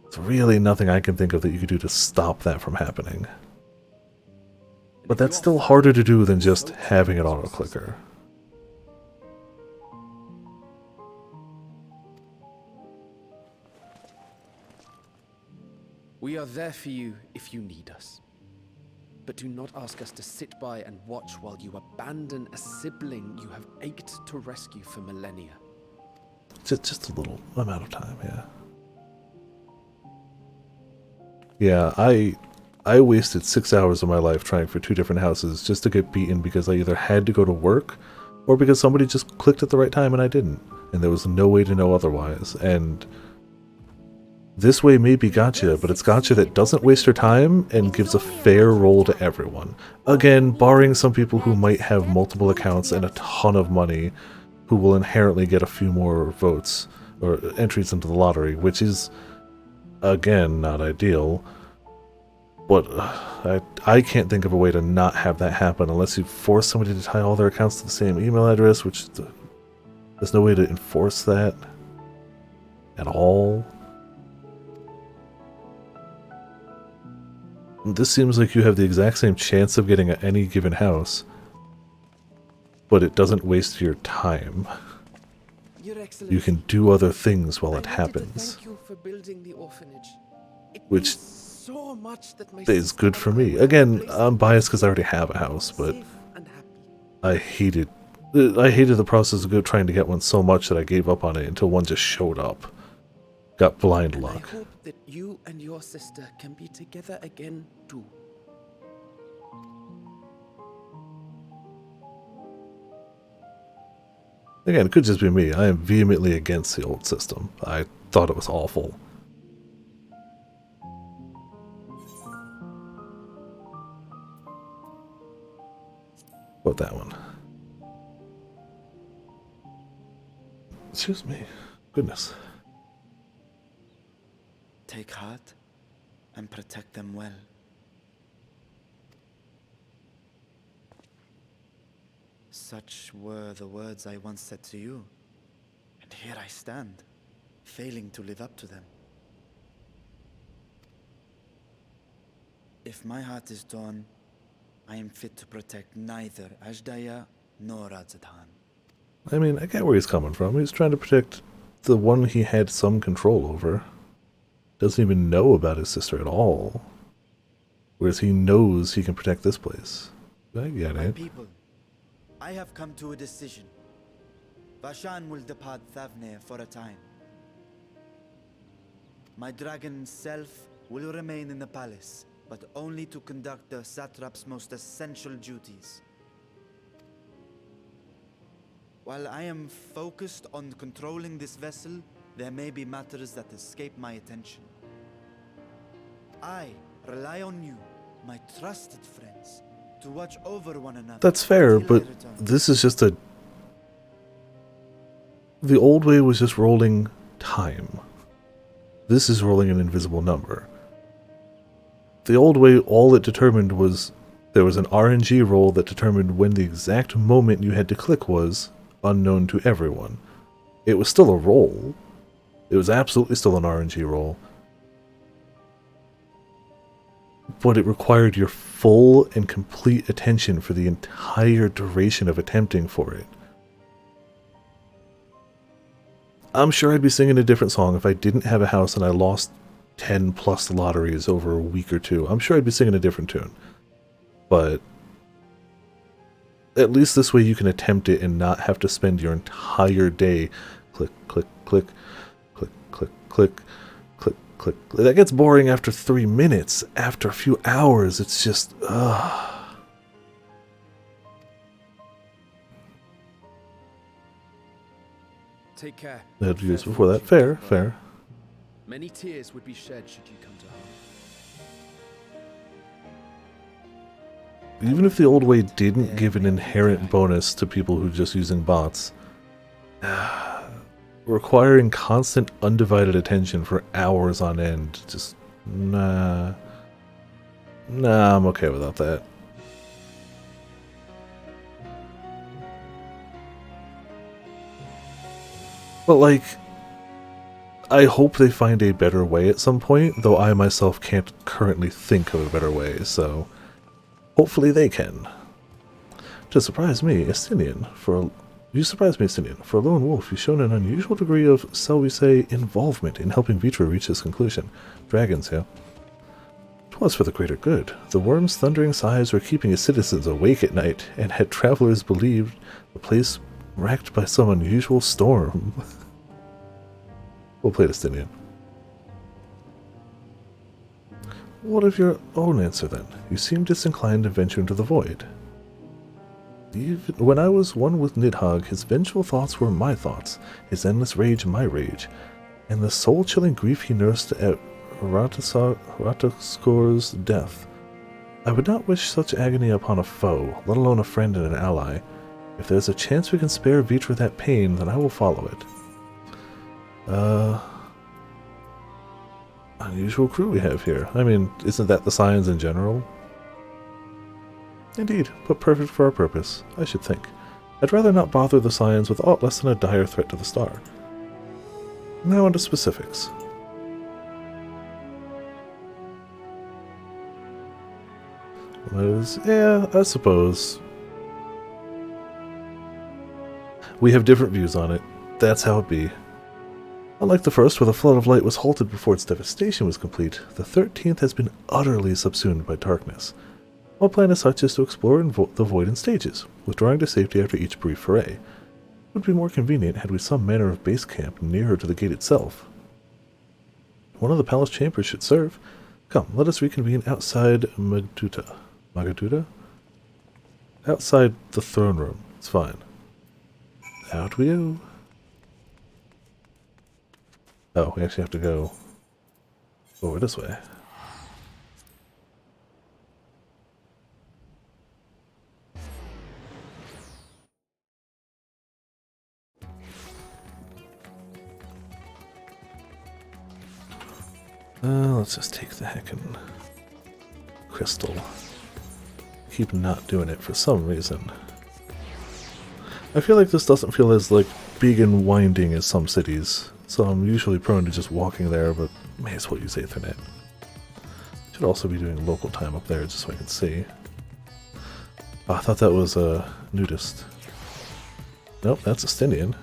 There's really nothing I can think of that you could do to stop that from happening. But that's still harder to do than just having an auto-clicker. we are there for you if you need us. But do not ask us to sit by and watch while you abandon a sibling you have ached to rescue for millennia. Just a little amount of time, yeah. Yeah, I wasted 6 hours of my life trying for 2 different houses just to get beaten because I either had to go to work or because somebody just clicked at the right time and I didn't. And there was no way to know otherwise. And this way may be gotcha, but it's gotcha that doesn't waste your time and gives a fair roll to everyone. Again, barring some people who might have multiple accounts and a ton of money who will inherently get a few more votes or entries into the lottery, which is, again, not ideal. But I can't think of a way to not have that happen unless you force somebody to tie all their accounts to the same email address, which there's no way to enforce that at all. This seems like you have the exact same chance of getting any given house, but it doesn't waste your time. You can do other things while it happens, which is good for me. Again, I'm biased because I already have a house, but I hated the process of trying to get one so much that I gave up on it until one just showed up. Got blind luck. I hope that you and your sister can be together again too. Again, it could just be me. I am vehemently against the old system. I thought it was awful. What about that one? Excuse me. Goodness. Take heart and protect them well. Such were the words I once said to you, and here I stand, failing to live up to them. If my heart is torn, I am fit to protect neither Ajdaya nor Radzatan. I mean, I get where he's coming from. He's trying to protect the one he had some control over. Doesn't even know about his sister at all. Whereas he knows he can protect this place. I get My it. people, I have come to a decision. Vashan will depart Thavne for a time. My dragon self will remain in the palace, but only to conduct the satrap's most essential duties. While I am focused on controlling this vessel, there may be matters that escape my attention. I rely on you, my trusted friends, to watch over one another. That's fair, until I but return. this is just a... The old way was just rolling time. This is rolling an invisible number. The old way, all it determined was there was an RNG roll that determined when the exact moment you had to click was unknown to everyone. It was still a roll. It was absolutely still an RNG roll. But it required your full and complete attention for the entire duration of attempting for it. I'm sure I'd be singing a different song if I didn't have a house and I lost 10 plus lotteries over a week or two. I'm sure I'd be singing a different tune. But at least this way you can attempt it and not have to spend your entire day click, click, click, click, click, click, click, click. That gets boring after 3 minutes. After a few hours, it's just, Take care. I had years before that. Fair, fair. Many tears would be shed should you come to harm. Even if the old way didn't give an inherent bonus to people who are just using bots, requiring constant undivided attention for hours on end, just, nah, I'm okay without that. But like, I hope they find a better way at some point, though I myself can't currently think of a better way, so hopefully they can. To surprise me, you surprised me, Estinian. For a lone wolf, you've shown an unusual degree of, shall we say, involvement in helping Vitra reach this conclusion. Dragons, yeah. 'Twas for the greater good. The worm's thundering sighs were keeping his citizens awake at night, and had travelers believed the place racked by some unusual storm. We'll play Estinian. What of your own answer, then? You seem disinclined to venture into the void. Even when I was one with Nidhogg, his vengeful thoughts were my thoughts, his endless rage my rage, and the soul-chilling grief he nursed at Rataskor's death. I would not wish such agony upon a foe, let alone a friend and an ally. If there's a chance we can spare Vitra that pain, then I will follow it. Unusual crew we have here. I mean, isn't that the Scions in general? Indeed, but perfect for our purpose, I should think. I'd rather not bother the Scions with aught less than a dire threat to the star. Now on to specifics. Yeah, I suppose. We have different views on it. That's how it be. Unlike the first, where the flood of light was halted before its devastation was complete, the 13th has been utterly subsumed by darkness. Our plan as such is to explore the void in stages, withdrawing to safety after each brief foray. It would be more convenient had we some manner of base camp nearer to the gate itself. One of the palace chambers should serve. Come, let us reconvene outside Magaduta? Outside the throne room. It's fine. Out we go. Oh, we actually have to go over this way. Let's just take the heckin' crystal. Keep not doing it for some reason. I feel like this doesn't feel as like big and winding as some cities, so I'm usually prone to just walking there, but may as well use Ethernet. Should also be doing local time up there just so I can see. Oh, I thought that was a nudist. Nope, that's Estinian.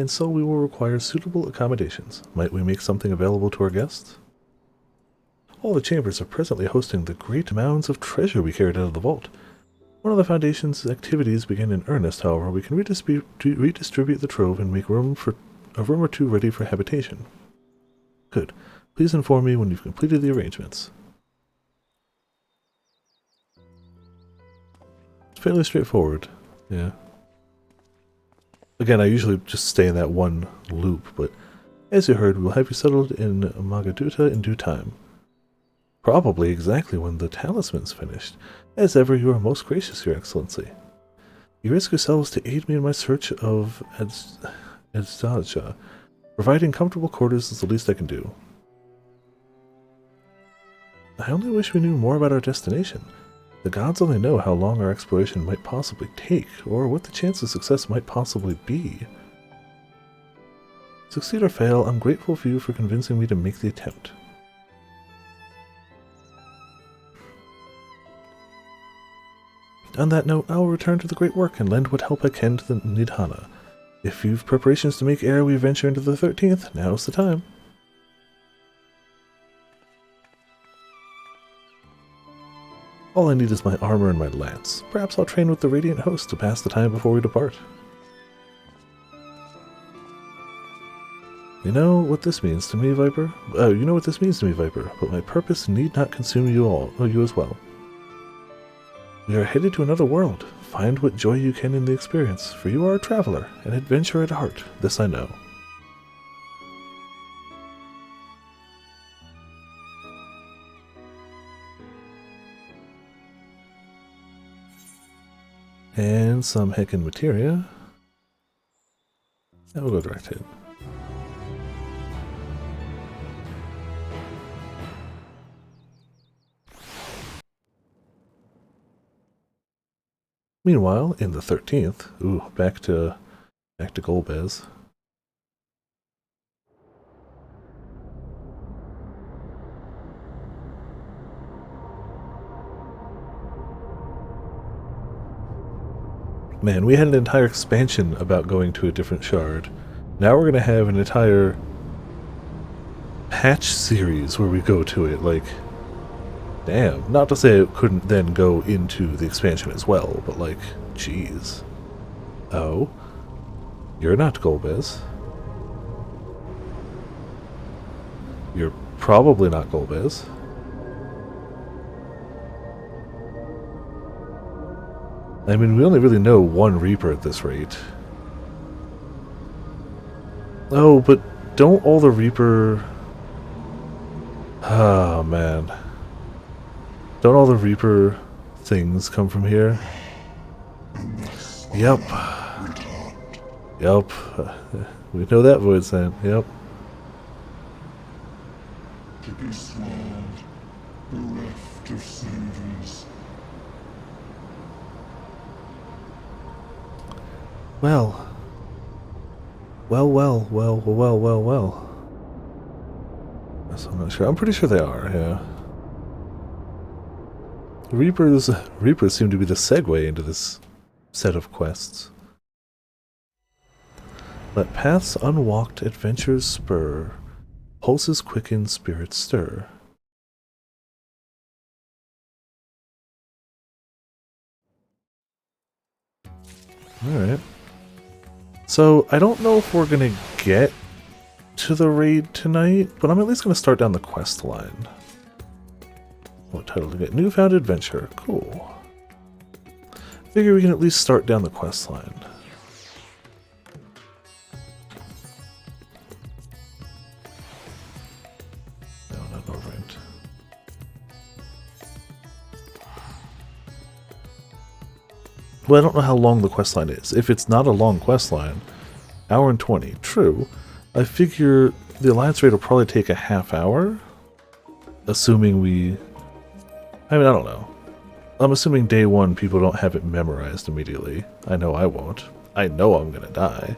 and so we will require suitable accommodations. Might we make something available to our guests? All the chambers are presently hosting the great mounds of treasure we carried out of the vault. One of the Foundation's activities began in earnest, however. We can redistribute the trove and make room or two ready for habitation. Good. Please inform me when you've completed the arrangements. It's fairly straightforward, yeah. Again, I usually just stay in that one loop, but as you heard, we'll have you settled in Magaduta in due time. Probably exactly when the talisman's finished. As ever, you are most gracious, Your Excellency. You risk yourselves to aid me in my search of Edzadja. Providing comfortable quarters is the least I can do. I only wish we knew more about our destination. The gods only know how long our exploration might possibly take, or what the chance of success might possibly be. Succeed or fail, I'm grateful for you for convincing me to make the attempt. On that note, I will return to the great work and lend what help I can to the Nidhana. If you've preparations to make ere we venture into the 13th, now's the time. All I need is my armor and my lance. Perhaps I'll train with the Radiant Host to pass the time before we depart. You know what this means to me, Viper? But my purpose need not consume you as well. We are headed to another world. Find what joy you can in the experience, for you are a traveler, an adventurer at heart, this I know. And some heckin' materia. And we'll go direct hit. Meanwhile, in the 13th, back to Golbez. Man, we had an entire expansion about going to a different shard. Now we're gonna have an entire patch series where we go to it, like, damn. Not to say it couldn't then go into the expansion as well, but like, jeez. Oh? You're not Golbez. You're probably not Golbez. I mean, we only really know one Reaper at this rate. Oh, but don't all the Reaper... Oh, man. Don't all the Reaper things come from here? Yep. Yep. We know that void sound. Yep. To be swallowed, bereft of savories. Well. Well. I'm not sure. I'm pretty sure they are, yeah. Reapers seem to be the segue into this set of quests. Let paths unwalked, adventures spur, pulses quicken, spirits stir. Alright. So, I don't know if we're gonna get to the raid tonight, but I'm at least gonna start down the quest line. What title to get? Newfound Adventure. Cool. Figure we can at least start down the quest line. No, not Overend. Well, I don't know how long the quest line is. If it's not a long quest line, hour and 20. True. I figure the Alliance raid will probably take a half hour, assuming we... I mean, I don't know. I'm assuming day one people don't have it memorized immediately. I know I won't. I know I'm gonna die.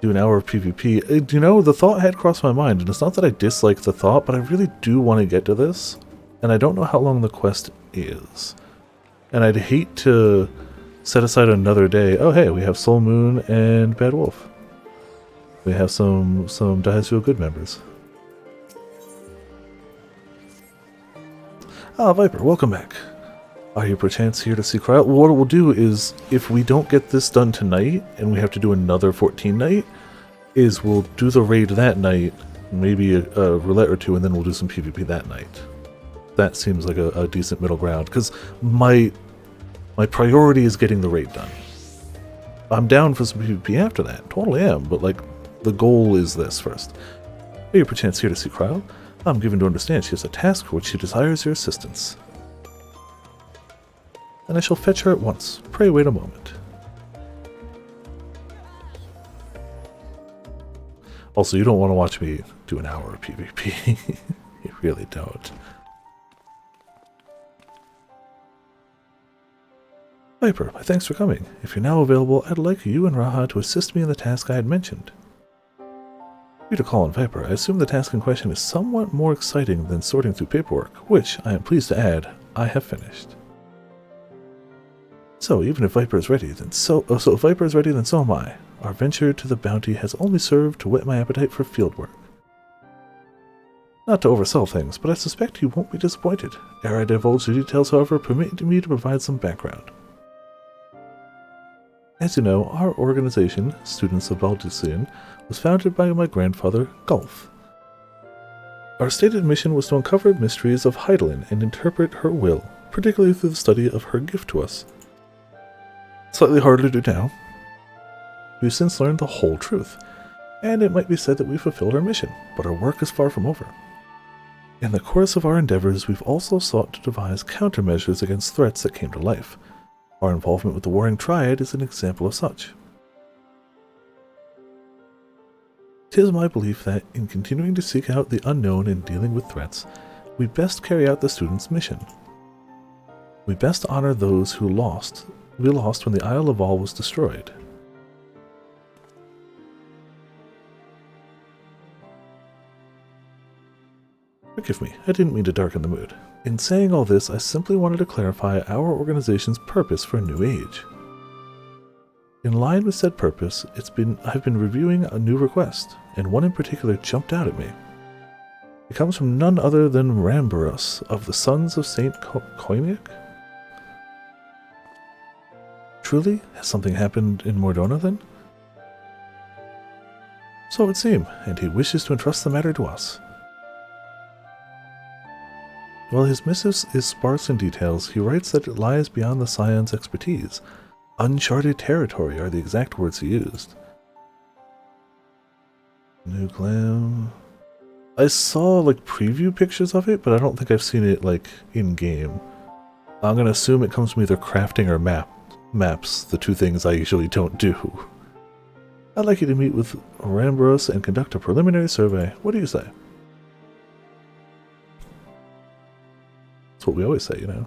Do an hour of PvP. You know, the thought had crossed my mind, and it's not that I dislike the thought, but I really do want to get to this, and I don't know how long the quest is. And I'd hate to set aside another day. Oh hey, we have Soul Moon and Bad Wolf. We have some Dice Feel Good members. Ah, Viper, welcome back. Are you perchance here to see Caraval? Well, what we'll do is, if we don't get this done tonight, and we have to do another 14 night, is we'll do the raid that night, maybe a roulette or two, and then we'll do some PvP that night. That seems like a decent middle ground, because my priority is getting the raid done. I'm down for some PvP after that, totally am, but like, the goal is this first. Are you perchance here to see Caraval? I'm given to understand she has a task for which she desires your assistance. And I shall fetch her at once. Pray wait a moment. Also, you don't want to watch me do an hour of PvP. You really don't. Viper, my thanks for coming. If you're now available, I'd like you and Raha to assist me in the task I had mentioned. You to call on Viper, I assume the task in question is somewhat more exciting than sorting through paperwork, which, I am pleased to add, I have finished. So, even if Viper is ready, then if Viper is ready, then so am I. Our venture to the bounty has only served to whet my appetite for field work. Not to oversell things, but I suspect you won't be disappointed. Ere I divulge the details, however, permit me to provide some background. As you know, our organization, Students of Balducian, was founded by my grandfather, Gulf. Our stated mission was to uncover mysteries of Heidelin and interpret her will, particularly through the study of her gift to us. Slightly harder to do now. We've since learned the whole truth, and it might be said that we fulfilled our mission, but our work is far from over. In the course of our endeavors, we've also sought to devise countermeasures against threats that came to life. Our involvement with the Warring Triad is an example of such. 'Tis my belief that, in continuing to seek out the unknown and dealing with threats, we best carry out the student's mission. We best honor those who we lost when the Isle of All was destroyed. Forgive me, I didn't mean to darken the mood. In saying all this, I simply wanted to clarify our organization's purpose for a new age. In line with said purpose, I've been reviewing a new request, and one in particular jumped out at me. It comes from none other than Rambarus of the Sons of Saint Koinic? Truly? Has something happened in Mordona then? So it would seem, and he wishes to entrust the matter to us. While his missive is sparse in details, he writes that it lies beyond the Scion's expertise. Uncharted territory are the exact words he used. New glam. I saw like preview pictures of it, but I don't think I've seen it like in game. I'm gonna assume it comes from either crafting or maps, the two things I usually don't do. I'd like you to meet with Rambarus and conduct a preliminary survey. What do you say? That's what we always say, you know.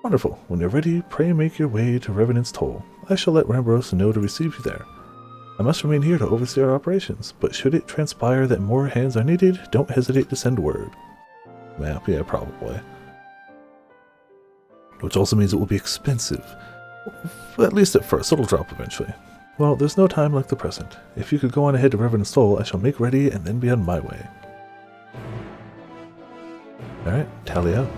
Wonderful. When you're ready, pray make your way to Revenant's Toll. I shall let Rambarus know to receive you there. I must remain here to oversee our operations, but should it transpire that more hands are needed, don't hesitate to send word. Map, yeah, probably. Which also means it will be expensive. At least at first, it'll drop eventually. Well, there's no time like the present. If you could go on ahead to Revenant's Toll, I shall make ready and then be on my way. Alright, tally out.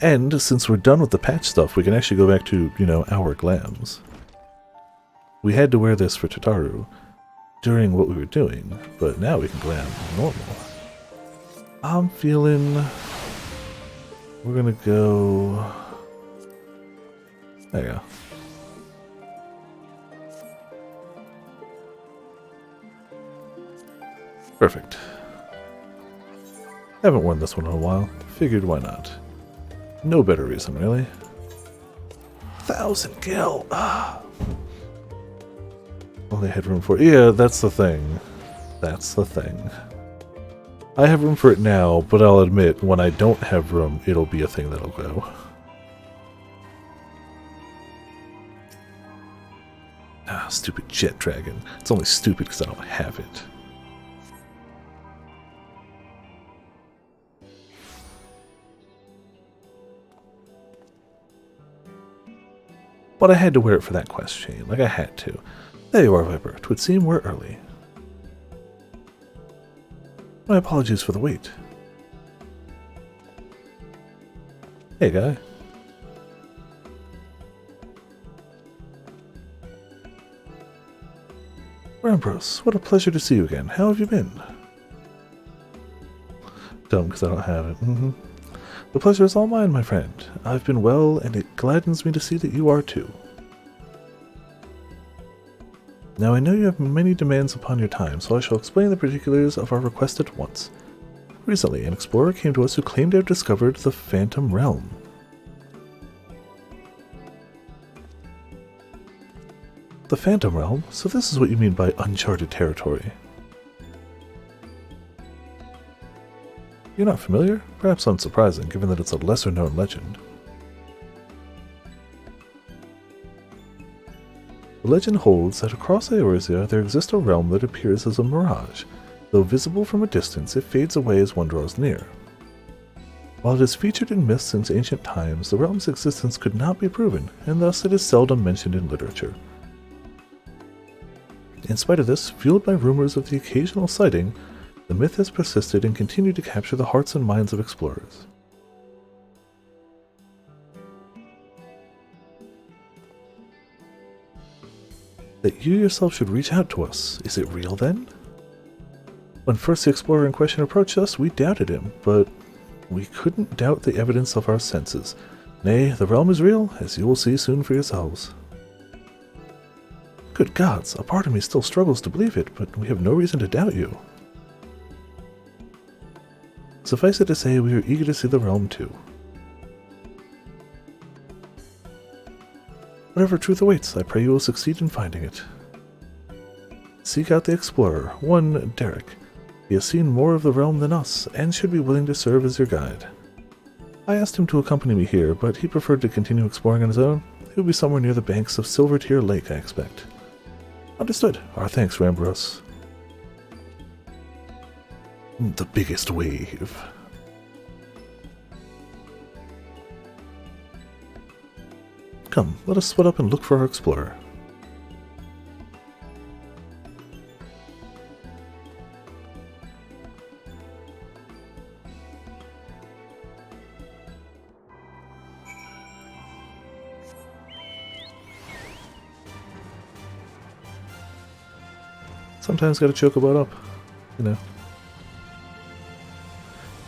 And since we're done with the patch stuff, we can actually go back to, you know, our glams. We had to wear this for Tataru during what we were doing, but now we can glam normal. I'm feeling... We're gonna go... There you go. Perfect. Haven't worn this one in a while. Figured why not. No better reason, really. 1,000 gil! Ah. Only had room for it. Yeah, that's the thing. That's the thing. I have room for it now, but I'll admit, when I don't have room, it'll be a thing that'll go. Ah, stupid jet dragon. It's only stupid because I don't have it. But I had to wear it for that quest chain. Like, I had to. There you are, Viper. 'Twould seem we're early. My apologies for the wait. Hey, guy. Ambrose, what a pleasure to see you again. How have you been? Dumb, because I don't have it. The pleasure is all mine, my friend. I've been well, and it gladdens me to see that you are too. Now I know you have many demands upon your time, so I shall explain the particulars of our request at once. Recently, an explorer came to us who claimed to have discovered the Phantom Realm. The Phantom Realm? So this is what you mean by uncharted territory. You're not familiar? Perhaps unsurprising, given that it's a lesser-known legend. The legend holds that across Eorzea there exists a realm that appears as a mirage. Though visible from a distance, it fades away as one draws near. While it is featured in myths since ancient times, the realm's existence could not be proven, and thus it is seldom mentioned in literature. In spite of this, fueled by rumors of the occasional sighting, the myth has persisted and continued to capture the hearts and minds of explorers. That you yourself should reach out to us, is it real then? When first the explorer in question approached us, we doubted him, but we couldn't doubt the evidence of our senses. Nay, the realm is real, as you will see soon for yourselves. Good gods, a part of me still struggles to believe it, but we have no reason to doubt you. Suffice it to say, we are eager to see the realm too. Whatever truth awaits, I pray you will succeed in finding it. Seek out the explorer, one Derek. He has seen more of the realm than us, and should be willing to serve as your guide. I asked him to accompany me here, but he preferred to continue exploring on his own. He will be somewhere near the banks of Silvertear Lake, I expect. Understood. Our thanks, Ambrose. The biggest wave. Come, let us split up and look for our explorer. Sometimes gotta choke about up, you know.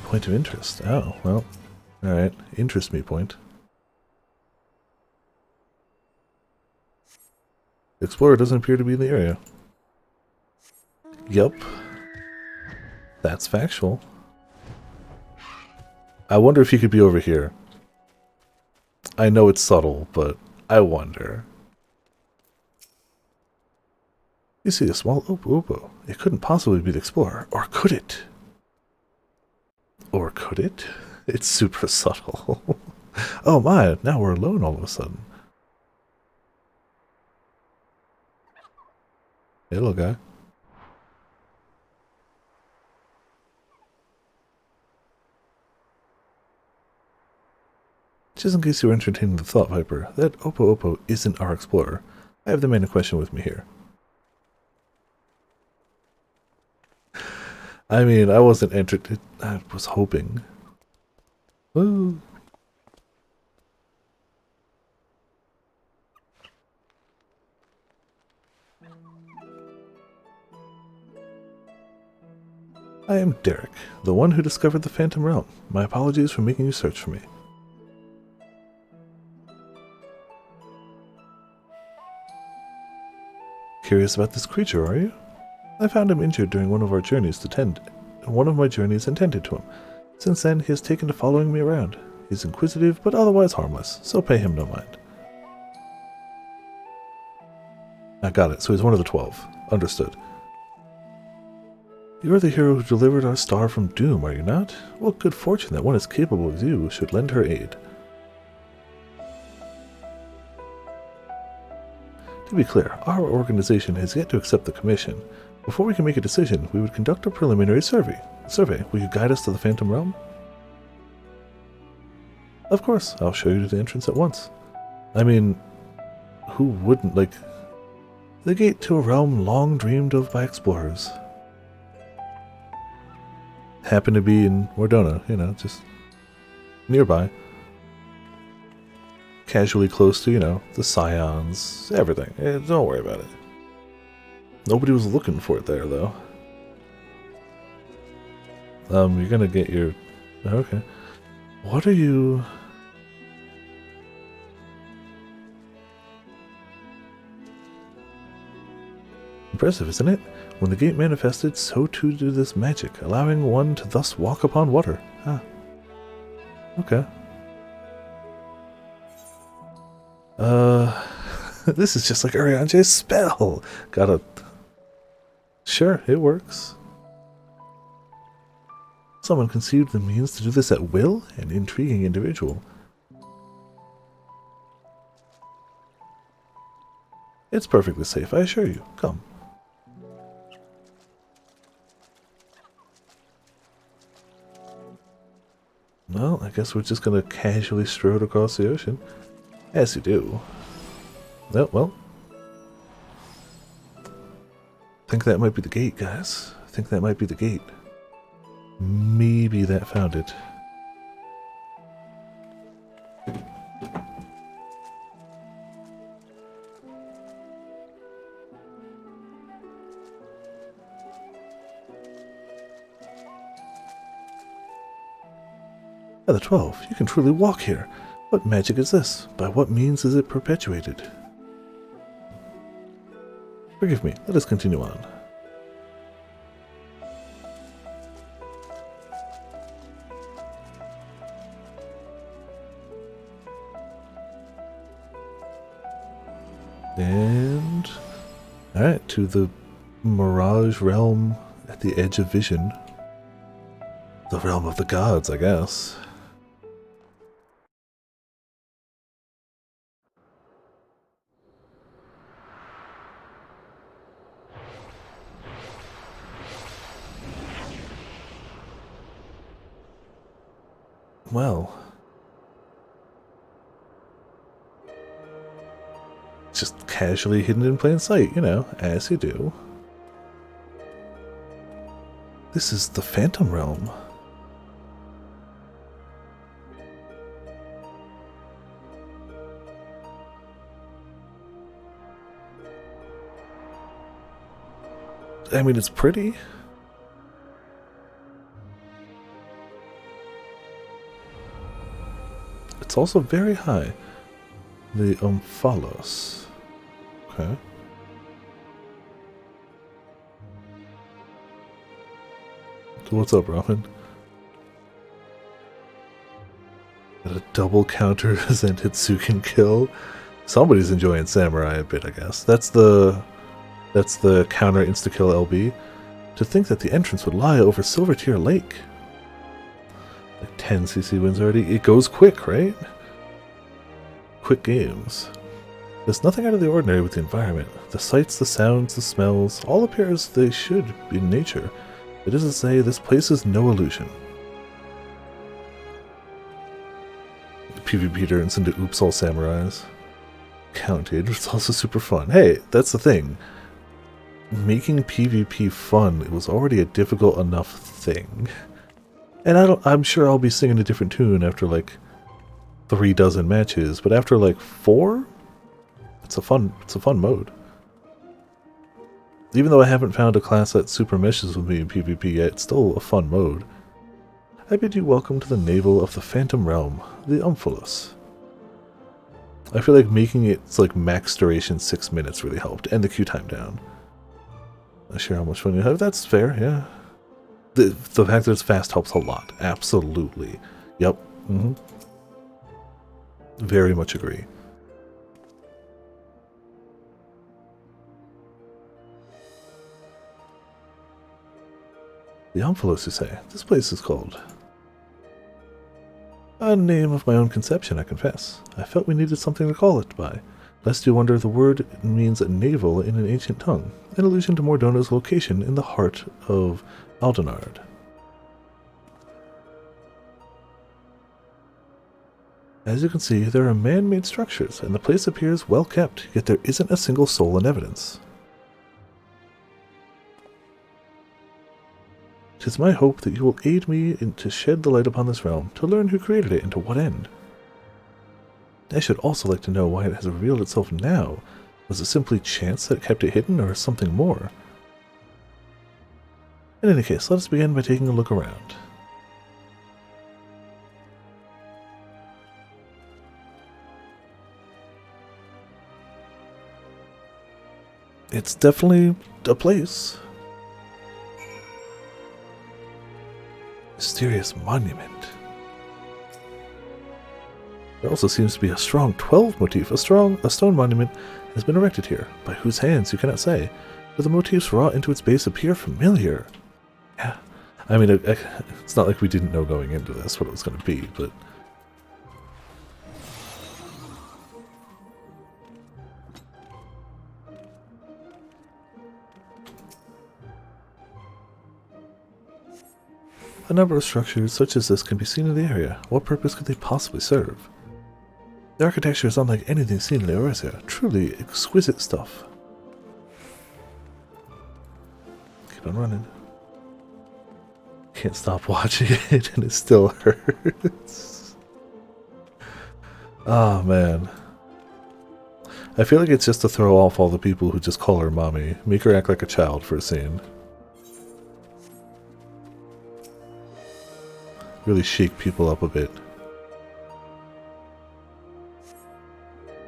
Point of interest. Oh, well. Alright, interest me point. The explorer doesn't appear to be in the area. Yup. That's factual. I wonder if he could be over here. I know it's subtle, but I wonder. You see a small Opo. It couldn't possibly be the explorer. Or could it? Or could it? It's super subtle. Oh my, now we're alone all of a sudden. Hey, little guy. Just in case you were entertaining the thought, Viper, that Opo isn't our explorer. I have the man in question with me here. I mean, I wasn't entered. I was hoping. Woo. I am Derek, the one who discovered the Phantom Realm. My apologies for making you search for me. Curious about this creature, are you? I found him injured during one of my journeys intended to him. Since then, he has taken to following me around. He's inquisitive, but otherwise harmless, so pay him no mind. I got it, so he's one of the 12. Understood. You're the hero who delivered our star from doom, are you not? What good fortune that one as capable as you should lend her aid. To be clear, our organization has yet to accept the commission. Before we can make a decision, we would conduct a preliminary survey. Will you guide us to the Phantom Realm? Of course, I'll show you to the entrance at once. I mean, who wouldn't, like... The gate to a realm long dreamed of by explorers. Happened to be in Mordona, you know, just nearby. Casually close to, you know, the Scions, everything. Don't worry about it. Nobody was looking for it there, though. You're gonna get your... Okay. What are you... Impressive, isn't it? When the gate manifested, so too did this magic, allowing one to thus walk upon water. Ah. Okay. This is just like Urianger's spell. Gotta... Sure, it works. Someone conceived the means to do this at will? An intriguing individual. It's perfectly safe, I assure you. Come. Well, I guess we're just gonna casually strode across the ocean. As you do. Oh, well. I think that might be the gate, guys. I think that might be the gate. Maybe that found it. At the 12, you can truly walk here. What magic is this? By what means is it perpetuated? Forgive me, let us continue on. And... alright, to the Mirage Realm at the edge of vision. The realm of the gods, I guess. Well, just casually hidden in plain sight, you know, as you do. This is the Phantom Realm. I mean, it's pretty. It's also very high. The Omphalos. Okay. So what's up, Robin? Got a double counter Zenitsu kill. Somebody's enjoying Samurai a bit, I guess. That's the counter insta-kill LB. To think that the entrance would lie over Silvertear Lake. Like 10 CC wins already. It goes quick, right? Quick games. There's nothing out of the ordinary with the environment. The sights, the sounds, the smells, all appear as they should in nature. It is to say, this place is no illusion. The PvP turns into Oops All Samurais. Counted, it's also super fun. Hey, that's the thing. Making PvP fun, it was already a difficult enough thing. And I'm sure I'll be singing a different tune after like 3 dozen matches, but after like 4, it's a fun mode. Even though I haven't found a class that super meshes with me in PvP yet, it's still a fun mode. I bid you welcome to the navel of the Phantom Realm, the Omphalos. I feel like making its like max duration 6 minutes really helped, and the queue time down. Not sure how much fun you have. That's fair, yeah. The fact that it's fast helps a lot. Absolutely. Yep. Very much agree. The Omphalos, you say? This place is called... A name of my own conception, I confess. I felt we needed something to call it by. Lest you wonder, the word means navel in an ancient tongue, an allusion to Mordona's location in the heart of Aldenard. As you can see, there are man-made structures, and the place appears well kept, yet there isn't a single soul in evidence. 'Tis my hope that you will aid me to shed the light upon this realm, to learn who created it and to what end. I should also like to know why it has revealed itself now. Was it simply chance that kept it hidden, or something more? In any case, let us begin by taking a look around. It's definitely a place. Mysterious monument. There also seems to be a strong 12 motif. A stone monument has been erected here. By whose hands, you cannot say. But the motifs wrought into its base appear familiar. Yeah. I mean, it's not like we didn't know going into this what it was going to be, but... A number of structures such as this can be seen in the area. What purpose could they possibly serve? The architecture is unlike anything seen in Eorzea. Truly exquisite stuff. Keep on running. Can't stop watching it and it still hurts. Oh man. I feel like it's just to throw off all the people who just call her mommy. Make her act like a child for a scene. Really shake people up a bit.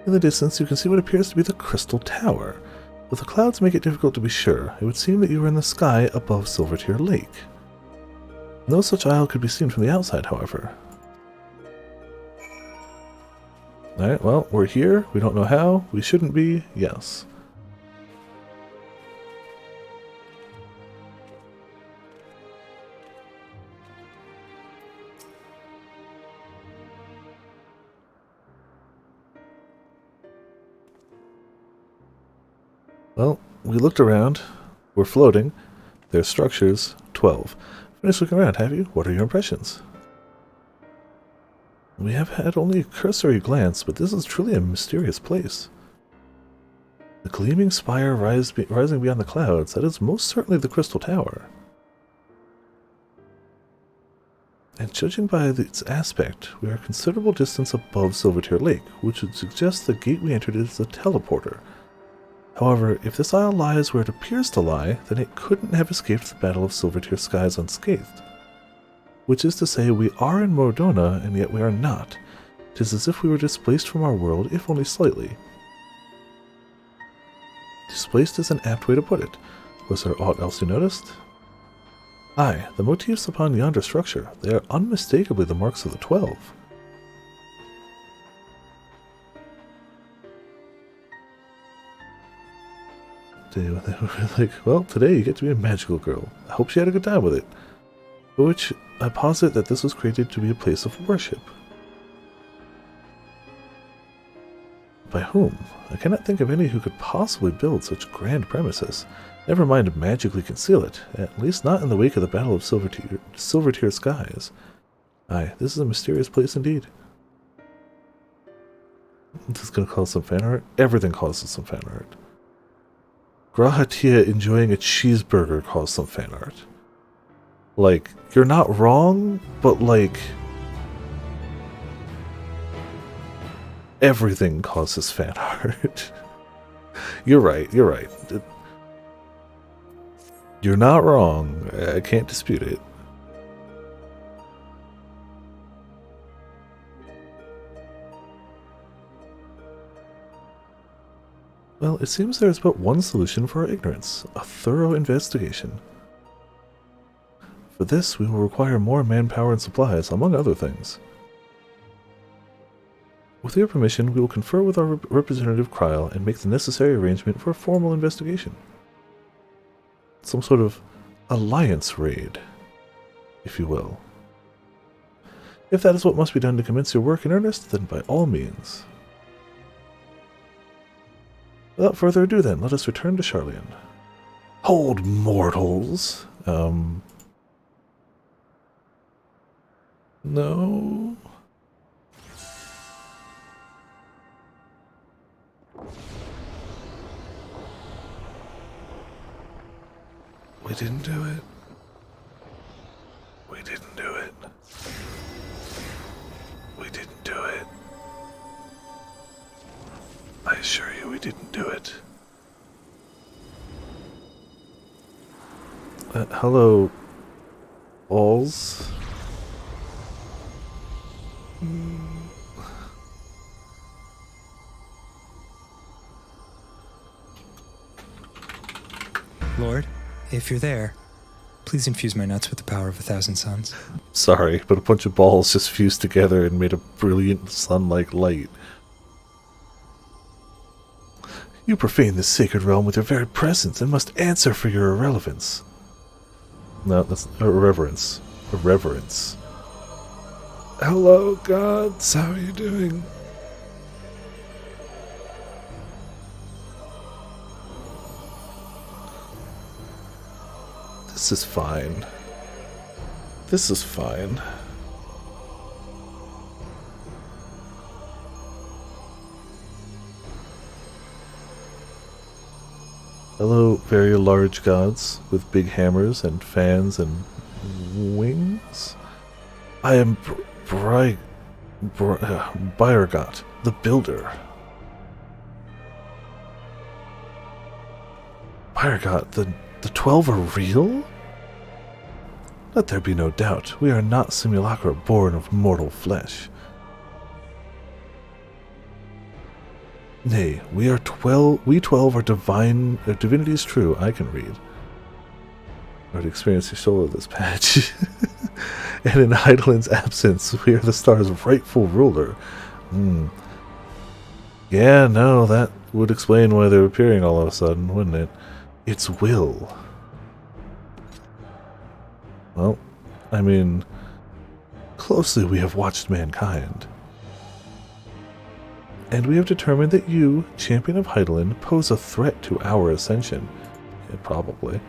In the distance, you can see what appears to be the Crystal Tower. But the clouds make it difficult to be sure. It would seem that you are in the sky above Silvertear Lake. No such isle could be seen from the outside, however. Alright, well, we're here. We don't know how. We shouldn't be. Yes. Well, we looked around. We're floating. There's structures. 12. Finished looking around, have you? What are your impressions? We have had only a cursory glance, but this is truly a mysterious place. The gleaming spire rising beyond the clouds, that is most certainly the Crystal Tower. And judging by its aspect, we are a considerable distance above Silvertear Lake, which would suggest the gate we entered is a teleporter. However, if this isle lies where it appears to lie, then it couldn't have escaped the Battle of Silvertear Skies unscathed. Which is to say, we are in Mordona, and yet we are not. 'Tis as if we were displaced from our world, if only slightly. Displaced is an apt way to put it. Was there aught else you noticed? Aye, the motifs upon yonder structure. They are unmistakably the marks of the 12. Like, well, today you get to be a magical girl. I hope she had a good time with it. For which, I posit that this was created to be a place of worship. By whom? I cannot think of any who could possibly build such grand premises. Never mind magically conceal it, at least not in the wake of the Battle of Silvertear Skies. Aye, this is a mysterious place indeed. This is going to cause some fan art? Everything causes some fan art. Grahatia enjoying a cheeseburger caused some fan art. Like, you're not wrong, but like... everything causes fan art. You're right, you're right. You're not wrong. I can't dispute it. Well, it seems there is but one solution for our ignorance, a thorough investigation. For this, we will require more manpower and supplies, among other things. With your permission, we will confer with our representative Kryl and make the necessary arrangement for a formal investigation. Some sort of alliance raid, if you will. If that is what must be done to commence your work in earnest, then by all means. Without further ado then, let us return to Sharlayan. Hold, mortals! No... We didn't do it. we didn't do it. Hello, alls. Lord, if you're there, please infuse my nuts with the power of 1,000 suns. Sorry, but a bunch of balls just fused together and made a brilliant sun-like light. You profane this sacred realm with your very presence and must answer for your irrelevance. No, that's irreverence. Irreverence. Hello, gods. How are you doing? This is fine. This is fine. Hello, very large gods with big hammers and fans and wings. I am Byergot, the builder. Byergot, the 12 are real? Let there be no doubt, we are not simulacra born of mortal flesh. Nay, we 12 are divine, divinities true, I can read. I would experience your soul of this patch. And in Heidelin's absence, we are the star's rightful ruler. Yeah, no, that would explain why they're appearing all of a sudden, wouldn't it? It's will. Well, I mean, closely we have watched mankind. And we have determined that you, champion of Heidelin, pose a threat to our ascension. Yeah, probably.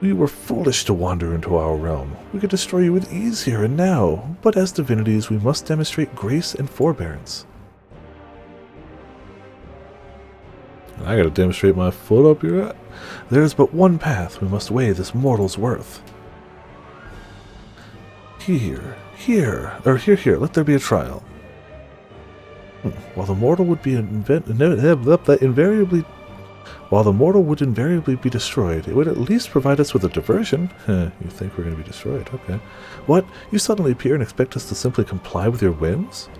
We were foolish to wander into our realm. We could destroy you with ease here and now, but as divinities we must demonstrate grace and forbearance. I gotta demonstrate my foot up your ass. There is but one path. We must weigh this mortal's worth. Here. Let there be a trial. While the mortal would be While the mortal would invariably be destroyed, it would at least provide us with a diversion. You think we're going to be destroyed? Okay. What? You suddenly appear and expect us to simply comply with your whims?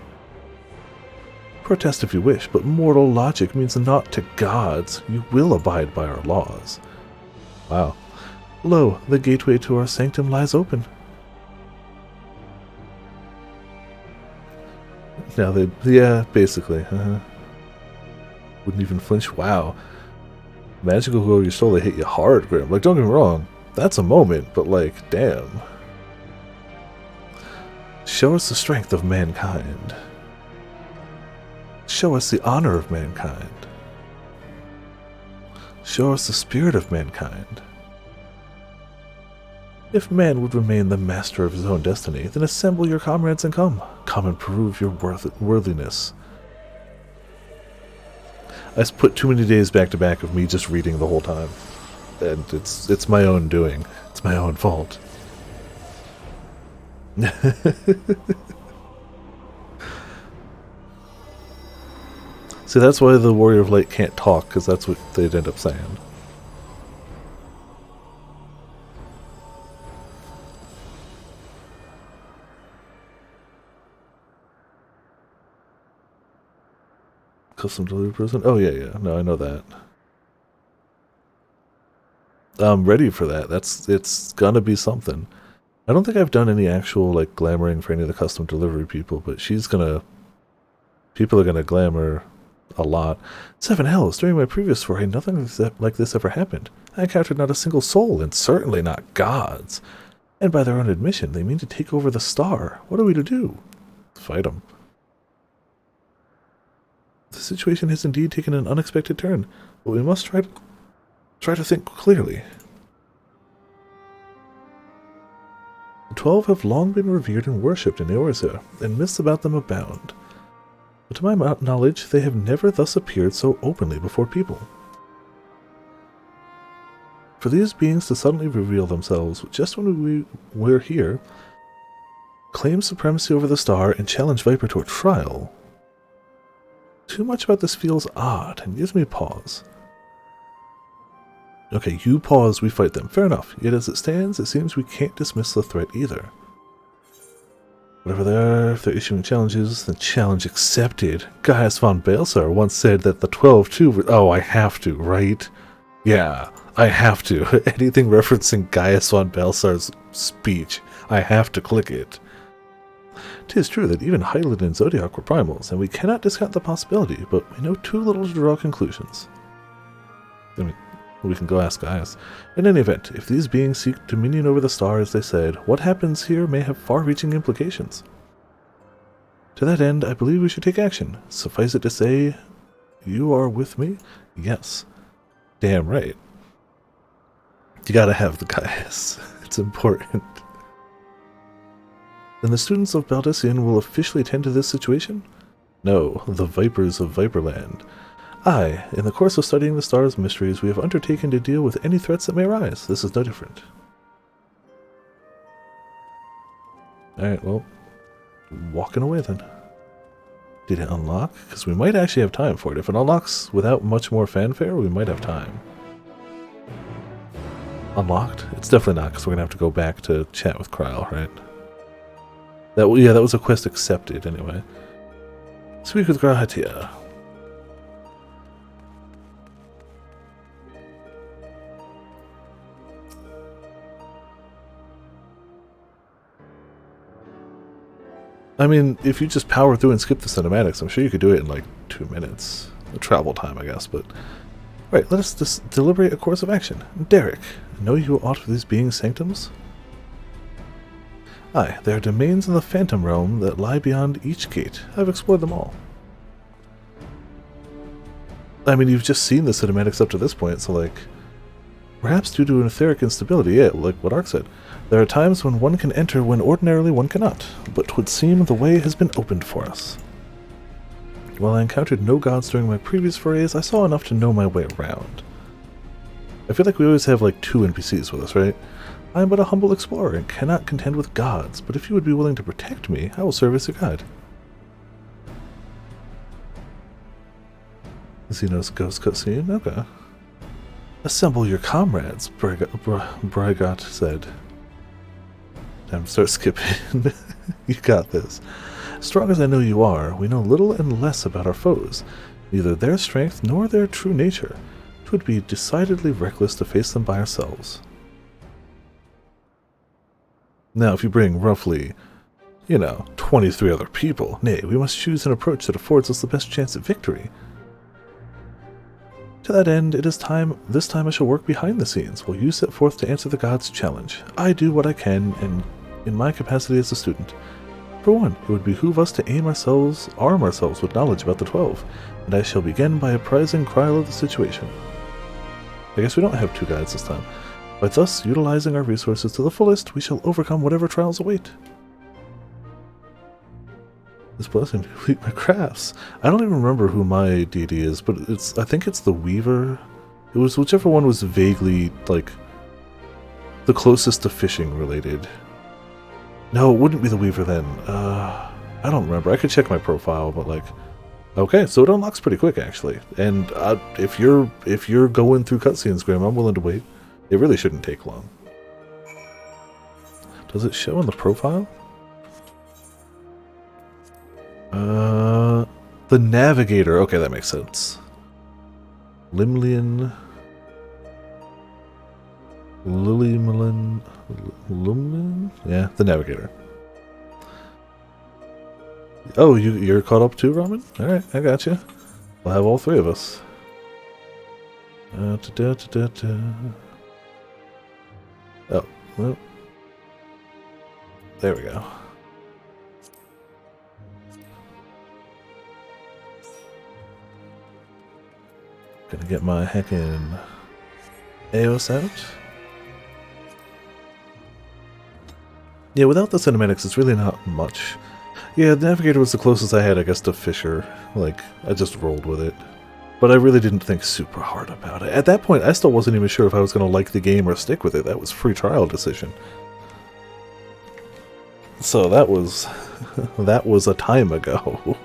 Protest if you wish, but mortal logic means naught to gods. You will abide by our laws. Wow. Lo, the gateway to our sanctum lies open. Now they, yeah, basically. Wouldn't even flinch. Wow. Magical glow your soul, they hit you hard, Grim. Like, don't get me wrong, that's a moment, but like, damn. Show us the strength of mankind. Show us the honor of mankind. Show us the spirit of mankind. If man would remain the master of his own destiny, then assemble your comrades and come. Come and prove your worthiness. I put too many days back to back of me just reading the whole time. And it's my own doing. It's my own fault. See, that's why the Warrior of Light can't talk, because that's what they'd end up saying. Custom delivery person? Oh, yeah. No, I know that. I'm ready for that. It's gonna be something. I don't think I've done any actual, like, glamoring for any of the custom delivery people, but people are gonna glamour a lot. 7 hells, during my previous foray, nothing like this ever happened. I encountered not a single soul, and certainly not gods. And by their own admission, they mean to take over the star. What are we to do? Fight them. The situation has indeed taken an unexpected turn, but we must try to think clearly. The 12 have long been revered and worshipped in Eorzea, and myths about them abound. But to my knowledge, they have never thus appeared so openly before people. For these beings to suddenly reveal themselves just when we're here, claim supremacy over the star, and challenge Viper to a trial, Too much about this feels odd and gives me pause. Okay, you pause, we fight them. Fair enough. Yet as it stands, it seems we can't dismiss the threat either. Whatever they are, if they're issuing challenges, then challenge accepted. Gaius von Balsar once said that the 12 too. Oh, I have to, right? Yeah, I have to. Anything referencing Gaius von Balsar's speech, I have to click it. 'Tis true that even Hyland and Zodiac were primals, and we cannot discount the possibility, but we know too little to draw conclusions. I mean, we can go ask Gaius. In any event, if these beings seek dominion over the stars, they said, what happens here may have far-reaching implications. To that end, I believe we should take action. Suffice it to say, you are with me? Yes. Damn right. You gotta have the Gaius. It's important. Then the students of Baldesion will officially attend to this situation? No, the Vipers of Viperland. Aye, in the course of studying the stars' mysteries, we have undertaken to deal with any threats that may arise. This is no different. Alright, well, walking away then. Did it unlock? Because we might actually have time for it. If it unlocks without much more fanfare, we might have time. Unlocked? It's definitely not, because we're going to have to go back to chat with Caraval, right? Yeah, that was a quest accepted, anyway. Speak with Grahatia. I mean, if you just power through and skip the cinematics, I'm sure you could do it in like 2 minutes. The travel time, I guess, but... Right, let us just deliberate a course of action. Derek, know you aught of these beings' sanctums? Aye, there are domains in the Phantom Realm that lie beyond each gate. I've explored them all. I mean, you've just seen the cinematics up to this point, so like... Perhaps due to an etheric instability, yeah, like what Ark said. There are times when one can enter when ordinarily one cannot, but 'twould seem the way has been opened for us. While I encountered no gods during my previous forays, I saw enough to know my way around. I feel like we always have like 2 NPCs with us, right? I am but a humble explorer and cannot contend with gods, but if you would be willing to protect me, I will serve as your guide. Xenos ghost cutscene? Okay. Assemble your comrades, Brigot said. Time to start skipping. You got this. Strong as I know you are, we know little and less about our foes, neither their strength nor their true nature. It would be decidedly reckless to face them by ourselves. Now, if you bring roughly, 23 other people, nay, we must choose an approach that affords us the best chance at victory. To that end, it is time. This time I shall work behind the scenes, while you set forth to answer the gods' challenge. I do what I can, and in my capacity as a student. For one, it would behoove us to arm ourselves with knowledge about the 12, and I shall begin by apprising Caraval of the situation. I guess we don't have 2 guides this time. By thus utilizing our resources to the fullest, we shall overcome whatever trials await. This blessing to complete my crafts. I don't even remember who my deity is, but I think it's the Weaver. It was whichever one was vaguely, like, the closest to fishing related. No, it wouldn't be the Weaver then. I don't remember. I could check my profile, but like, okay, so it unlocks pretty quick actually. And if you're going through cutscenes, Graham, I'm willing to wait. It really shouldn't take long. Does it show in the profile? The Navigator. Okay, that makes sense. Limlian. Yeah, the Navigator. Oh, you're caught up too, Ramen? Alright, I got you. We'll have all 3 of us. Oh, well. There we go. Gonna get my heckin' Eos out. Yeah, without the cinematics, it's really not much. Yeah, the Navigator was the closest I had, I guess, to Fissure. Like, I just rolled with it. But I really didn't think super hard about it. At that point, I still wasn't even sure if I was going to like the game or stick with it. That was free trial decision. So that was... that was a time ago.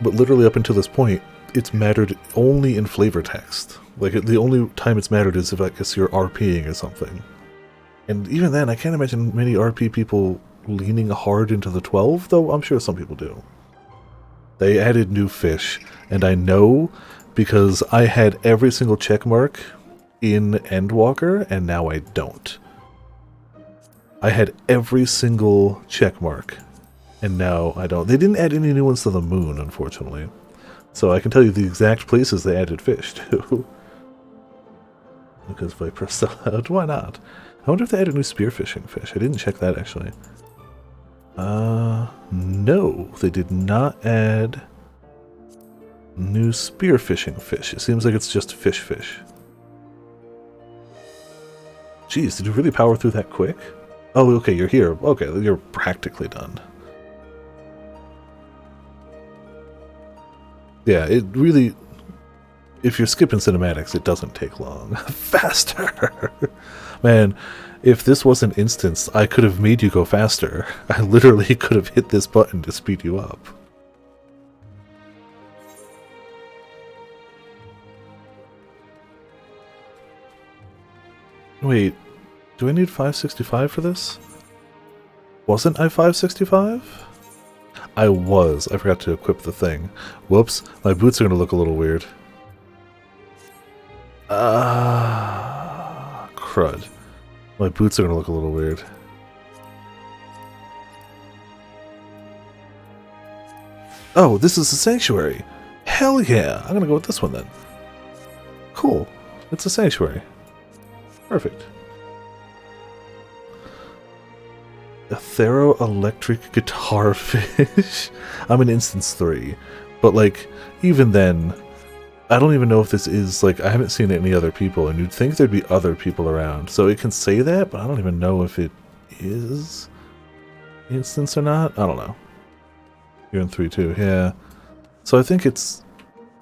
but literally up until this point, it's mattered only in flavor text. Like, the only time it's mattered is if, I guess, you're RPing or something. And even then, I can't imagine many RP people leaning hard into the 12, though I'm sure some people do. They added new fish, and I know because I had every single check mark in Endwalker, and now I don't. I had every single check mark, and now I don't. They didn't add any new ones to the moon, unfortunately. So I can tell you the exact places they added fish to. Because Viper still out. Why not? I wonder if they added new spearfishing fish. I didn't check that, actually. No, they did not add new spearfishing fish. It seems like it's just fish. Jeez, did you really power through that quick? Oh, okay, you're here. Okay, you're practically done. Yeah, it really... If you're skipping cinematics, it doesn't take long. Faster! Man, if this was an instance, I could have made you go faster. I literally could have hit this button to speed you up. Wait, do I need 565 for this? Wasn't I 565? I was. I forgot to equip the thing. Whoops, my boots are going to look a little weird. Crud. My boots are going to look a little weird. Oh, this is a sanctuary. Hell yeah. I'm going to go with this one then. Cool. It's a sanctuary. Perfect. A Thero-electric guitar fish. I'm in instance 3. But, like, even then, I don't even know if this is, like, I haven't seen any other people, and you'd think there'd be other people around. So it can say that, but I don't even know if it is instance or not. I don't know. You're in 3 too, yeah. So I think it's,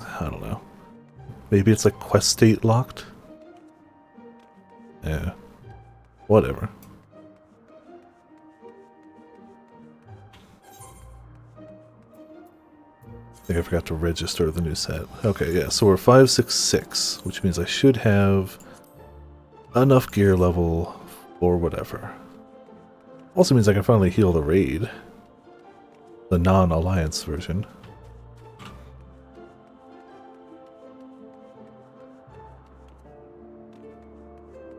I don't know. Maybe it's, like, quest state locked? Yeah. Whatever. I think I forgot to register the new set. Okay, yeah, so we're 566, which means I should have enough gear level for whatever. Also means I can finally heal the raid. The non-alliance version.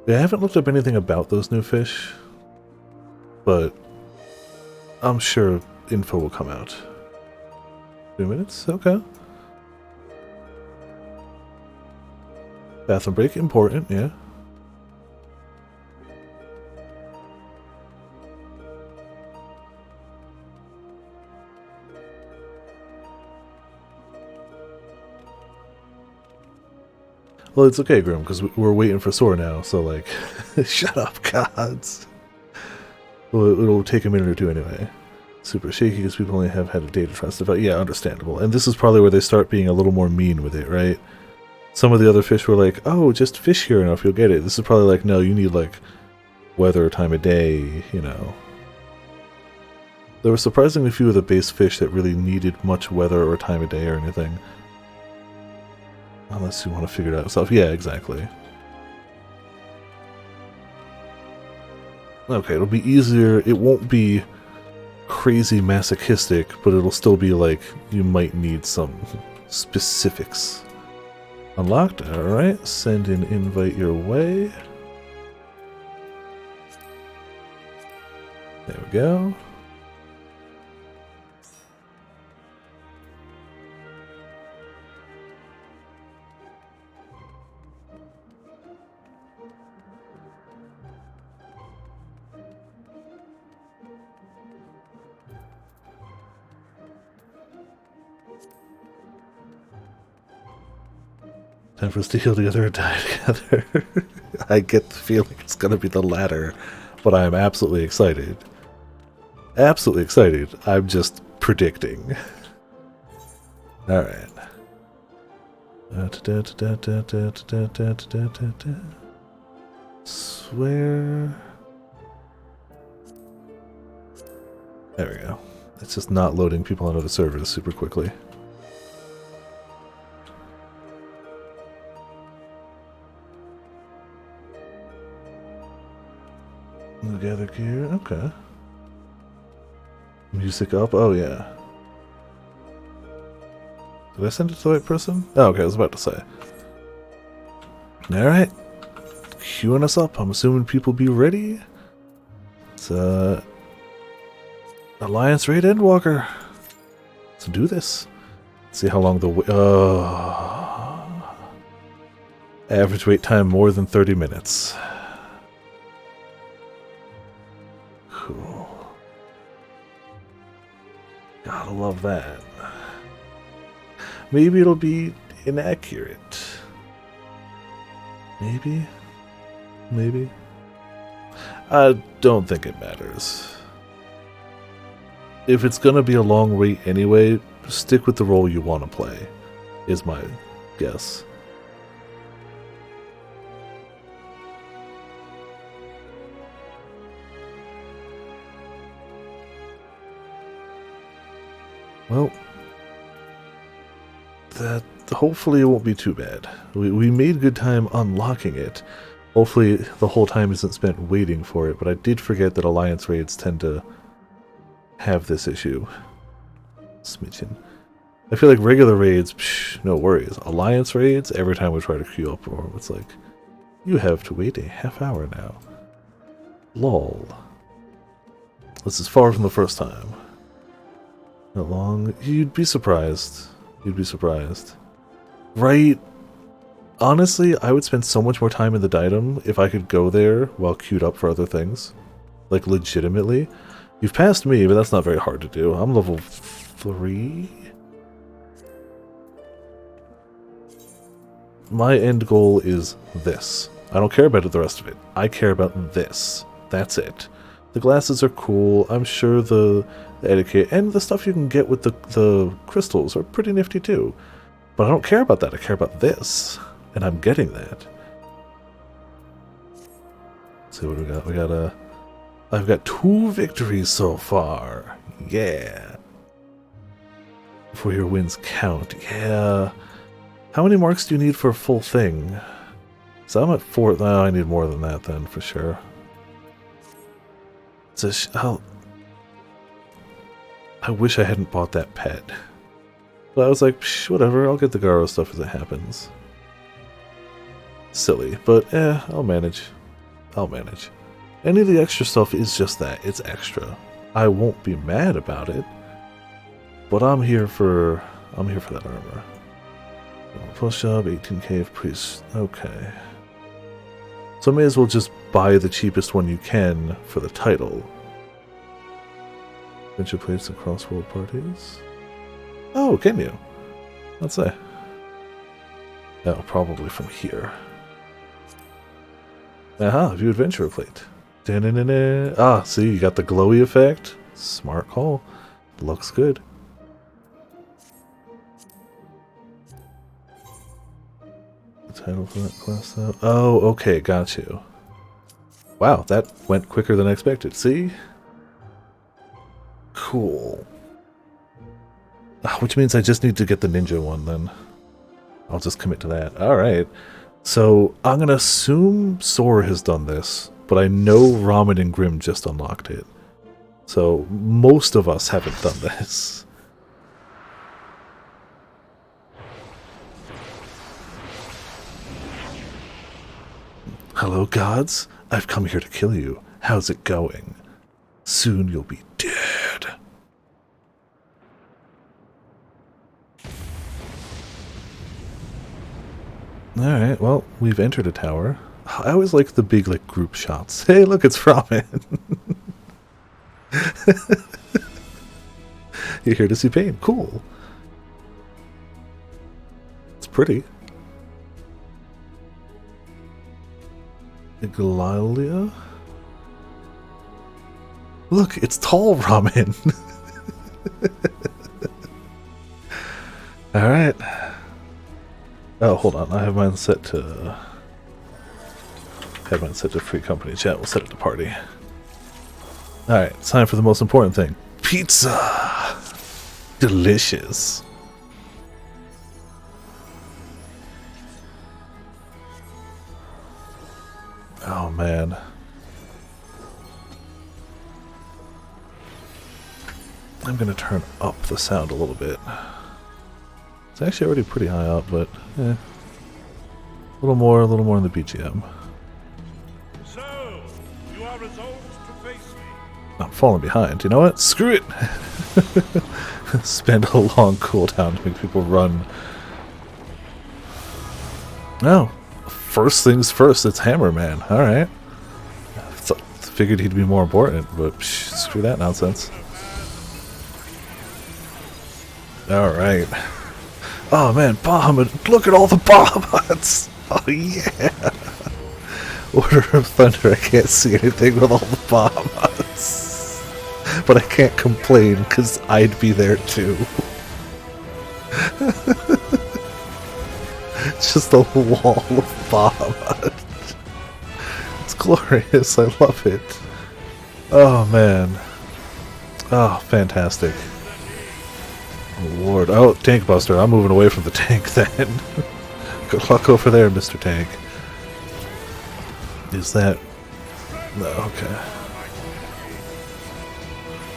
Yeah, I haven't looked up anything about those new fish, but I'm sure info will come out. 2 minutes? Okay. Bathroom break, important, yeah. Well, it's okay, Grim, because we're waiting for Sora now, so, like, shut up, gods. Well, it'll take a minute or two anyway. Super shaky because people only have had a day to trust about. Yeah, understandable. And this is probably where they start being a little more mean with it, right? Some of the other fish were like, oh, just fish here enough, you'll get it. This is probably like, no, you need, like, weather, time of day, you know. There were surprisingly few of the base fish that really needed much weather or time of day or anything. Unless you want to figure it out yourself. Yeah, exactly. Okay, it'll be easier. It won't be crazy masochistic, but it'll still be like, you might need some specifics. Unlocked? Alright, send an invite your way. There we go. Time for us to heal together and die together. I get the feeling it's going to be the latter, but I'm absolutely excited. Absolutely excited. I'm just predicting. Alright. Swear. There we go. It's just not loading people onto the servers super quickly. Gather gear, okay. Music up, oh yeah. Did I send it to the right person? Oh, okay, I was about to say. Alright. Queuing us up. I'm assuming people be ready. It's Alliance Raid Endwalker. Let's do this. See how long the average wait time more than 30 minutes. Cool. Gotta love that. Maybe it'll be inaccurate. Maybe. Maybe. I don't think it matters. If it's gonna be a long wait anyway, stick with the role you want to play, is my guess. Well, that hopefully it won't be too bad. We made good time unlocking it. Hopefully the whole time isn't spent waiting for it, but I did forget that Alliance raids tend to have this issue. Smidgen. I feel like regular raids, psh, no worries. Alliance raids, every time we try to queue up, or it's like, you have to wait a half hour now. Lol. This is far from the first time. Not long. You'd be surprised. You'd be surprised. Right? Honestly, I would spend so much more time in the Diadem if I could go there while queued up for other things. Like, legitimately. You've passed me, but that's not very hard to do. I'm level 3? My end goal is this. I don't care about the rest of it. I care about this. That's it. The glasses are cool. I'm sure the etiquette and the stuff you can get with the crystals are pretty nifty too. But I don't care about that. I care about this. And I'm getting that. Let's see what we got. We got I've got 2 victories so far. Yeah. Before your wins count. Yeah. How many marks do you need for a full thing? So I'm at 4. Oh, I need more than that then, for sure. It's I wish I hadn't bought that pet. But I was like, psh, whatever, I'll get the Garo stuff as it happens. Silly, but I'll manage. I'll manage. Any of the extra stuff is just that, it's extra. I won't be mad about it, but I'm here for that armor. Plus job, 18k of priest. Okay. So I may as well just buy the cheapest one you can for the title. Venture plates across world parties. Oh, can you? Let's say. Oh, probably from here. Aha, view adventure plate. Da-na-na-na. Ah, see, you got the glowy effect. Smart call. Looks good. The title for that class though. Oh, okay, got you. Wow, that went quicker than I expected. See? Cool. Which means I just need to get the ninja one then. I'll just commit to that. Alright. So, I'm gonna assume Sora has done this, but I know Ramen and Grim just unlocked it. So, most of us haven't done this. Hello, gods. I've come here to kill you. How's it going? Soon you'll be dead. Alright, well, we've entered a tower. I always like the big, group shots. Hey, look, it's Ramen. You're here to see pain. Cool. It's pretty. Iglalia? Look, it's tall Ramen. Alright. Oh, hold on. I have mine set to... free company chat. We'll set it to party. Alright, it's time for the most important thing. Pizza! Delicious. Oh, man. I'm going to turn up the sound a little bit. It's actually already pretty high up, but a little more in the BGM. So, you are resolved to face me. I'm falling behind. You know what? Screw it! Spend a long cooldown to make people run. No. First things first, it's Hammerman. Alright. Figured he'd be more important, but screw that nonsense. Alright. Oh man, Bahamut! Look at all the Bahamuts! Oh yeah! Order of Thunder, I can't see anything with all the Bahamuts. But I can't complain, because I'd be there too. Just a wall of Bahamut. It's glorious, I love it. Oh man. Oh, fantastic. Lord. Oh, Tank Buster. I'm moving away from the tank then. Good luck over there, Mr. Tank. Is that... No, okay.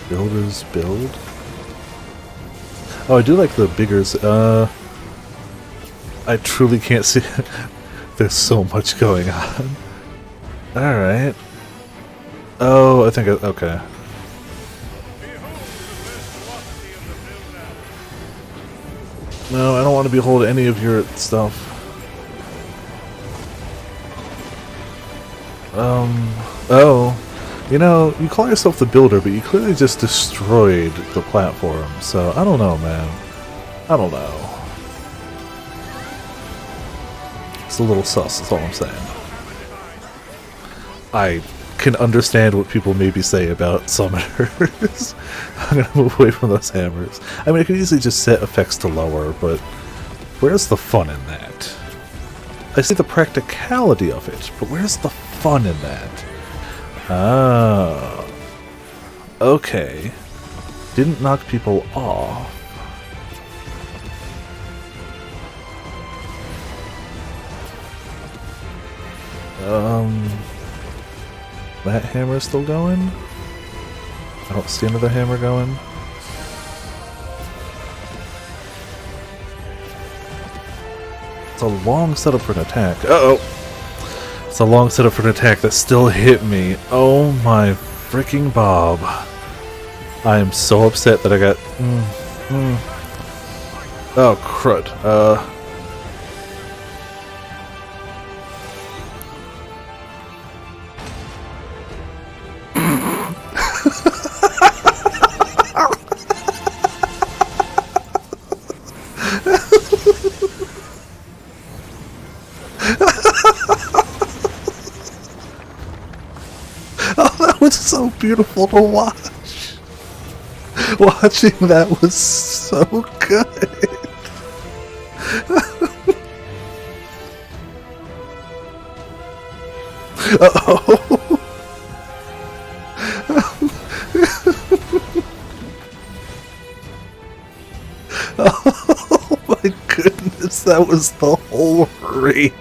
Builders build? Oh, I do like the biggers. I truly can't see... There's so much going on. Alright. Oh, I think... Okay. No, I don't want to behold any of your stuff. Oh. You know, you call yourself the builder, but you clearly just destroyed the platform, so I don't know, man. I don't know. It's a little sus, that's all I'm saying. I can understand what people maybe say about summoners. I'm gonna move away from those hammers. I mean, I could easily just set effects to lower, but where's the fun in that? I see the practicality of it, but where's the fun in that? Ah. Okay. Didn't knock people off. That hammer's still going? I don't see another hammer going. It's a long setup for an attack. Uh-oh! It's a long setup for an attack that still hit me. Oh my freaking Bob. I am so upset that I got... Oh, crud. So beautiful to watch. Watching that was so good. Uh-oh. Oh my goodness, that was the whole raid.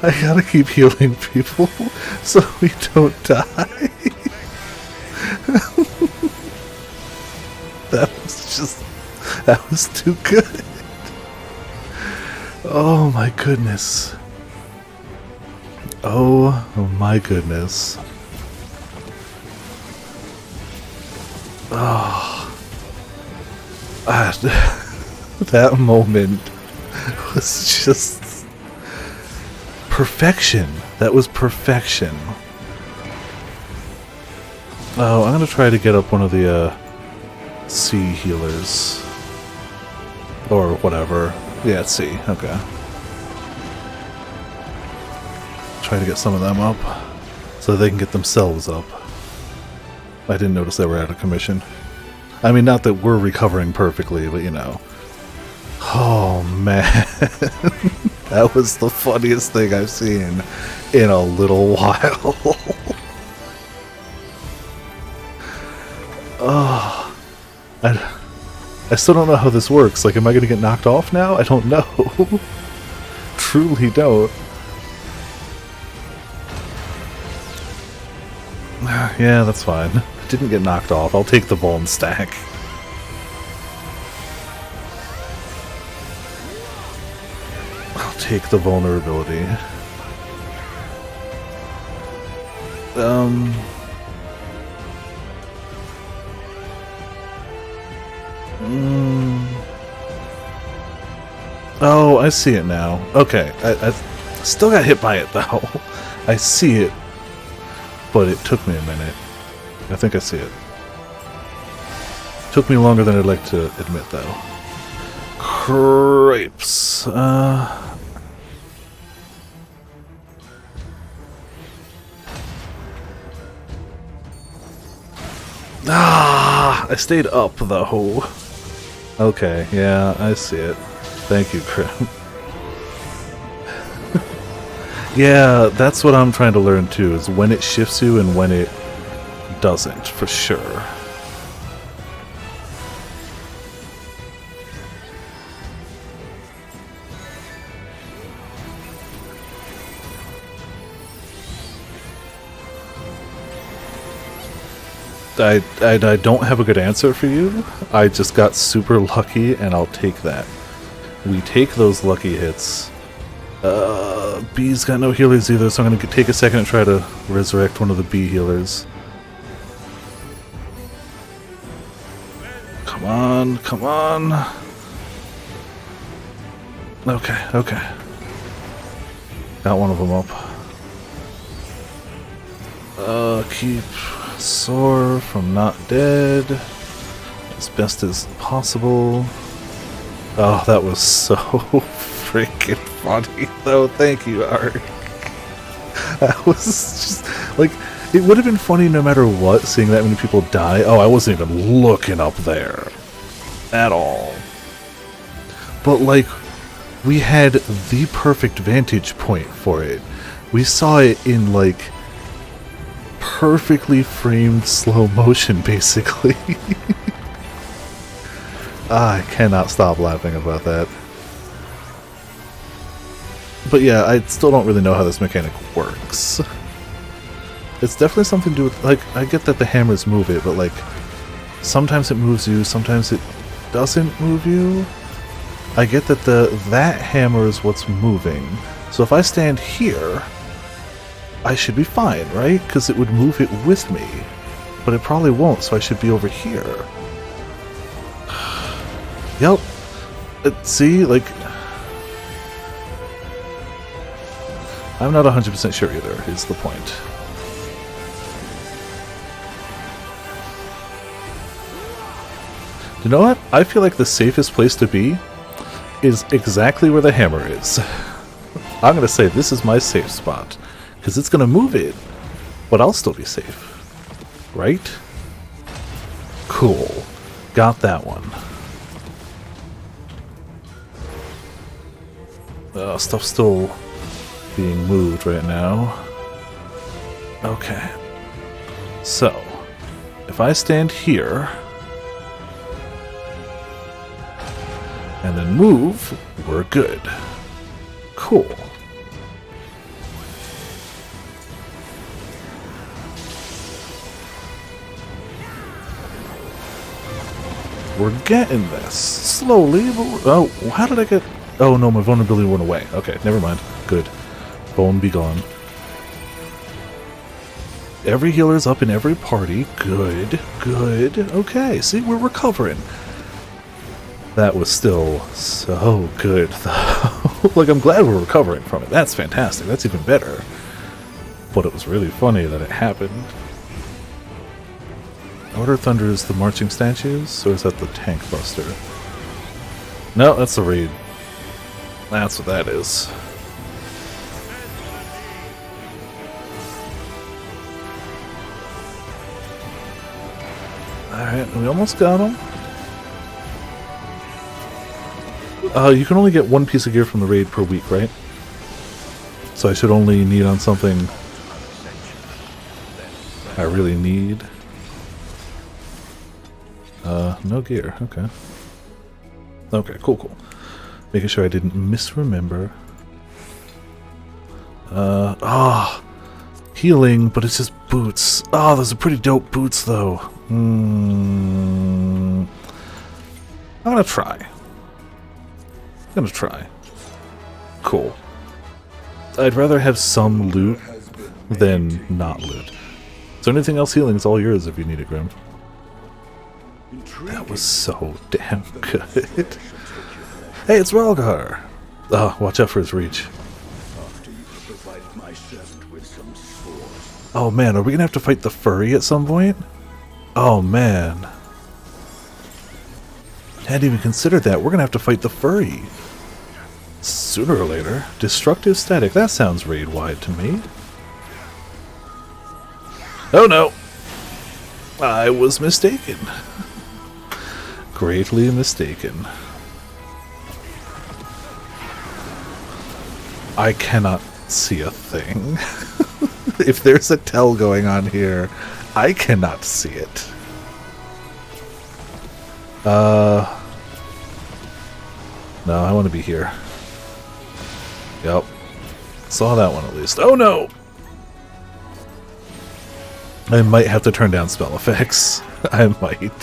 I gotta keep healing people so we don't die. That was too good. Oh my goodness. Oh my goodness. Oh. That moment was just... perfection. That was perfection. Oh, I'm gonna try to get up one of the C healers. Or whatever. Yeah, it's C. Okay. Try to get some of them up so they can get themselves up. I didn't notice they were out of commission. I mean, not that we're recovering perfectly, but you know. Oh man. That was the funniest thing I've seen in a little while. Oh, I still don't know how this works. Like, am I going to get knocked off now? I don't know. Truly don't. Yeah, that's fine. Didn't get knocked off. I'll take the bone stack. I'll take the vulnerability. Oh, I see it now. Okay, I still got hit by it though. I see it, but it took me a minute. I think I see it. Took me longer than I'd like to admit though. Crepes. I stayed up though. Okay, yeah, I see it. Thank you, Crip. Yeah, that's what I'm trying to learn too, is when it shifts you and when it doesn't, for sure. I don't have a good answer for you. I just got super lucky, and I'll take that. We take those lucky hits. B's got no healers either, so I'm going to take a second and try to resurrect one of the B healers. Come on, come on. Okay, okay. Got one of them up. Keep Sore from not dead as best as possible. Oh, that was so freaking funny, though. Thank you, Ark. That was just like, it would have been funny no matter what, seeing that many people die. Oh, I wasn't even looking up there at all. But like, we had the perfect vantage point for it. We saw it in like perfectly framed slow motion, basically. I cannot stop laughing about that. But yeah, I still don't really know how this mechanic works. It's definitely something to do with, like, I get that the hammers move it, but like, sometimes it moves you, sometimes it doesn't move you. I get that that hammer is what's moving. So if I stand here, I should be fine, right? Because it would move it with me. But it probably won't, so I should be over here. Yep. See, like, I'm not 100% sure either, is the point. You know what? I feel like the safest place to be is exactly where the hammer is. I'm going to say this is my safe spot. Because it's going to move it, but I'll still be safe. Right? Cool. Got that one. Stuff's still being moved right now. Okay. So, if I stand here and then move, we're good. Cool. We're getting this. Slowly, but oh, how did I get... Oh no, my vulnerability went away. Okay, never mind. Good. Bone be gone. Every healer's up in every party. Good, good. Okay, see, we're recovering. That was still so good, though. Like, I'm glad we're recovering from it. That's fantastic. That's even better. But it was really funny that it happened. Order of Thunder is the marching statues, or is that the tank buster? No, that's the raid. That's what that is. Alright, we almost got him. You can only get one piece of gear from the raid per week, right? So I should only need on something I really need. No gear, okay. Okay, cool, cool. Making sure I didn't misremember. healing, but it's just boots. Oh, those are pretty dope boots, though. I'm gonna try. Cool. I'd rather have some loot than not loot. So anything else healing is all yours if you need it, Grim. That was so damn good. Hey, it's Ralgar! Oh, watch out for his reach. Oh man, are we gonna have to fight the furry at some point? Oh man. Hadn't even considered that. We're gonna have to fight the furry. Sooner or later. Destructive static. That sounds raid-wide to me. Oh no! I was mistaken. Greatly mistaken. I cannot see a thing. If there's a tell going on here, I cannot see it. No, I want to be here. Yep. Saw that one at least. Oh no! I might have to turn down spell effects. I might.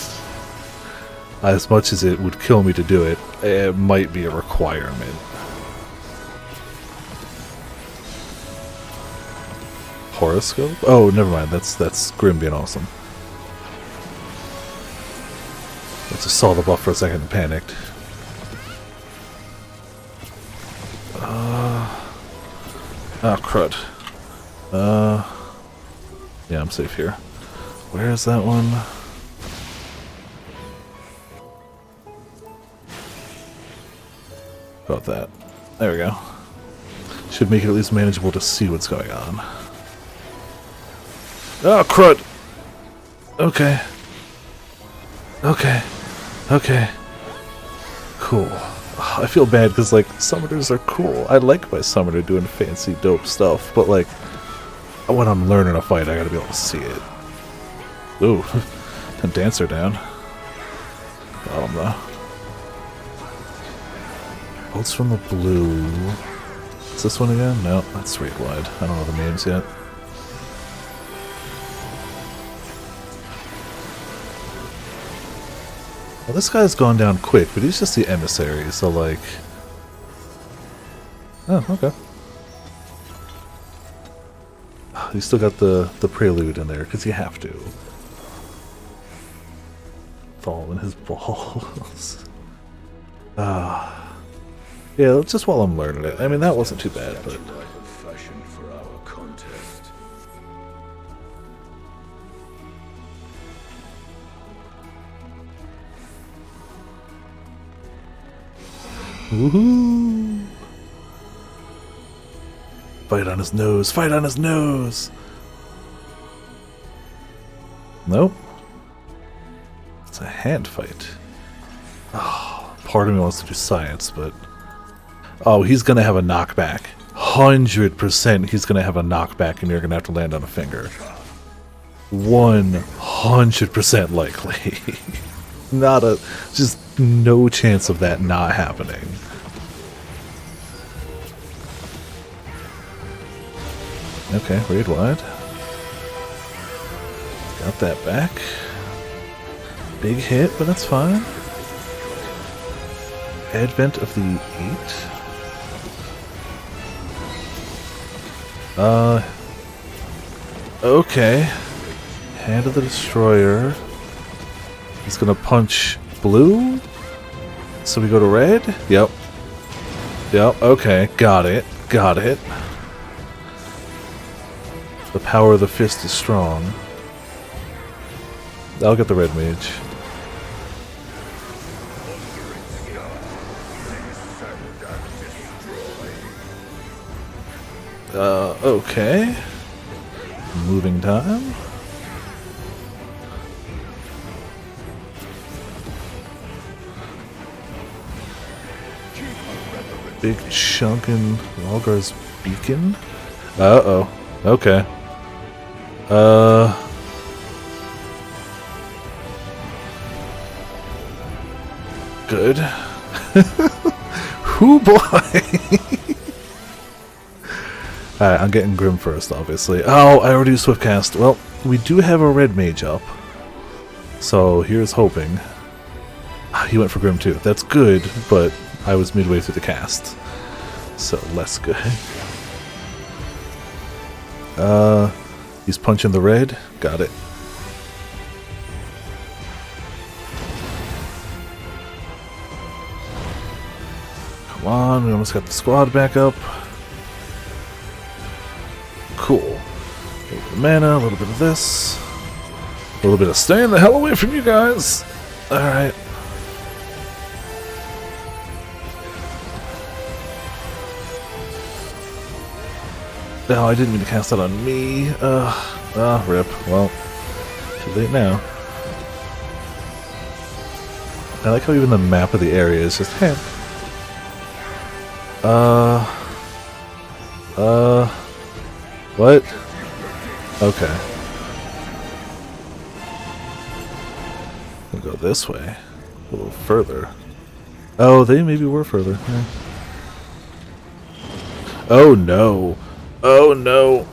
As much as it would kill me to do it, it might be a requirement. Horoscope? Oh, never mind. That's Grim being awesome. I just saw the buff for a second and panicked. Oh, crud. Yeah, I'm safe here. Where is that one? About that. There we go. Should make it at least manageable to see what's going on. Oh, crud! Okay. Okay. Okay. Cool. I feel bad because, like, summoners are cool. I like my summoner doing fancy, dope stuff, but, like, when I'm learning a fight, I gotta be able to see it. Ooh. And dancer down. Got him, though. Bolts from the blue. Is this one again? No, that's raid wide. I don't know the names yet. Well, this guy's gone down quick, but he's just the emissary, so like... Oh, okay. You still got the prelude in there, because you have to. Fall in his balls. Yeah, just while I'm learning it. I mean, that wasn't too bad, but... Woohoo! Fight on his nose! Fight on his nose! Nope. It's a hand fight. Oh, part of me wants to do science, but... Oh, he's gonna have a knockback. 100% he's gonna have a knockback and you're gonna have to land on a finger. 100% likely. Not a... Just no chance of that not happening. Okay, raid wide. Got that back. Big hit, but that's fine. Advent of the 8. Okay. Hand of the Destroyer. He's gonna punch blue. So we go to red? Yep. Yep, okay. Got it. Got it. The power of the fist is strong. I'll get the red mage. Okay. Moving time. Big chunk in Ralgar's beacon. Uh-oh. Okay. Good. Hoo boy! Alright, I'm getting Grim first, obviously. Oh, I already used Swiftcast. Well, we do have a red mage up. So, here's hoping. He went for Grim too. That's good, but I was midway through the cast. So, less good. He's punching the red. Got it. Come on, we almost got the squad back up. Cool. A little bit of mana, a little bit of this. A little bit of staying the hell away from you guys. Alright. No, I didn't mean to cast that on me. Rip. Well, too late now. I like how even the map of the area is just, hey. What? Okay. We'll go this way. A little further. Oh, they maybe were further. Yeah. Oh no. Oh no.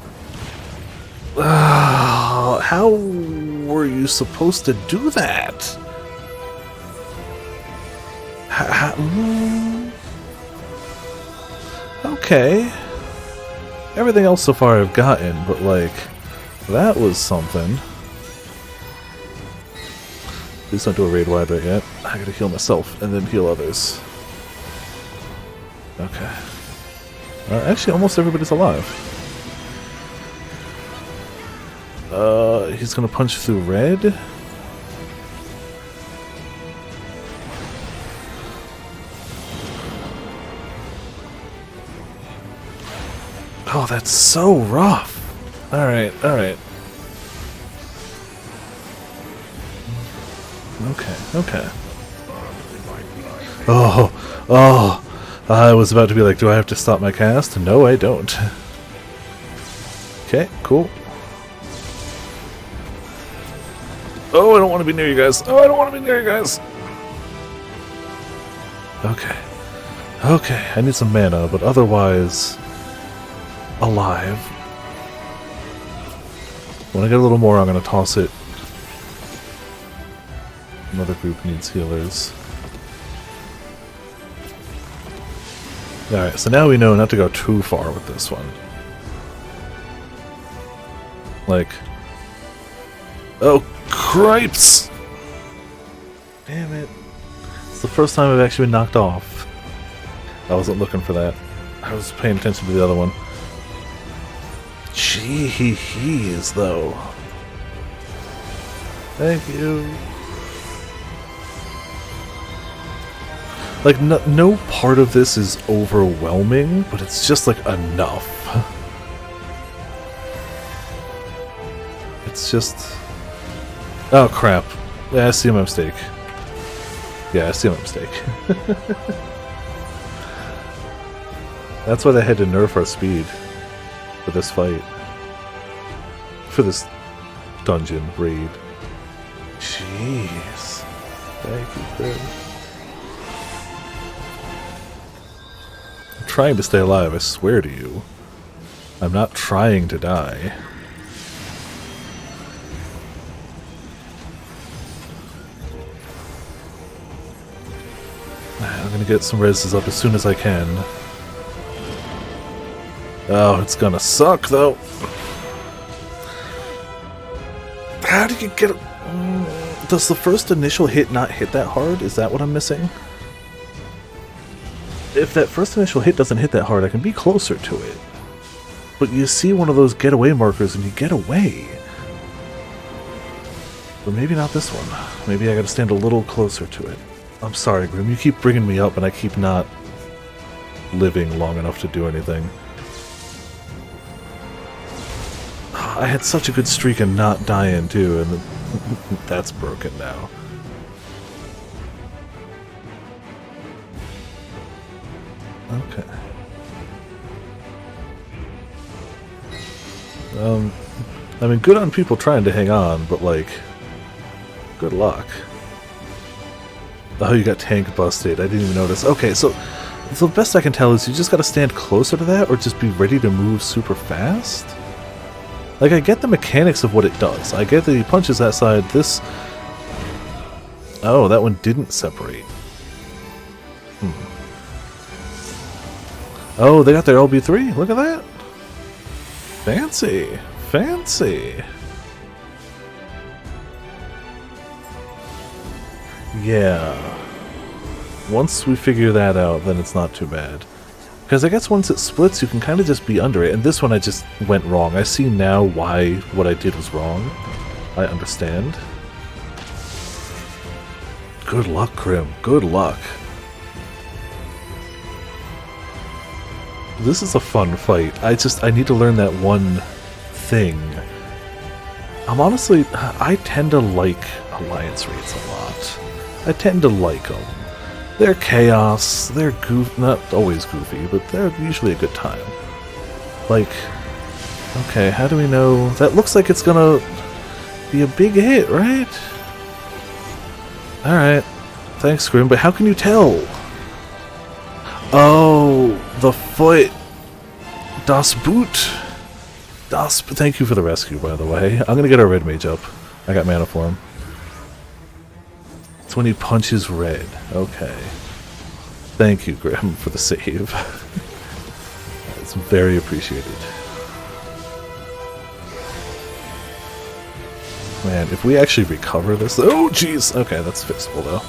How were you supposed to do that? Okay. Everything else so far I've gotten, but like, that was something. Please don't do a raid wide right yet. I gotta heal myself and then heal others. Okay. Actually, almost everybody's alive. He's gonna punch through red. Oh, that's so rough. Alright, alright. Okay. Oh. I was about to be like, do I have to stop my cast? No, I don't. Okay, cool. Oh, I don't want to be near you guys. Okay, I need some mana, but otherwise, alive. When I get a little more, I'm going to toss it. Another group needs healers. Alright, so now we know not to go too far with this one. Like... Oh, cripes! Damn it. It's the first time I've actually been knocked off. I wasn't looking for that. I was paying attention to the other one. Jeez, though. Thank you. Like, no part of this is overwhelming, but it's just, like, enough. It's just... Oh, crap. Yeah, I see my mistake. That's why they had to nerf our speed for this fight. For this dungeon raid. Jeez. Thank you, Ben. I'm trying to stay alive, I swear to you. I'm not trying to die. I'm gonna get some reses up as soon as I can. Oh, it's gonna suck though. How do you get it? Does the first initial hit not hit that hard? Is that what I'm missing? If that first initial hit doesn't hit that hard, I can be closer to it. But you see one of those getaway markers and you get away. But maybe not this one. Maybe I gotta stand a little closer to it. I'm sorry, Grim. You keep bringing me up and I keep not living long enough to do anything. I had such a good streak and not dying too, and that's broken now. Okay. I mean, good on people trying to hang on, but like, good luck. Oh, you got tank busted. I didn't even notice. Okay, so the best I can tell is you just gotta stand closer to that or just be ready to move super fast. Like, I get the mechanics of what it does. I get that he punches that side, this... Oh, that one didn't separate. Oh, they got their LB3? Look at that! Fancy! Fancy! Yeah. Once we figure that out, then it's not too bad. Because I guess once it splits, you can kind of just be under it. And this one I just went wrong. I see now why what I did was wrong. I understand. Good luck, Grim. Good luck. This is a fun fight. I need to learn that one thing. I tend to like Alliance raids a lot. I tend to like them. They're chaos, they're not always goofy, but they're usually a good time. Like, okay, how do we know? That looks like it's gonna be a big hit, right? Alright, thanks, Grim, but how can you tell? Oh, the foot! Das Boot! Thank you for the rescue, by the way. I'm gonna get our red mage up. I got mana for him. It's when he punches red. Okay. Thank you, Grim, for the save. It's very appreciated. Man, if we actually recover this... Oh, jeez! Okay, that's fixable, though.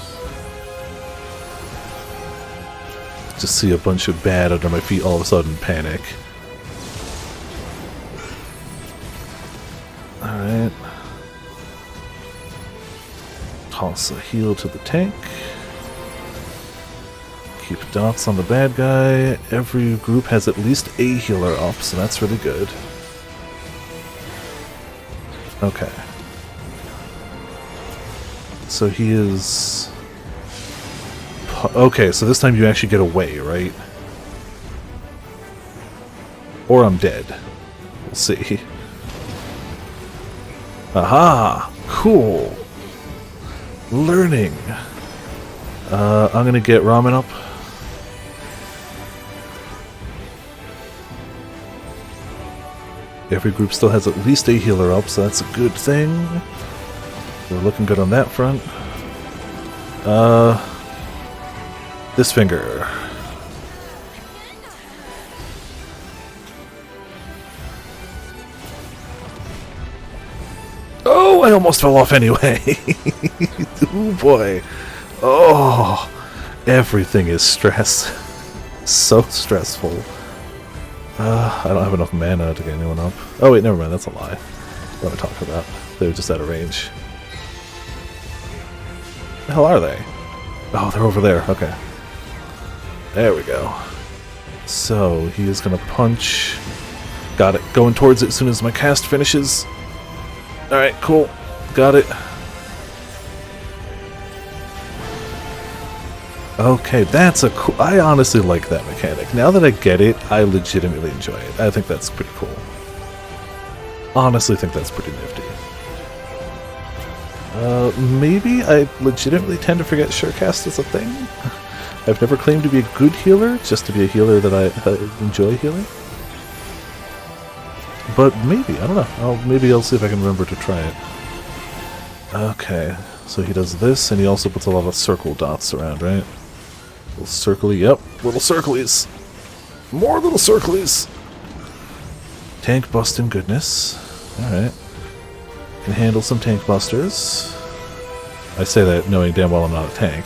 Just see a bunch of bad under my feet all of a sudden panic. Alright. Toss a heal to the tank. Keep dots on the bad guy. Every group has at least a healer up, so that's really good. Okay. So he is... Okay, so this time you actually get away, right? Or I'm dead. We'll see. Aha! Cool! Learning! I'm gonna get Ramen up. Every group still has at least a healer up, so that's a good thing. We're looking good on that front. This finger. Oh, I almost fell off anyway. Oh boy. Oh, everything is stress. So stressful. I don't have enough mana to get anyone up. Oh wait, never mind, that's a lie. What am I talking about? They were just out of range. The hell are they? Oh, they're over there. Okay. There we go. So, he is going to punch. Got it. Going towards it as soon as my cast finishes. Alright, cool. Got it. Okay, that's a cool... I honestly like that mechanic. Now that I get it, I legitimately enjoy it. I think that's pretty cool. Honestly think that's pretty nifty. Maybe I legitimately tend to forget Surecast is a thing. I've never claimed to be a good healer, just to be a healer that I enjoy healing. But maybe, I don't know. Maybe I'll see if I can remember to try it. Okay, so he does this, and he also puts a lot of circle dots around, right? Little circly, yep, little circlies. More little circlies! Tank busting goodness. Alright. Can handle some tank busters. I say that knowing damn well I'm not a tank.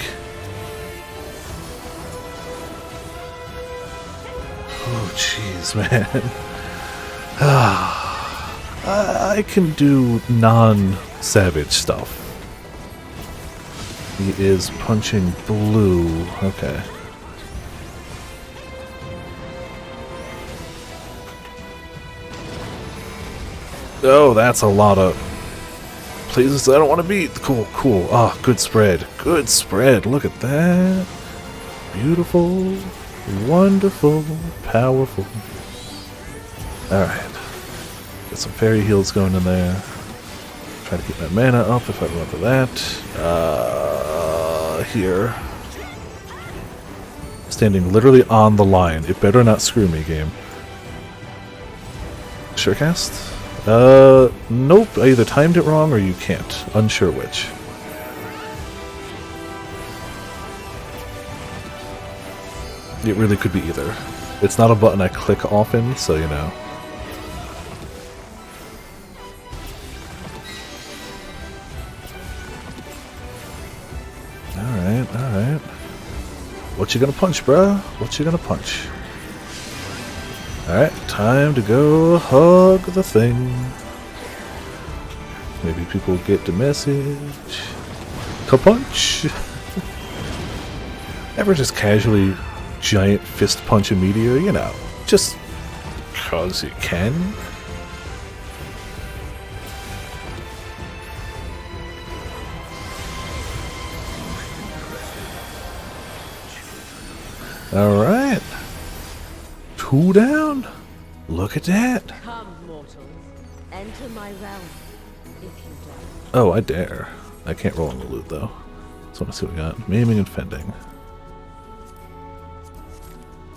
Oh, jeez, man. I can do non-savage stuff. He is punching blue. Okay. Oh, that's a lot of places I don't want to be. Cool, cool. Ah, oh, good spread. Good spread. Look at that. Beautiful. Wonderful. Powerful. Alright. Get some fairy heals going in there. Try to keep my mana up if I remember that. Here. Standing literally on the line. It better not screw me, game. Surecast? Nope. I either timed it wrong or you can't. Unsure which. It really could be either. It's not a button I click often, so you know. Alright, alright. What you gonna punch, bruh? What you gonna punch? Alright, time to go hug the thing. Maybe people get the message. Ka-punch! Ever just casually giant fist punch a meteor, you know, just cause you can. Alright. 2 down. Look at that. Come, mortals. Enter my realm, if you dare. Oh, I dare. I can't roll on the loot, though. So let's see what we got. Maiming and fending.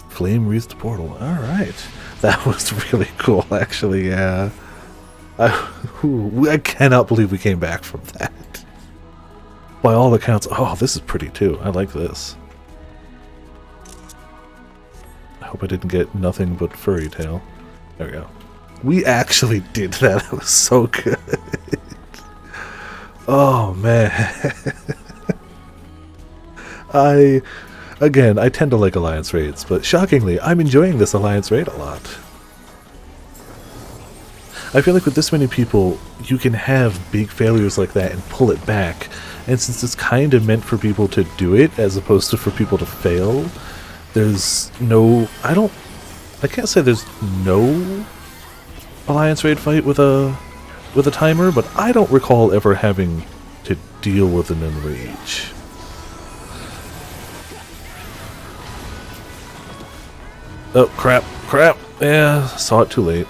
Flame wreathed portal. Alright. That was really cool, actually, yeah. I cannot believe we came back from that. By all accounts, oh, this is pretty too. I like this. I hope I didn't get nothing but furry tail. There we go. We actually did that. That was so good. Oh, man. Again, I tend to like Alliance raids, but shockingly, I'm enjoying this Alliance raid a lot. I feel like with this many people, you can have big failures like that and pull it back. And since it's kind of meant for people to do it, as opposed to for people to fail, there's no... I can't say there's no Alliance raid fight with a timer, but I don't recall ever having to deal with an enrage. Oh, crap, crap. Yeah, saw it too late.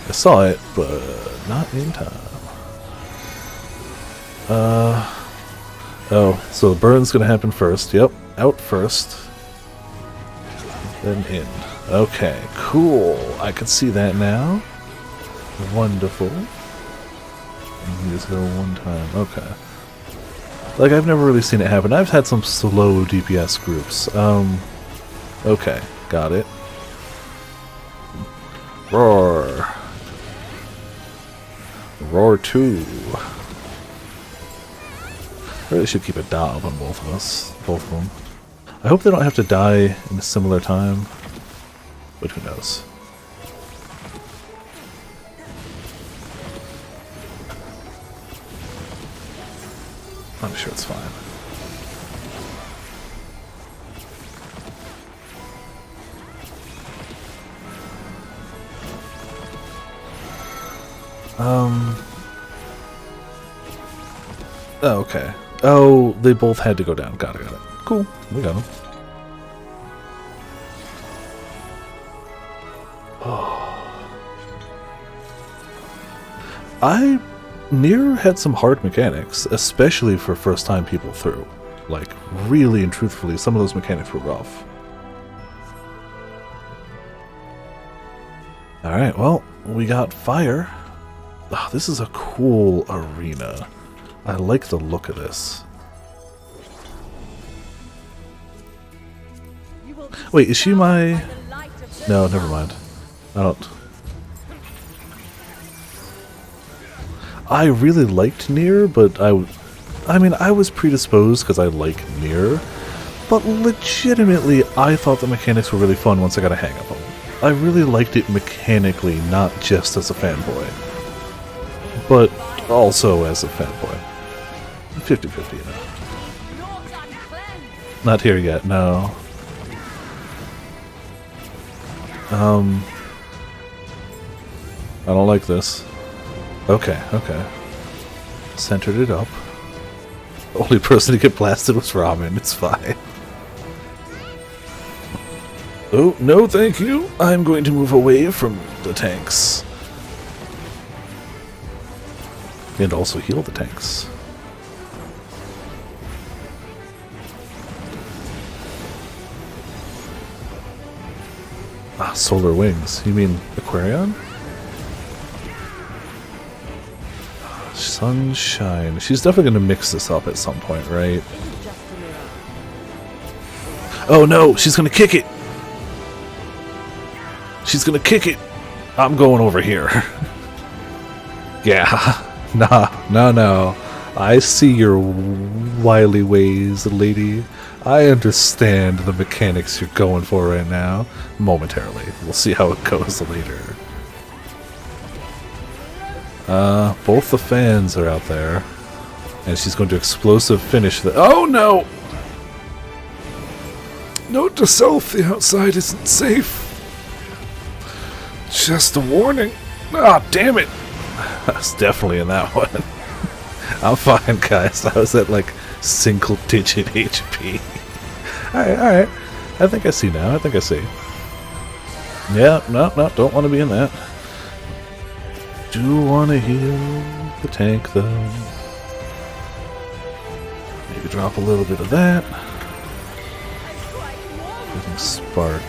I saw it, but not in time. Oh, so the burn's gonna happen first. Yep, out first. Then in. Okay, cool. I can see that now. Wonderful. And just go one time. Okay. Like, I've never really seen it happen. I've had some slow DPS groups. Okay. Got it. Roar. Roar 2. Really should keep a dot up on both of us. Both of them. I hope they don't have to die in a similar time. But who knows. I'm sure it's fine. Oh, okay. Oh, they both had to go down. Got it. Cool. We got them. Nier had some hard mechanics, especially for first-time people through. Like, really and truthfully, some of those mechanics were rough. Alright, well, we got fire. Oh, this is a cool arena. I like the look of this. Wait, is she my... No, never mind. I don't... I really liked Nier, but I mean, I was predisposed because I like Nier, but legitimately, I thought the mechanics were really fun once I got a hang of them. I really liked it mechanically, not just as a fanboy, but also as a fanboy. 50-50, you know. Not here yet, no. I don't like this. Okay. Centered it up. The only person to get blasted was Ramen, it's fine. Oh, no thank you. I'm going to move away from the tanks. And also heal the tanks. Ah, solar wings. You mean Aquarion? Sunshine. She's definitely going to mix this up at some point, right? Oh no, she's going to kick it! She's going to kick it! I'm going over here. Yeah. No. I see your wily ways, lady. I understand the mechanics you're going for right now. Momentarily. We'll see how it goes later. Both the fans are out there. And she's going to explosive finish the— oh no! Note to self, the outside isn't safe. Just a warning. Ah, oh, damn it! I was definitely in that one. I'm fine, guys. I was at like single-digit HP. Alright. I think I see now. I think I see. Yeah, no, don't want to be in that. Do want to heal the tank, though. Maybe drop a little bit of that. Getting spark.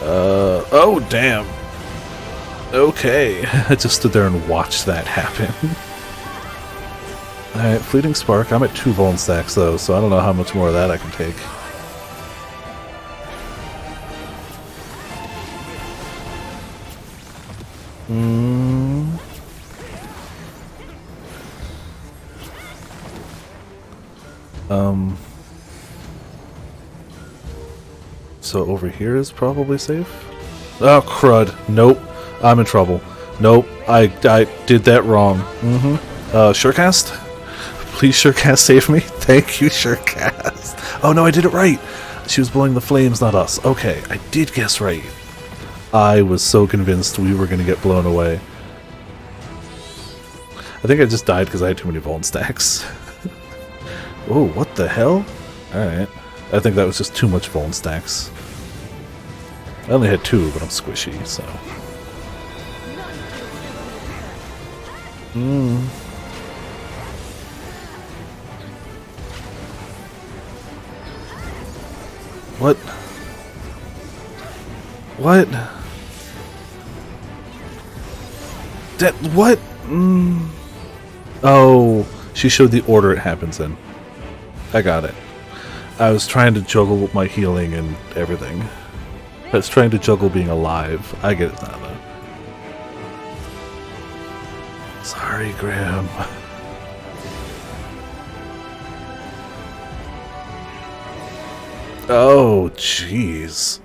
Oh, damn. Okay. I just stood there and watched that happen. Alright, fleeting spark. I'm at 2 Vuln stacks, though, so I don't know how much more of that I can take. So over here is probably safe? Oh, crud. Nope. I'm in trouble. Nope. I did that wrong. Surecast? Please, Surecast, save me. Thank you, Surecast. Oh, no, I did it right. She was blowing the flames, not us. Okay, I did guess right. I was so convinced we were going to get blown away. I think I just died because I had too many Vuln stacks. Oh, what the hell? Alright. I think that was just too much Vuln stacks. I only had 2, but I'm squishy, so... What? What? That— what? Oh, she showed the order it happens in. I got it. I was trying to juggle my healing and everything. I was trying to juggle being alive. I get it now, though. Sorry, Graham. Oh, jeez.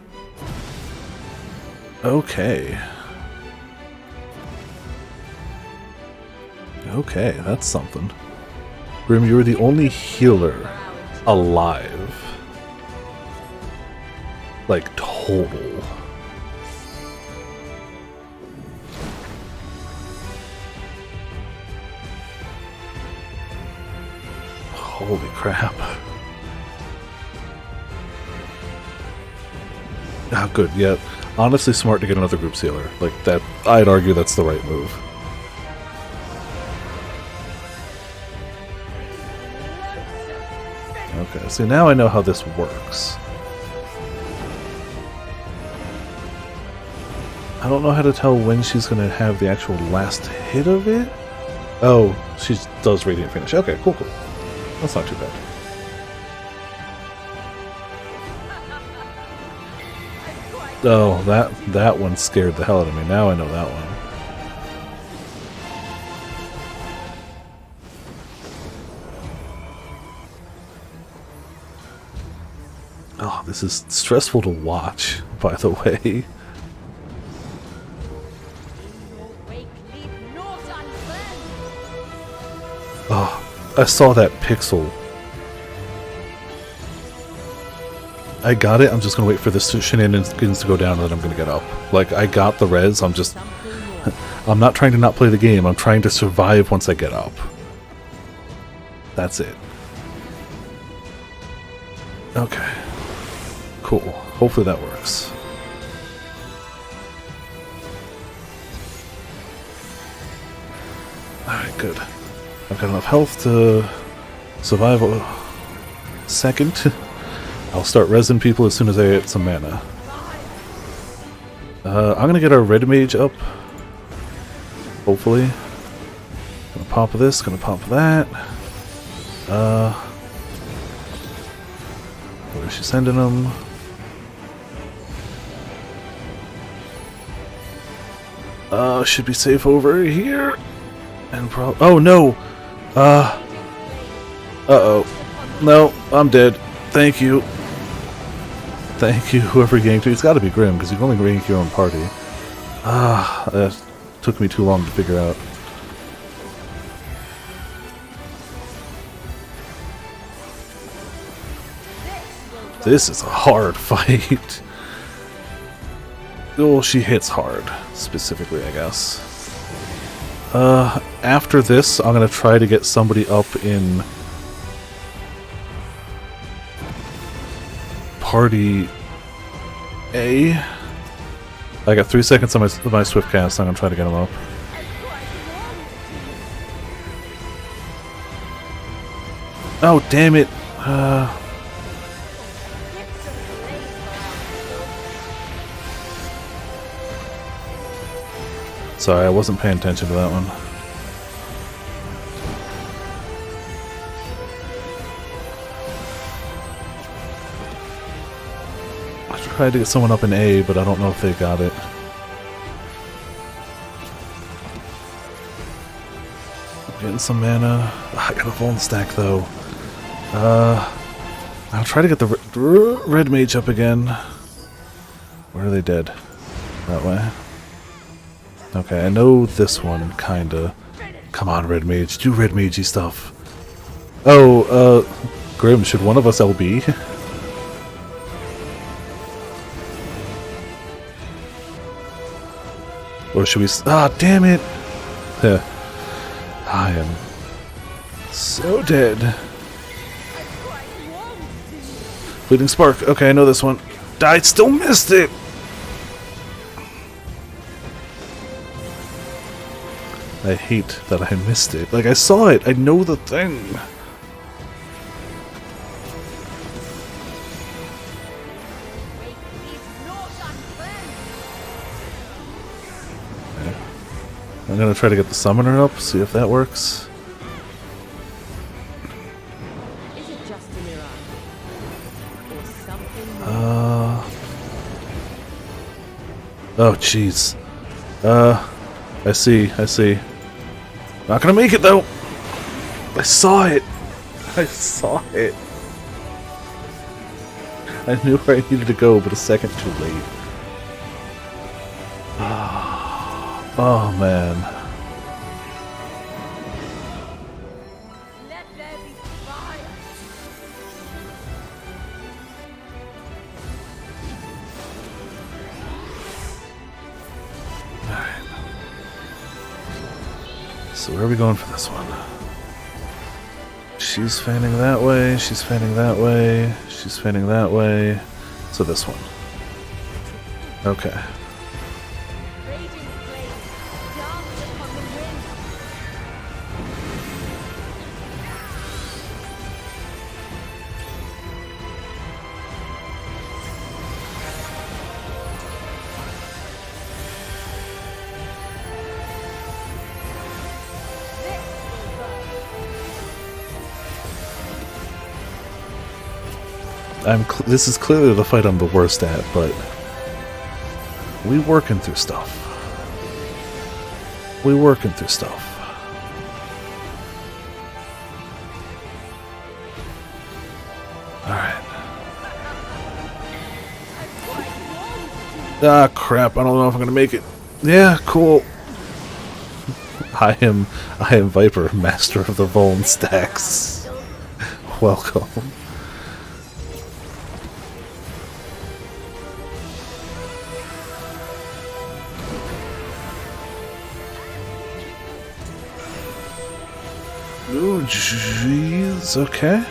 Okay. Okay, that's something. Grim, you were the only healer alive. Like, total. Holy crap. Ah, good, yeah. Honestly smart to get another group sealer. Like, that, I'd argue that's the right move. Okay, so now I know how this works. I don't know how to tell when she's going to have the actual last hit of it. Oh, she does Radiant Finish. Okay, cool. That's not too bad. Oh, that one scared the hell out of me. Now I know that one. Oh, this is stressful to watch, by the way. Oh, I saw that pixel. I got it, I'm just gonna wait for this shenanigans to go down and then I'm gonna get up. Like, I got the res, I'm not trying to not play the game, I'm trying to survive once I get up. That's it. Okay. Cool. Hopefully that works. Alright, good. I've got enough health to survive a second. I'll start resin people as soon as I get some mana. I'm gonna get our red mage up. Hopefully. Gonna pop this, gonna pop that. Where is she sending them? Should be safe over here. And oh no! Uh-oh. No, I'm dead. Thank you. Thank you, whoever yanked me. It's gotta be Grim, because you can only yank your own party. That took me too long to figure out. This is a hard fight. Oh, she hits hard, specifically, I guess. After this, I'm gonna try to get somebody up in Party A. I got 3 seconds on my swift cast, so I'm gonna try to get him up. Oh, damn it! Sorry, I wasn't paying attention to that one. I tried to get someone up in A, but I don't know if they got it. I'm getting some mana. I got a Vuln stack though. I'll try to get the red mage up again. Where are they dead? That way. Okay, I know this one, kinda. Come on, red mage, do red magey stuff. Oh, Grim, should one of us LB? Or should we... Ah, damn it! I am so dead. Fleeting Spark. Okay, I know this one. I still missed it! I hate that I missed it. Like, I saw it! I know the thing! Okay. I'm gonna try to get the summoner up, see if that works. Is it just a mirage? Or something Oh, jeez. I see. Not gonna make it, though! I saw it! I saw it! I knew where I needed to go, but a second too late. Oh, man. Let there be fire. So where are we going for this one? She's fanning that way, she's fanning that way, she's fanning that way. So this one. Okay. This is clearly the fight I'm the worst at, but we working through stuff. We working through stuff. Alright. Ah, crap, I don't know if I'm gonna make it. Yeah, cool. I am Viper, master of the Vuln stacks. Welcome. Oh, jeez. Okay,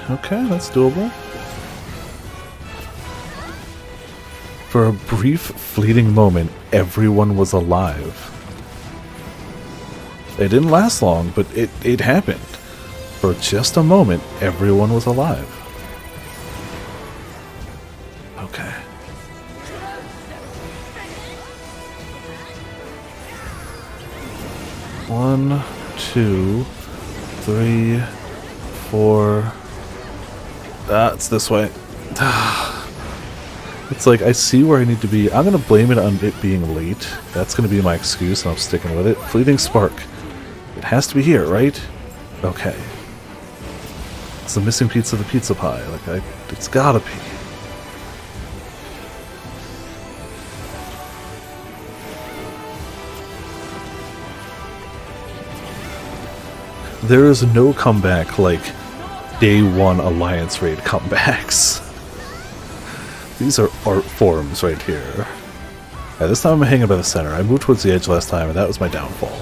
that's doable. For a brief, fleeting moment, everyone was alive. It didn't last long, but it happened. For just a moment, everyone was alive. Okay. 1, 2, 3, 4. It's this way. It's like, I see where I need to be. I'm going to blame it on it being late. That's going to be my excuse, and I'm sticking with it. Fleeting spark. It has to be here, right? Okay. It's the missing piece of the pizza pie. Like, it's gotta be. There is no comeback like day one Alliance raid comebacks. These are art forms right here. Yeah, this time I'm hanging by the center. I moved towards the edge last time, and that was my downfall.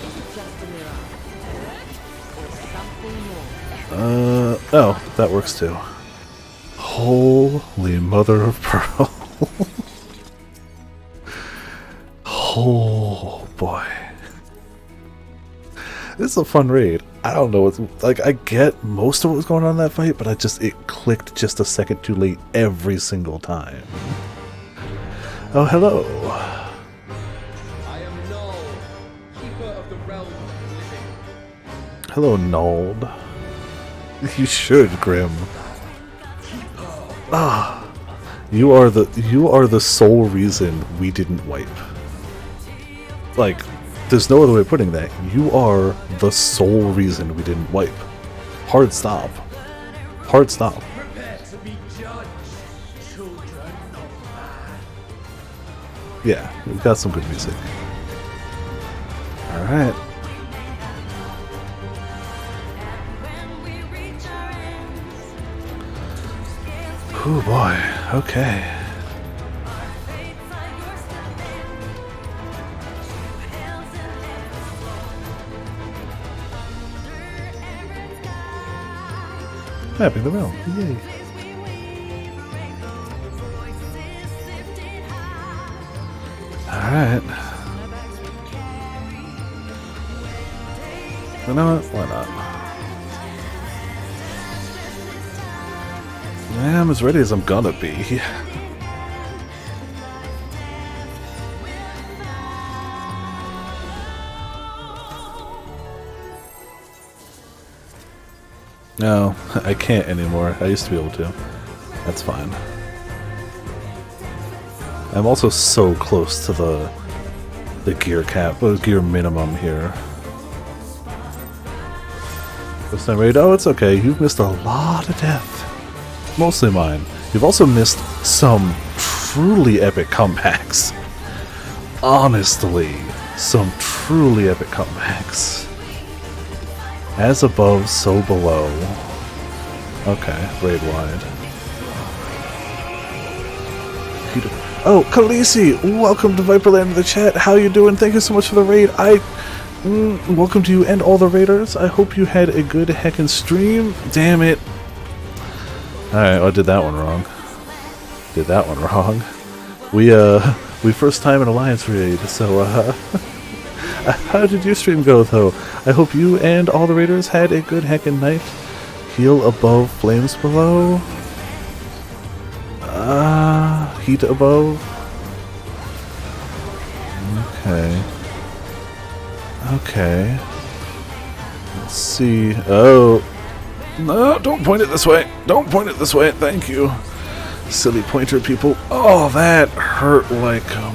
Oh, that works too. Holy mother of pearl. Oh boy. This is a fun raid. I don't know what's like, I get most of what was going on in that fight, but it clicked just a second too late every single time. Oh, hello. I am Null, keeper of the realm of the living. Hello, Nald. You should, Grim. Ah, you are the sole reason we didn't wipe. Like, there's no other way of putting that. You are the sole reason we didn't wipe. Hard stop. Hard stop. Prepare to be judged, children of man. Yeah, we've got some good music. Alright. Oh boy, okay. Mapping the realm, yay. Alright. You know what? Why not? I'm as ready as I'm gonna be. No, I can't anymore. I used to be able to. That's fine. I'm also so close to the gear cap, the gear minimum here. First time raid? Oh, it's okay. You've missed a lot of death. Mostly mine. You've also missed some truly epic comebacks. Honestly, some truly epic comebacks. As above, so below. Okay, raid wide. Oh, Khaleesi! Welcome to Viperland in the chat. How you doing? Thank you so much for the raid. Welcome to you and all the raiders. I hope you had a good heckin' stream. Damn it. Alright, I did that one wrong. Did that one wrong. We first time in Alliance raid, so how did your stream go though? I hope you and all the raiders had a good heckin' night. Heal above, flames below. Heat above. Okay. Okay. Let's see. Oh. No, don't point it this way. Don't point it this way. Thank you. Silly pointer people. Oh, that hurt like a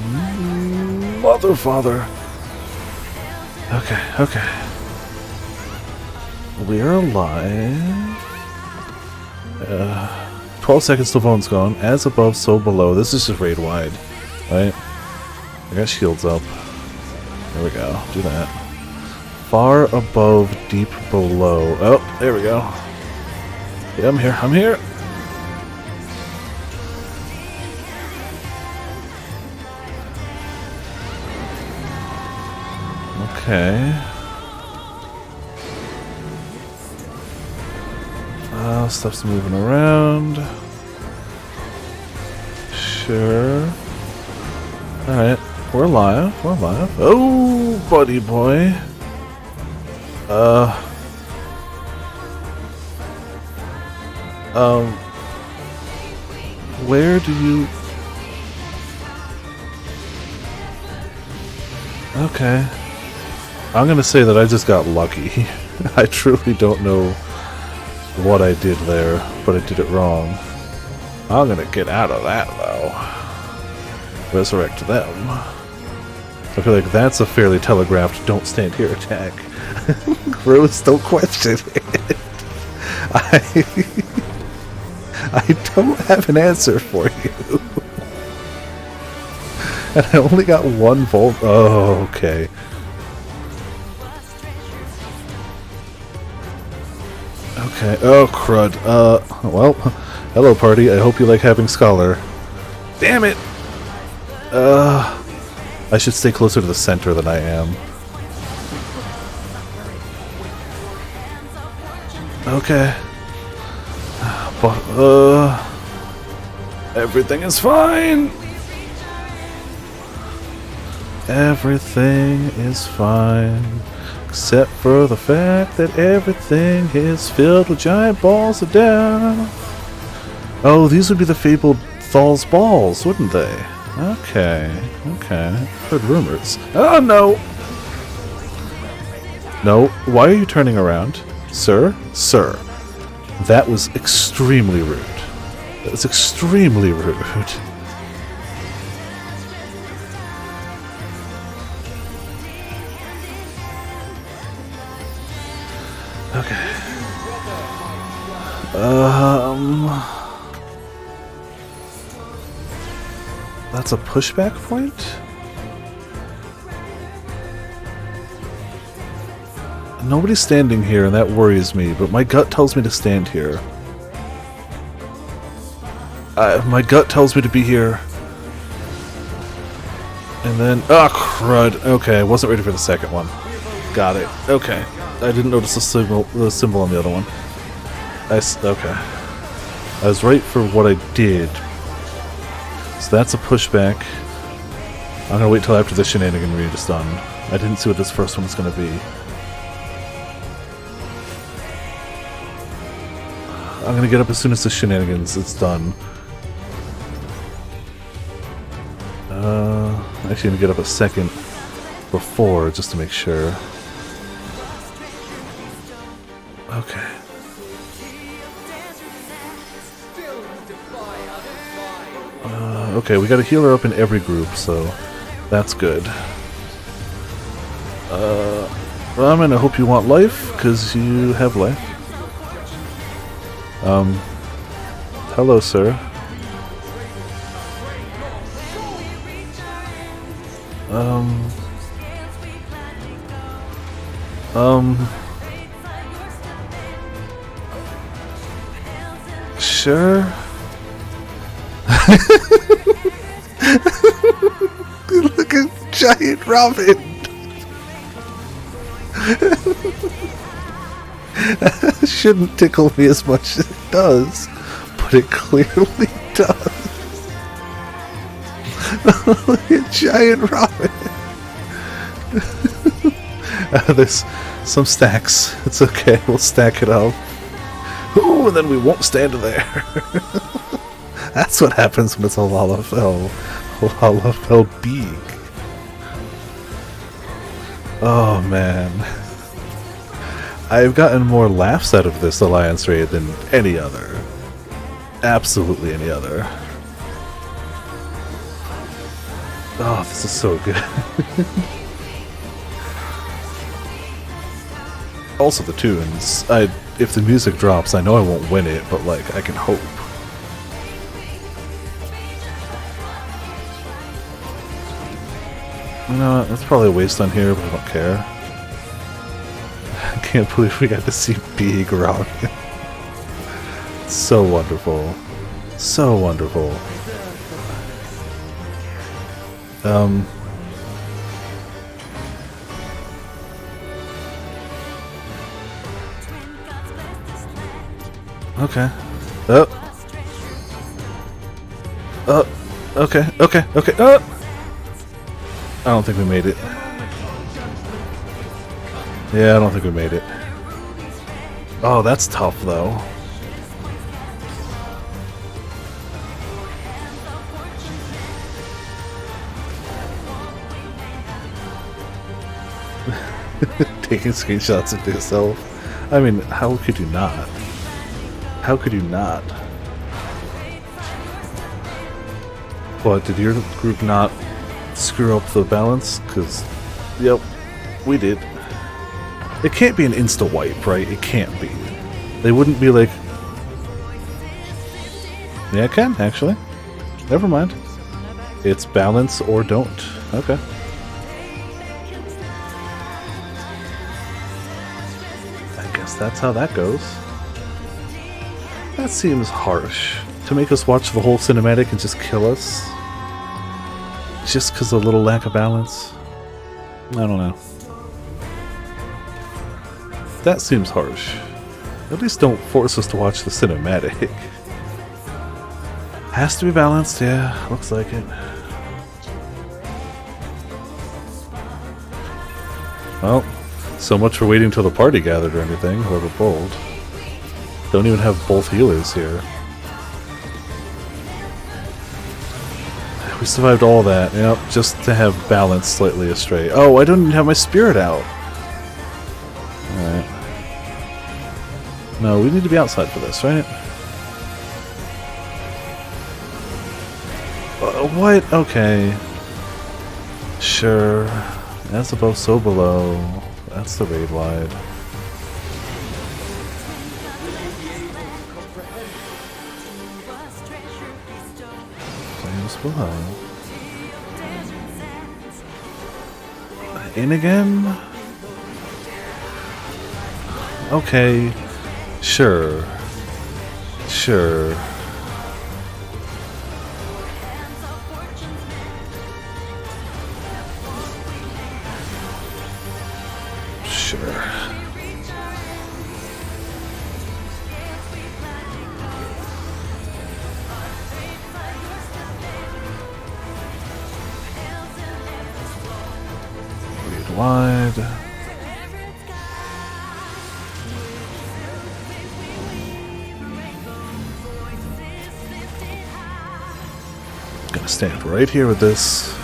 mother father. Okay, okay. We're alive. 12 seconds till Bone's gone. As above, so below. This is just raid wide. Right? I got shields up. There we go. Do that. Far above, deep below. Oh, there we go. Yeah, I'm here. I'm here. Okay. Stuff's moving around. Sure. Alright. We're alive. We're alive. Oh, buddy boy. Where do you... Okay. I'm gonna say that I just got lucky. I truly don't know what I did there, but I did it wrong. I'm gonna get out of that, though. Resurrect them. I feel like that's a fairly telegraphed don't stand here attack. Rose, don't question it. I don't have an answer for you. And I only got one volt. Oh, okay. Okay. Oh, crud. Well, hello, party. I hope you like having Scholar. Damn it! I should stay closer to the center than I am. Okay. But, everything is fine! Everything is fine. Except for the fact that everything is filled with giant balls of death. Oh, these would be the fabled Thal's balls, wouldn't they? Okay, okay. Heard rumors. Oh, no! No, why are you turning around? Sir? Sir. That was extremely rude. That was extremely rude. Okay. That's a pushback point? Nobody's standing here, and that worries me, but my gut tells me to stand here. My gut tells me to be here. And then... oh, crud. Okay, I wasn't ready for the second one. Got it. Okay. I didn't notice the symbol on the other one. Okay. I was right for what I did. So that's a pushback. I'm gonna wait till after the shenanigan read is done. I didn't see what this first one was gonna be. I'm gonna get up as soon as the shenanigans is done. Actually gonna get up a second before, just to make sure. Okay. Okay, we got a healer up in every group, so that's good. Ramen, I hope you want life, because you have life. Hello, sir. Sure. Look at giant Robin. Shouldn't tickle me as much as it does, but it clearly does. Look at giant Robin. There's some stacks. It's okay, we'll stack it up. Ooh, and then we won't stand there. That's what happens when it's a Lalafell. Lalafell Beak. Oh man. I've gotten more laughs out of this Alliance raid than any other. Absolutely any other. Oh, this is so good. Also the tunes. If the music drops, I know I won't win it, but like, I can hope. You know what, that's probably a waste on here, but I don't care. I can't believe we got to see Big Rock. So wonderful. So wonderful. Okay. Okay. I don't think we made it. Yeah, I don't think we made it. Oh, that's tough, though. Taking screenshots of yourself. I mean, how could you not? How could you not? What, did your group not screw up the balance? Because, yep, we did. It can't be an insta-wipe, right? It can't be. They wouldn't be like... Yeah, it can, actually. Never mind. It's balance or don't. Okay. I guess that's how that goes. That seems harsh. To make us watch the whole cinematic and just kill us? Just because of a little lack of balance? I don't know. That seems harsh. At least don't force us to watch the cinematic. Has to be balanced, yeah, looks like it. Well, so much for waiting till the party gathered or anything, whoever pulled. Don't even have both healers here. We survived all that, yep, just to have balance slightly astray. Oh, I don't even have my spirit out! Alright. No, we need to be outside for this, right? What? Okay. Sure. As above, so below. That's the raid wide. Flames below. In again? Okay. Sure. Sure. Sure. Read wide. Gonna stand right here with this.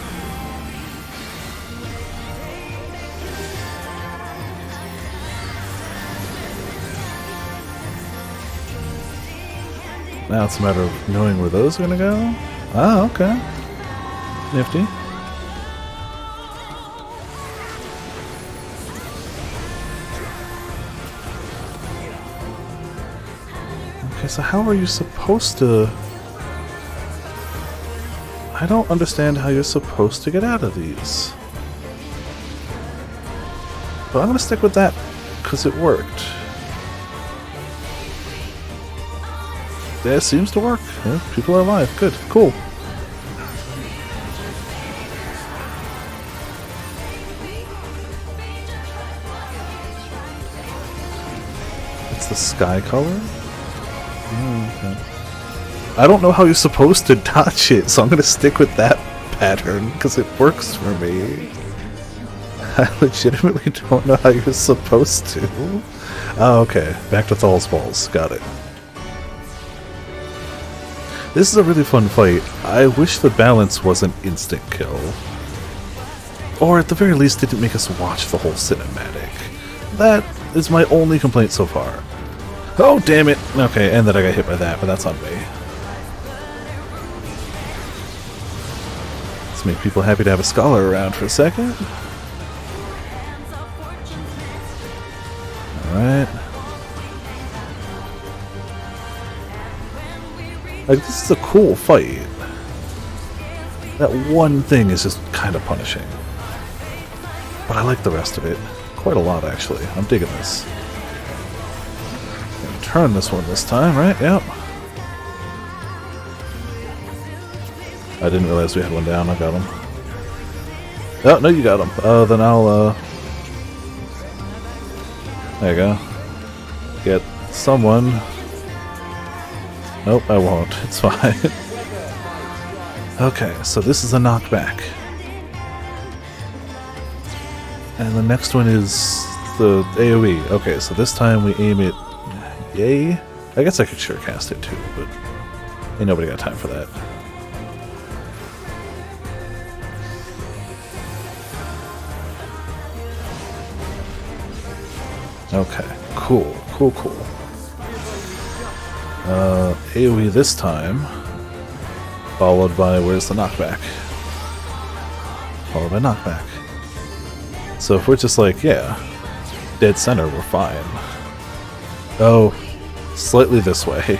Now it's a matter of knowing where those are gonna go. Ah, okay. Nifty. Okay, so how are you supposed to... I don't understand how you're supposed to get out of these. But I'm gonna stick with that, because it worked. That seems to work. Yeah, people are alive. Good. Cool. It's the sky color? Oh, okay. I don't know how you're supposed to dodge it, so I'm going to stick with that pattern, because it works for me. I legitimately don't know how you're supposed to. Oh, okay. Back to Thal's balls. Got it. This is a really fun fight. I wish the balance wasn't instant kill. Or at the very least didn't make us watch the whole cinematic. That is my only complaint so far. Oh, damn it! Okay, and that I got hit by that, but that's on me. Let's make people happy to have a scholar around for a second. Alright. Like, this is a cool fight. That one thing is just kind of punishing. But I like the rest of it. Quite a lot, actually. I'm digging this. Gonna turn this one this time, right? Yep. I didn't realize we had one down. I got him. Oh, no, you got him. Then I'll, there you go. Get someone... Nope, I won't. It's fine. Okay, so this is a knockback. And the next one is the AoE. Okay, so this time we aim it... Yay? I guess I could sure cast it too, but ain't nobody got time for that. Okay, cool. AoE this time, followed by, where's the knockback? Followed by knockback. So if we're just like, yeah, dead center, we're fine. Oh, slightly this way.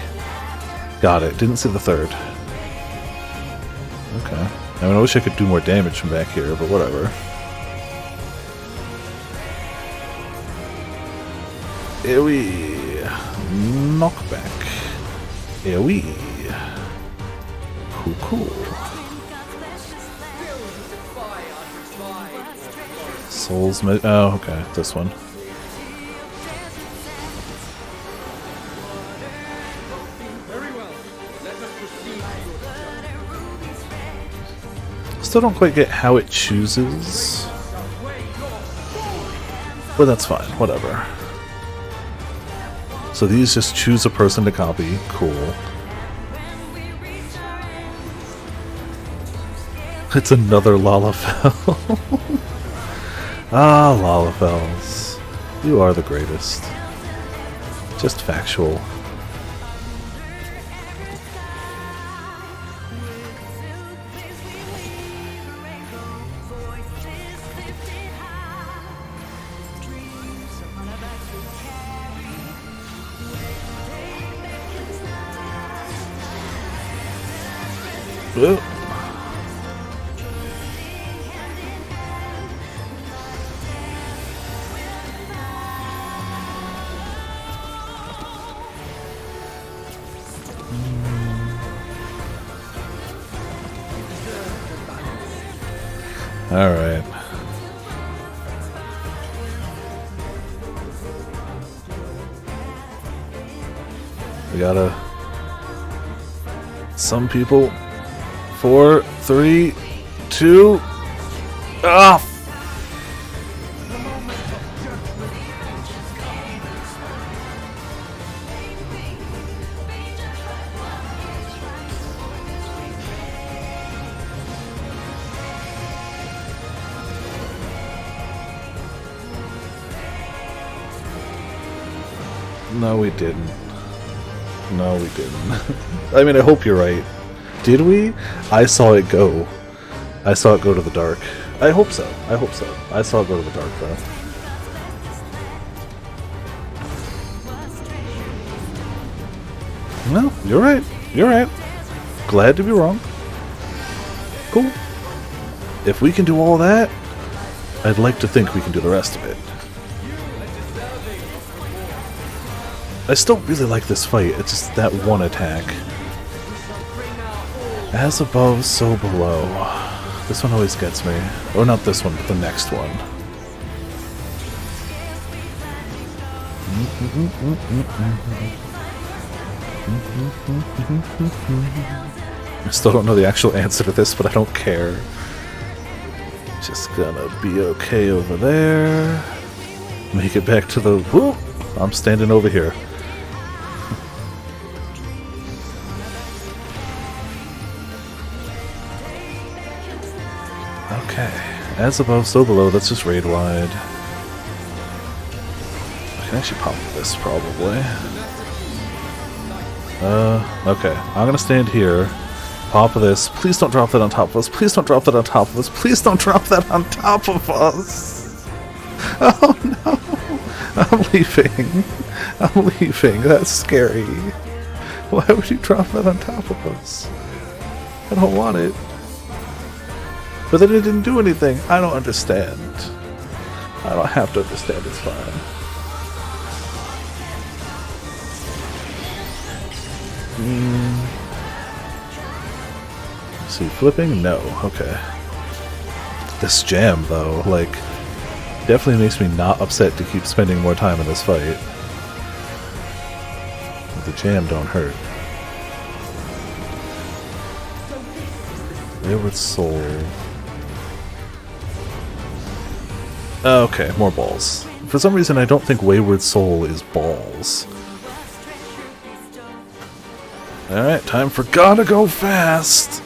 Got it, didn't see the third. Okay. I mean, I wish I could do more damage from back here, but whatever. AoE. Knockback. AoE. Cool. Souls. Oh, okay. This one. Still don't quite get how it chooses. But that's fine. Whatever. So these just choose a person to copy. Cool. It's another Lalafell. Ah, Lalafells. You are the greatest. Just factual. Whoa. All right. We gotta. Some people. 4, 3, 2. Ah! No, we didn't. No, we didn't. I mean, I hope you're right. Did we? I saw it go. I saw it go to the dark. I hope so. I hope so. I saw it go to the dark, though. No, you're right. You're right. Glad to be wrong. Cool. If we can do all that, I'd like to think we can do the rest of it. I still really like this fight. It's just that one attack. As above, so below. This one always gets me. Or not this one, but the next one. I still don't know the actual answer to this, but I don't care. Just gonna be okay over there. Make it back to the... Whoop! I'm standing over here. Okay. As above, so below. That's just raid wide. I can actually pop this, probably. Okay. I'm gonna stand here. Pop this. Please don't drop that on top of us. Please don't drop that on top of us. Please don't drop that on top of us. Oh no. I'm leaving. I'm leaving. That's scary. Why would you drop that on top of us? I don't want it. But then it didn't do anything. I don't understand. I don't have to understand. It's fine. See, flipping? No. Okay. This jam, though, like, definitely makes me not upset to keep spending more time in this fight. The jam don't hurt. Wayward Soul. Okay, more balls. For some reason, I don't think Wayward Soul is balls. Alright, time for Gotta Go Fast!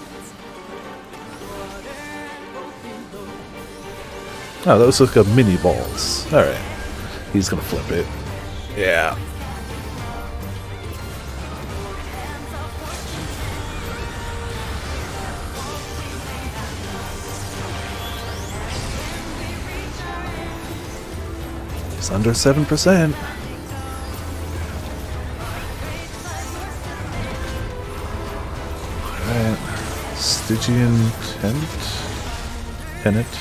Oh, that was like a mini balls. Alright. He's gonna flip it. Yeah. He's under 7%. Alright. Stygian Tenet.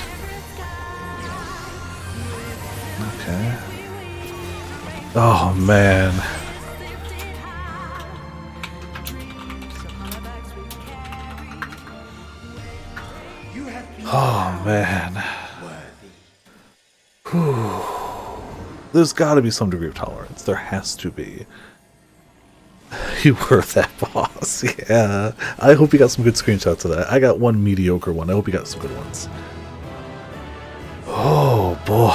Okay. Oh man. Oh man. Whew. There's gotta be some degree of tolerance. There has to be. You were that boss, yeah. I hope you got some good screenshots of that. I got one mediocre one. I hope you got some good ones. Oh boy.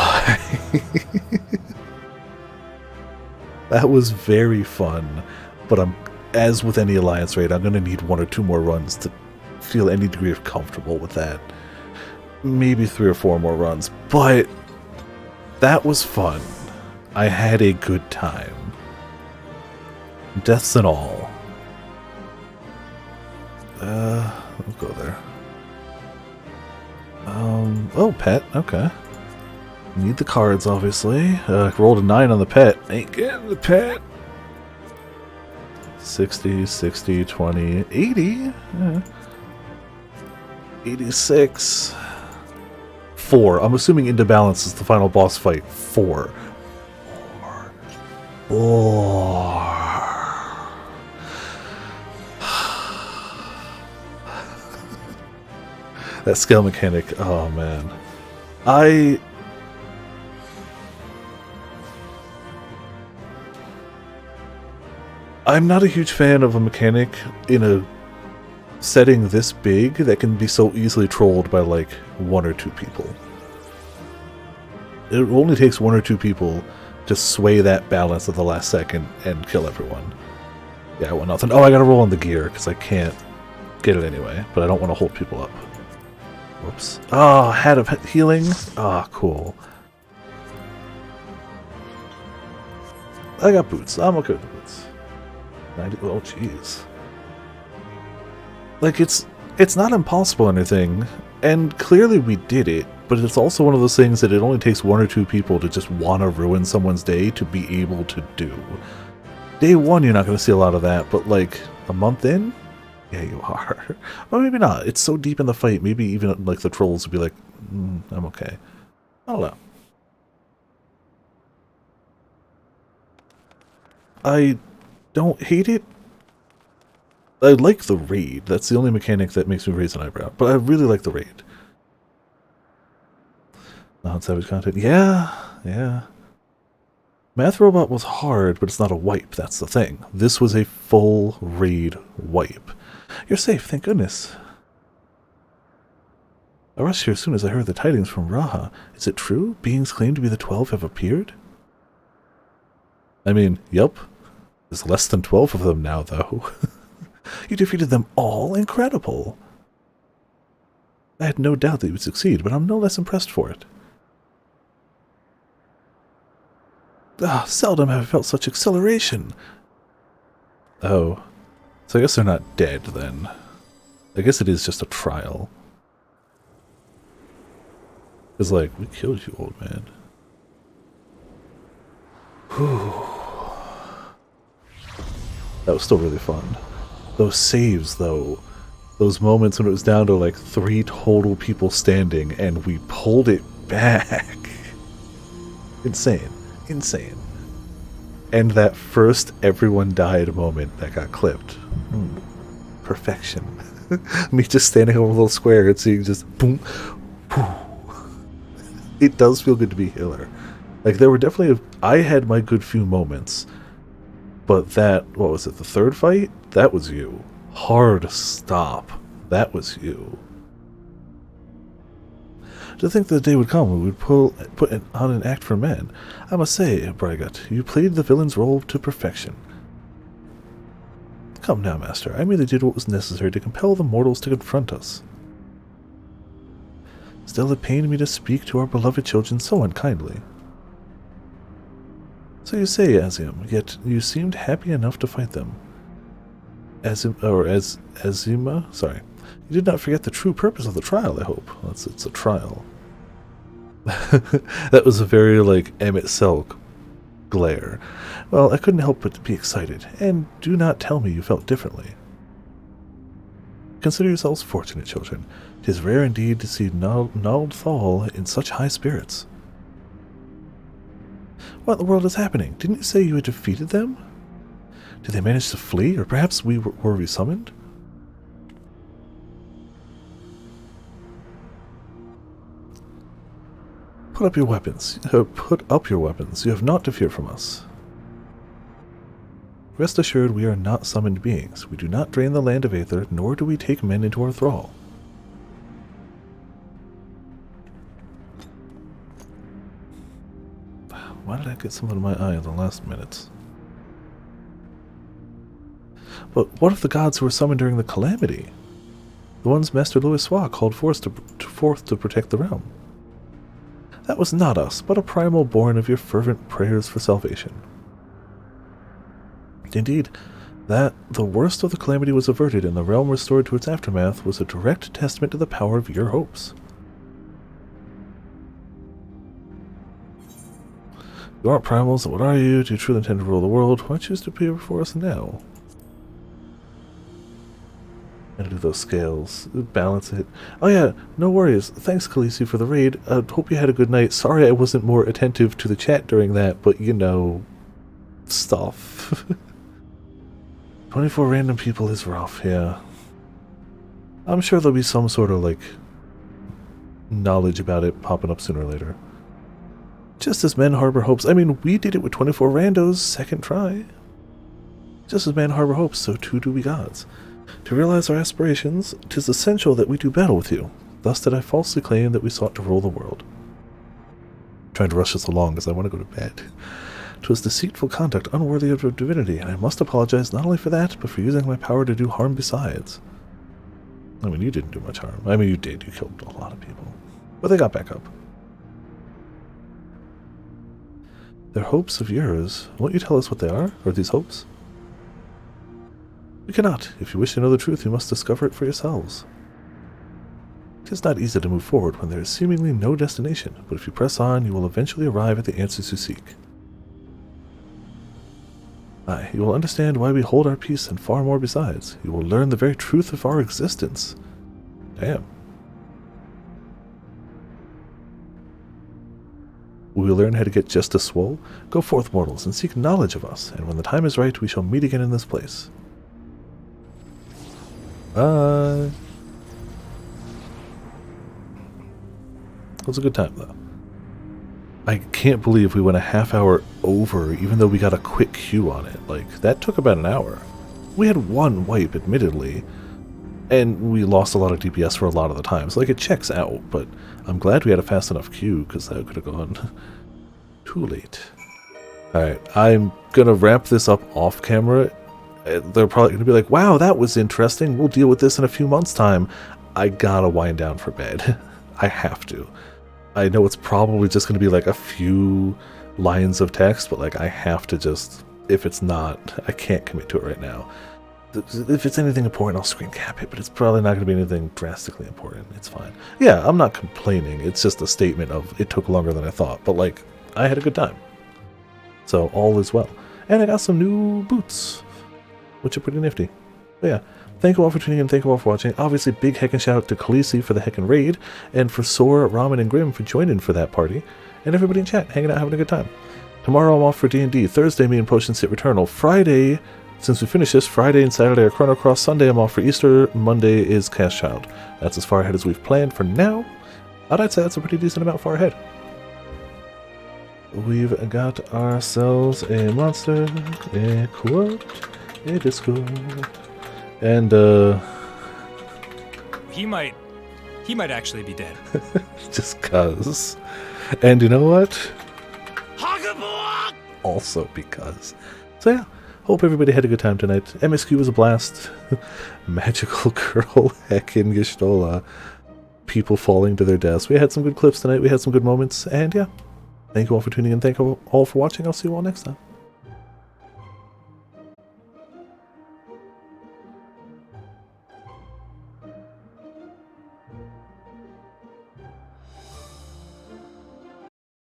That was very fun. But as with any alliance raid, I'm gonna need 1 or 2 more runs to feel any degree of comfortable with that. Maybe 3 or 4 more runs. But that was fun. I had a good time. Deaths and all. We'll go there. Oh, pet, okay. Need the cards, obviously. Rolled a 9 on the pet. Ain't getting the pet. 60, 60, 20, 80. Yeah. 86. 4. I'm assuming Into Balance is the final boss fight. 4. 4. That scale mechanic, oh man. I'm not a huge fan of a mechanic in a setting this big that can be so easily trolled by like 1 or 2 people. It only takes 1 or 2 people to sway that balance at the last second and kill everyone. Yeah, I want nothing. Oh, I gotta roll on the gear because I can't get it anyway, but I don't want to hold people up. Whoops. Oh, hat of healing. Ah, cool. I got boots. I'm okay with the boots. 90. Oh, jeez. Like, it's not impossible or anything, and clearly we did it, but it's also one of those things that it only takes 1 or 2 people to just want to ruin someone's day to be able to do. Day 1, you're not going to see a lot of that, but like, a month in? Yeah, you are. Or maybe not. It's so deep in the fight, maybe even like the trolls would be like, I'm okay. I don't know. I don't hate it. I like the raid. That's the only mechanic that makes me raise an eyebrow. But I really like the raid. Non-savage content. Yeah. Math Robot was hard, but it's not a wipe. That's the thing. This was a full raid wipe. You're safe, thank goodness. I rushed here as soon as I heard the tidings from Raha. Is it true? Beings claimed to be the 12 have appeared? I mean, yup. There's less than 12 of them now, though. You defeated them all? Incredible. I had no doubt that you would succeed, but I'm no less impressed for it. Ah, seldom have I felt such acceleration. Oh. So I guess they're not dead, then. I guess it is just a trial. It's like, we killed you, old man. Whew. That was still really fun. Those saves, though. Those moments when it was down to like 3 total people standing and we pulled it back. Insane. Insane. And that first everyone died moment that got clipped. Perfection. Me just standing over a little square and seeing just boom. It does feel good to be healer. Like, there were definitely I had my good few moments. But that, what was it, the 3rd fight? That was you. Hard stop. That was you. To think that the day would come when we would put on an act for men. I must say, Bragat, you played the villain's role to perfection. Come now, master. I merely did what was necessary to compel the mortals to confront us. Still, it pained me to speak to our beloved children so unkindly. So you say, Azium, yet you seemed happy enough to fight them. Azima? Sorry. You did not forget the true purpose of the trial, I hope. Well, it's a trial. That was a very, like, Emmett Selk glare. Well, I couldn't help but to be excited, and do not tell me you felt differently. Consider yourselves fortunate, children. 'Tis rare indeed to see Nald Thal in such high spirits. What in the world is happening? Didn't you say you had defeated them? Did they manage to flee, or perhaps were we summoned? Put up your weapons. Put up your weapons. You have naught to fear from us. Rest assured, we are not summoned beings. We do not drain the land of Aether, nor do we take men into our thrall. Why did I get something in my eye in the last minutes? But what of the gods who were summoned during the calamity? The ones Master Louis Soir called forth to protect the realm. That was not us, but a primal born of your fervent prayers for salvation. Indeed, that the worst of the calamity was averted and the realm restored to its aftermath was a direct testament to the power of your hopes. You aren't primals, what are you? Do you truly intend to rule the world? Why choose to appear before us now? And do those scales. Balance it. Oh yeah, no worries. Thanks, Khaleesi, for the raid. Hope you had a good night. Sorry I wasn't more attentive to the chat during that, but you know, stuff. 24 random people is rough, yeah. I'm sure there'll be some sort of, like, knowledge about it popping up sooner or later. Just as men harbor hopes. I mean, we did it with 24 randos, second try. Just as men harbor hopes, so too do we gods. To realize our aspirations, 'tis essential that we do battle with you. Thus did I falsely claim that we sought to rule the world. I'm trying to rush this along because I want to go to bed. 'Twas deceitful conduct unworthy of your divinity, and I must apologize not only for that, but for using my power to do harm besides. I mean, you didn't do much harm. I mean, you did. You killed a lot of people. But they got back up. They're hopes of yours. Won't you tell us what they are, or these hopes? We cannot. If you wish to know the truth, you must discover it for yourselves. It is not easy to move forward when there is seemingly no destination, but if you press on, you will eventually arrive at the answers you seek. Aye, you will understand why we hold our peace and far more besides. You will learn the very truth of our existence. Damn. We will learn how to get just as swole. Go forth, mortals, and seek knowledge of us, and when the time is right, we shall meet again in this place. Bye. It was a good time, though. I can't believe we went a half hour over, even though we got a quick queue on it. Like, that took about an hour. We had one wipe, admittedly, and we lost a lot of DPS for a lot of the times. Like, it checks out, but I'm glad we had a fast enough queue, because that could have gone too late. Alright, I'm gonna wrap this up off camera. They're probably gonna be like, wow, that was interesting. We'll deal with this in a few months' time. I gotta wind down for bed. I have to. I know it's probably just going to be like a few lines of text, but like I have to just, if it's not, I can't commit to it right now. If it's anything important, I'll screen cap it, but it's probably not going to be anything drastically important. It's fine. Yeah, I'm not complaining. It's just a statement of it took longer than I thought, but like I had a good time. So all is well. And I got some new boots, which are pretty nifty. But yeah. Thank you all for tuning in, thank you all for watching. Obviously, big heckin' shout out to Khaleesi for the heckin' raid, and for Soar, Ramen, and Grim for joining for that party, and everybody in chat, hanging out, having a good time. Tomorrow I'm off for D&D, Thursday me and Potion sit Returnal, Friday, since we finish this, Friday and Saturday are Chrono Cross, Sunday I'm off for Easter, Monday is Cast Child. That's as far ahead as we've planned for now, but I'd say that's a pretty decent amount far ahead. We've got ourselves a monster, a quote, a Discord. And he might actually be dead. Just cuz. And you know what? Also because. So yeah, hope everybody had a good time tonight. MSQ was a blast. Magical girl heckin' Gishtola. People falling to their deaths. We had some good clips tonight. We had some good moments. And yeah, Thank you all for tuning in. Thank you all for watching. I'll see you all next time.